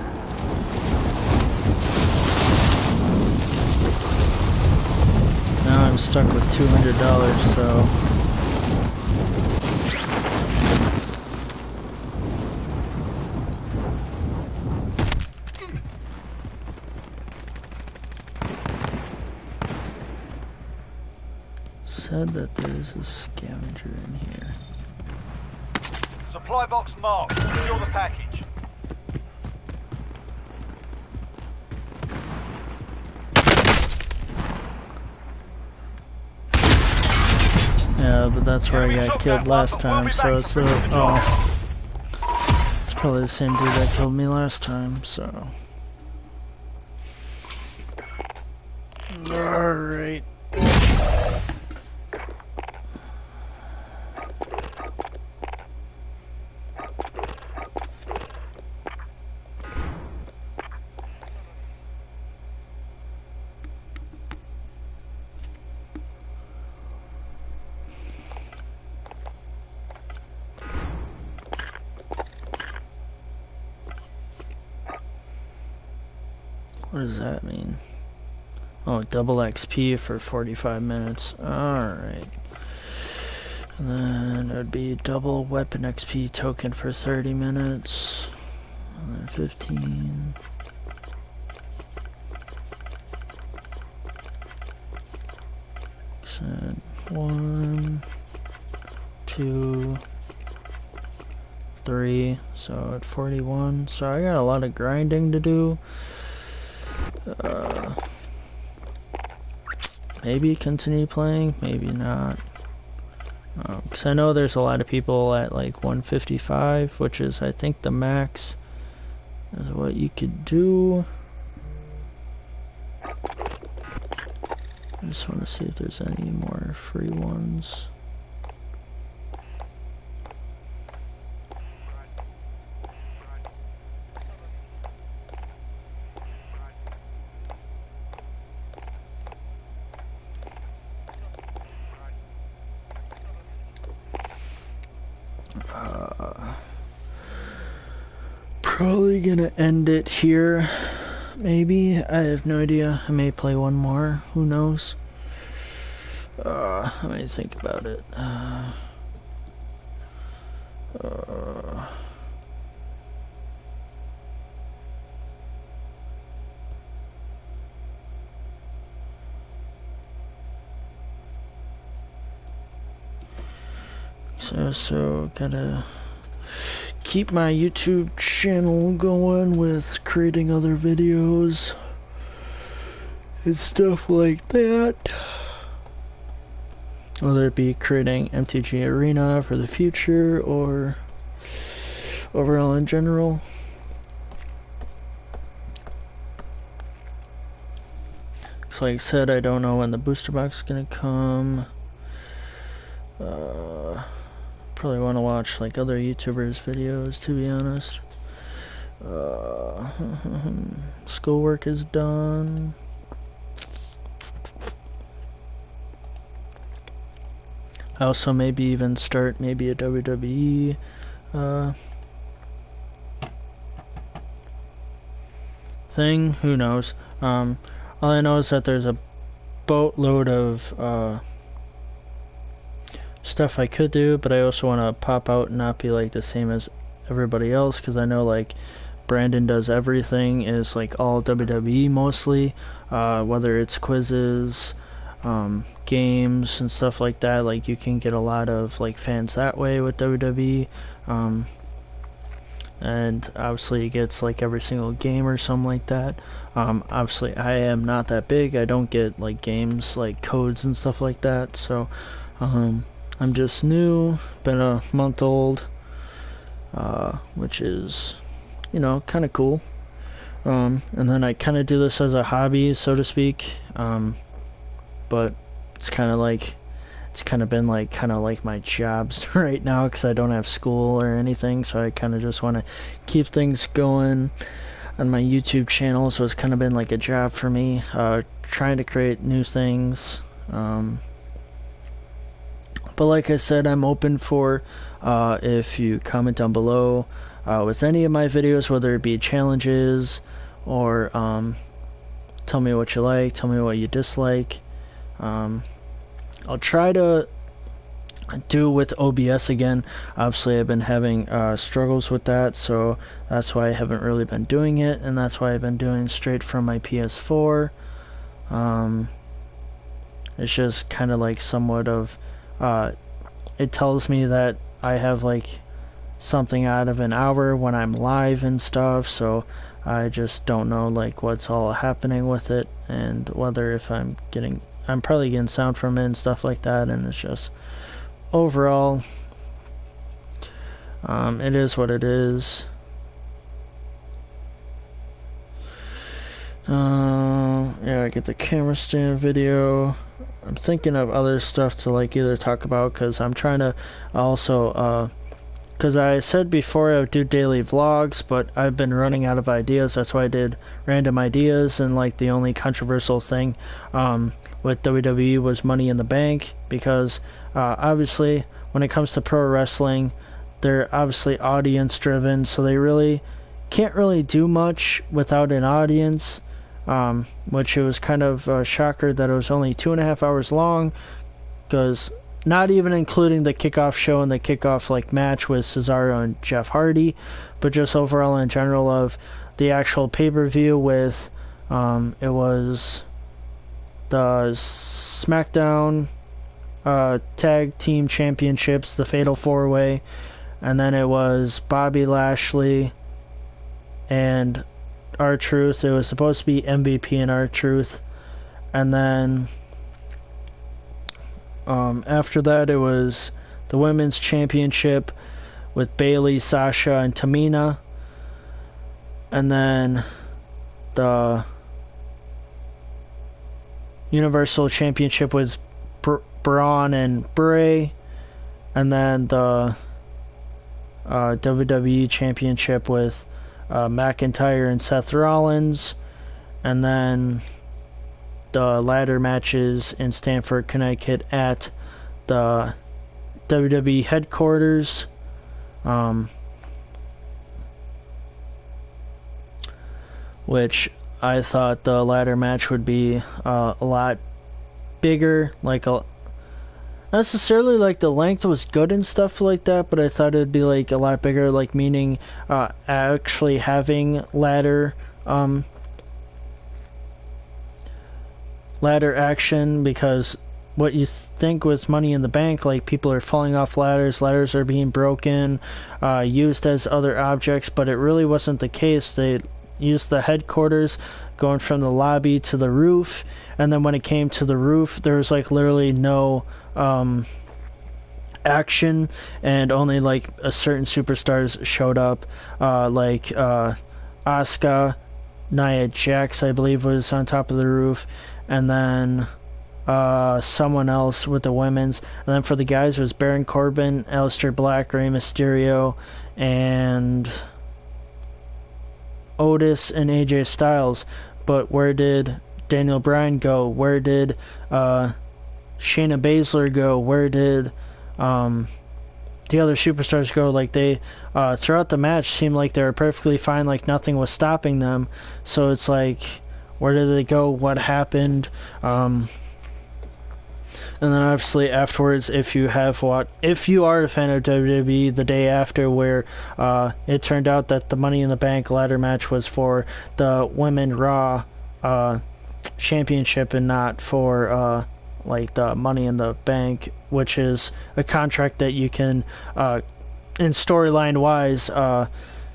now I'm stuck with $200, so said that there's a scavenger in here. Supply box marked. Secure the package. Yeah, but that's where I got killed last time, so it's oh. It's probably the same dude that killed me last time, so. Alright. What does that mean? Oh, double XP for 45 minutes. Alright. And then it would be double weapon XP token for 30 minutes. And then 15. Said 1, 2, 3. So at 41. So I got a lot of grinding to do. Maybe continue playing, maybe not. Because I know there's a lot of people at like 155, which is I think the max is what you could do. I just want to see if there's any more free ones. Probably gonna end it here. Maybe. I have no idea. I may play one more. Who knows? Let me think about it. So gotta keep my YouTube channel going with creating other videos and stuff like that. Whether it be creating MTG Arena for the future or overall in general. So like I said, I don't know when the booster box is gonna come. Probably want to watch like other YouTubers' videos, to be honest. Schoolwork is done. I also maybe even start maybe a WWE thing. Who knows? All I know is that there's a boatload of stuff I could do, but I also want to pop out and not be like the same as everybody else, because I know like Brandon does everything is like all WWE mostly, whether it's quizzes, games and stuff like that. Like you can get a lot of like fans that way with WWE, and obviously it gets like every single game or something like that. Obviously I am not that big. I don't get like games like codes and stuff like that, so I'm just new, been a month old, which is, you know, kind of cool. And then I kind of do this as a hobby, so to speak. But it's kind of been like my jobs right now, because I don't have school or anything, so I kind of just want to keep things going on my YouTube channel. So it's kind of been like a job for me, trying to create new things. But like I said, I'm open for if you comment down below with any of my videos, whether it be challenges or tell me what you like, tell me what you dislike. I'll try to do with OBS again. Obviously I've been having struggles with that, so that's why I haven't really been doing it, and that's why I've been doing straight from my PS4. It's just kind of like somewhat of it tells me that I have like something out of an hour when I'm live and stuff, so I just don't know like what's all happening with it, and whether if I'm probably getting sound from it and stuff like that, and it's just overall it is what it is. Yeah, I get the camera stand video. I'm thinking of other stuff to like either talk about, because I'm trying to also because I said before I would do daily vlogs, but I've been running out of ideas. That's why I did random ideas, and like the only controversial thing with WWE was Money in the Bank, because obviously when it comes to pro wrestling, they're obviously audience driven, so they really can't really do much without an audience. Which it was kind of a shocker that it was only 2.5 hours long, because not even including the kickoff show and the kickoff like match with Cesaro and Jeff Hardy, but just overall in general of the actual pay-per-view with it was the SmackDown Tag Team Championships, the Fatal 4-Way, and then it was Bobby Lashley and R-Truth. It was supposed to be MVP and R-Truth, and then after that it was the Women's Championship with Bayley, Sasha, and Tamina, and then the Universal Championship with Braun and Bray, and then the WWE Championship with McIntyre and Seth Rollins, and then the ladder matches in Stamford, Connecticut at the WWE headquarters, which I thought the ladder match would be a lot bigger, like not necessarily like the length was good and stuff like that, but I thought it'd be like a lot bigger, like meaning actually having ladder action, because what you think with Money in the Bank, like people are falling off ladders are being broken, used as other objects, but it really wasn't the case. They used the headquarters going from the lobby to the roof, and then when it came to the roof, there was like literally no action, and only like a certain superstars showed up, like Asuka, Nia Jax, I believe, was on top of the roof, and then someone else with the women's, and then for the guys it was Baron Corbin, Aleister Black, Rey Mysterio, and Otis and AJ Styles. But where did Daniel Bryan go? Where did Shayna Baszler go? Where did the other superstars go? Like they throughout the match seemed like they were perfectly fine, like nothing was stopping them. So it's like, where did they go? What happened? And then obviously afterwards, if you are a fan of WWE, the day after, where it turned out that the Money in the Bank ladder match was for the Women Raw Championship and not for like the Money in the Bank, which is a contract that you can, in storyline wise,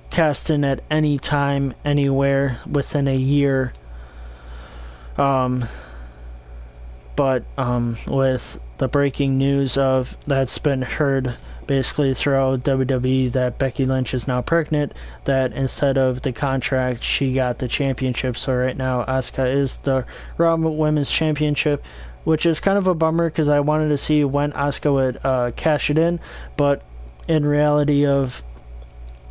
cast in at any time, anywhere within a year. But with the breaking news of that's been heard basically throughout WWE that Becky Lynch is now pregnant, that instead of the contract she got the championship. So right now Asuka is the Raw Women's Championship, which is kind of a bummer because I wanted to see when Asuka would cash it in, but in reality of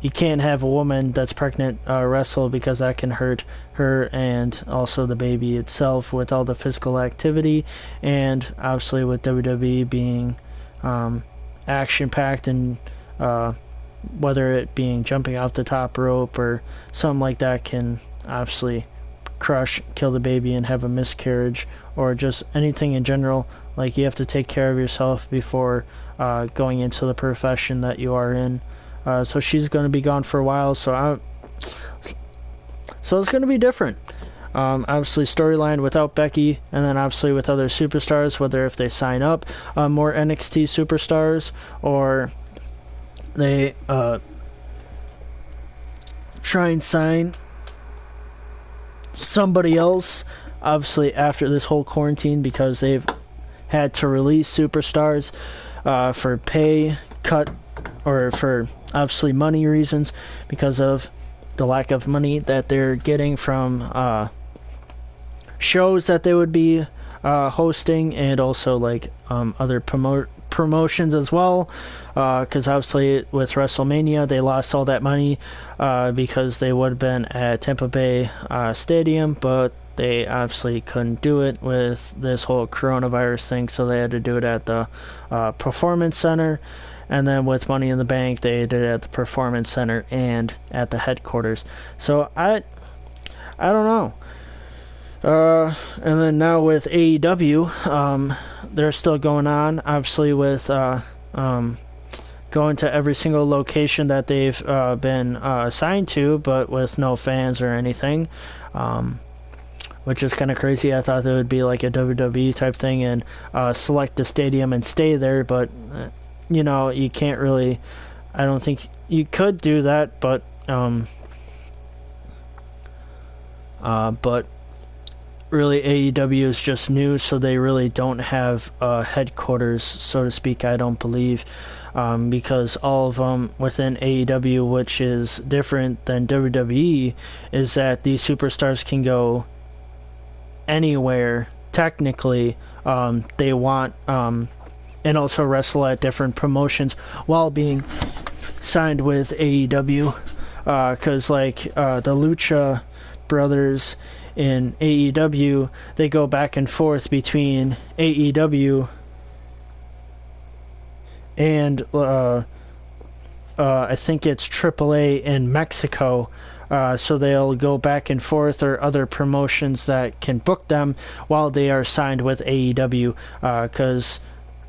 you can't have a woman that's pregnant wrestle, because that can hurt her and also the baby itself with all the physical activity, and obviously with WWE being action-packed, and whether it being jumping off the top rope or something like that can obviously kill the baby and have a miscarriage, or just anything in general. Like, you have to take care of yourself before going into the profession that you are in. So she's going to be gone for a while, so it's going to be different. Obviously storyline without Becky, and then obviously with other superstars, whether if they sign up more NXT superstars, or they try and sign somebody else, obviously after this whole quarantine, because they've had to release superstars for pay cut, or for obviously money reasons, because of the lack of money that they're getting from shows that they would be hosting, and also like other promotions as well, because obviously with WrestleMania they lost all that money because they would have been at Tampa Bay Stadium, but they obviously couldn't do it with this whole coronavirus thing, so they had to do it at the Performance Center. And then with Money in the Bank, they did it at the Performance Center and at the headquarters. So I don't know. And then now with AEW, they're still going on, obviously with going to every single location that they've been assigned to, but with no fans or anything, which is kind of crazy. I thought it would be like a WWE type thing and select the stadium and stay there, but you know, you can't really. I don't think you could do that, but really AEW is just new, so they really don't have headquarters, so to speak, I don't believe, because all of them within AEW, which is different than WWE, is that these superstars can go anywhere technically they want, and also wrestle at different promotions while being signed with AEW, because like the Lucha Brothers in AEW, they go back and forth between AEW and I think it's AAA in Mexico. So they'll go back and forth, or other promotions that can book them while they are signed with AEW. Because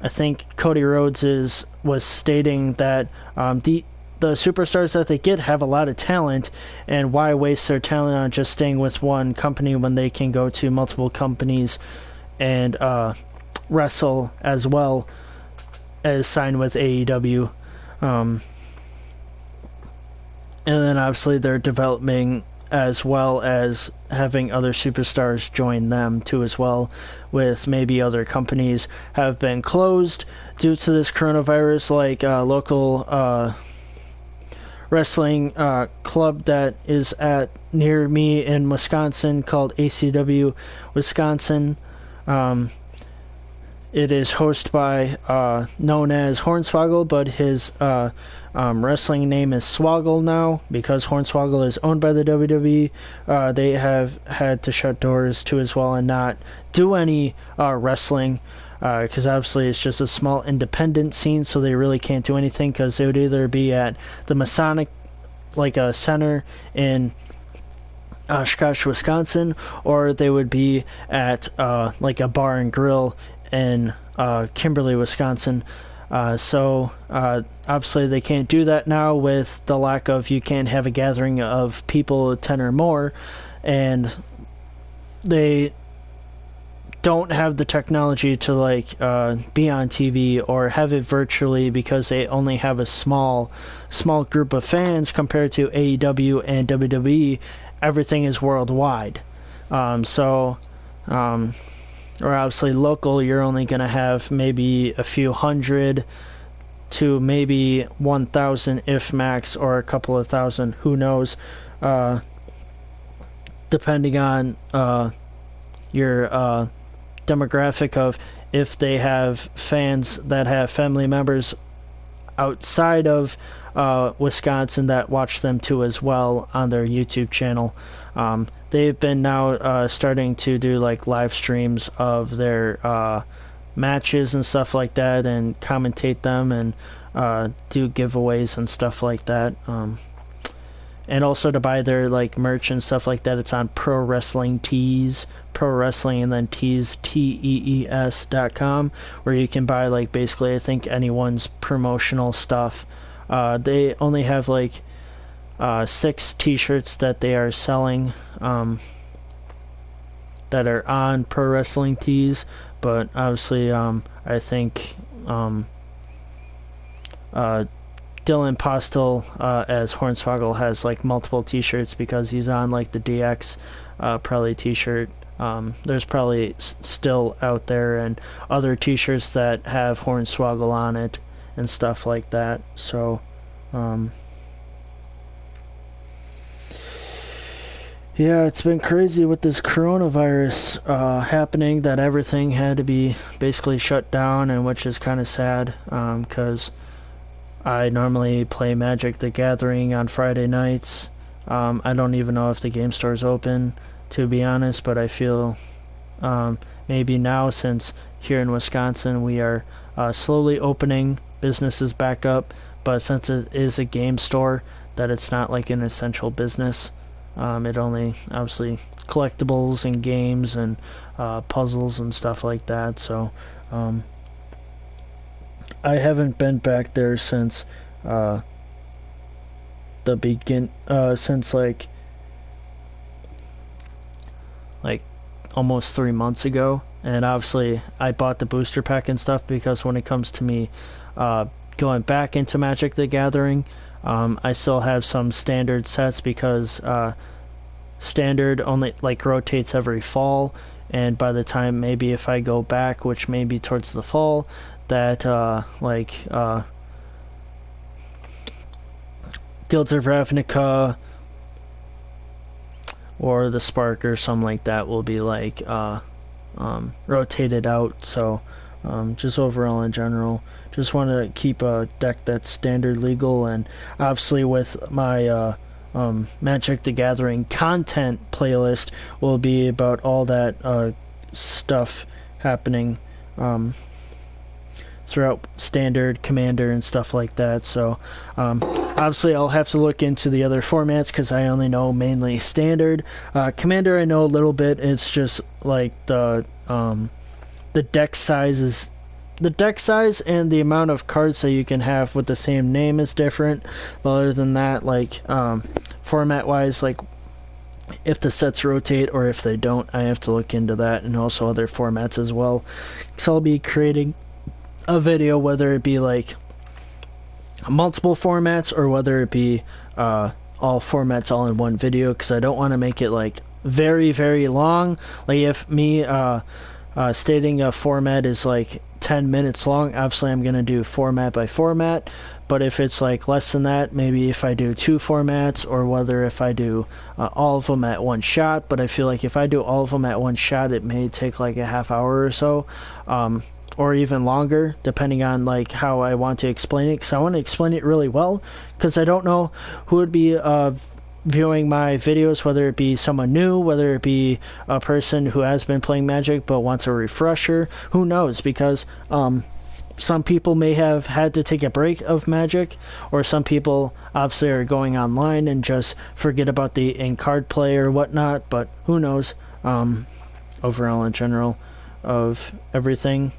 I think Cody Rhodes was stating that the superstars that they get have a lot of talent, and why waste their talent on just staying with one company when they can go to multiple companies and wrestle as well as sign with AEW. And then obviously they're developing as well as having other superstars join them too as well, with maybe other companies have been closed due to this coronavirus, like local wrestling club that is at near me in Wisconsin called ACW Wisconsin. It is hosted by known as Hornswoggle, but his wrestling name is Swoggle now because Hornswoggle is owned by the WWE. They have had to shut doors too as well and not do any wrestling because obviously it's just a small independent scene, so they really can't do anything because they would either be at the Masonic, like a center in Oshkosh, Wisconsin, or they would be at like a bar and grill in Kimberly, Wisconsin. So obviously they can't do that now with the lack of, you can't have a gathering of people 10 or more, and they don't have the technology to like be on TV or have it virtually because they only have a small group of fans compared to AEW and WWE. Everything is worldwide. Or obviously local, you're only going to have maybe a few hundred to maybe 1,000 if max, or a couple of thousand, who knows, depending on your demographic of if they have fans that have family members outside of Wisconsin that watch them too as well on their YouTube channel. They've been now starting to do like live streams of their matches and stuff like that, and commentate them, and do giveaways and stuff like that. And also to buy their like merch and stuff like that, it's on Pro Wrestling Tees, Pro Wrestling and then Tees, TEES.com, where you can buy like basically I think anyone's promotional stuff. They only have like 6 t-shirts that they are selling that are on Pro Wrestling Tees, but obviously I think Dylan Postel as Hornswoggle has like multiple t-shirts because he's on like the DX probably t-shirt. There's probably still out there and other t-shirts that have Hornswoggle on it and stuff like that. So yeah, it's been crazy with this coronavirus happening, that everything had to be basically shut down, and which is kind of sad because I normally play Magic the Gathering on Friday nights. I don't even know if the game store is open, to be honest, but I feel maybe now, since here in Wisconsin we are slowly opening businesses back up, but since it is a game store, that it's not like an essential business. It only, obviously, collectibles and games and puzzles and stuff like that, so I haven't been back there since since like almost 3 months ago. And obviously I bought the booster pack and stuff because when it comes to me going back into Magic the Gathering, I still have some standard sets because standard only like rotates every fall, and by the time maybe if I go back, which may be towards the fall, that Guilds of Ravnica or the Spark or something like that will be like rotated out. So just overall in general, just want to keep a deck that's standard legal, and obviously with my Magic the Gathering content playlist will be about all that stuff happening. As throughout standard, commander, and stuff like that. So obviously I'll have to look into the other formats because I only know mainly standard. Commander I know a little bit. It's just like the deck sizes. The deck size and the amount of cards that you can have with the same name is different. But other than that, like format wise, like if the sets rotate or if they don't, I have to look into that, and also other formats as well. So I'll be creating a video, whether it be like multiple formats or whether it be all formats all in one video, because I don't want to make it like very, very long. Like if me stating a format is like 10 minutes long, obviously I'm going to do format by format. But if it's like less than that, maybe if I do 2 formats, or whether if I do all of them at one shot. But I feel like if I do all of them at one shot, it may take like a half hour or so, or even longer, depending on like how I want to explain it. Because I want to explain it really well, because I don't know who would be viewing my videos, whether it be someone new, whether it be a person who has been playing Magic but wants a refresher. Who knows? Because some people may have had to take a break of Magic, or some people obviously are going online and just forget about the in-card play or whatnot, but who knows, overall in general of everything.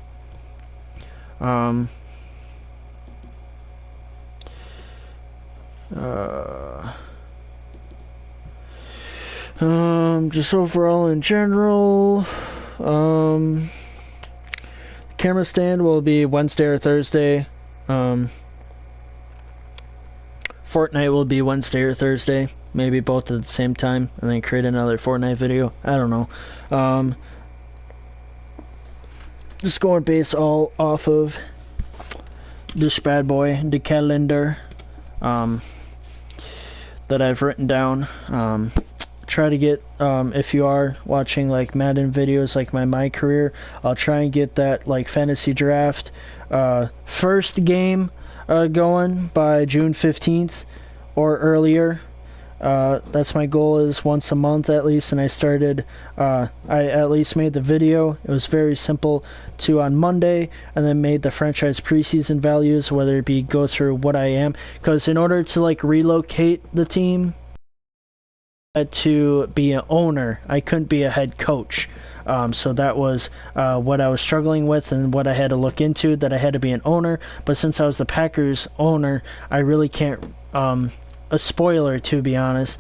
Just overall in general, camera stand will be Wednesday or Thursday. Fortnite will be Wednesday or Thursday, maybe both at the same time, and then create another Fortnite video. I don't know. Just going base all off of this bad boy, the calendar, that I've written down. Try to get, if you are watching like Madden videos like my career, I'll try and get that like fantasy draft first game going by June 15th or earlier. That's my goal, is once a month at least. And I started, I at least made the video. It was very simple to on Monday, and then made the franchise preseason values, whether it be go through what I am, because in order to like relocate the team, to be an owner, I couldn't be a head coach. So that was what I was struggling with, and what I had to look into, that I had to be an owner. But since I was the Packers owner, I really can't, a spoiler to be honest,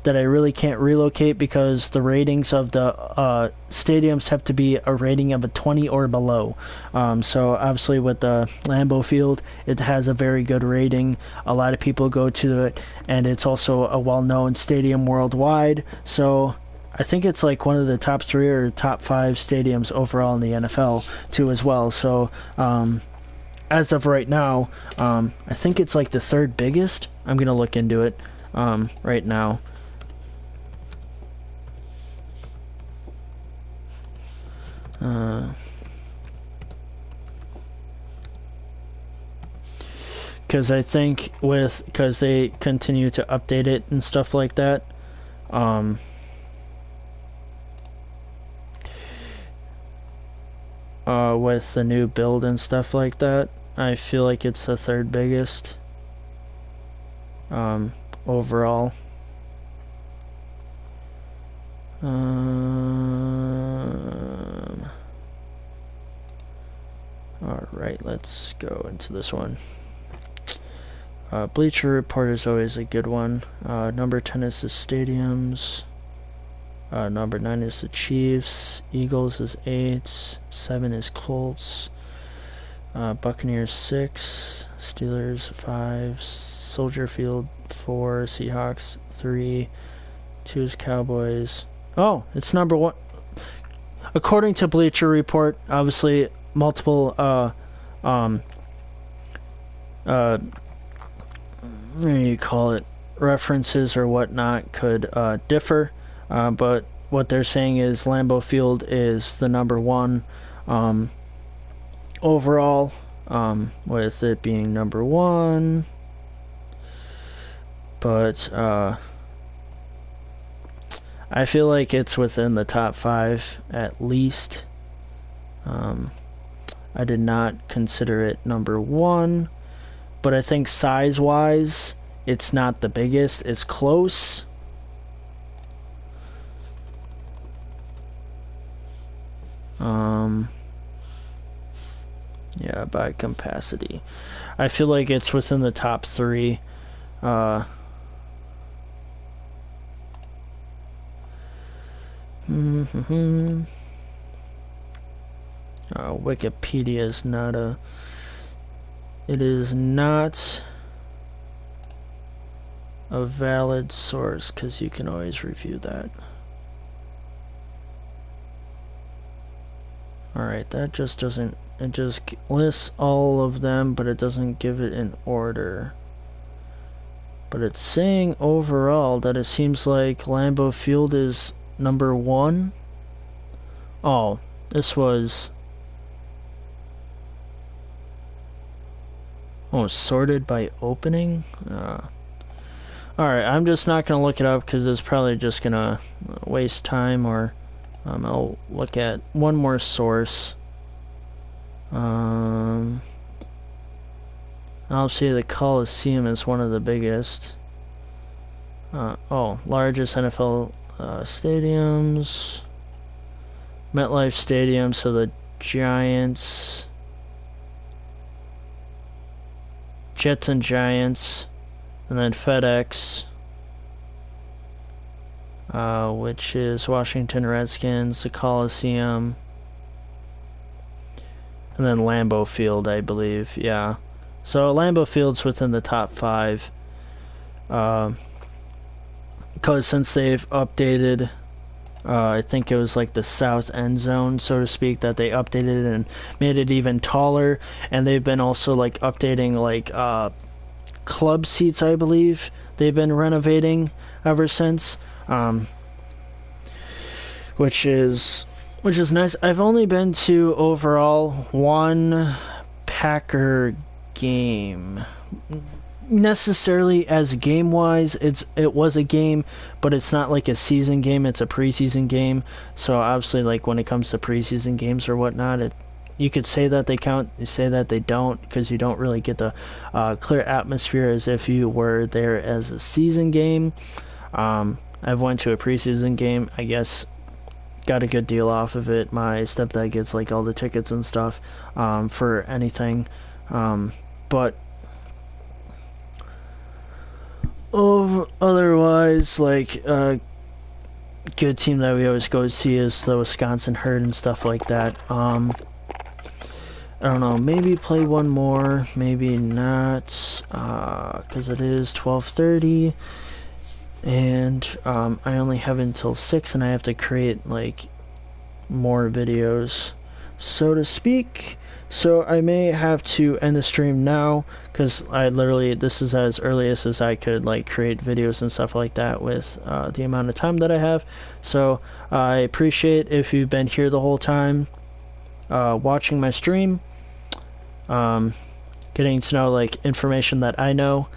that I really can't relocate, because the ratings of the stadiums have to be a rating of a 20 or below. So obviously with the Lambeau Field, it has a very good rating. A lot of people go to it, and it's also a well-known stadium worldwide. So I think it's like one of the top 3 or top 5 stadiums overall in the NFL too as well. So as of right now, I think it's like the 3rd biggest. I'm gonna look into it right now. Because I think because they continue to update it and stuff like that, with the new build and stuff like that, I feel like it's the 3rd biggest overall. Alright, let's go into this one. Bleacher Report is always a good one. Number 10 is the Stadiums. Number 9 is the Chiefs. Eagles is 8. 7 is Colts. Buccaneers 6. Steelers 5. Soldier Field 4. Seahawks 3. 2 is Cowboys. Oh, it's number 1. According to Bleacher Report, obviously multiple what do you call it, references or whatnot could differ, but what they're saying is Lambeau Field is the number 1 overall, with it being number 1, but I feel like it's within the top 5 at least. I did not consider it number 1, but I think size-wise, it's not the biggest. It's close. Yeah, by capacity. I feel like it's within the top 3. Wikipedia is not a... It is not a valid source, because you can always review that. Alright, that just doesn't... It just lists all of them, but it doesn't give it in order. But it's saying overall that it seems like Lambeau Field is number 1. Oh, this was... Oh, sorted by opening? Alright, I'm just not going to look it up because it's probably just going to waste time, or I'll look at one more source. I'll say the Coliseum is one of the biggest. Largest NFL stadiums. MetLife Stadium, so the Giants... Jets and Giants, and then FedEx, which is Washington Redskins, the Coliseum, and then Lambeau Field, I believe. Yeah, so Lambeau Field's within the top 5, because since they've updated, I think it was like the south end zone, so to speak, that they updated and made it even taller, and they've been also like updating like club seats, I believe they've been renovating ever since, which is nice. I've only been to overall 1 Packer game. Necessarily as game wise, it was a game, but it's not like a season game, it's a preseason game. So obviously, like when it comes to preseason games or whatnot, you could say that they count, you say that they don't, because you don't really get the clear atmosphere as if you were there as a season game. I've went to a preseason game, I guess, got a good deal off of it. My stepdad gets like all the tickets and stuff for anything, but otherwise, like a good team that we always go see is the Wisconsin Herd and stuff like that. I don't know, maybe play one more, maybe not, because it is 12:30, and I only have until 6, and I have to create like more videos, so to speak. So I may have to end the stream now, because this is as earliest as I could like create videos and stuff like that with the amount of time that I have. So I appreciate if you've been here the whole time watching my stream, getting to know like information that I know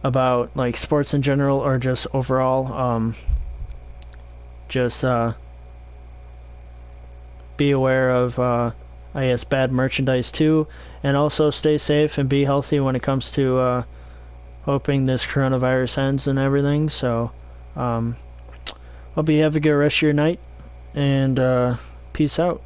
about like sports in general, or just overall, be aware of, I guess, bad merchandise too, and also stay safe and be healthy when it comes to hoping this coronavirus ends and everything. So, hope you have a good rest of your night, and peace out.